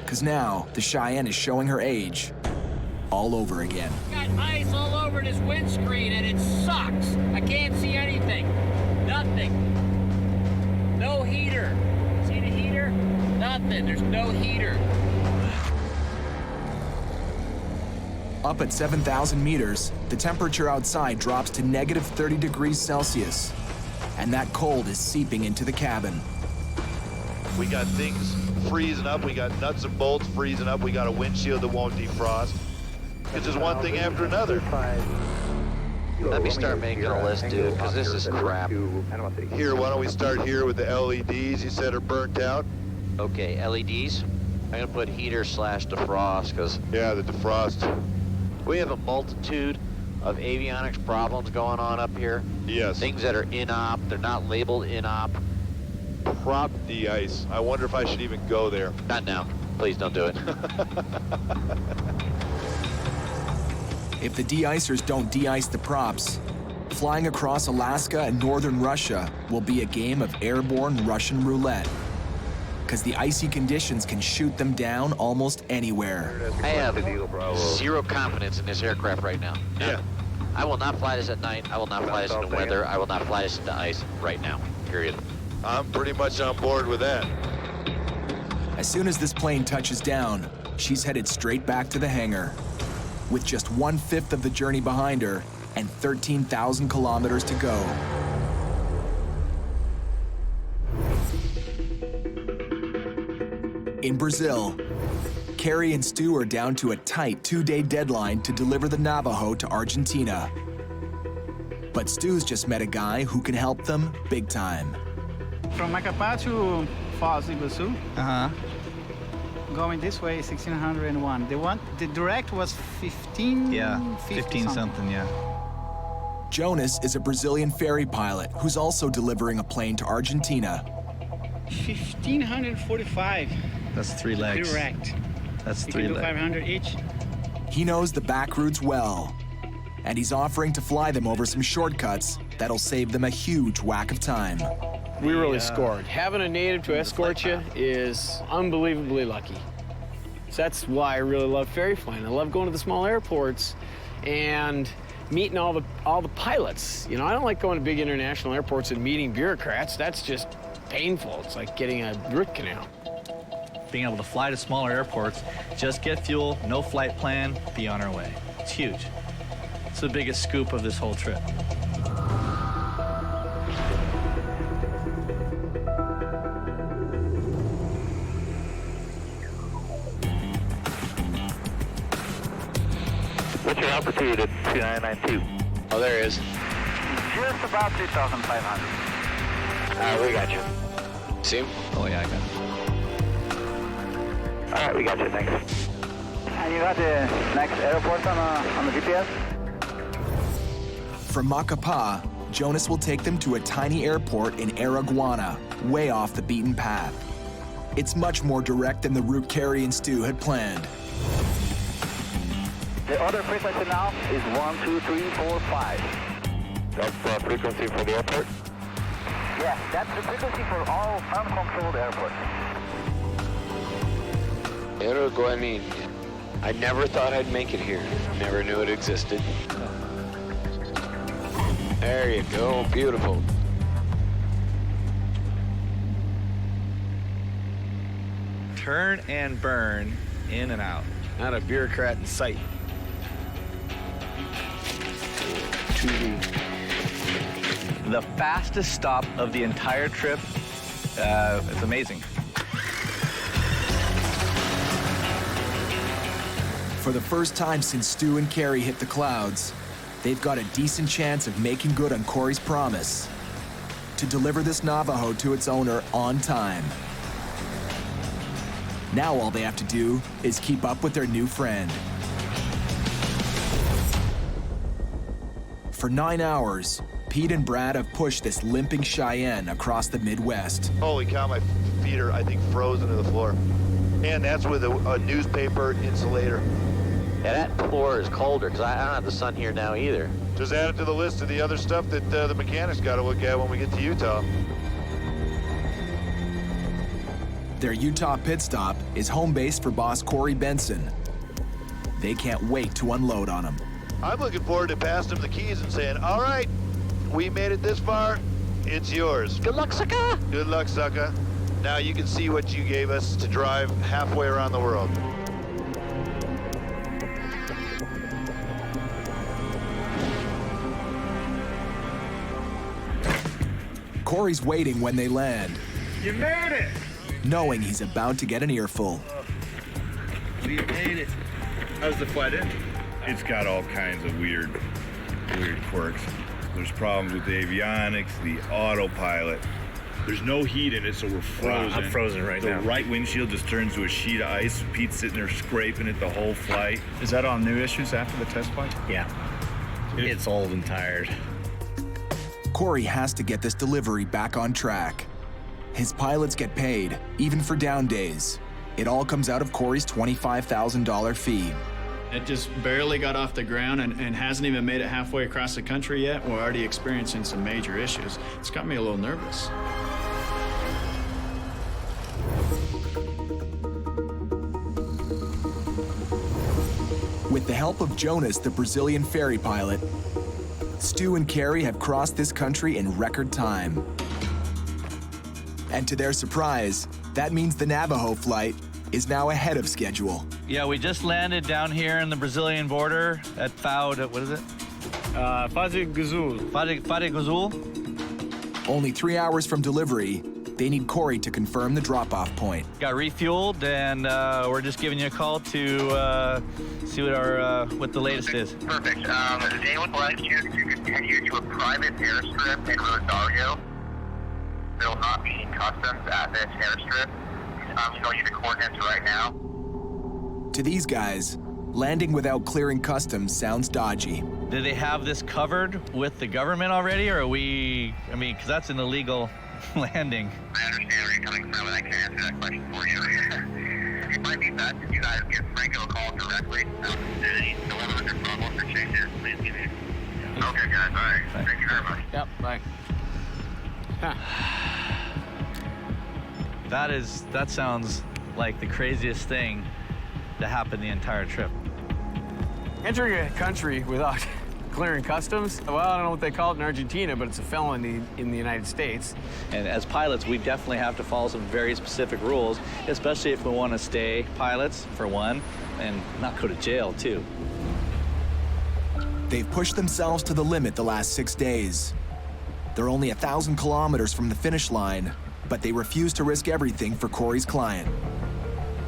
Because now, the Cheyenne is showing her age all over again. Got ice all over this windscreen and it sucks. I can't see anything. Nothing. No heater. See the heater? Nothing. There's no heater. Up at 7,000 meters, the temperature outside drops to negative 30 degrees Celsius. And that cold is seeping into the cabin. We got things freezing up. We got nuts and bolts freezing up. We got a windshield that won't defrost. It's just one thing after another. Let me start making a list, dude, because this is crap. Here, why don't we start here with the LEDs you said are burnt out? Okay, LEDs. I'm going to put heater/defrost, because... Yeah, the defrost. We have a multitude of avionics problems going on up here. Yes. Things that are in-op, they're not labeled in-op. Prop de-ice. I wonder if I should even go there. Not now. Please don't do it. If the de-icers don't de-ice the props, flying across Alaska and northern Russia will be a game of airborne Russian roulette. Because the icy conditions can shoot them down almost anywhere. I have zero confidence in this aircraft right now. Yeah. I will not fly this at night. I will not fly this in the weather. I will not fly this into ice right now, period. I'm pretty much on board with that. As soon as this plane touches down, she's headed straight back to the hangar. With just 1/5 of the journey behind her and 13,000 kilometers to go. In Brazil, Kerry and Stu are down to a tight 2-day deadline to deliver the Navajo to Argentina. But Stu's just met a guy who can help them big time. From Macapá to Foz do Iguaçu. going this way, 1601. The direct was 15. Yeah, 15 something, yeah. Jonas is a Brazilian ferry pilot who's also delivering a plane to Argentina. 1545. That's 3 legs. Direct. That's You 3 can do legs. 500 each. He knows the back routes well, and he's offering to fly them over some shortcuts that'll save them a huge whack of time. We really scored. Having a native to escort you is unbelievably lucky. So that's why I really love ferry flying. I love going to the small airports and meeting all the pilots. You know, I don't like going to big international airports and meeting bureaucrats. That's just painful. It's like getting a root canal. Being able to fly to smaller airports, just get fuel, no flight plan, be on our way. It's huge. It's the biggest scoop of this whole trip. What's your altitude at 2992? Oh, there it is. Just about 2,500. We got you. See him? Oh, yeah, I got it. All right, we got you, thanks. And you got the next airport on the GPS? From Macapá, Jonas will take them to a tiny airport in Araguana, way off the beaten path. It's much more direct than the route Carrie and Stu had planned. The other frequency now is 12345. That's the frequency for the airport? Yeah, that's the frequency for all uncontrolled airports. Araguana. I never thought I'd make it here. Never knew it existed. There you go, beautiful. Turn and burn, in and out. Not a bureaucrat in sight. The fastest stop of the entire trip. It's amazing. For the first time since Stu and Carrie hit the clouds, they've got a decent chance of making good on Corey's promise to deliver this Navajo to its owner on time. Now all they have to do is keep up with their new friend. For 9 hours, Pete and Brad have pushed this limping Cheyenne across the Midwest. Holy cow, my feet are, I think, frozen to the floor. And that's with a newspaper insulator. Yeah, that floor is colder because I don't have the sun here now either. Just add it to the list of the other stuff that the mechanics got to look at when we get to Utah. Their Utah pit stop is home base for boss Corey Benson. They can't wait to unload on him. I'm looking forward to passing him the keys and saying, all right, we made it this far, it's yours. Good luck, sucker. Good luck, sucker. Now you can see what you gave us to drive halfway around the world. Corey's waiting when they land, You made it! knowing he's about to get an earful. We made it. How's the flight end? It's got all kinds of weird quirks. There's problems with the avionics, the autopilot. There's no heat in it, so we're frozen. I'm frozen right now. The right windshield just turns to a sheet of ice. Pete's sitting there scraping it the whole flight. Is that all new issues after the test flight? Yeah. It's old and tired. Corey has to get this delivery back on track. His pilots get paid, even for down days. It all comes out of Corey's $25,000 fee. It just barely got off the ground and hasn't even made it halfway across the country yet. We're already experiencing some major issues. It's got me a little nervous. With the help of Jonas, the Brazilian ferry pilot, Stu and Carrie have crossed this country in record time. And to their surprise, that means the Navajo flight is now ahead of schedule. Yeah, we just landed down here in the Brazilian border at what is it? Fariguzul. Only 3 hours from delivery, they need Corey to confirm the drop-off point. Got refueled, and we're just giving you a call to see what the latest is. Perfect. They would like you to continue to a private airstrip in Rosario. There will not be customs at this airstrip. I'm showing you the coordinates right now. To these guys, landing without clearing customs sounds dodgy. Do they have this covered with the government already, or are we, I mean, because that's an illegal landing. I understand where you're coming from, and I can answer that question for you. It might be best if you guys give Franco a call directly. Any dilemmas or problems or changes, please give me. Okay, guys, all right. Thank you very much. Yep, bye. That sounds like the craziest thing to happen the entire trip. Entering a country without clearing customs, well, I don't know what they call it in Argentina, but it's a felony in the United States. And as pilots, we definitely have to follow some very specific rules, especially if we want to stay pilots, for one, and not go to jail, too. They've pushed themselves to the limit the last 6 days. They're only 1,000 kilometers from the finish line, but they refuse to risk everything for Corey's client.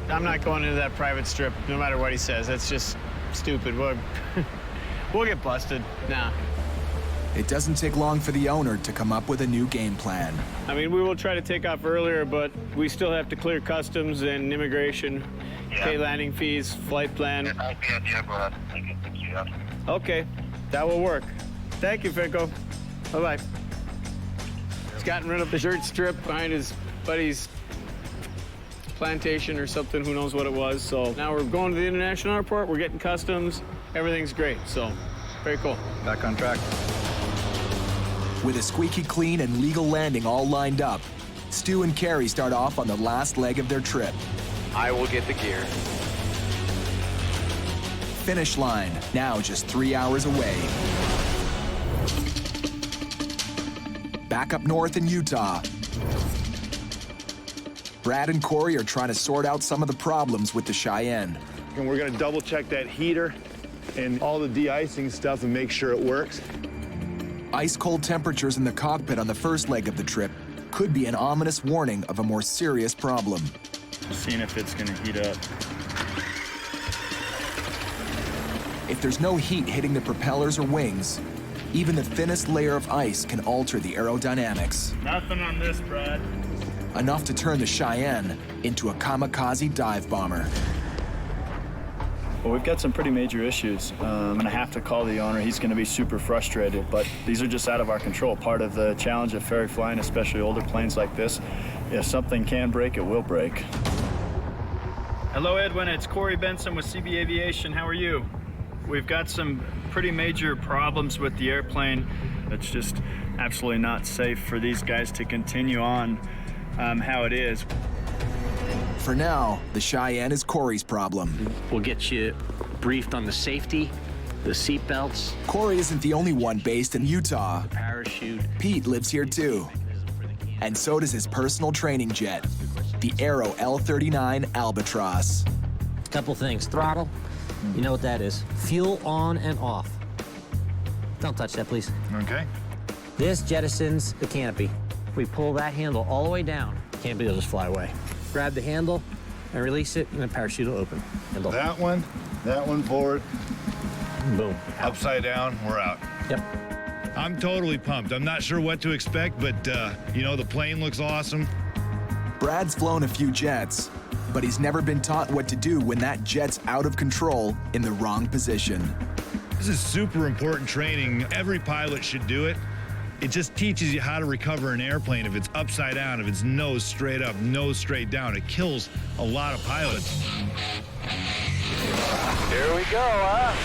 I'm not going into that private strip, no matter what he says. That's just stupid. We'll get busted. Nah. It doesn't take long for the owner to come up with a new game plan. I mean, we will try to take off earlier, but we still have to clear customs and immigration, pay landing fees, flight plan. Okay, that will work. Thank you, Finko. Bye-bye. He's gotten rid of the dirt strip behind his buddy's plantation or something, who knows what it was. So now we're going to the international airport, we're getting customs, everything's great, so very cool. Back on track. With a squeaky clean and legal landing all lined up, Stu and Carrie start off on the last leg of their trip. I will get the gear. Finish line, now just 3 hours away. Back up north in Utah, Brad and Corey are trying to sort out some of the problems with the Cheyenne. And we're gonna double check that heater and all the de-icing stuff and make sure it works. Ice-cold temperatures in the cockpit on the first leg of the trip could be an ominous warning of a more serious problem. Seeing if it's gonna heat up. If there's no heat hitting the propellers or wings, even the thinnest layer of ice can alter the aerodynamics. Nothing on this, Brad. Enough to turn the Cheyenne into a kamikaze dive bomber. Well, we've got some pretty major issues. I'm gonna have to call the owner. He's gonna be super frustrated, but these are just out of our control. Part of the challenge of ferry flying, especially older planes like this, if something can break, it will break. Hello, Edwin. It's Corey Benson with CB Aviation. How are you? We've got some pretty major problems with the airplane. It's just absolutely not safe for these guys to continue on how it is. For now, the Cheyenne is Corey's problem. We'll get you briefed on the safety, the seat belts. Corey isn't the only one based in Utah. Parachute. Pete lives here too. And so does his personal training jet, the Aero L-39 Albatross. Couple things. Throttle, you know what that is. Fuel on and off. Don't touch that, please. Okay. This jettisons the canopy. We pull that handle all the way down, canopy will just fly away. Grab the handle and release it, and the parachute will open. Handle. That one forward. Boom. Upside down, we're out. Yep. I'm totally pumped. I'm not sure what to expect, but you know, the plane looks awesome. Brad's flown a few jets, but he's never been taught what to do when that jet's out of control in the wrong position. This is super important training. Every pilot should do it. It just teaches you how to recover an airplane if it's upside down, if it's nose straight up, nose straight down. It kills a lot of pilots. Here we go, huh?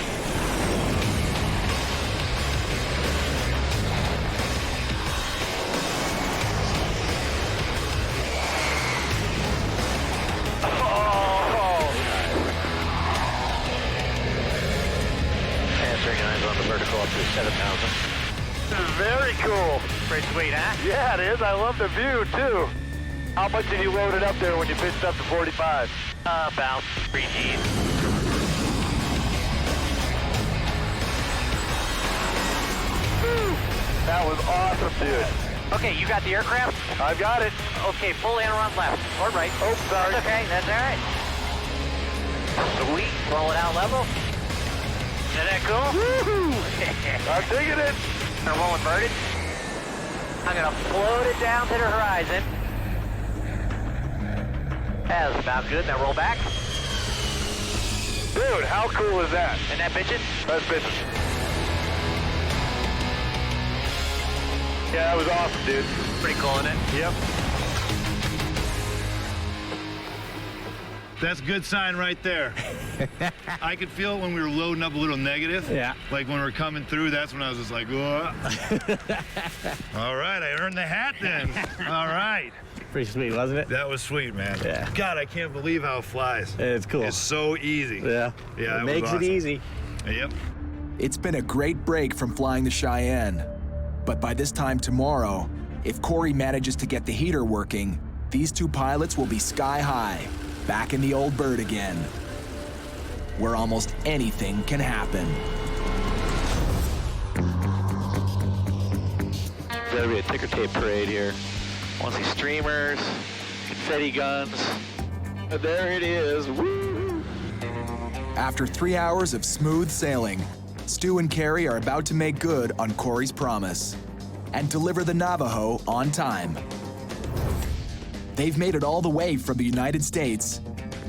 Answering eyes on the vertical up to 7,000. Very cool. Pretty sweet, huh? Yeah, it is. I love the view, too. How much did you load it up there when you pitched up to 45? About 3 Gs. That was awesome, dude. Okay, you got the aircraft? I've got it. Okay, full aileron left or right. Oh, sorry. That's okay, that's all right. Sweet, roll it out level. Isn't that cool? Woohoo! I'm digging it. Gonna roll inverted. I'm gonna float it down to the horizon. That's about good. Now roll back. Dude, how cool is that? And that bitchin'? That's bitchin'. Yeah, that was awesome, dude. Pretty cool, isn't it? Yep. That's a good sign right there. I could feel it when we were loading up a little negative. Yeah. Like when we were coming through, that's when I was just like, whoa. All right, I earned the hat then. All right. Pretty sweet, wasn't it? That was sweet, man. Yeah. God, I can't believe how it flies. It's cool. It's so easy. Yeah. Yeah, It makes it easy. Yep. It's been a great break from flying the Cheyenne. But by this time tomorrow, if Corey manages to get the heater working, these two pilots will be sky high, back in the old bird again, where almost anything can happen. There's gotta be a ticker tape parade here. I want to see streamers, confetti guns. There it is. Woo! After 3 hours of smooth sailing, Stu and Carrie are about to make good on Corey's promise and deliver the Navajo on time. They've made it all the way from the United States,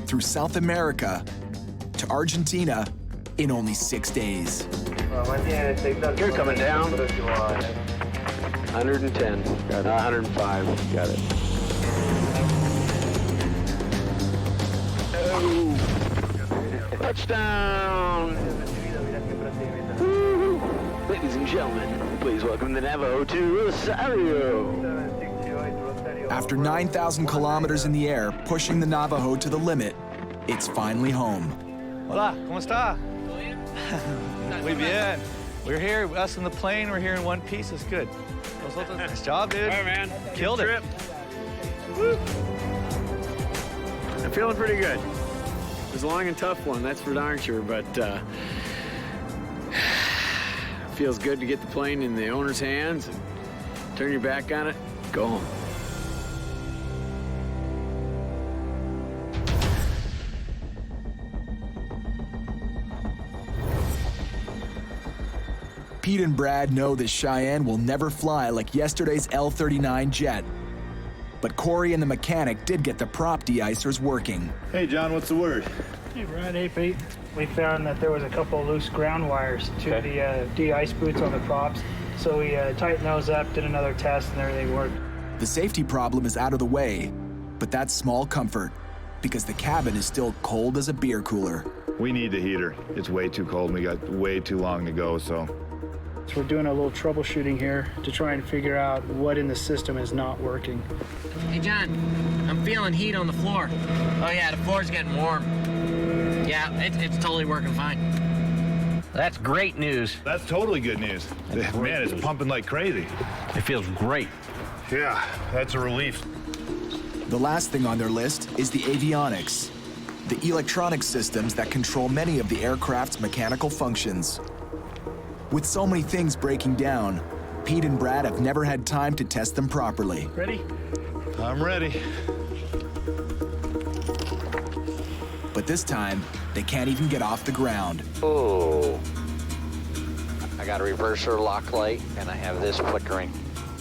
through South America, to Argentina in only 6 days. You're coming down. 110. Got it. 105. Got it. Oh. Touchdown! Woo-hoo. Ladies and gentlemen, please welcome the Navajo to Rosario. After 9,000 kilometers in the air, pushing the Navajo to the limit, it's finally home. Hola, ¿cómo está? Muy bien. We're here, us in the plane, we're here in one piece, it's good. Nice job, dude. All right, man. Killed Good it. trip. Woo. I'm feeling pretty good. It was a long and tough one, that's for darn sure, but feels good to get the plane in the owner's hands and turn your back on it, go home. Pete and Brad know this Cheyenne will never fly like yesterday's L-39 jet. But Corey and the mechanic did get the prop de-icers working. Hey, John, what's the word? Hey, Brad. Hey, Pete. We found that there was a couple of loose ground wires to the de-ice boots on the props. So we tightened those up, did another test, and everything worked. The safety problem is out of the way, but that's small comfort because the cabin is still cold as a beer cooler. We need the heater. It's way too cold and we got way too long to go, so. So we're doing a little troubleshooting here to try and figure out what in the system is not working. Hey, John, I'm feeling heat on the floor. Oh, yeah, the floor's getting warm. Yeah, it's totally working fine. That's great news. That's totally good news. Man, it's pumping like crazy. It feels great. Yeah, that's a relief. The last thing on their list is the avionics, the electronic systems that control many of the aircraft's mechanical functions. With so many things breaking down, Pete and Brad have never had time to test them properly. Ready? I'm ready. But this time, they can't even get off the ground. Oh. I got a reverser lock light, and I have this flickering.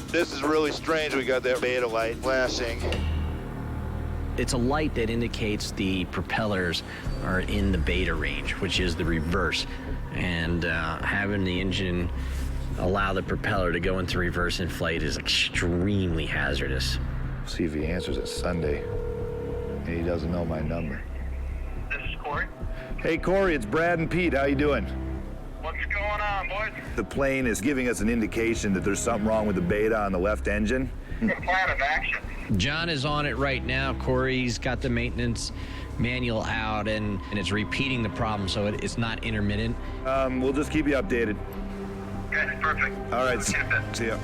This is really strange. We got that beta light flashing. It's a light that indicates the propellers are in the beta range, which is the reverse. And having the engine allow the propeller to go into reverse in flight is extremely hazardous. See if he answers it Sunday. And he doesn't know my number. This is Corey. Hey, Corey, it's Brad and Pete. How you doing? What's going on, boys? The plane is giving us an indication that there's something wrong with the beta on the left engine. The plan of action. John is on it right now. Corey's got the maintenance manual out, and it's repeating the problem, so it's not intermittent. We'll just keep you updated. Okay, perfect. All right, see ya.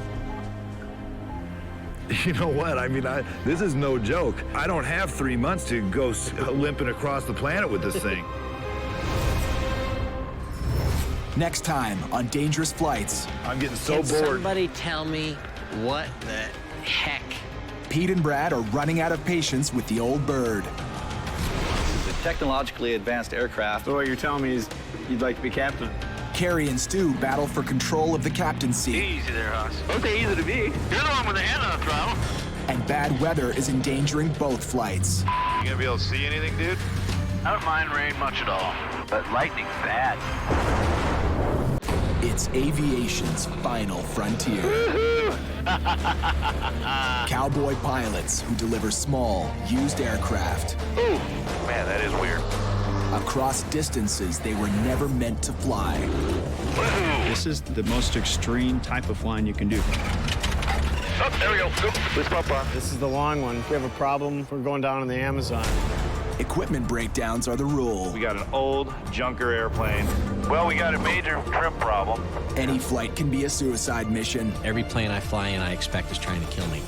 You know what? I mean, this is no joke. I don't have 3 months to go limping across the planet with this thing. Next time on Dangerous Flights. I'm getting so Can bored. somebody tell me what the heck? Pete and Brad are running out of patience with the old bird. It's a technologically advanced aircraft. So what you're telling me is you'd like to be captain? Carrie and Stu battle for control of the captain's seat. Easy there, Hoss. Okay, easy to be. You're the one with the hand on the throttle. And bad weather is endangering both flights. You gonna be able to see anything, dude? I don't mind rain much at all. but lightning's bad. It's aviation's final frontier. Cowboy pilots who deliver small, used aircraft. Ooh, man, that is weird. Across distances they were never meant to fly. This is the most extreme type of flying you can do. Oh, there we go. Please pop on. This is the long one. If we have a problem, we're going down in the Amazon. Equipment breakdowns are the rule. We got an old junker airplane. Well, we got a major trim problem. Any flight can be a suicide mission. Every plane I fly in, I expect is trying to kill me.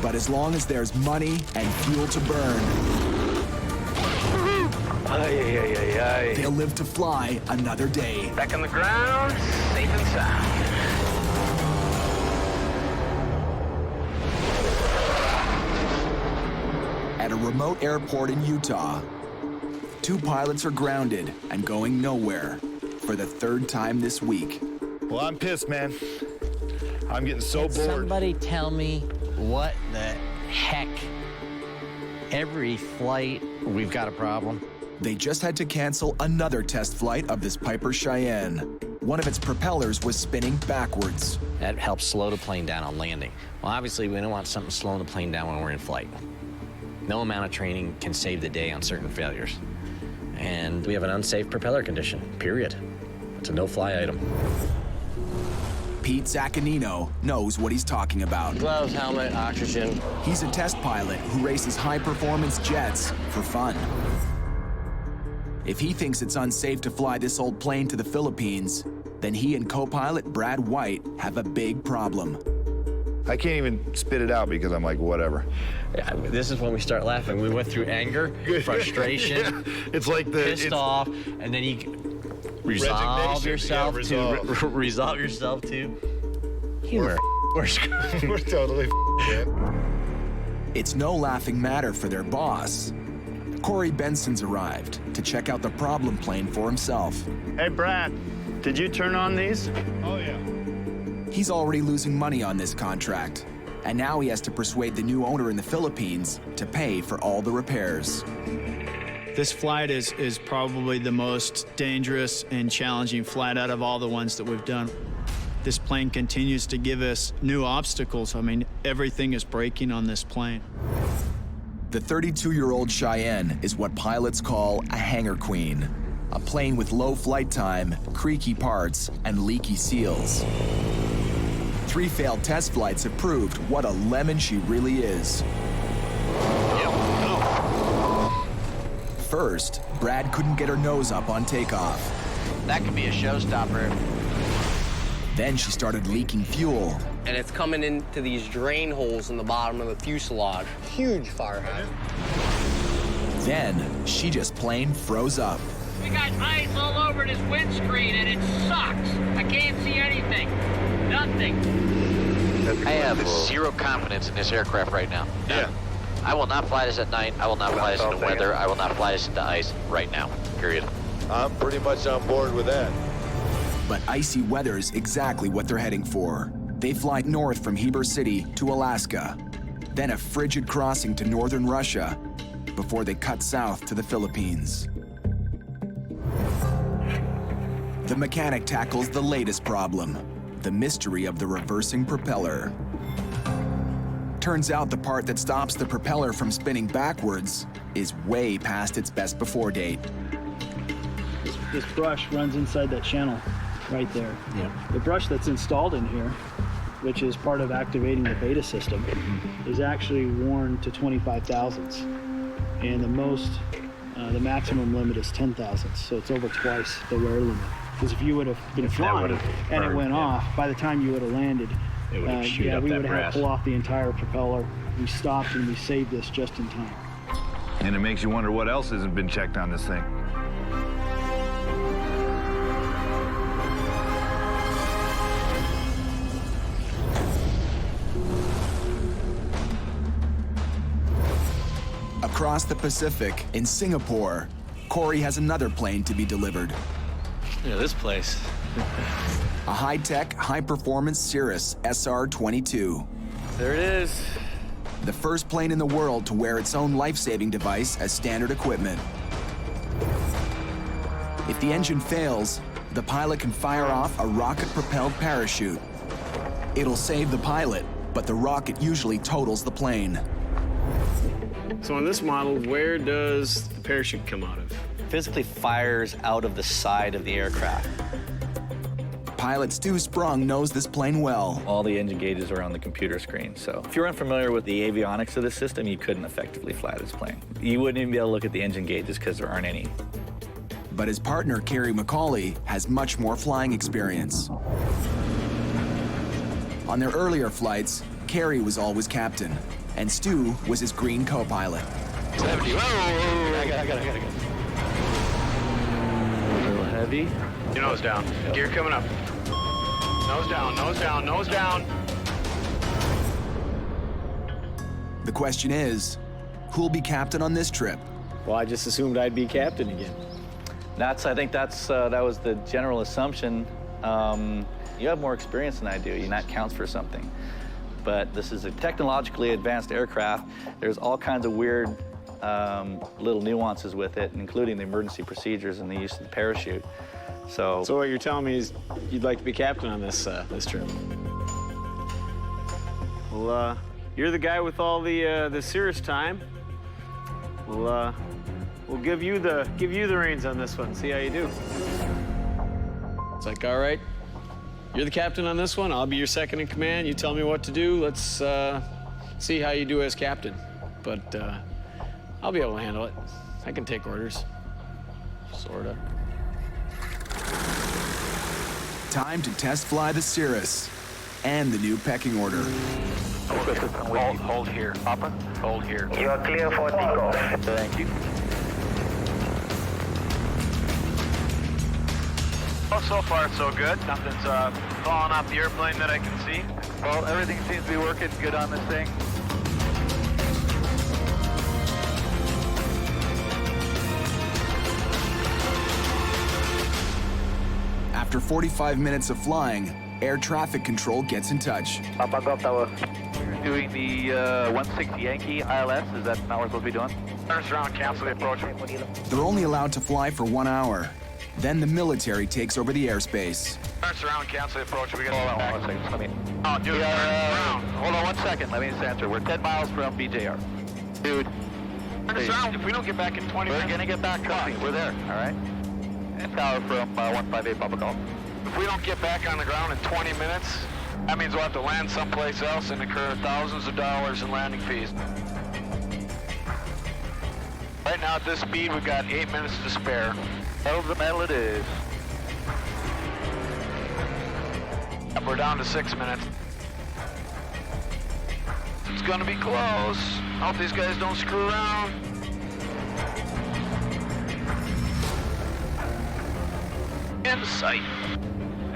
But as long as there's money and fuel to burn, they'll live to fly another day. Back on the ground, safe and sound. At a remote airport in Utah, two pilots are grounded and going nowhere for the third time this week. Well, I'm pissed, man. I'm getting so bored. Somebody tell me what the heck? Every flight, we've got a problem. They just had to cancel another test flight of this Piper Cheyenne. One of its propellers was spinning backwards. That helps slow the plane down on landing. Well, obviously, we don't want something slowing the plane down when we're in flight. No amount of training can save the day on certain failures. And we have an unsafe propeller condition, period. It's a no-fly item. Pete Zaccanino knows what he's talking about. Gloves, helmet, oxygen. He's a test pilot who races high-performance jets for fun. If he thinks it's unsafe to fly this old plane to the Philippines, then he and co-pilot Brad White have a big problem. I can't even spit it out because I'm like, whatever. Yeah, this is when we start laughing. We went through anger, frustration, it's like the pissed off, and then you resolve yourself to resolve yourself to humor. We're totally man. It's no laughing matter for their boss. Corey Benson's arrived to check out the problem plane for himself. Hey, Brad, did you turn on these? Oh, yeah. He's already losing money on this contract, and now he has to persuade the new owner in the Philippines to pay for all the repairs. This flight is probably the most dangerous and challenging flight out of all the ones that we've done. This plane continues to give us new obstacles. I mean, everything is breaking on this plane. The 32-year-old Cheyenne is what pilots call a hangar queen, a plane with low flight time, creaky parts, and leaky seals. 3 failed test flights have proved what a lemon she really is. First, Brad couldn't get her nose up on takeoff. That could be a showstopper. Then she started leaking fuel. And it's coming into these drain holes in the bottom of the fuselage. Huge fire hazard. Then she just plain froze up. We got ice all over this windscreen and it sucks. I can't see anything. Nothing. I have zero confidence in this aircraft right now. Yeah. I will not fly this at night. I will not fly this in the weather. I will not fly this into ice right now, period. I'm pretty much on board with that. But icy weather's exactly what they're heading for. They fly north from Heber City to Alaska, then a frigid crossing to northern Russia, before they cut south to the Philippines. The mechanic tackles the latest problem, the mystery of the reversing propeller. Turns out the part that stops the propeller from spinning backwards is way past its best before date. This brush runs inside that channel right there. Yeah. The brush that's installed in here, which is part of activating the beta system, is actually worn to 25 thousandths. And the maximum limit is 10 thousandths, so it's over twice the wear limit. Because if you would have been flying and it went off, by the time you would have landed, it would have we would have had to pull off the entire propeller. We stopped and we saved this just in time. And it makes you wonder what else hasn't been checked on this thing. Across the Pacific, in Singapore, Corey has another plane to be delivered. Yeah, this place. A high-tech, high-performance Cirrus SR-22. There it is. The first plane in the world to wear its own life-saving device as standard equipment. If the engine fails, the pilot can fire off a rocket-propelled parachute. It'll save the pilot, but the rocket usually totals the plane. So on this model, where does the parachute come out of? Physically fires out of the side of the aircraft. Pilot Stu Sprung knows this plane well. All the engine gauges are on the computer screen, so if you're unfamiliar with the avionics of the system, you couldn't effectively fly this plane. You wouldn't even be able to look at the engine gauges because there aren't any. But his partner, Kerry McCauley, has much more flying experience. On their earlier flights, Kerry was always captain, and Stu was his green co-pilot. 70. Whoa! I got it. A little heavy. Your nose down. Yep. Gear coming up. Nose down, nose down, nose down. The question is, who'll be captain on this trip? Well, I just assumed I'd be captain again. I think that was the general assumption. You have more experience than I do, and that counts for something. But this is a technologically advanced aircraft. There's all kinds of weird little nuances with it, including the emergency procedures and the use of the parachute. So what you're telling me is you'd like to be captain on this trip? Well, you're the guy with all the serious time. We'll give you the reins on this one. See how you do. It's like, all right, you're the captain on this one. I'll be your second in command. You tell me what to do. Let's see how you do as captain. But I'll be able to handle it. I can take orders, sorta. Time to test fly the Cirrus and the new pecking order. Hold here. Papa, hold here. You are clear for takeoff. Thank you. Well, so far so good. Nothing's falling off the airplane that I can see. Well, everything seems to be working good on this thing. After 45 minutes of flying, air traffic control gets in touch. Papa Golf Tower. Doing the 160 Yankee ILS. Is that not what we're supposed to be doing? Turn around, cancel the approach. They're only allowed to fly for 1 hour. Then the military takes over the airspace. Turn around, cancel the approach. We got to back. Oh, dude, around. Hold on 1 second. Let me just answer. We're 10 miles from BJR. Dude. Turn us around. If we don't get back in 20 minutes. We're going to get back. Trust me. We're there. All right? And tower from 158 Papa Golf. If we don't get back on the ground in 20 minutes, that means we'll have to land someplace else and incur thousands of dollars in landing fees. Right now at this speed, we've got 8 minutes to spare. Metal to metal it is. And we're down to 6 minutes. It's gonna be close. I hope these guys don't screw around. In sight.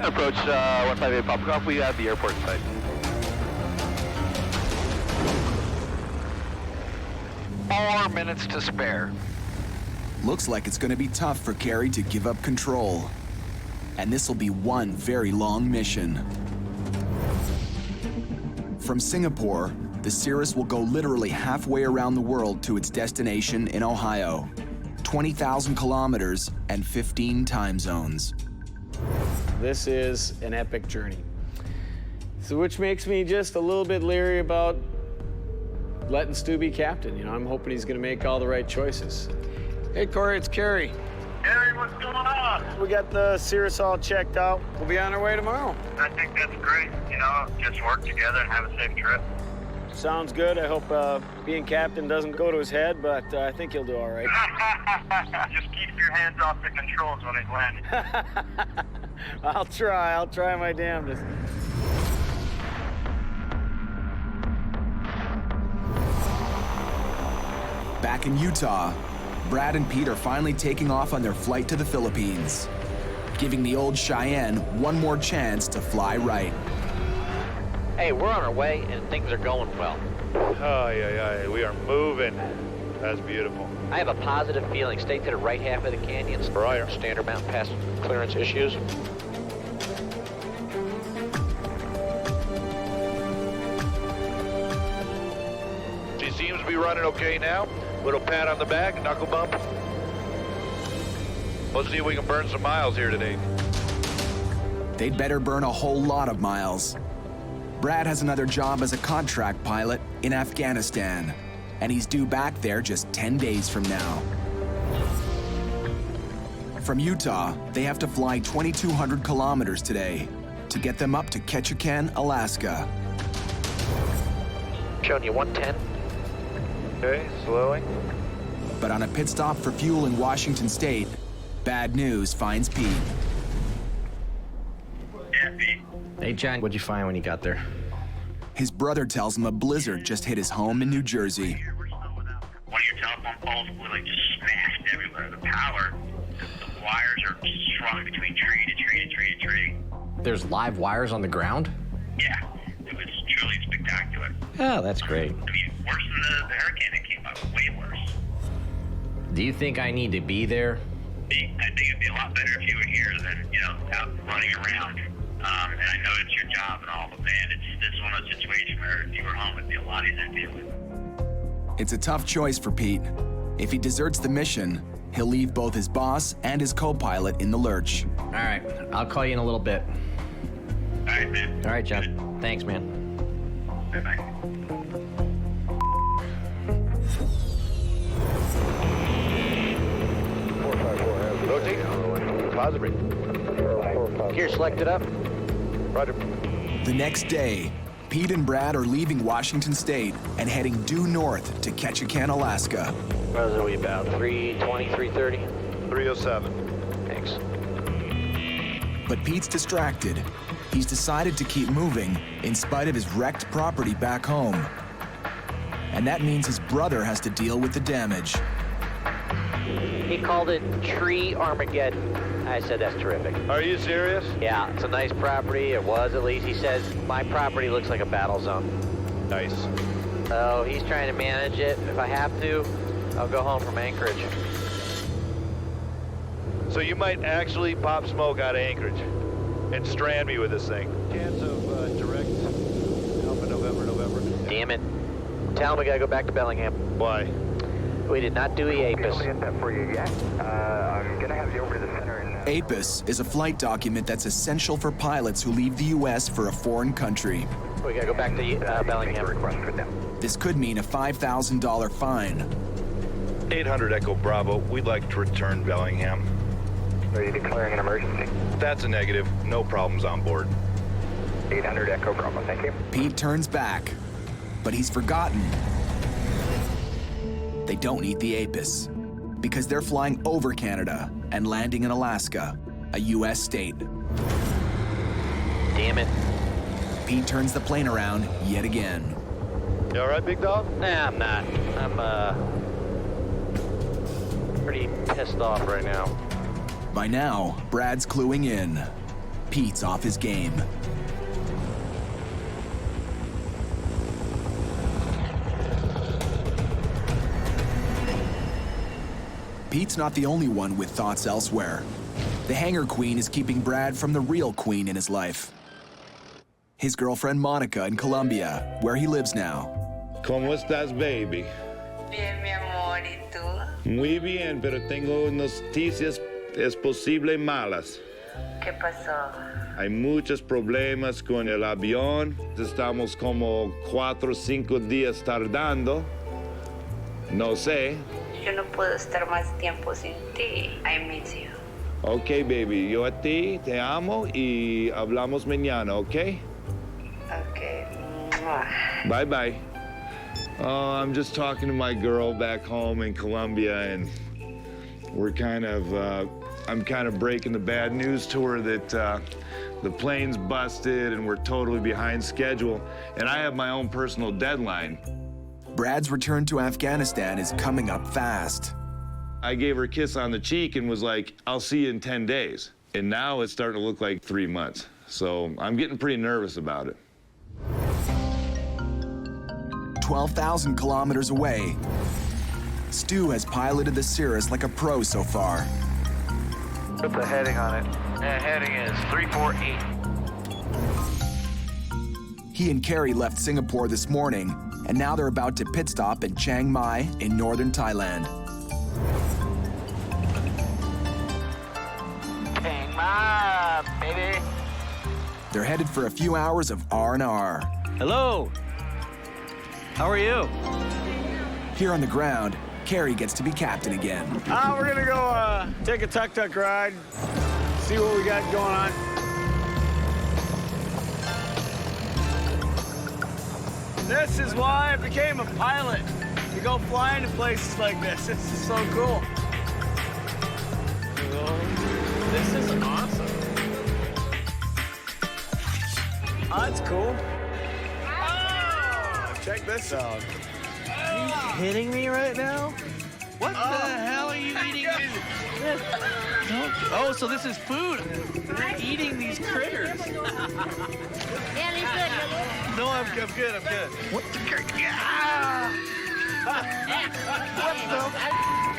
Approach 158 Papa Golf. We have the airport in sight. Four minutes to spare. Looks like it's going to be tough for Kerry to give up control. And this will be one very long mission. From Singapore, the Cirrus will go literally halfway around the world to its destination in Ohio. 20,000 kilometers and 15 time zones. This is an epic journey. So which makes me just a little bit leery about letting Stu be captain. You know, I'm hoping he's gonna make all the right choices. Hey, Corey, it's Kerry. Kerry, what's going on? We got the Cirrus all checked out. We'll be on our way tomorrow. I think that's great. You know, just work together and have a safe trip. Sounds good. I hope being captain doesn't go to his head, but I think he'll do all right. Just keep your hands off the controls when he's landing. I'll try my damnedest. Back in Utah, Brad and Pete are finally taking off on their flight to the Philippines, giving the old Cheyenne one more chance to fly right. Hey, we're on our way and things are going well. Oh, yeah, we are moving. That's beautiful. I have a positive feeling. Stay to the right half of the canyon. Right. Standard mountain pass clearance issues. She seems to be running okay now. Little pat on the back, knuckle bump. Let's see if we can burn some miles here today. They'd better burn a whole lot of miles. Brad has another job as a contract pilot in Afghanistan, and he's due back there just 10 days from now. From Utah, they have to fly 2,200 kilometers today to get them up to Ketchikan, Alaska. Showing you 110. Okay, slowing. But on a pit stop for fuel in Washington State, bad news finds Pete. Hey, John, what'd you find when you got there? His brother tells him a blizzard just hit his home in New Jersey. One of your telephone poles was just smashed everywhere. The power, the wires are strung between tree to tree to tree to tree. There's live wires on the ground? Yeah, it was truly spectacular. Oh, that's great. I mean, worse than the hurricane that came up, way worse. Do you think I need to be there? I think it'd be a lot better if you were here than, out running around. And I know it's your job and all, but man, it's one of those situations where if you were home, it'd be a lot easier to deal with. It's a tough choice for Pete. If he deserts the mission, he'll leave both his boss and his co-pilot in the lurch. All right, I'll call you in a little bit. All right, man. All right, John. Thanks, man. Bye-bye. Rotate. Positive. Gear selected up. Roger. The next day, Pete and Brad are leaving Washington State and heading due north to Ketchikan, Alaska. What are we about? 320, 330? 307. Thanks. But Pete's distracted. He's decided to keep moving in spite of his wrecked property back home. And that means his brother has to deal with the damage. He called it Tree Armageddon. I said, that's terrific. Are you serious? Yeah, it's a nice property. It was, at least. He says, my property looks like a battle zone. Nice. So he's trying to manage it. If I have to, I'll go home from Anchorage. So you might actually pop smoke out of Anchorage and strand me with this thing. Chance of direct Alpha November. Damn it. Tell him we gotta go back to Bellingham. Why? We did not do EAPIS. I'm gonna have you over to the center in APIS is a flight document that's essential for pilots who leave the U.S. for a foreign country. We gotta go back to Bellingham. This could mean a $5,000 fine. 800 Echo Bravo, we'd like to return Bellingham. Are you declaring an emergency? That's a negative. No problems on board. 800 Echo Bravo, thank you. Pete turns back, but he's forgotten. They don't need the APIS because they're flying over Canada and landing in Alaska, a U.S. state. Damn it. Pete turns the plane around yet again. You all right, big dog? Nah, I'm not. I'm, pretty pissed off right now. By now, Brad's cluing in. Pete's off his game. Pete's not the only one with thoughts elsewhere. The hangar queen is keeping Brad from the real queen in his life. His girlfriend Monica in Colombia, where he lives now. ¿Cómo estás, baby? Bien, mi amor, ¿y tú? Muy bien, pero tengo noticias es posible malas. ¿Qué pasó? Hay muchos problemas con el avión. Estamos como 4 o 5 días tardando. No sé. Yo no puedo estar más tiempo sin ti. I miss you. Ok, baby. Yo a ti te amo y hablamos mañana, ok? Okay. Bye-bye. I'm just talking to my girl back home in Colombia, and we're I'm kind of breaking the bad news to her that the plane's busted and we're totally behind schedule, and I have my own personal deadline. Brad's return to Afghanistan is coming up fast. I gave her a kiss on the cheek and was like, I'll see you in 10 days. And now it's starting to look like 3 months. So I'm getting pretty nervous about it. 12,000 kilometers away, Stu has piloted the Cirrus like a pro so far. Put the heading on it. The heading is 348. He and Carrie left Singapore this morning, and now they're about to pit stop in Chiang Mai in northern Thailand. They're headed for a few hours of R&R. Hello. How are you? Here on the ground, Kerry gets to be captain again. We're gonna go take a tuk-tuk ride, see what we got going on. This is why I became a pilot, to go flying to places like this. This is so cool. This is awesome. Oh, that's cool. Oh, check this out. Are you kidding me right now? What the hell are you eating? Oh, so this is food. They're eating these critters. No, I'm good. What the yeah! What the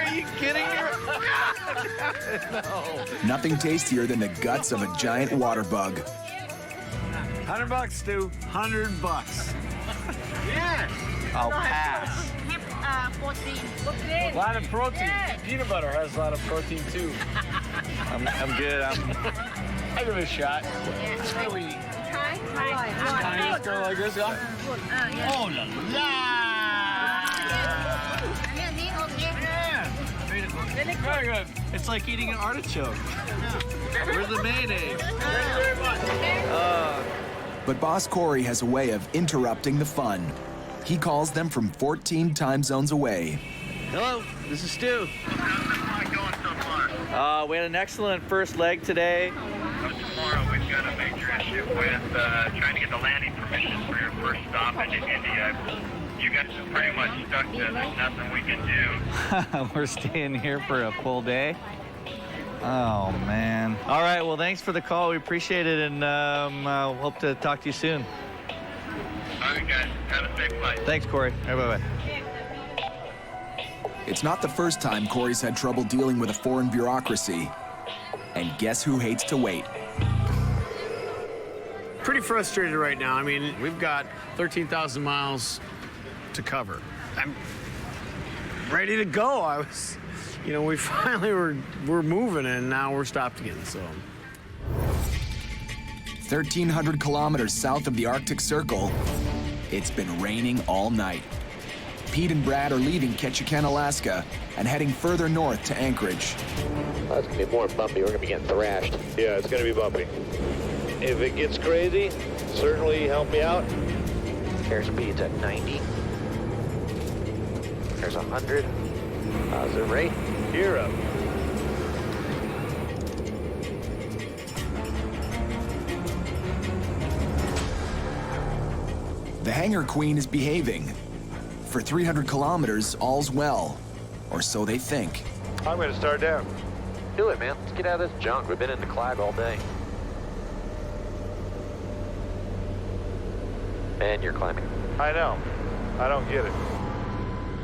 are you kidding me? No. Nothing tastier than the guts of a giant water bug. $100, Stu. $100. Yeah. I'll pass. Protein. A lot of protein. Peanut butter has a lot of protein too. I'm good. I give it a shot. It's really tiny. Go like this, yeah? Oh la la! Very good. It's like eating an artichoke. Where's the mayonnaise? But Boss Corey has a way of interrupting the fun. He calls them from 14 time zones away. Hello, this is Stu. How's the flight going so far? We had an excellent first leg today. Tomorrow we've got a major issue with trying to get the landing permission for your first stop in India. You guys are pretty much stuck there. There's nothing we can do. We're staying here for a full day. Oh, man. All right, well, thanks for the call. We appreciate it, and hope to talk to you soon. All right, guys. Have a safe flight. Thanks, Corey. All right, bye-bye. It's not the first time Corey's had trouble dealing with a foreign bureaucracy. And guess who hates to wait? Pretty frustrated right now. I mean, we've got 13,000 miles to cover. I'm ready to go. We finally we're moving, and now we're stopped again, so. 1,300 kilometers south of the Arctic Circle, it's been raining all night. Pete and Brad are leaving Ketchikan, Alaska, and heading further north to Anchorage. That's gonna be more bumpy. We're gonna be getting thrashed. Yeah, it's gonna be bumpy. If it gets crazy, certainly help me out. Air speed's at 90. There's 100. Positive rate. Gear up. The Hangar Queen is behaving. For 300 kilometers, all's well. Or so they think. I'm gonna start down. Do it, man. Let's get out of this junk. We've been in the clag all day. And you're climbing. I know. I don't get it.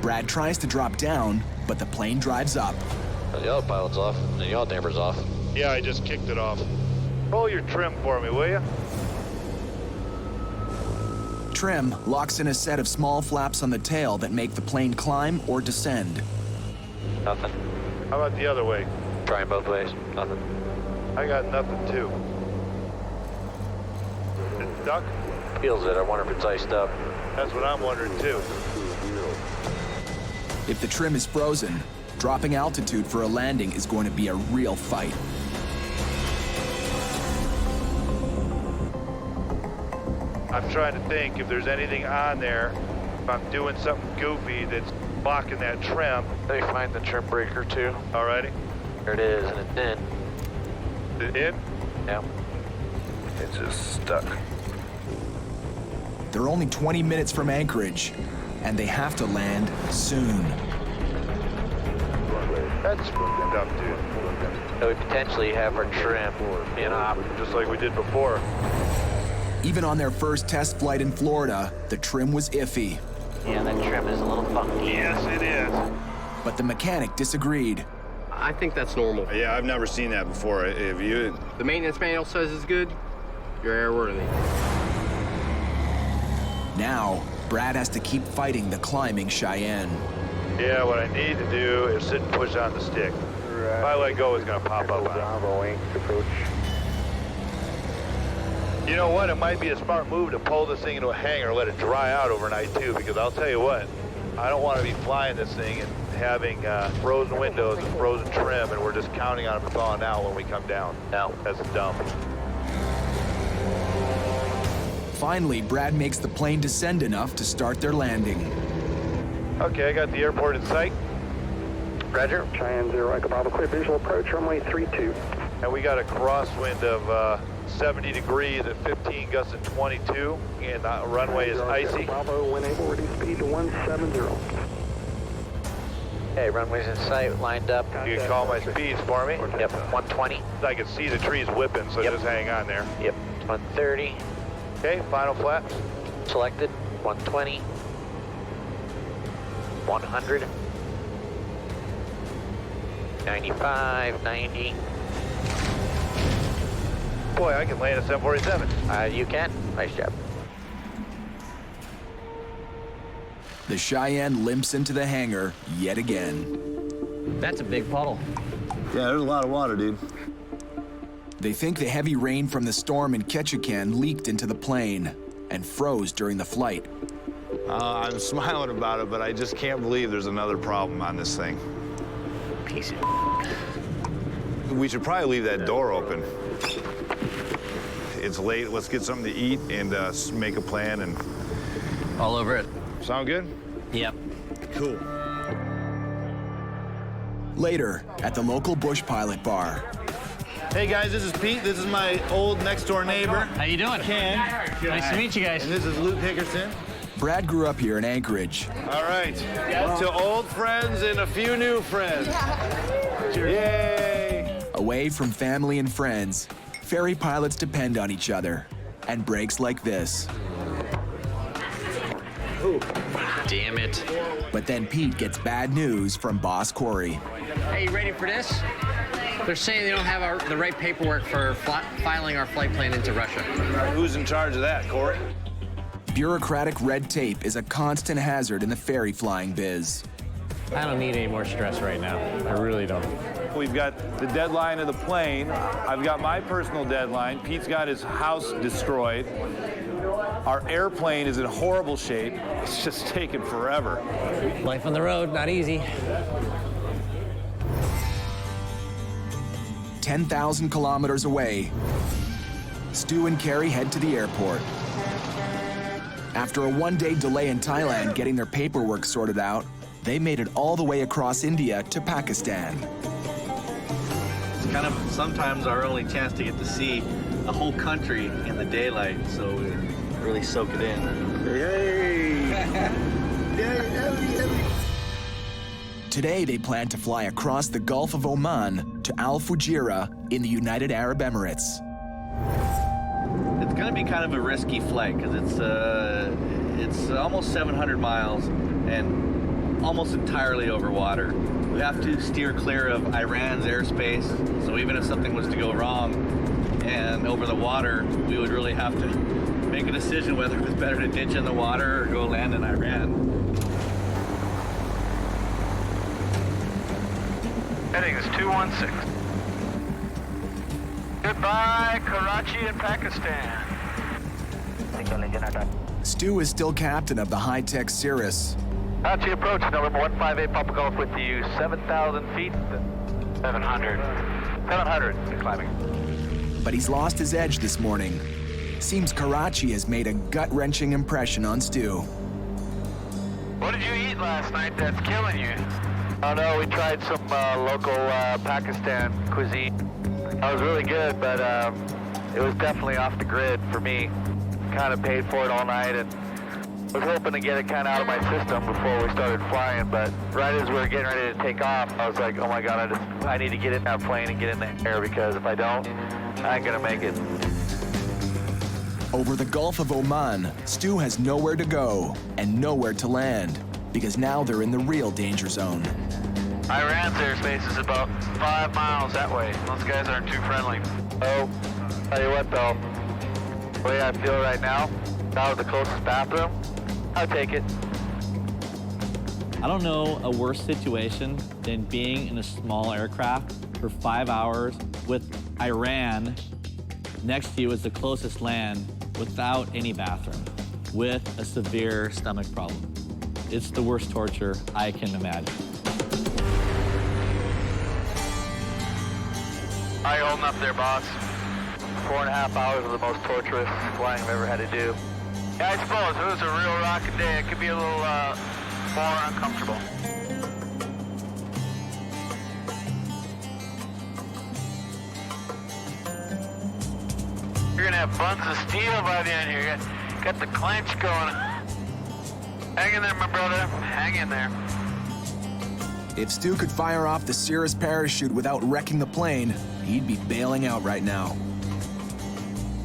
Brad tries to drop down, but the plane drives up. The autopilot's off, and the yaw damper's off. Yeah, I just kicked it off. Pull your trim for me, will you? Trim locks in a set of small flaps on the tail that make the plane climb or descend. Nothing. How about the other way? Trying both ways. Nothing. I got nothing, too. Did it duck? Feels it. I wonder if it's iced up. That's what I'm wondering, too. If the trim is frozen, dropping altitude for a landing is going to be a real fight. I'm trying to think if there's anything on there, if I'm doing something goofy that's blocking that trim. Let me find the trim breaker, too. Alrighty. There it is, and it's in. Is it in? Yeah. It's just stuck. They're only 20 minutes from Anchorage, and they have to land soon. That's fucked up, dude. So we potentially have our trim in op. Just like we did before. Even on their first test flight in Florida, the trim was iffy. Yeah, that trim is a little funky. Yes, it is. But the mechanic disagreed. I think that's normal. Yeah, I've never seen that before. Have you? The maintenance manual says it's good. You're airworthy. Now, Brad has to keep fighting the climbing Cheyenne. Yeah, what I need to do is sit and push on the stick. Right. If I let go, it's going to pop up. Bravo, approach. You know what? It might be a smart move to pull this thing into a hangar and let it dry out overnight, too, because I'll tell you what, I don't want to be flying this thing and having frozen windows and frozen trim, and we're just counting on it thawing out when we come down. No. That's dumb. Finally, Brad makes the plane descend enough to start their landing. Okay, I got the airport in sight. Roger. Cheyenne 0, Echo Bravo, clear visual approach, runway 32. And we got a crosswind of 70 degrees at 15, gusts at 22, and the runway is icy. Bravo, when able, reduce speed to 170. Okay, runway's in sight, lined up. You can call my speeds for me? Yep, 120. I can see the trees whipping, so just hang on there. Yep, 130. Okay, final flap. Selected, 120. 100. 95, 90. Boy, I can land a 747. You can. Nice job. The Cheyenne limps into the hangar yet again. That's a big puddle. Yeah, there's a lot of water, dude. They think the heavy rain from the storm in Ketchikan leaked into the plane and froze during the flight. I'm smiling about it, but I just can't believe there's another problem on this thing. Piece of We should probably leave that door open. It's late, let's get something to eat and make a plan and... All over it. Sound good? Yep. Cool. Later, at the local bush pilot bar. Hey guys, this is Pete. This is my old next door neighbor. How you doing? Ken. Nice to meet you guys. And this is Luke Hickerson. Brad grew up here in Anchorage. All right. To old friends and a few new friends. Yay! Away from family and friends, ferry pilots depend on each other. And breaks like this. Damn it. But then Pete gets bad news from boss Corey. Hey, you ready for this? They're saying they don't have the right paperwork for filing our flight plan into Russia. Who's in charge of that, Corey? Bureaucratic red tape is a constant hazard in the ferry flying biz. I don't need any more stress right now. I really don't. We've got the deadline of the plane. I've got my personal deadline. Pete's got his house destroyed. Our airplane is in horrible shape. It's just taking forever. Life on the road, not easy. 10,000 kilometers away, Stu and Carrie head to the airport. After a one-day delay in Thailand getting their paperwork sorted out, they made it all the way across India to Pakistan. It's kind of sometimes our only chance to get to see a whole country in the daylight, so we really soak it in. Yay! Yay! Today, they plan to fly across the Gulf of Oman to Al Fujairah in the United Arab Emirates. It's going to be kind of a risky flight because it's almost 700 miles and almost entirely over water. We have to steer clear of Iran's airspace, so even if something was to go wrong and over the water, we would really have to make a decision whether it was better to ditch in the water or go land in Iran. Heading is 216. Goodbye, Karachi and Pakistan. Stu is still captain of the high-tech Cirrus. Karachi approach, number 158 Papa Golf with you, 7,000 feet. 700. 700, climbing. But he's lost his edge this morning. Seems Karachi has made a gut-wrenching impression on Stu. What did you eat last night that's killing you? Oh no, we tried some local Pakistan cuisine. That was really good, but it was definitely off the grid for me. Kind of paid for it all night and was hoping to get it kind of out of my system before we started flying, but right as we were getting ready to take off, I was like, oh my God, I need to get in that plane and get in the air because if I don't, I ain't gonna make it. Over the Gulf of Oman, Stu has nowhere to go and nowhere to land because now they're in the real danger zone. Iran's airspace is about 5 miles that way. Those guys aren't too friendly. Oh, tell you what though, the way I feel right now, that was the closest bathroom, I'll take it. I don't know a worse situation than being in a small aircraft for 5 hours with Iran Next to you is the closest land without any bathroom, with a severe stomach problem. It's the worst torture I can imagine. How you holding up there, boss? 4.5 hours of the most torturous flying I've ever had to do. Yeah, I suppose if it was a real rocket day, it could be a little more uncomfortable. You're gonna have buns of steel by the end here. You got the clench going. Hang in there, my brother. Hang in there. If Stu could fire off the Cirrus parachute without wrecking the plane, he'd be bailing out right now.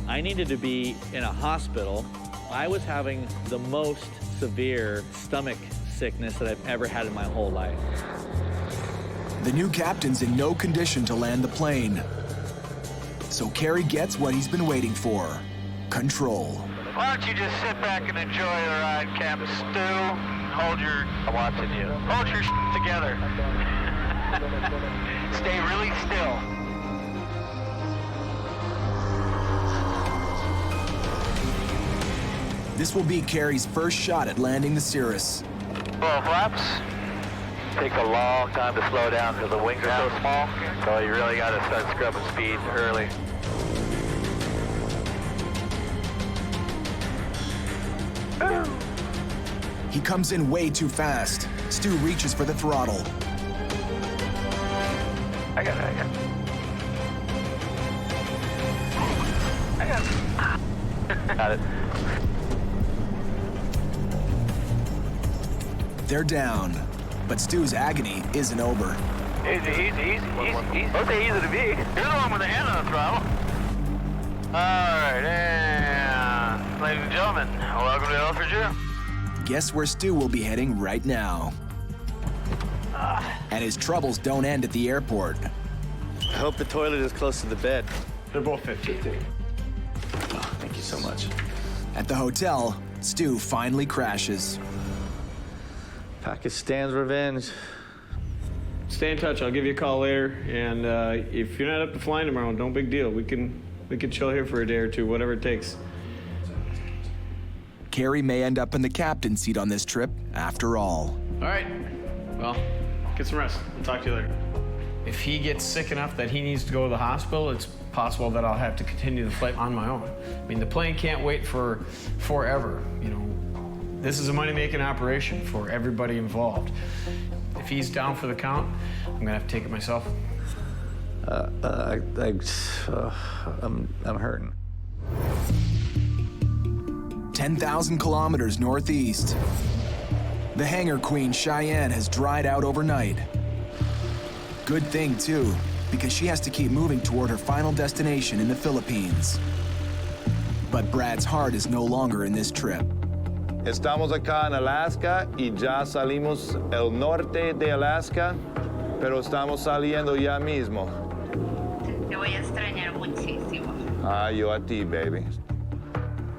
I needed to be in a hospital. I was having the most severe stomach sickness that I've ever had in my whole life. The new captain's in no condition to land the plane. So Kerry gets what he's been waiting for: control. Why don't you just sit back and enjoy the ride, Captain Stu? Hold your... I'm watching you. Hold your together. Stay really still. This will be Kerry's first shot at landing the Cirrus. Full flaps. Takes a long time to slow down because the wings are so small. So you really got to start scrubbing speed early. He comes in way too fast. Stu reaches for the throttle. I got it. Got it. They're down, but Stu's agony isn't over. Easy. Okay, easy to be. You're the one with the hand on the throttle. All right, and ladies and gentlemen, welcome to L3G. Guess where Stu will be heading right now. And his troubles don't end at the airport. I hope the toilet is close to the bed. They're both 50. Oh, thank you so much. At the hotel, Stu finally crashes. Pakistan's revenge. Stay in touch. I'll give you a call later. And if you're not up to flying tomorrow, no big deal. We can chill here for a day or two, whatever it takes. Kerry may end up in the captain's seat on this trip, after all. All right. Well, get some rest. I'll talk to you later. If he gets sick enough that he needs to go to the hospital, it's possible that I'll have to continue the flight on my own. I mean, the plane can't wait for forever. You know, this is a money-making operation for everybody involved. If he's down for the count, I'm gonna have to take it myself. I'm hurting. 10,000 kilometers northeast. The hangar queen, Cheyenne, has dried out overnight. Good thing, too, because she has to keep moving toward her final destination in the Philippines. But Brad's heart is no longer in this trip. Estamos acá en Alaska y ya salimos el norte de Alaska, pero estamos saliendo ya mismo. Te voy a extrañar muchísimo. Ah, yo a ti, baby.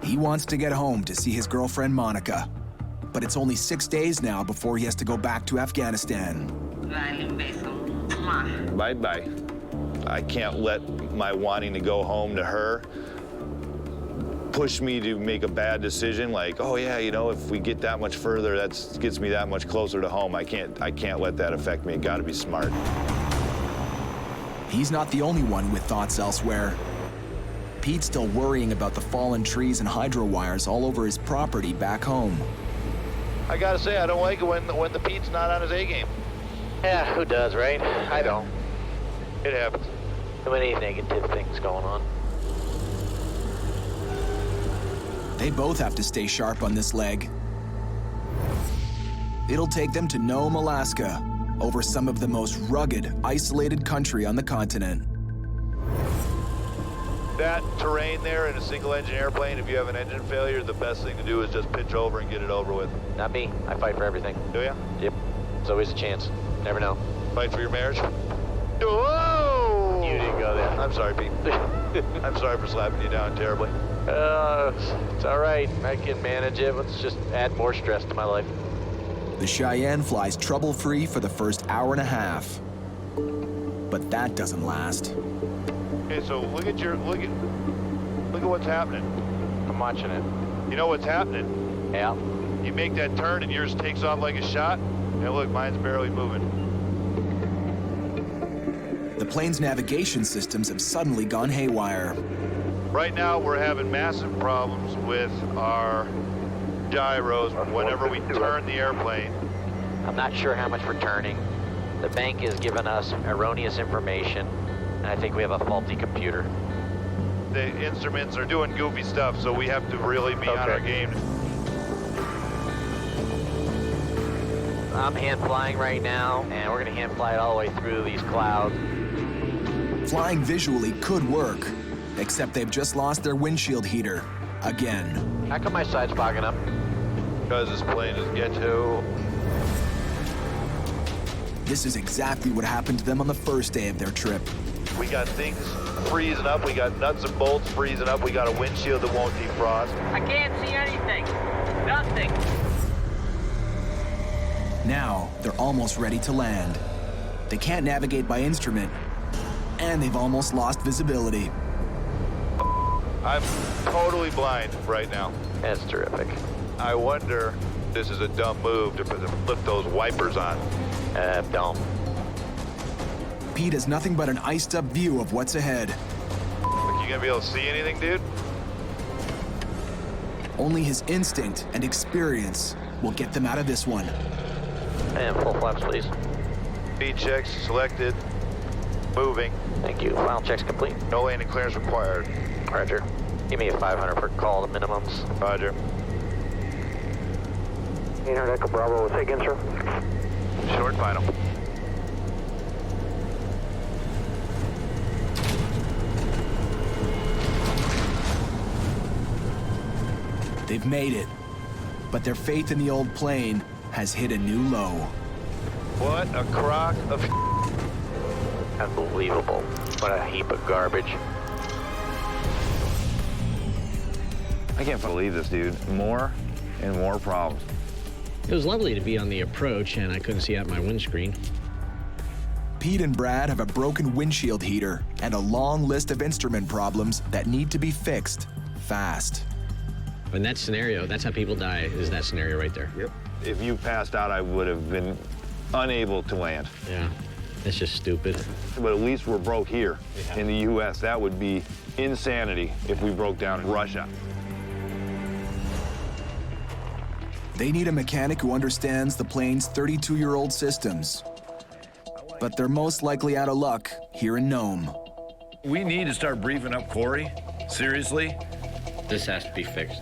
He wants to get home to see his girlfriend, Monica. But it's only 6 days now before he has to go back to Afghanistan. Dale un beso. Bye-bye. I can't let my wanting to go home to her push me to make a bad decision like, oh yeah, you know, if we get that much further, that gets me that much closer to home. I can't let that affect me. I gotta be smart. He's not the only one with thoughts elsewhere. Pete's still worrying about the fallen trees and hydro wires all over his property back home. I gotta say, I don't like it when the Pete's not on his A game. Yeah, who does, right? I don't. It happens. Too many negative things going on. They both have to stay sharp on this leg. It'll take them to Nome, Alaska, over some of the most rugged, isolated country on the continent. That terrain there in a single-engine airplane, if you have an engine failure, the best thing to do is just pitch over and get it over with. Not me. I fight for everything. Do ya? Yep. There's always a chance. Never know. Fight for your marriage? Whoa! You didn't go there. I'm sorry, Pete. I'm sorry for slapping you down terribly. It's all right. I can manage it. Let's just add more stress to my life. The Cheyenne flies trouble-free for the first hour and a half. But that doesn't last. Okay, so look at Look at what's happening. I'm watching it. You know what's happening? Yeah. You make that turn and yours takes off like a shot. And look, mine's barely moving. The plane's navigation systems have suddenly gone haywire. Right now, we're having massive problems with our gyros whenever we turn the airplane. I'm not sure how much we're turning. The bank has given us erroneous information, and I think we have a faulty computer. The instruments are doing goofy stuff, so we have to really be on our game. I'm hand flying right now, and we're gonna hand fly it all the way through these clouds. Flying visually could work, except they've just lost their windshield heater again. How come my side's fogging up? Because this plane is ghetto. This is exactly what happened to them on the first day of their trip. We got things freezing up, we got nuts and bolts freezing up, we got a windshield that won't defrost. I can't see anything. Nothing. Now, they're almost ready to land. They can't navigate by instrument, and they've almost lost visibility. I'm totally blind right now. That's terrific. I wonder if this is a dumb move to flip those wipers on. Dumb. Pete has nothing but an iced-up view of what's ahead. Think you gonna be able to see anything, dude? Only his instinct and experience will get them out of this one. And full flaps, please. Speed checks selected. Moving. Thank you. Final checks complete. No landing clearance required. Roger. Give me a 500 per call, the minimums. Roger. 800 Echo Bravo, we'll take in, sir. Short final. They've made it, but their faith in the old plane has hit a new low. What a crock of Unbelievable. What a heap of garbage. I can't believe this, dude. More and more problems. It was lovely to be on the approach, and I couldn't see out my windscreen. Pete and Brad have a broken windshield heater and a long list of instrument problems that need to be fixed fast. In that scenario, that's how people die, is that scenario right there. Yep. If you passed out, I would have been unable to land. Yeah, it's just stupid. But at least we're broke here in the U.S. That would be insanity if we broke down in Russia. They need a mechanic who understands the plane's 32-year-old systems. But they're most likely out of luck here in Nome. We need to start briefing up Corey. Seriously? This has to be fixed.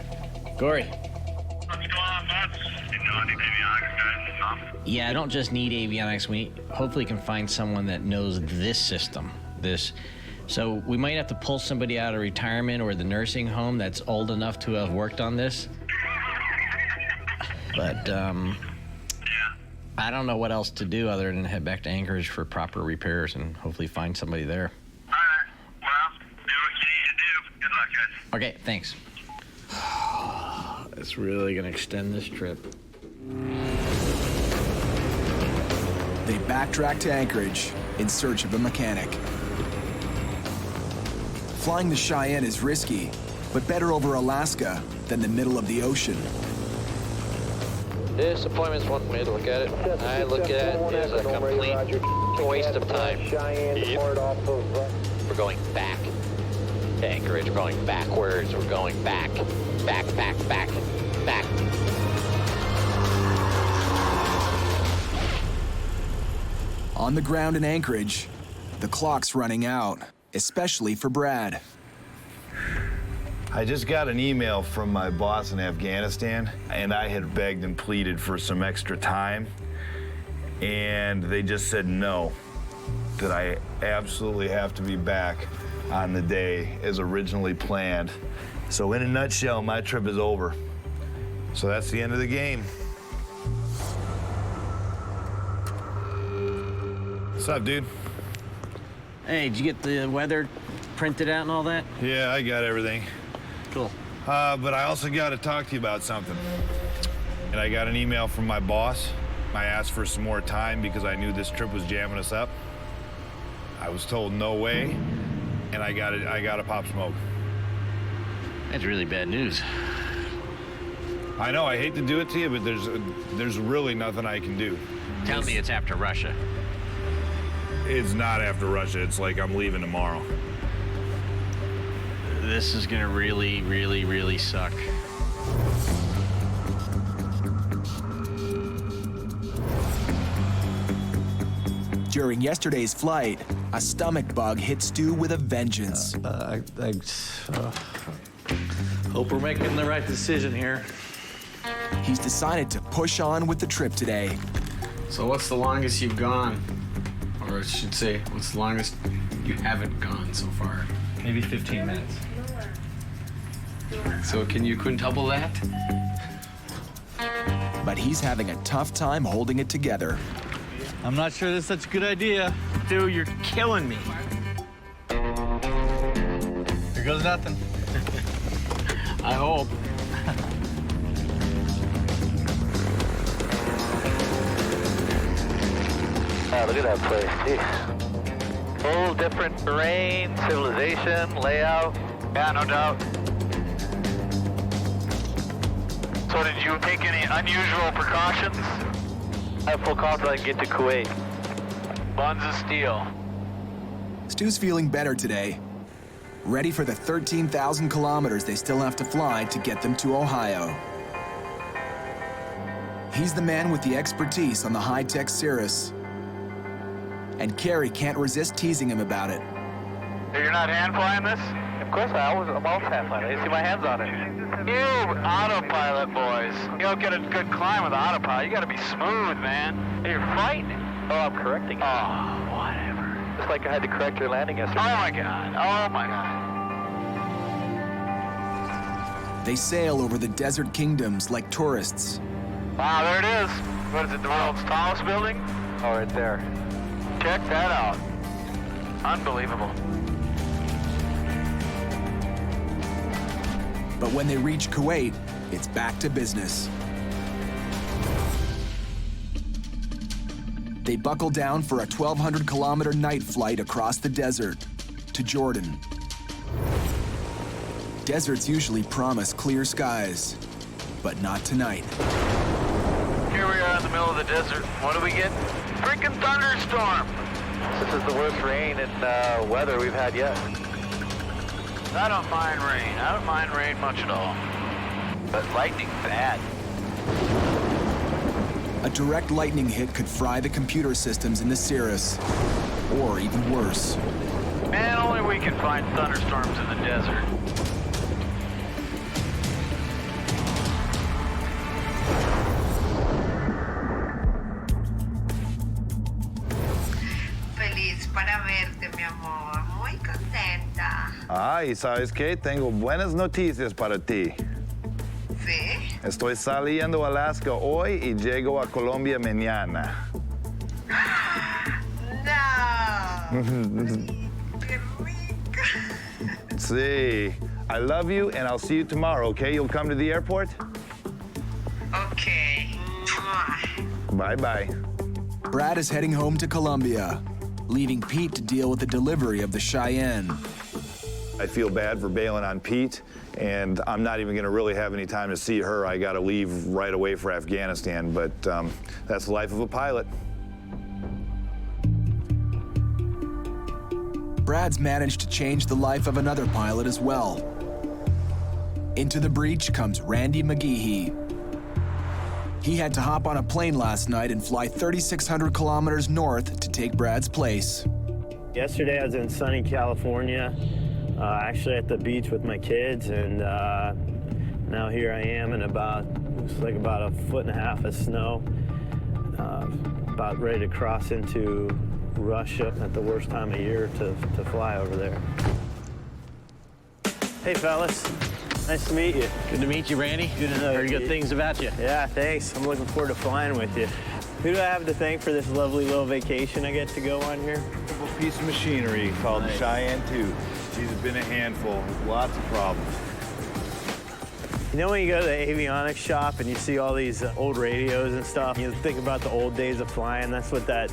Corey. What's going on, bud? You know any avionics guys, Tom? Yeah, I don't just need avionics. We hopefully can find someone that knows this system. So we might have to pull somebody out of retirement or the nursing home that's old enough to have worked on this. But I don't know what else to do other than head back to Anchorage for proper repairs and hopefully find somebody there. All right. Well, do what you need to do. Good luck, guys. Okay, thanks. It's really gonna extend this trip. They backtrack to Anchorage in search of a mechanic. Flying the Cheyenne is risky, but better over Alaska than the middle of the ocean. This appointment's one way to look at it. I look at it as a complete waste of time. We're going back to Anchorage. We're going backwards. We're going back. Back. On the ground in Anchorage, the clock's running out, especially for Brad. I just got an email from my boss in Afghanistan, and I had begged and pleaded for some extra time, and they just said no, that I absolutely have to be back on the day as originally planned. So in a nutshell, my trip is over. So that's the end of the game. What's up, dude? Hey, did you get the weather printed out and all that? Yeah, I got everything. Cool. But I also got to talk to you about something. And I got an email from my boss. I asked for some more time because I knew this trip was jamming us up. I was told no way, and I got to pop smoke. That's really bad news. I know, I hate to do it to you, but there's really nothing I can do. Tell me it's after Russia. It's not after Russia. It's like I'm leaving tomorrow. This is gonna really, really, really suck. During yesterday's flight, a stomach bug hit Stu with a vengeance. Hope we're making the right decision here. He's decided to push on with the trip today. So what's the longest you've gone? Or I should say, what's the longest you haven't gone so far? Maybe 15 minutes. So can you quintuple that? But he's having a tough time holding it together. I'm not sure that's such a good idea. Dude, you're killing me. Here goes nothing. I hope. Look at that place. Jeez. Whole different terrain, civilization, layout. Yeah, no doubt. So did you take any unusual precautions? I have full confidence I can get to Kuwait. Buns of steel. Stu's feeling better today. Ready for the 13,000 kilometers they still have to fly to get them to Ohio. He's the man with the expertise on the high-tech Cirrus. And Carrie can't resist teasing him about it. You're not hand flying this? Of course I'm always hand flying. I didn't see my hands on it. You autopilot boys. You don't get a good climb with autopilot. You gotta be smooth, man. You're fighting it. Oh, I'm correcting it. Oh, whatever. Just like I had to correct your landing yesterday. Oh my God. Oh my God. They sail over the desert kingdoms like tourists. Wow, there it is. What is it, the world's tallest building? Oh, right there. Check that out. Unbelievable. But when they reach Kuwait, it's back to business. They buckle down for a 1,200-kilometer night flight across the desert to Jordan. Deserts usually promise clear skies, but not tonight. Here we are in the middle of the desert. What do we get? Freaking thunderstorm. This is the worst rain and weather we've had yet. I don't mind rain. I don't mind rain much at all. But lightning's bad. A direct lightning hit could fry the computer systems in the Cirrus, or even worse. Man, only we can find thunderstorms in the desert. Feliz para verte, mi amor. Muy contenta. Ah, y ¿sabes qué? Tengo buenas noticias para ti. ¿Sí? Estoy saliendo a Alaska hoy y llego a Colombia mañana. No. Qué rico. Sí. I love you, and I'll see you tomorrow, okay? You'll come to the airport? Okay. Bye-bye. Brad is heading home to Colombia, leaving Pete to deal with the delivery of the Cheyenne. I feel bad for bailing on Pete, and I'm not even going to really have any time to see her. I got to leave right away for Afghanistan, but that's the life of a pilot. Brad's managed to change the life of another pilot as well. Into the breach comes Randy McGeehee. He had to hop on a plane last night and fly 3,600 kilometers north to take Brad's place. Yesterday I was in sunny California, actually at the beach with my kids, and now here I am in looks like about 1.5 feet of snow, about ready to cross into Russia at the worst time of year to fly over there. Hey fellas, nice to meet you. Good to meet you, Randy. Good to know you. Heard good things about you. Yeah, thanks. I'm looking forward to flying with you. Who do I have to thank for this lovely little vacation I get to go on here? A piece of machinery called the Cheyenne 2. She's been a handful, lots of problems. You know when you go to the avionics shop and you see all these old radios and stuff, you think about the old days of flying? That's what that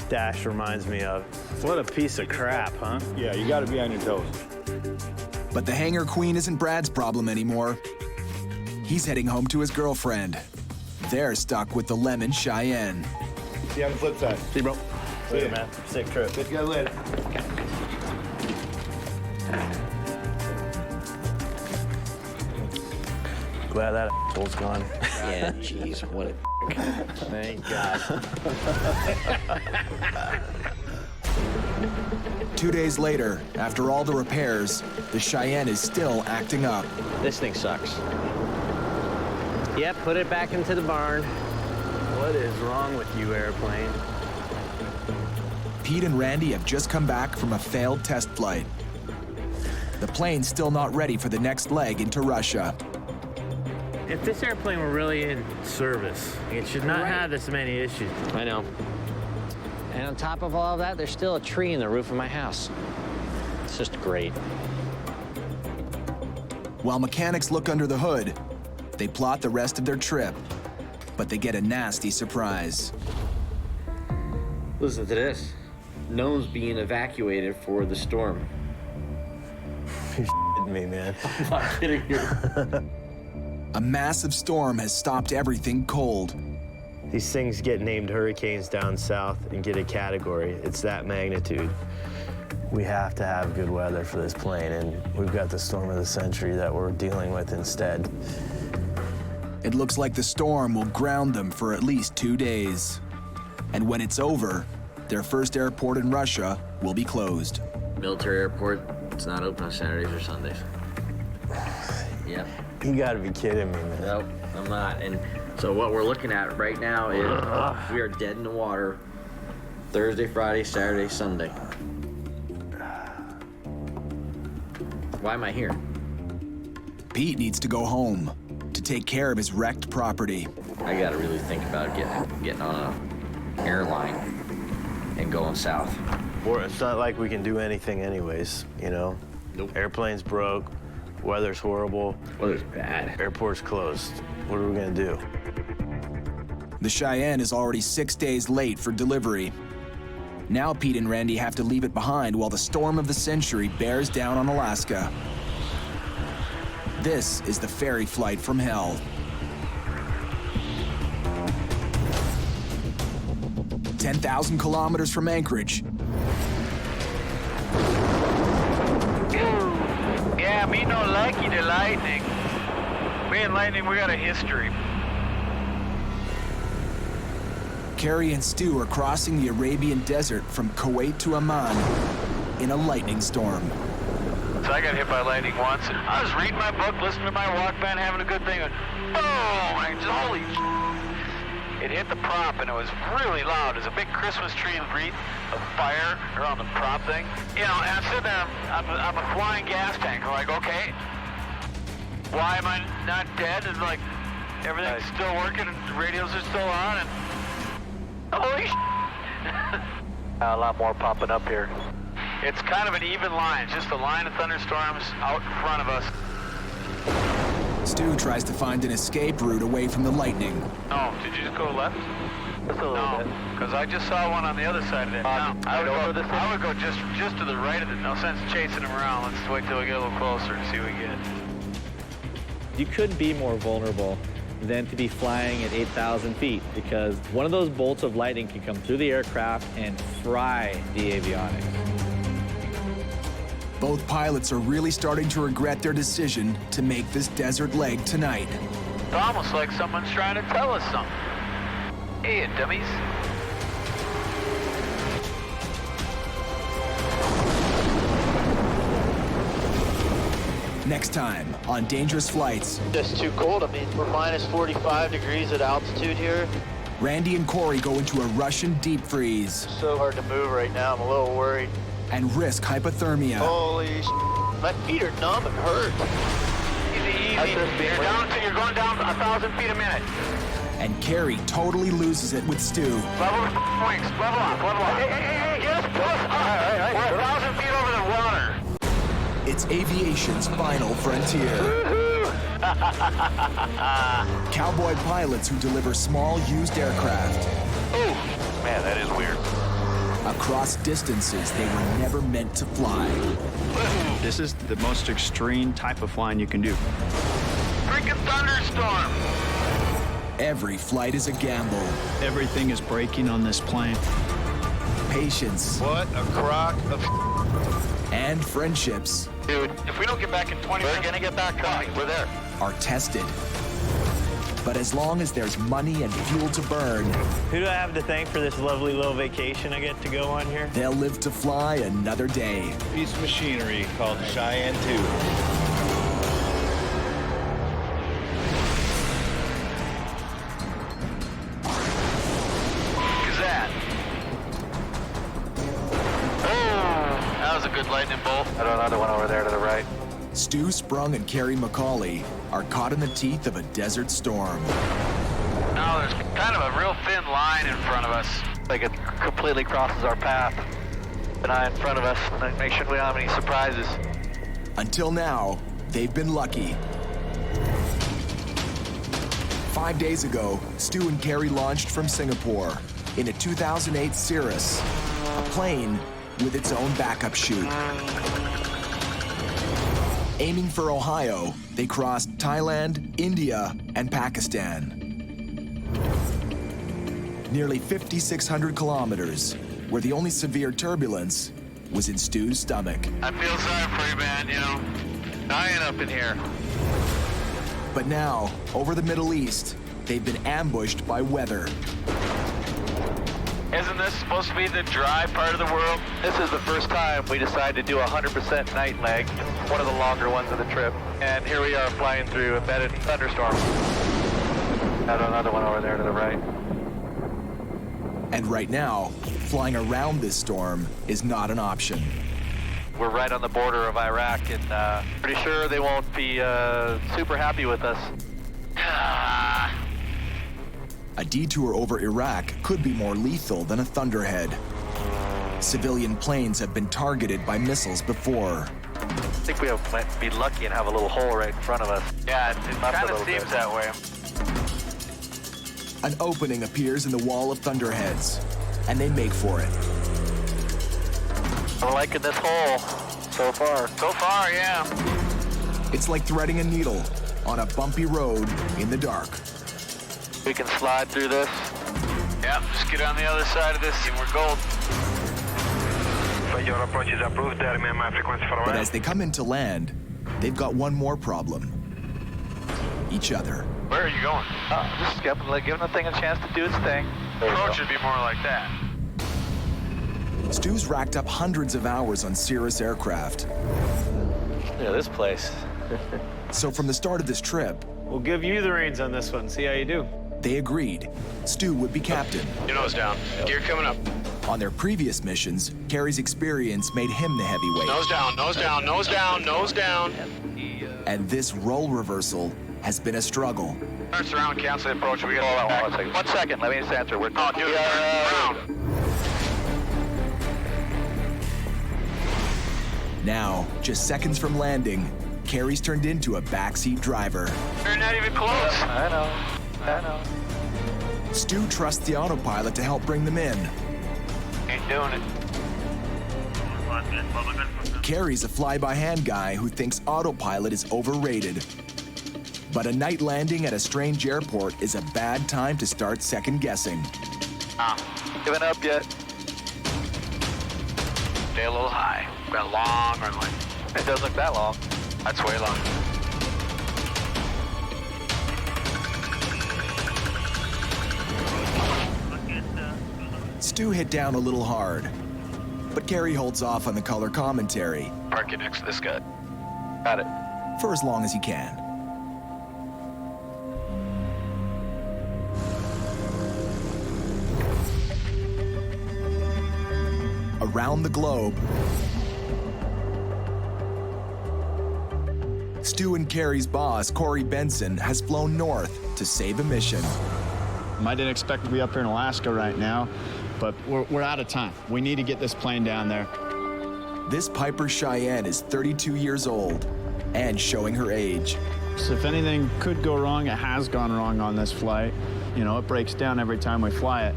dash reminds me of. What a piece of crap, huh? Yeah, you gotta be on your toes. But the hangar queen isn't Brad's problem anymore. He's heading home to his girlfriend. They're stuck with the lemon Cheyenne. See you on the flip side. See you, bro. See you, man. Safe trip. See you guys later. Glad that asshole's gone. Yeah, jeez, what a Thank God. 2 days later, after all the repairs, the Cheyenne is still acting up. This thing sucks. Yep, put it back into the barn. What is wrong with you, airplane? Pete and Randy have just come back from a failed test flight. The plane's still not ready for the next leg into Russia. If this airplane were really in service, it should not have this many issues. I know. And on top of all of that, there's still a tree in the roof of my house. It's just great. While mechanics look under the hood, they plot the rest of their trip, but they get a nasty surprise. Listen to this. Nome's being evacuated for the storm. You're shitting me, man. I'm not kidding you. A massive storm has stopped everything cold. These things get named hurricanes down south and get a category. It's that magnitude. We have to have good weather for this plane, and we've got the storm of the century that we're dealing with instead. It looks like the storm will ground them for at least 2 days. And when it's over, their first airport in Russia will be closed. Military airport, it's not open on Saturdays or Sundays. Yep. You gotta be kidding me, man. Nope, I'm not. And so what we're looking at right now is we are dead in the water Thursday, Friday, Saturday, Sunday. Why am I here? Pete needs to go home to take care of his wrecked property. I gotta really think about getting on an airline and going south. Or it's not like we can do anything anyways, you know? Nope. Airplane's broke, weather's horrible. Weather's bad. Airport's closed. What are we gonna do? The Cheyenne is already 6 days late for delivery. Now Pete and Randy have to leave it behind while the storm of the century bears down on Alaska. This is the ferry flight from hell. "10,000 kilometers from Anchorage, Yeah, me no likey the lightning. Me and lightning, we got a history. Carrie and Stu are crossing the Arabian desert from Kuwait to Amman in a lightning storm. So I got hit by lightning once, and I was reading my book, listening to my Walkman, having a good thing, and boom! I just, holy it hit the prop, and it was really loud. There's a big Christmas tree wreath of fire around the prop thing. You know, and I'm sitting there, I'm a flying gas tank. I'm like, okay, why am I not dead? And like, everything's still working, and the radios are still on, and holy A lot more popping up here. It's kind of an even line, just a line of thunderstorms out in front of us. Stu tries to find an escape route away from the lightning. Oh, did you just go left? Just a little bit. Because I just saw one on the other side of it. No, I would go just to the right of it. No sense chasing him around. Let's wait till we get a little closer and see what we get. You couldn't be more vulnerable than to be flying at 8,000 feet, because one of those bolts of lightning can come through the aircraft and fry the avionics. Both pilots are really starting to regret their decision to make this desert leg tonight. It's almost like someone's trying to tell us something. Hey, dummies. Next time on Dangerous Flights. Just too cold. I mean, we're minus 45 degrees at altitude here. Randy and Corey go into a Russian deep freeze. So hard to move right now. I'm a little worried. And risk hypothermia. Holy my feet are numb and hurt. Easy. You're going down 1,000 feet a minute. And Carrie totally loses it with Stu. Level wings. Level off. Hey. Get us close. We're 1,000 feet over the water. It's aviation's final frontier. Cowboy pilots who deliver small used aircraft. Oh, man, that is weird. A cross distances they were never meant to fly. This is the most extreme type of flying you can do. Freaking thunderstorm! Every flight is a gamble. Everything is breaking on this plane. Patience. What a crock of and friendships. Dude, if we don't get back in 20 minutes, we're gonna get back coming. We're there. Are tested. But as long as there's money and fuel to burn, Who do I have to thank for this lovely little vacation I get to go on here? they'll live to fly another day. Piece of machinery called Cheyenne 2. That was a good lightning bolt. I got another one over there to the right. Stu Sprung and Carrie McCauley are caught in the teeth of a desert storm. Now there's kind of a real thin line in front of us. Like it completely crosses our path. An eye in front of us. Make sure we don't have any surprises. Until now, they've been lucky. 5 days ago, Stu and Carrie launched from Singapore in a 2008 Cirrus, a plane with its own backup chute. Aiming for Ohio, they crossed Thailand, India, and Pakistan. Nearly 5,600 kilometers, where the only severe turbulence was in Stu's stomach. I feel sorry for you, man, you know. Dying up in here. But now, over the Middle East, they've been ambushed by weather. Isn't this supposed to be the dry part of the world? This is the first time we decided to do 100% night leg, one of the longer ones of the trip. And here we are flying through embedded thunderstorm. Got another one over there to the right. And right now, flying around this storm is not an option. We're right on the border of Iraq, and pretty sure they won't be super happy with us. A detour over Iraq could be more lethal than a thunderhead. Civilian planes have been targeted by missiles before. I think we might be lucky and have a little hole right in front of us. Yeah, it kind of seems that way. An opening appears in the wall of thunderheads, and they make for it. I'm liking this hole so far. So far, yeah. It's like threading a needle on a bumpy road in the dark. We can slide through this. Yeah, just get on the other side of this and we're gold. Your approach is approved. My frequency for But as they come into land, they've got one more problem. Each other. Where are you going? Just giving the thing a chance to do its thing. Approach should be more like that. Stu's racked up hundreds of hours on Cirrus aircraft. Look at this place. So from the start of this trip, We'll give you the reins on this one. See how you do. they agreed Stu would be captain. Your nose down. Gear coming up. On their previous missions, Carrie's experience made him the heavyweight. Nose down, nose down, nose down, nose down. And this role reversal has been a struggle. Turn around, cancel the approach. We got 1 second. Let me just answer. We're around. Now, just seconds from landing, Carrie's turned into a backseat driver. You're not even close. I know. Stu trusts the autopilot to help bring them in. Ain't doing it. Carrie's a fly-by-hand guy who thinks autopilot is overrated. But a night landing at a strange airport is a bad time to start second-guessing. Giving up yet? Stay a little high. Got a long runway. It doesn't look that long. That's way long. Stu hit down a little hard, but Carrie holds off on the color commentary. Park it next to this guy. Got it. For as long as he can. Around the globe, Stu and Carrie's boss, Corey Benson, has flown north to save a mission. I didn't expect to be up here in Alaska right now, but we're out of time. We need to get this plane down there. This Piper Cheyenne is 32 years old and showing her age. So if anything could go wrong, it has gone wrong on this flight. You know, it breaks down every time we fly it.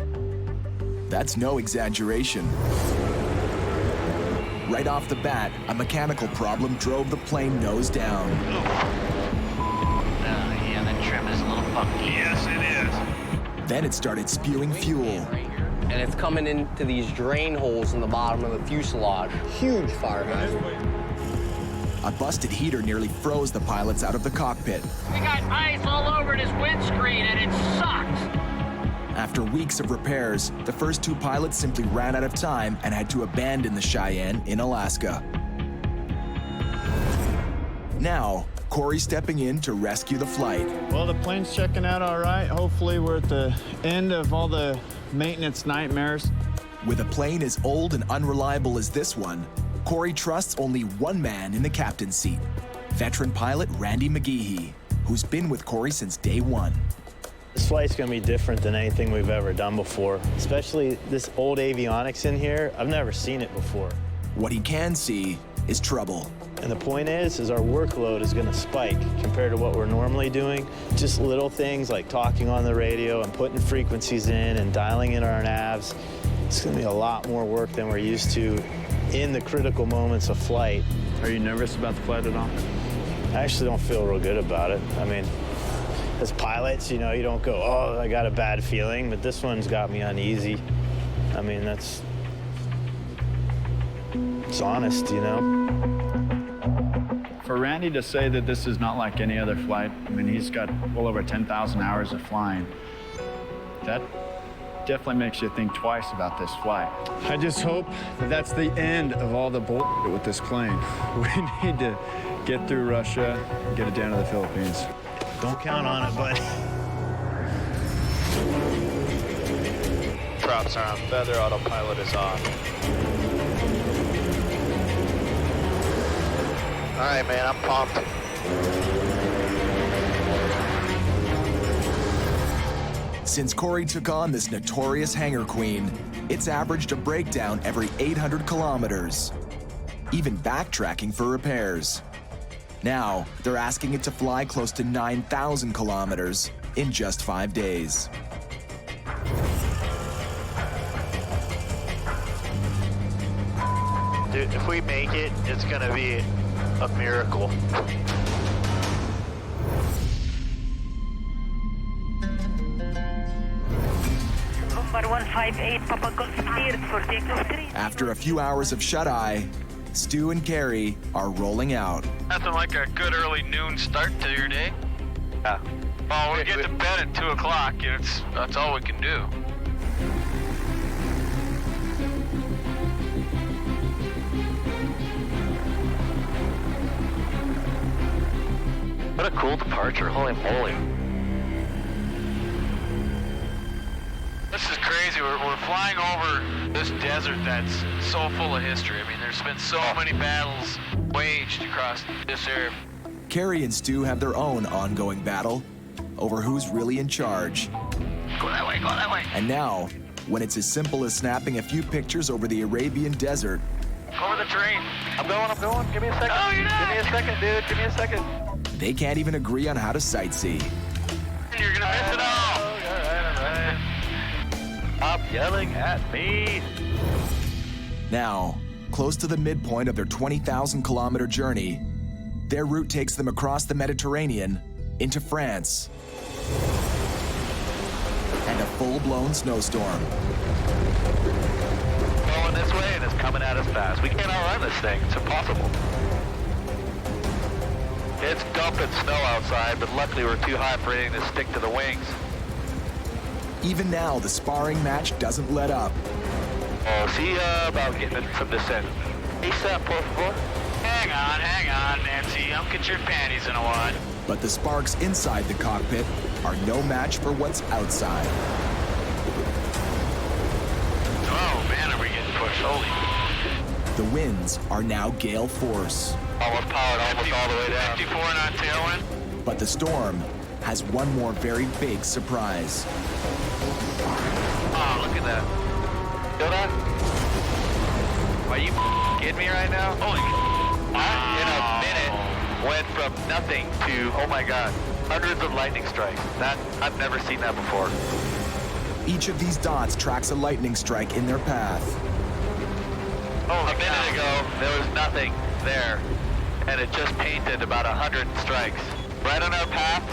That's no exaggeration. Right off the bat, a mechanical problem drove the plane nose down. Yeah, that trim is a little funky. Yes, it is. Then it started spewing fuel. And it's coming into these drain holes in the bottom of the fuselage. Huge fire hazard. A busted heater nearly froze the pilots out of the cockpit. We got ice all over this windscreen and it sucks. After weeks of repairs, the first 2 pilots simply ran out of time and had to abandon the Cheyenne in Alaska. Now, Corey stepping in to rescue the flight. Well, the plane's checking out all right. Hopefully we're at the end of all the maintenance nightmares. With a plane as old and unreliable as this one, Corey trusts only one man in the captain's seat, veteran pilot Randy McGehee, who's been with Corey since day one. This flight's gonna be different than anything we've ever done before, especially this old avionics in here. I've never seen it before. What he can see is trouble. And the point is our workload is gonna spike compared to what we're normally doing. Just little things like talking on the radio and putting frequencies in and dialing in our navs. It's gonna be a lot more work than we're used to in the critical moments of flight. Are you nervous about the flight at all? I actually don't feel real good about it. I mean, as pilots, you know, you don't go, oh, I got a bad feeling, but this one's got me uneasy. I mean, it's honest, you know? For Randy to say that this is not like any other flight, I mean, he's got well over 10,000 hours of flying. That definitely makes you think twice about this flight. I just hope that that's the end of all the bullshit with this plane. We need to get through Russia and get it down to the Philippines. Don't count on it, bud. Props are on feather, autopilot is off. All right, man, I'm pumped. Since Corey took on this notorious hangar queen, it's averaged a breakdown every 800 kilometers, even backtracking for repairs. Now, they're asking it to fly close to 9,000 kilometers in just 5 days. Dude, if we make it, it's gonna be a miracle. Number 158, Papa Golf cleared for takeoff 3. After a few hours of shut-eye, Stu and Carrie are rolling out. Nothing like a good early noon start to your day. Yeah. Oh, we get to bed at 2 o'clock. That's all we can do. What a cool departure, holy moly. This is crazy. We're flying over this desert that's so full of history. I mean, there's been so many battles waged across this area. Carrie and Stu have their own ongoing battle over who's really in charge. Go that way, go that way. And now, when it's as simple as snapping a few pictures over the Arabian desert, Over the terrain. I'm going. Give me a second. Oh, you're not. Give me a second, dude. Give me a second. they can't even agree on how to sightsee. You're gonna miss it all. All right. Stop yelling at me. Now, close to the midpoint of their 20,000 kilometer journey, their route takes them across the Mediterranean into France. And a full-blown snowstorm. Going this way and it's coming at us fast. We can't outrun this thing. It's impossible. It's dumping snow outside, but luckily we're too high for anything to stick to the wings. Even now, the sparring match doesn't let up. Oh, see about getting some descent. ASAP, por favor. Hang on, Nancy. I'll get your panties in a wad. But the sparks inside the cockpit are no match for what's outside. Oh, man, are we getting pushed? Holy. The winds are now gale force. Almost powered almost all the way down. 54 knot tailwind. But the storm has one more very big surprise. Oh, look at that. Feel that? Are you kidding me right now? Holy. In a minute, went from nothing to, oh my God, hundreds of lightning strikes. I've never seen that before. Each of these dots tracks a lightning strike in their path. A minute ago, there was nothing there, and it just painted about 100 strikes. Right on our path,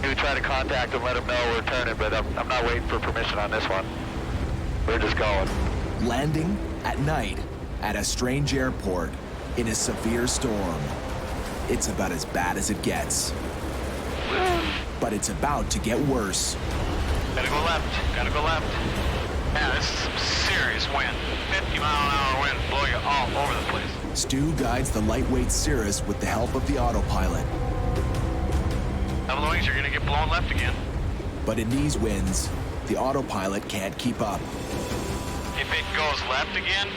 we would try to contact them, let them know we're turning, but I'm not waiting for permission on this one. We're just going. Landing at night at a strange airport in a severe storm. It's about as bad as it gets. But it's about to get worse. Gotta go left, gotta go left. Yeah, this is some serious wind. 50-mile-an-hour wind blow you all over the place. Stu guides the lightweight Cirrus with the help of the autopilot. Double wings, you're gonna get blown left again. But in these winds, the autopilot can't keep up. If it goes left again,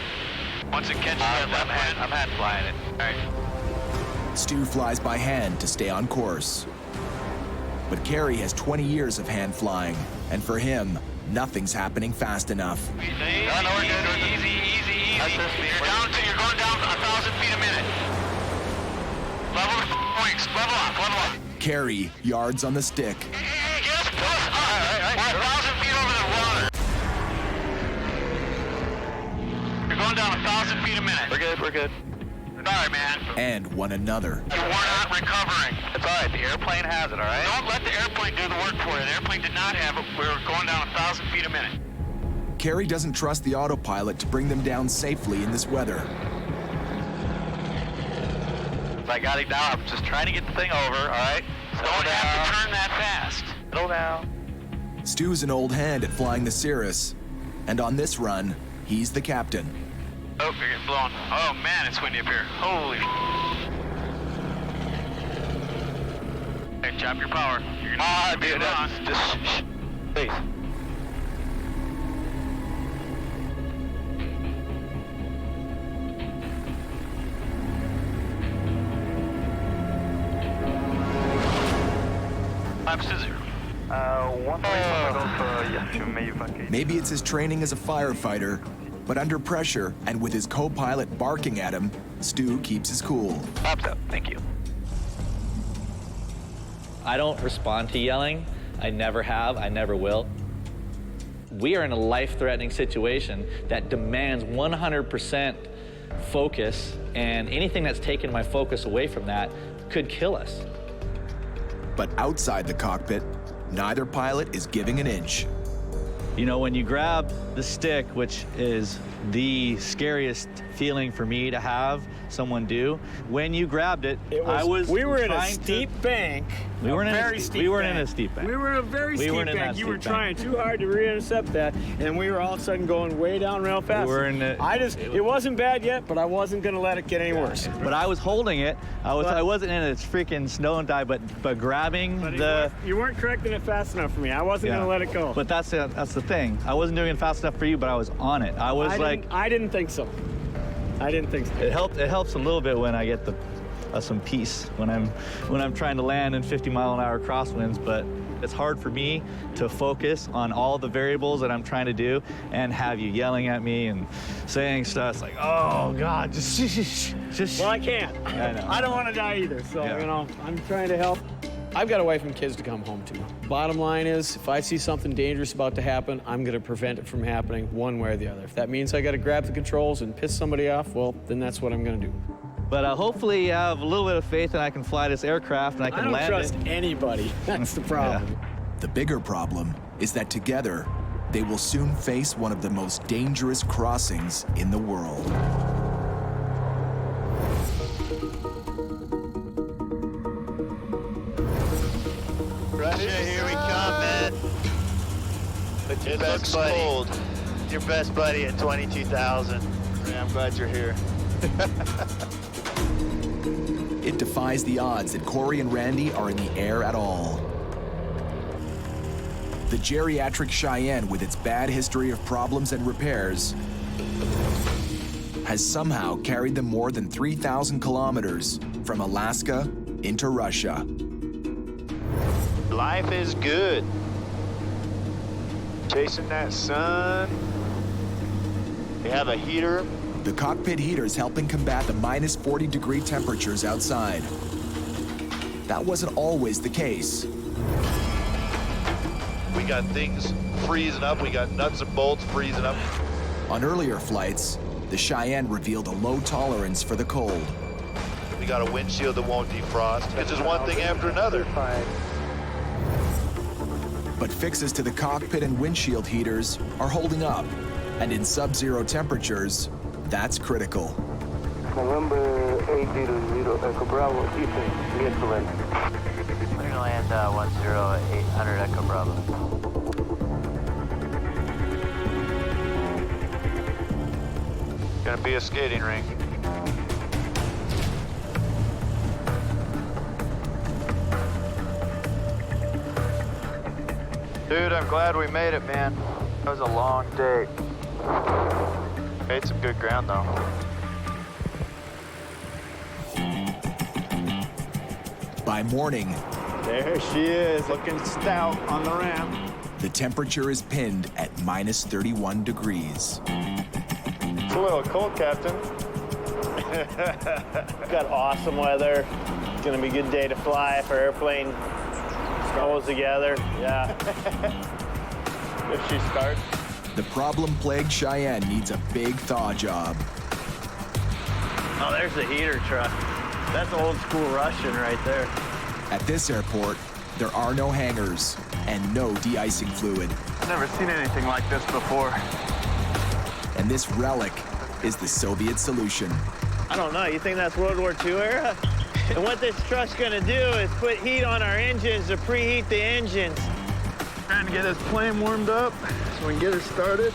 once it catches that left wind, I'm hand flying it. All right. Stu flies by hand to stay on course. But Kerry has 20 years of hand flying, and for him, nothing's happening fast enough. Easy, easy. You're going down 1,000 feet a minute. Level the wings, level up. Kerry yards on the stick. Get us close. We're 1,000 feet over the water. You're going down 1,000 feet a minute. We're good. Sorry, man. And one another. We're not recovering. It's all right. The airplane has it, all right? Don't let the airplane do the work for you. The airplane did not have it. We were going down 1,000 feet a minute. Kerry doesn't trust the autopilot to bring them down safely in this weather. I got it now. I'm just trying to get the thing over, all right? Don't have to turn that fast. Settle down. Stu's an old hand at flying the Cirrus, and on this run, he's the captain. Oh, you're getting blown. Oh, man, it's windy up here. Holy Hey, chop your power. You're gonna dude, just shh. Please. I'm scissor. Maybe it's his training as a firefighter, but under pressure and with his co-pilot barking at him, Stu keeps his cool. Pops up. Thank you. I don't respond to yelling. I never have, I never will. We are in a life-threatening situation that demands 100% focus, and anything that's taken my focus away from that could kill us. But outside the cockpit, neither pilot is giving an inch. You know, when you grab the stick, which is the scariest feeling for me to have someone do, when you grabbed it, we were in a steep bank. We weren't in a steep bank. We were in a very steep bank. You were trying too hard to re-intercept that, and we were all of a sudden going way down real fast. It wasn't bad yet, but I wasn't going to let it get any worse. But I was holding it. I wasn't in a freaking snow and dive, but grabbing you weren't correcting it fast enough for me. I wasn't going to let it go. But that's the thing. I wasn't doing it fast enough for you, but I was on it. I didn't think so. I didn't think so. It helps a little bit when I get some peace when I'm trying to land in 50-mile-an-hour crosswinds, but it's hard for me to focus on all the variables that I'm trying to do and have you yelling at me and saying stuff. It's like, oh God, just. Well, I can't. I know. I don't want to die either, so I'm trying to help. I've got a wife and kids to come home to. Bottom line is, if I see something dangerous about to happen, I'm gonna prevent it from happening one way or the other. If that means I gotta grab the controls and piss somebody off, well, then that's what I'm gonna do. But hopefully you have a little bit of faith that I can fly this aircraft and I can land it. I don't trust anybody. That's the problem. Yeah. The bigger problem is that together, they will soon face one of the most dangerous crossings in the world. Russia, here we come, man. But your best buddy. Cold. Your best buddy at 22,000. Yeah, I'm glad you're here. It defies the odds that Corey and Randy are in the air at all. The geriatric Cheyenne, with its bad history of problems and repairs, has somehow carried them more than 3,000 kilometers from Alaska into Russia. Life is good. Chasing that sun. They have a heater. The cockpit heater's helping combat the minus 40-degree temperatures outside. That wasn't always the case. We got things freezing up. We got nuts and bolts freezing up. On earlier flights, the Cheyenne revealed a low tolerance for the cold. We got a windshield that won't defrost. It's just one thing after another. But fixes to the cockpit and windshield heaters are holding up, and in sub-zero temperatures, that's critical. November 800 Echo Bravo, Houston, get to land. We're gonna land 10800 Echo Bravo. Gonna be a skating rink. Dude, I'm glad we made it, man. That was a long day. Made some good ground, though. By morning, There she is, looking stout on the ramp. the temperature is pinned at minus 31 degrees. It's a little cold, Captain. Got awesome weather. It's gonna be a good day to fly if our airplane holds together. Yeah. If she starts. The problem-plagued Cheyenne needs a big thaw job. Oh, there's the heater truck. That's old school Russian right there. At this airport, there are no hangars and no de-icing fluid. I've never seen anything like this before. And this relic is the Soviet solution. I don't know. You think that's World War II era? And what this truck's gonna do is put heat on our engines to preheat the engines. Trying to get this plane warmed up so we can get her started.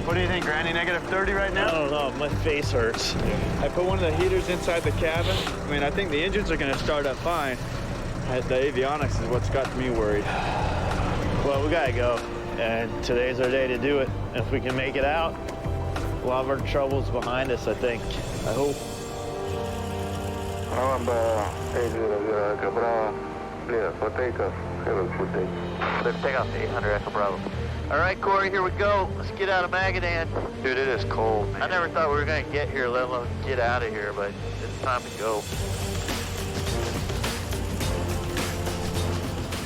What do you think, Granny? Negative 30 right now? I don't know. My face hurts. I put one of the heaters inside the cabin. I mean, I think the engines are going to start up fine. The avionics is what's got me worried. Well, we gotta go. And today's our day to do it. And if we can make it out, we'll have our troubles behind us, I think. I hope. November 800 Echo Bravo, clear for takeoff. Have a good day. Let's take off to 800 Echo Bravo. All right, Corey, here we go. Let's get out of Magadan. Dude, it is cold, man. I never thought we were going to get here, let alone get out of here, but it's time to go.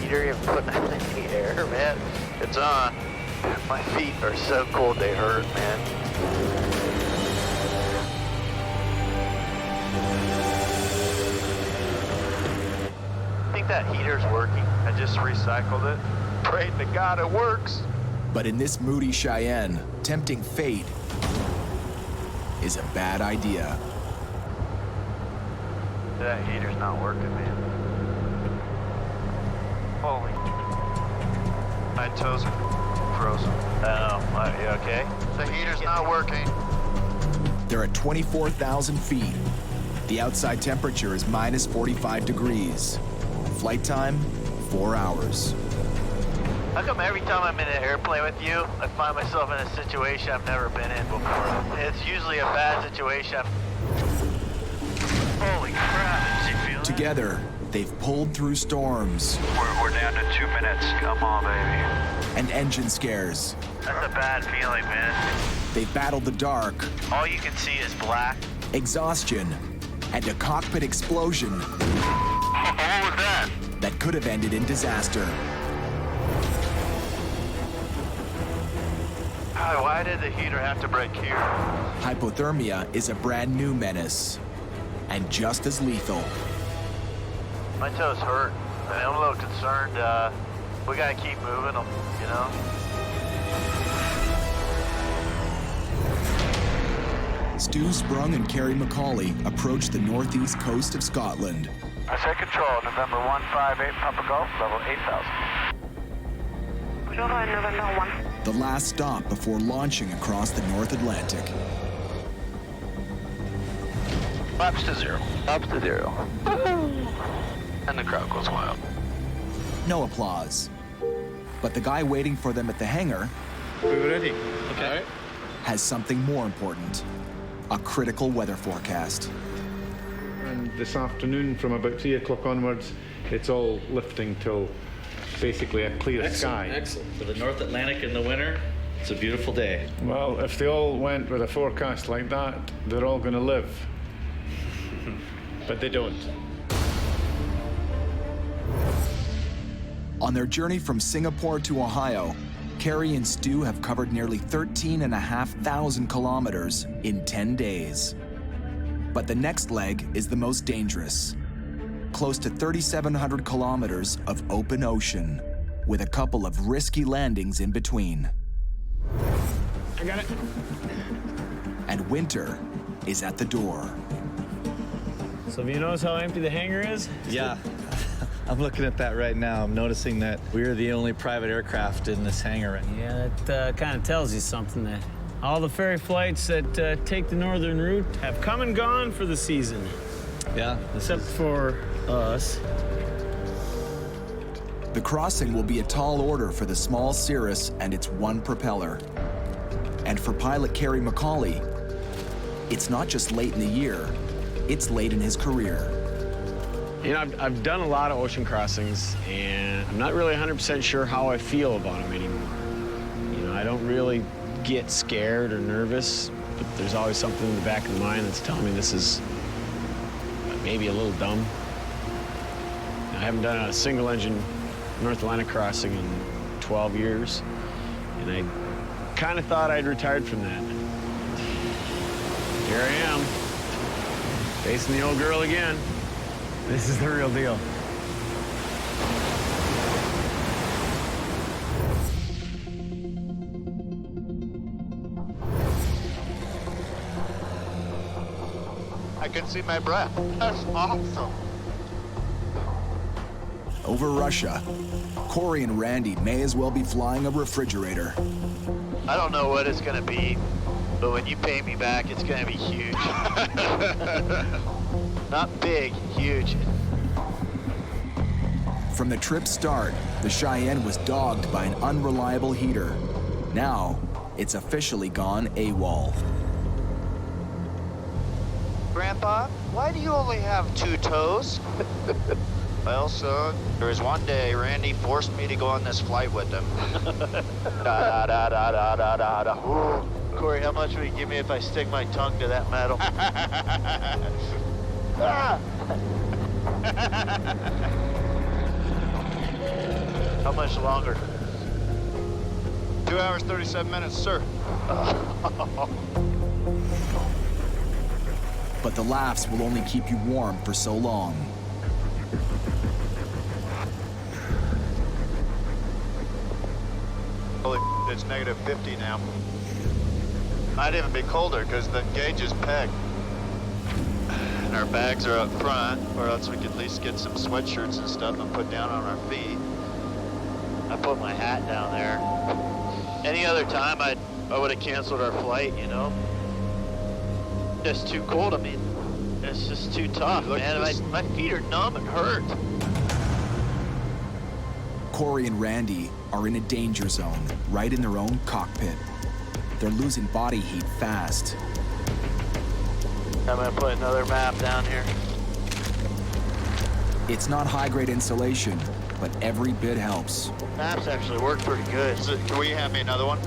Heater, you're putting that in the air, man. It's on. My feet are so cold, they hurt, man. I think that heater's working. I just recycled it. Prayed to God it works. But in this moody Cheyenne, tempting fate is a bad idea. That heater's not working, man. Holy. My toes are frozen. Oh, you okay? The heater's not working. They're at 24,000 feet. The outside temperature is minus 45 degrees. Flight time, 4 hours. How come every time I'm in an airplane with you, I find myself in a situation I've never been in before? It's usually a bad situation. Holy crap, did you feel that? Together, they've pulled through storms. We're down to 2 minutes. Come on, baby. And engine scares. That's a bad feeling, man. They've battled the dark. All you can see is black. Exhaustion. And a cockpit explosion. What was that? That could have ended in disaster. Why did the heater have to break here? Hypothermia is a brand new menace. And just as lethal. My toes hurt. I'm a little concerned. We gotta keep moving them, you know? Stu Sprung and Kerry McCauley approach the northeast coast of Scotland. I take control, November 158 Papa Golf, level 8,000. November 1. The last stop before launching across the North Atlantic. Flaps to zero. Flaps to zero. And the crowd goes wild. No applause. But the guy waiting for them at the hangar We're ready. Okay. has something more important. A critical weather forecast. And this afternoon, from about 3 o'clock onwards, it's all lifting till basically a clear sky. Excellent. For the North Atlantic in the winter, it's a beautiful day. Well, if they all went with a forecast like that, they're all going to live. But they don't. On their journey from Singapore to Ohio, Carrie and Stu have covered nearly 13,500 kilometers in 10 days. But the next leg is the most dangerous. Close to 3,700 kilometers of open ocean, with a couple of risky landings in between. I got it. And winter is at the door. So have you noticed how empty the hangar is? Yeah. I'm looking at that right now. I'm noticing that we're the only private aircraft in this hangar. Yeah, that kind of tells you something, that all the ferry flights that take the northern route have come and gone for the season. Yeah. Except for us. The crossing will be a tall order for the small Cirrus and its one propeller. And for pilot Kerry McCauley, it's not just late in the year, it's late in his career. You know, I've done a lot of ocean crossings, and I'm not really 100% sure how I feel about them anymore. You know, I don't really get scared or nervous, but there's always something in the back of the mind that's telling me this is maybe a little dumb. I haven't done a single-engine North Atlantic crossing in 12 years, and I kind of thought I'd retired from that. Here I am, facing the old girl again. This is the real deal. I can see my breath. That's awesome. Over Russia, Corey and Randy may as well be flying a refrigerator. I don't know what it's gonna be, but when you pay me back, it's gonna be huge. Not big, huge. From the trip's start, the Cheyenne was dogged by an unreliable heater. Now, it's officially gone AWOL. Grandpa, why do you only have 2 toes? Well, son, there was one day Randy forced me to go on this flight with him. Da, da, da, da, da, da, da. Ooh. Corey, how much will you give me if I stick my tongue to that metal? Ah! How much longer? 2 hours, 37 minutes, sir. But the laughs will only keep you warm for so long. Holy, it's negative 50 now. Might even be colder because the gauge is pegged. And our bags are up front, or else we could at least get some sweatshirts and stuff and put down on our feet. I put my hat down there. Any other time, I would have canceled our flight, you know? It's too cold, I mean. It's just too tough, man. My feet are numb and hurt. Corey and Randy are in a danger zone, right in their own cockpit. They're losing body heat fast. I'm gonna put another map down here. It's not high-grade insulation, but every bit helps. Maps actually work pretty good. Can we hand me another one?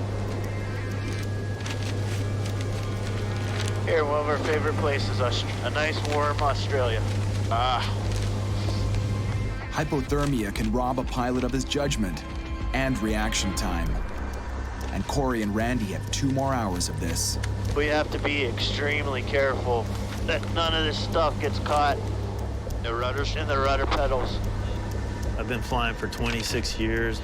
Here, one of our favorite places, a nice warm Australia. Hypothermia can rob a pilot of his judgment and reaction time. And Corey and Randy have 2 more hours of this. We have to be extremely careful that none of this stuff gets caught in the rudder pedals. I've been flying for 26 years.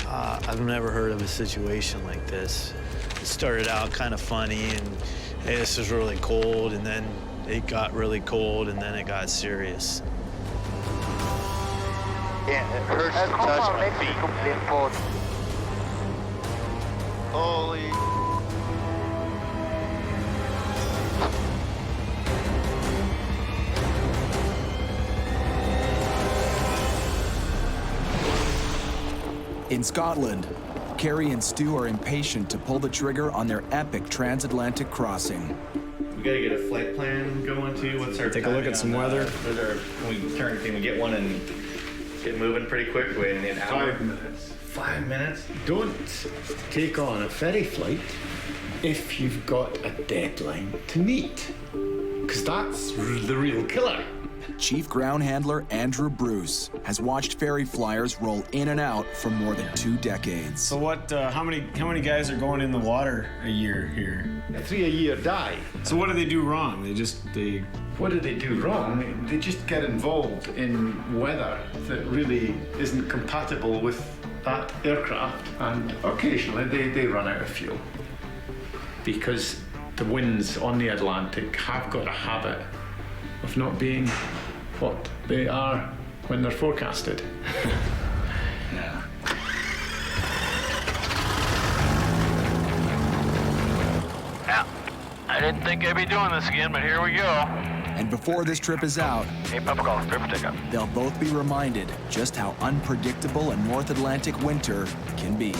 I've never heard of a situation like this. It started out kind of funny, and hey, this is really cold, and then it got really cold, and then it got serious. Yeah, it hurts to touch my feet. Holy. In Scotland, Carrie and Stu are impatient to pull the trigger on their epic transatlantic crossing. We gotta get a flight plan going too. What's our Take a look at some weather. Can we get one and get moving pretty quick? Wait, an hour? 5 minutes. 5 minutes? Don't take on a ferry flight if you've got a deadline to meet, because that's the real killer. Chief Ground Handler Andrew Bruce has watched ferry flyers roll in and out for more than 2 decades. So what, how many guys are going in the water a year here? 3 a year die. So what do they do wrong? What do they do wrong? They just get involved in weather that really isn't compatible with that aircraft, and occasionally they run out of fuel. Because the winds on the Atlantic have got a habit of not being what they are when they're forecasted. Yeah. Yeah, I didn't think I'd be doing this again, but here we go. And before this trip is out, Hey, Papa Golf, trip pickup. they'll both be reminded just how unpredictable a North Atlantic winter can be.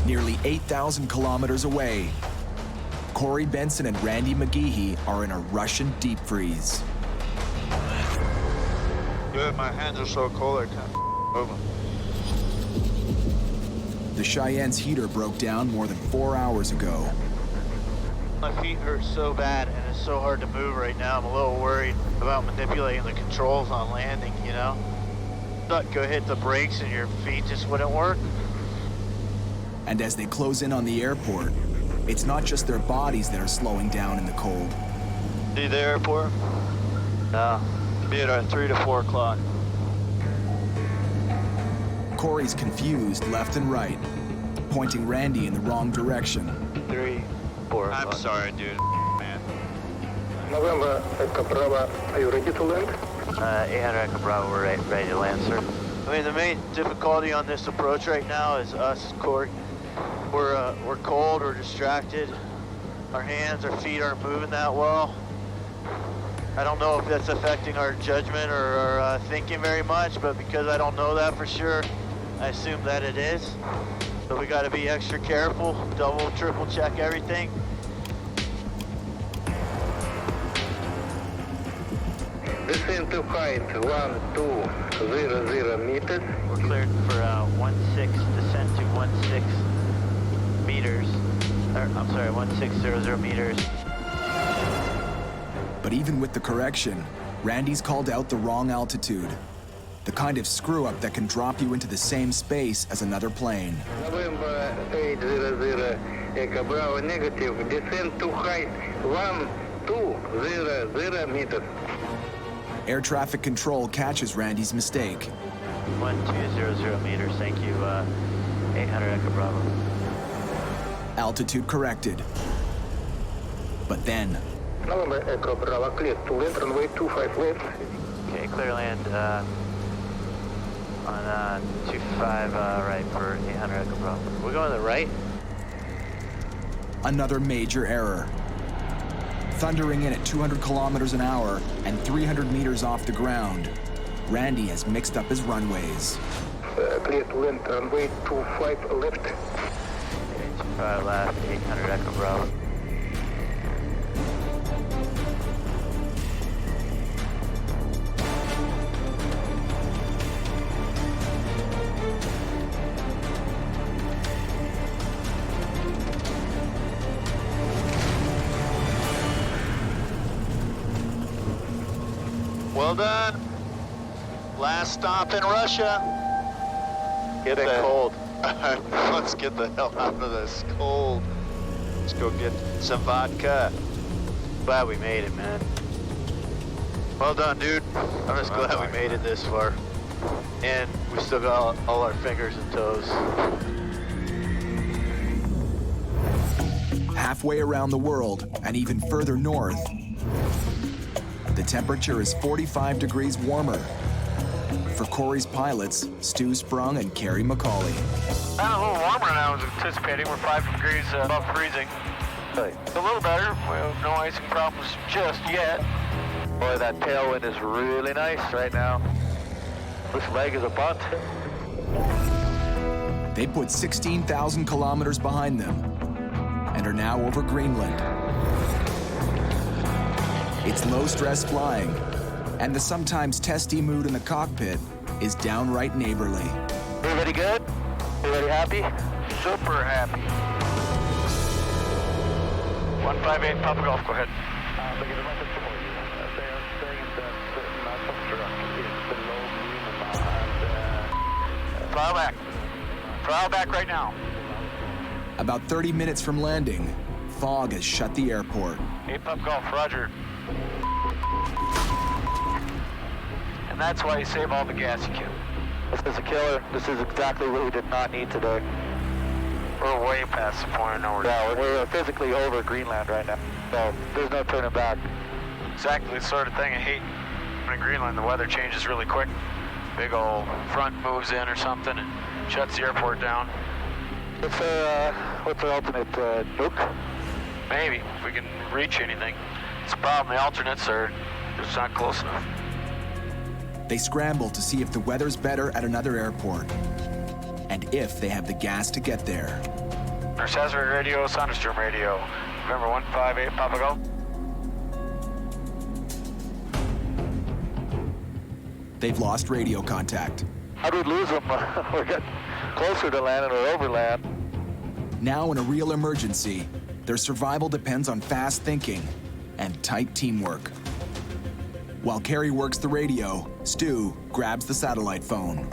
Nearly 8,000 kilometers away, Corey Benson and Randy McGeehee are in a Russian deep freeze. Dude, my hands are so cold I can't move them. The Cheyenne's heater broke down more than 4 hours ago. My feet hurt so bad and it's so hard to move right now. I'm a little worried about manipulating the controls on landing, you know? Thought go hit the brakes and your feet just wouldn't work. And as they close in on the airport, it's not just their bodies that are slowing down in the cold. See the airport? No. Be at 3 to 4 o'clock. Corey's confused left and right, pointing Randy in the wrong direction. 3, 4 o'clock. I'm sorry, dude, man. November, Echo Bravo, are you ready to land? 800 Echo Bravo, we're ready to land, sir. I mean, the main difficulty on this approach right now is us, Corey. We're cold, we're distracted. Our hands, our feet aren't moving that well. I don't know if that's affecting our judgment or our thinking very much, but because I don't know that for sure, I assume that it is. So we gotta be extra careful, double, triple check everything. Descend to height 1200 meters. We're cleared for 16, descent to 16 meters. I'm sorry, 1600 meters. But even with the correction, Randy's called out the wrong altitude. The kind of screw-up that can drop you into the same space as another plane. November 800 Echo Bravo negative. Descend to height 1200 meters. Air traffic control catches Randy's mistake. 1200 meters, thank you, 800 Echo Bravo. Altitude corrected. But then, November Echo Bravo clear to land runway 25 left. Okay, clear land on 25 right for 800 Echo Bravo. We're going to the right? another major error. Thundering in at 200 kilometers an hour and 300 meters off the ground, Randy has mixed up his runways. Clear to land, runway 25 left. Okay, 25 left, 800 Echo Bravo. Well done. Last stop in Russia. Get it cold. Let's get the hell out of this cold. Let's go get some vodka. Glad we made it, man. Well done, dude. I'm just glad we made it this far. And we still got all our fingers and toes. Halfway around the world and even further north, the temperature is 45 degrees warmer. For Corey's pilots, Stu Sprung and Kerry McCauley. A little warmer than I was anticipating. We're 5 degrees above freezing. It's a little better. We have no icing problems just yet. Boy, that tailwind is really nice right now. This leg is a bunt. They put 16,000 kilometers behind them and are now over Greenland. It's low-stress flying, and the sometimes testy mood in the cockpit is downright neighborly. Everybody good? Everybody happy? Super happy. 158 Papa Golf, go ahead. Throttle back. Throttle back right now. About 30 minutes from landing, fog has shut the airport. 8 Papa Golf, roger. And that's why you save all the gas you can. This is a killer. This is exactly what we did not need today. We're way past the point of no return. Yeah, we're physically over Greenland right now, so there's no turning back. Exactly the sort of thing I hate. In Greenland, the weather changes really quick. Big old front moves in or something and shuts the airport down. What's our alternate, nuke? Maybe, if we can reach anything. It's a problem, the alternates are just not close enough. They scramble to see if the weather's better at another airport, and if they have the gas to get there. Nurse Hazard radio, Thunderstorm radio. November 158 Papa Golf. They've lost radio contact. How did we lose them? We're getting closer to land or over land. Now in a real emergency, their survival depends on fast thinking and tight teamwork. While Carrie works the radio, Stu grabs the satellite phone.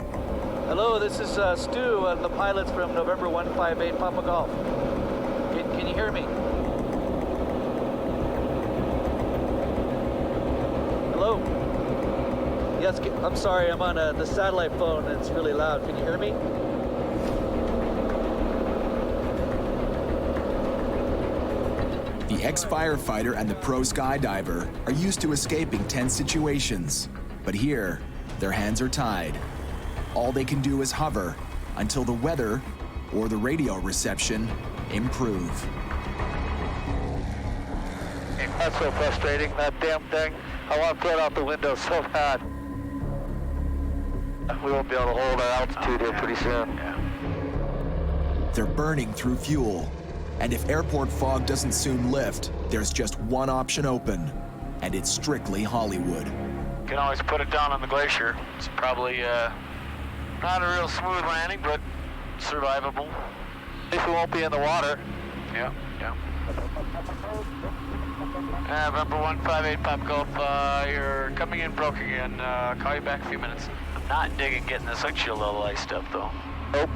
Hello, this is Stu, the pilot's from November 158 Papa Golf. Can you hear me? Hello? Yes, I'm sorry, I'm on the satellite phone and it's really loud. Can you hear me? The ex-firefighter and the pro skydiver are used to escaping tense situations, but here, their hands are tied. All they can do is hover until the weather or the radio reception improve. That's so frustrating, that damn thing. I want to throw it out the window so bad. We won't be able to hold our altitude here pretty soon. They're burning through fuel, and if airport fog doesn't soon lift, there's just one option open, and it's strictly Hollywood. You can always put it down on the glacier. It's probably not a real smooth landing, but survivable. At least we won't be in the water. Yeah. November 158 Pop Golf, you're coming in broke again. Call you back in a few minutes. I'm not digging getting this windshield all iced up, though. Nope.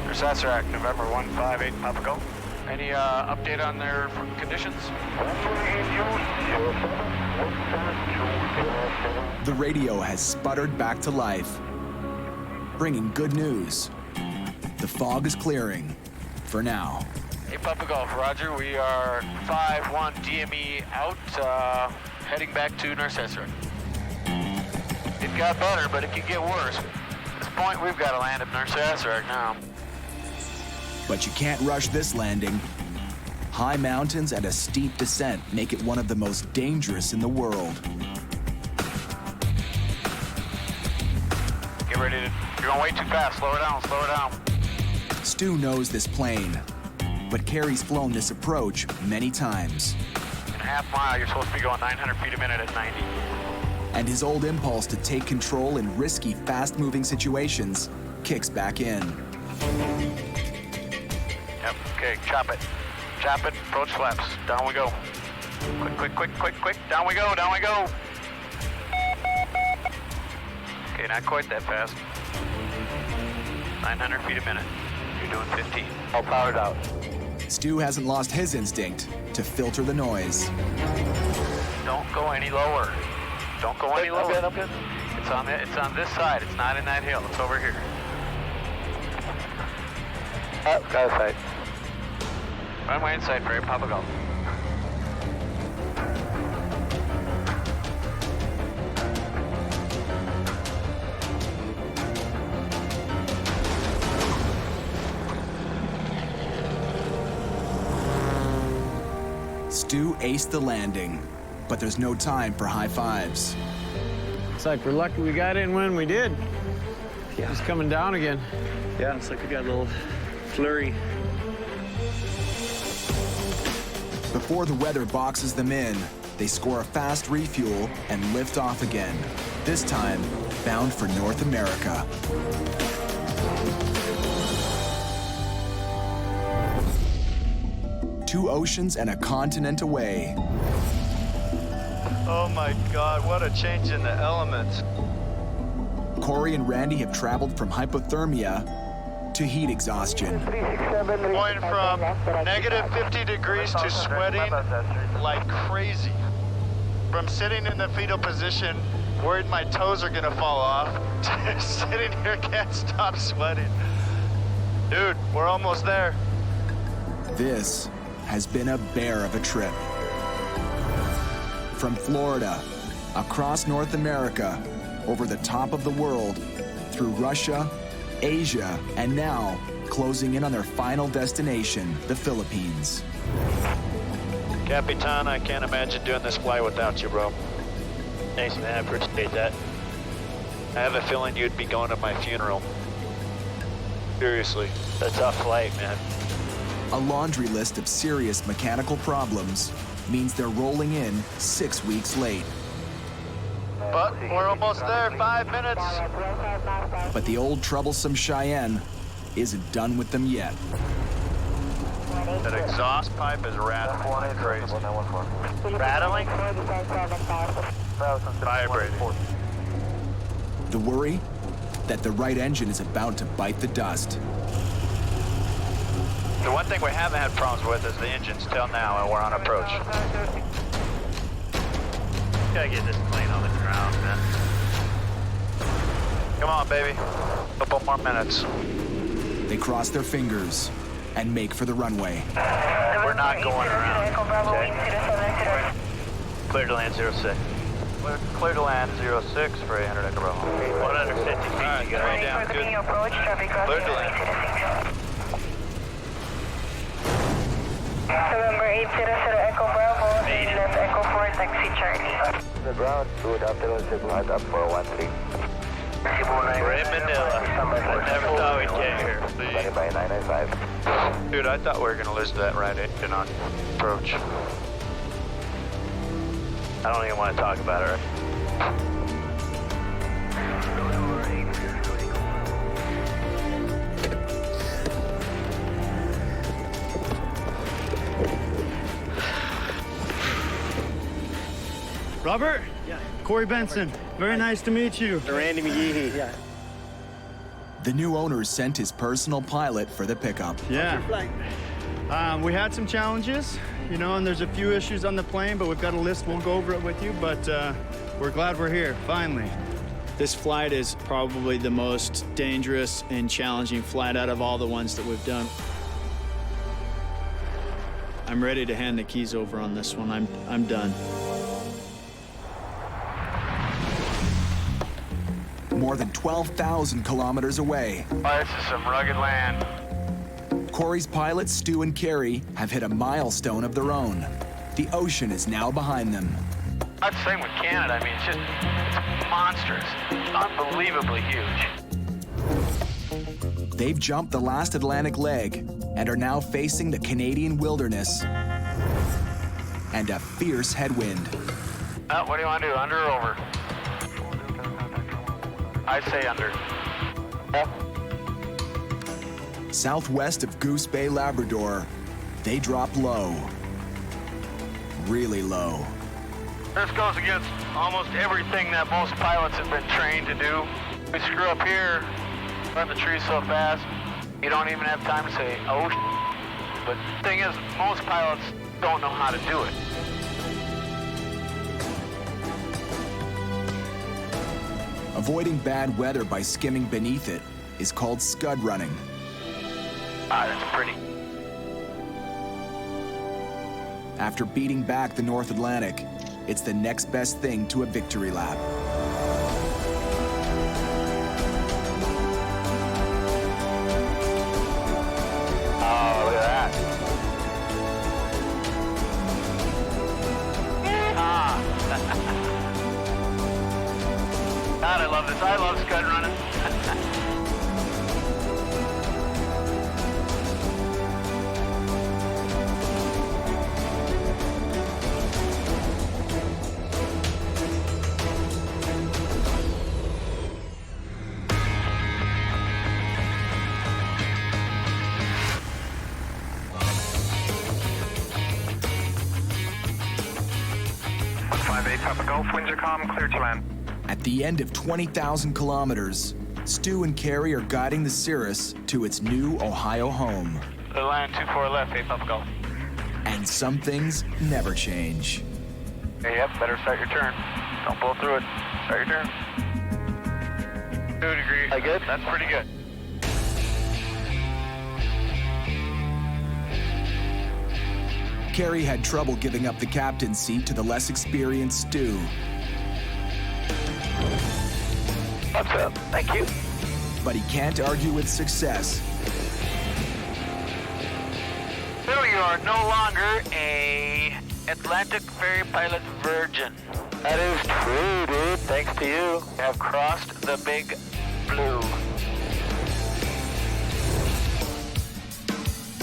There's Saserac, November 158 Papa Golf. Any update on their conditions? The radio has sputtered back to life, bringing good news. The fog is clearing, for now. Hey, Papa Golf, roger. We are 5-1 DME out, heading back to Nurse Saserac. It got better, but it could get worse. At this point, we've got to land at Nurse Saserac now. But you can't rush this landing. High mountains and a steep descent make it one of the most dangerous in the world. Get ready to... You're going way too fast. Slow her down, slow her down. Stu knows this plane, but Carrie's flown this approach many times. In a half mile, you're supposed to be going 900 feet a minute at 90. And his old impulse to take control in risky, fast-moving situations kicks back in. Yep, okay, chop it. Chop it, approach flaps. Down we go. Quick. Down we go. Okay, not quite that fast. 900 feet a minute. You're doing 15. All powered out. Stu hasn't lost his instinct to filter the noise. Don't go any lower. Don't go any lower. I'm good. It's on this side. It's not in that hill. It's over here. Oh, got a sight. Runway inside for Papa Golf. Stu aced the landing, but there's no time for high fives. It's like we're lucky we got in when we did. Yeah. It's coming down again. Yeah, it's like we got a little flurry. Before the weather boxes them in, they score a fast refuel and lift off again, this time bound for North America. 2 oceans and a continent away. Oh my God, what a change in the elements. Corey and Randy have traveled from hypothermia to heat exhaustion. Going from negative 50 degrees to sweating like crazy. From sitting in the fetal position, worried my toes are gonna fall off, to sitting here can't stop sweating. Dude, we're almost there. This has been a bear of a trip. From Florida, across North America, over the top of the world, through Russia, Asia, and now closing in on their final destination, the Philippines. Capitan, I can't imagine doing this flight without you, bro. Thanks, man. I appreciate that. I have a feeling you'd be going to my funeral. Seriously. It's a tough flight, man. A laundry list of serious mechanical problems means they're rolling in 6 weeks late. But we're almost there, 5 minutes. But the old troublesome Cheyenne isn't done with them yet. That exhaust pipe is rattling crazy. Rattling? Vibrating. The worry? That the right engine is about to bite the dust. The one thing we haven't had problems with is the engines till now, and we're on approach. Gotta get this plane on the ground, man. Come on, baby. Couple more minutes. They cross their fingers and make for the runway. We're not going around. Okay. Clear to land 06. Clear to land 06 for 800 Echo Bravo. 150 feet. All right, get way down. Good. Clear to land. November 800 Echo Bravo, left Echo 4, taxi Charlie. The ground, good afternoon, Sigma, up 413. We're in Manila. I never thought we'd get here. By 995. Dude, I thought we were gonna lose that right engine on approach. I don't even want to talk about it. Robert? Yeah. Corey Benson. Very nice to meet you. Randy McGee. Yeah. The new owner sent his personal pilot for the pickup. Yeah. We had some challenges, you know, and there's a few issues on the plane, but we've got a list. We'll go over it with you, but we're glad we're here, finally. This flight is probably the most dangerous and challenging flight out of all the ones that we've done. I'm ready to hand the keys over on this one. I'm done. More than 12,000 kilometers away. Oh, this is some rugged land. Corey's pilots, Stu and Carrie, have hit a milestone of their own. The ocean is now behind them. That's the same with Canada. I mean, it's monstrous. Unbelievably huge. They've jumped the last Atlantic leg and are now facing the Canadian wilderness and a fierce headwind. What do you want to do, under or over? I say under. Southwest of Goose Bay, Labrador, they drop low. Really low. This goes against almost everything that most pilots have been trained to do. We screw up here, run the tree so fast, you don't even have time to say, oh, but the thing is, most pilots don't know how to do it. Avoiding bad weather by skimming beneath it is called scud running. Ah, that's pretty. After beating back the North Atlantic, it's the next best thing to a victory lap. Oh, look at that. God, I love this. I love scud running. Both winds are calm, clear to land. At the end of 20,000 kilometers, Stu and Carrie are guiding the Cirrus to its new Ohio home. Land 24 left, 8 Papa Golf. And some things never change. Hey, yep, better start your turn. Don't blow through it. Start your turn. 2 degrees. I good? That's pretty good. Carrie had trouble giving up the captain's seat to the less experienced Stu. What's up? Thank you. But he can't argue with success. So you are no longer a Atlantic ferry pilot virgin. That is true, dude. Thanks to you. You have crossed the big blue.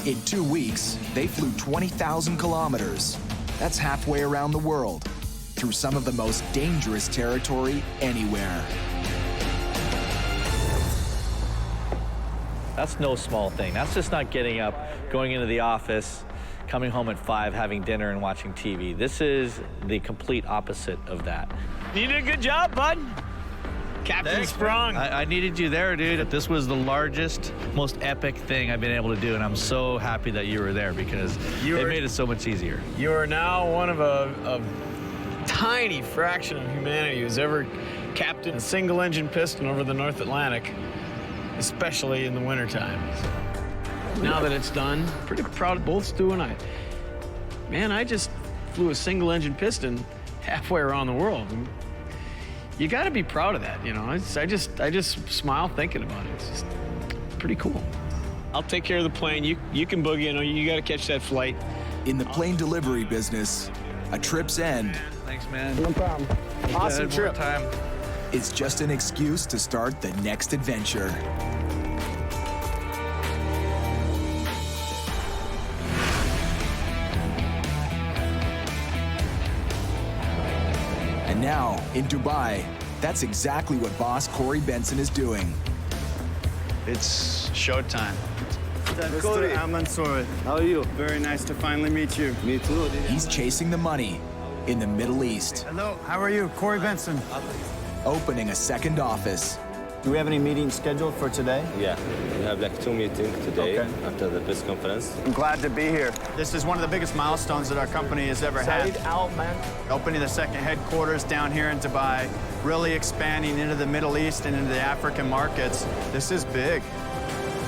In 2 weeks, they flew 20,000 kilometers. That's halfway around the world, through some of the most dangerous territory anywhere. That's no small thing. That's just not getting up, going into the office, coming home at 5, having dinner and watching TV. This is the complete opposite of that. You did a good job, bud. Captain Sprung. I needed you there, dude. This was the largest, most epic thing I've been able to do, and I'm so happy that you were there because it made it so much easier. You are now one of a tiny fraction of humanity who's ever captained a single-engine piston over the North Atlantic, especially in the wintertime. Now that it's done, pretty proud of both Stu and I. Man, I just flew a single-engine piston halfway around the world. You got to be proud of that, you know. I just smile thinking about it. It's just pretty cool. I'll take care of the plane. You can boogie. You got to catch that flight. In the plane delivery business, a trip's end. Thanks, man. No problem. Awesome trip. Time. It's just an excuse to start the next adventure. And now, in Dubai, that's exactly what boss Corey Benson is doing. It's showtime. Cody, I'm Mansour. How are you? Very nice to finally meet you. Me too. He's chasing the money in the Middle East. Hello, how are you? Corey Benson. Opening a second office. Do we have any meetings scheduled for today? Yeah, we have like 2 meetings today after the press conference. I'm glad to be here. This is one of the biggest milestones that our company has ever had. Opening the second headquarters down here in Dubai, really expanding into the Middle East and into the African markets. This is big.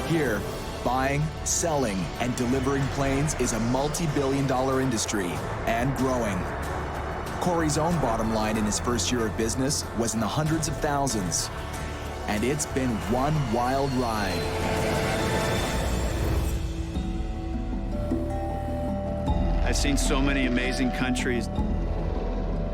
Here, buying, selling, and delivering planes is a multi-billion-dollar industry and growing. Corey's own bottom line in his first year of business was in the hundreds of thousands. And it's been one wild ride. I've seen so many amazing countries.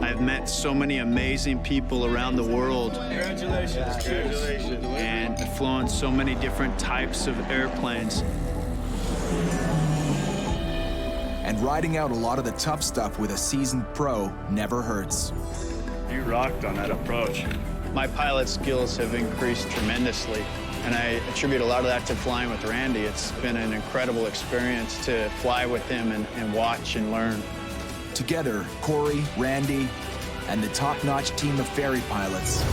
I've met so many amazing people around the world. Congratulations. Congratulations. And flown so many different types of airplanes. And riding out a lot of the tough stuff with a seasoned pro never hurts. You rocked on that approach. My pilot skills have increased tremendously, and I attribute a lot of that to flying with Randy. It's been an incredible experience to fly with him and watch and learn. Together, Corey, Randy, and the top-notch team of ferry pilots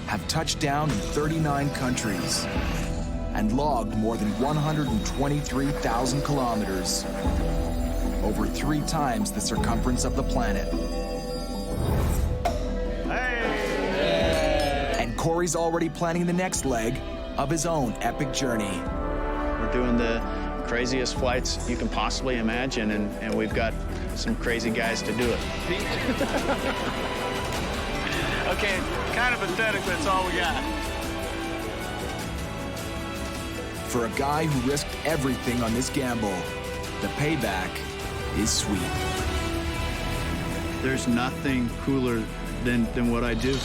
have touched down in 39 countries and logged more than 123,000 kilometers, over 3 times the circumference of the planet. Corey's already planning the next leg of his own epic journey. We're doing the craziest flights you can possibly imagine, and we've got some crazy guys to do it. Okay, kind of pathetic, but it's all we got. For a guy who risked everything on this gamble, the payback is sweet. There's nothing cooler than what I do.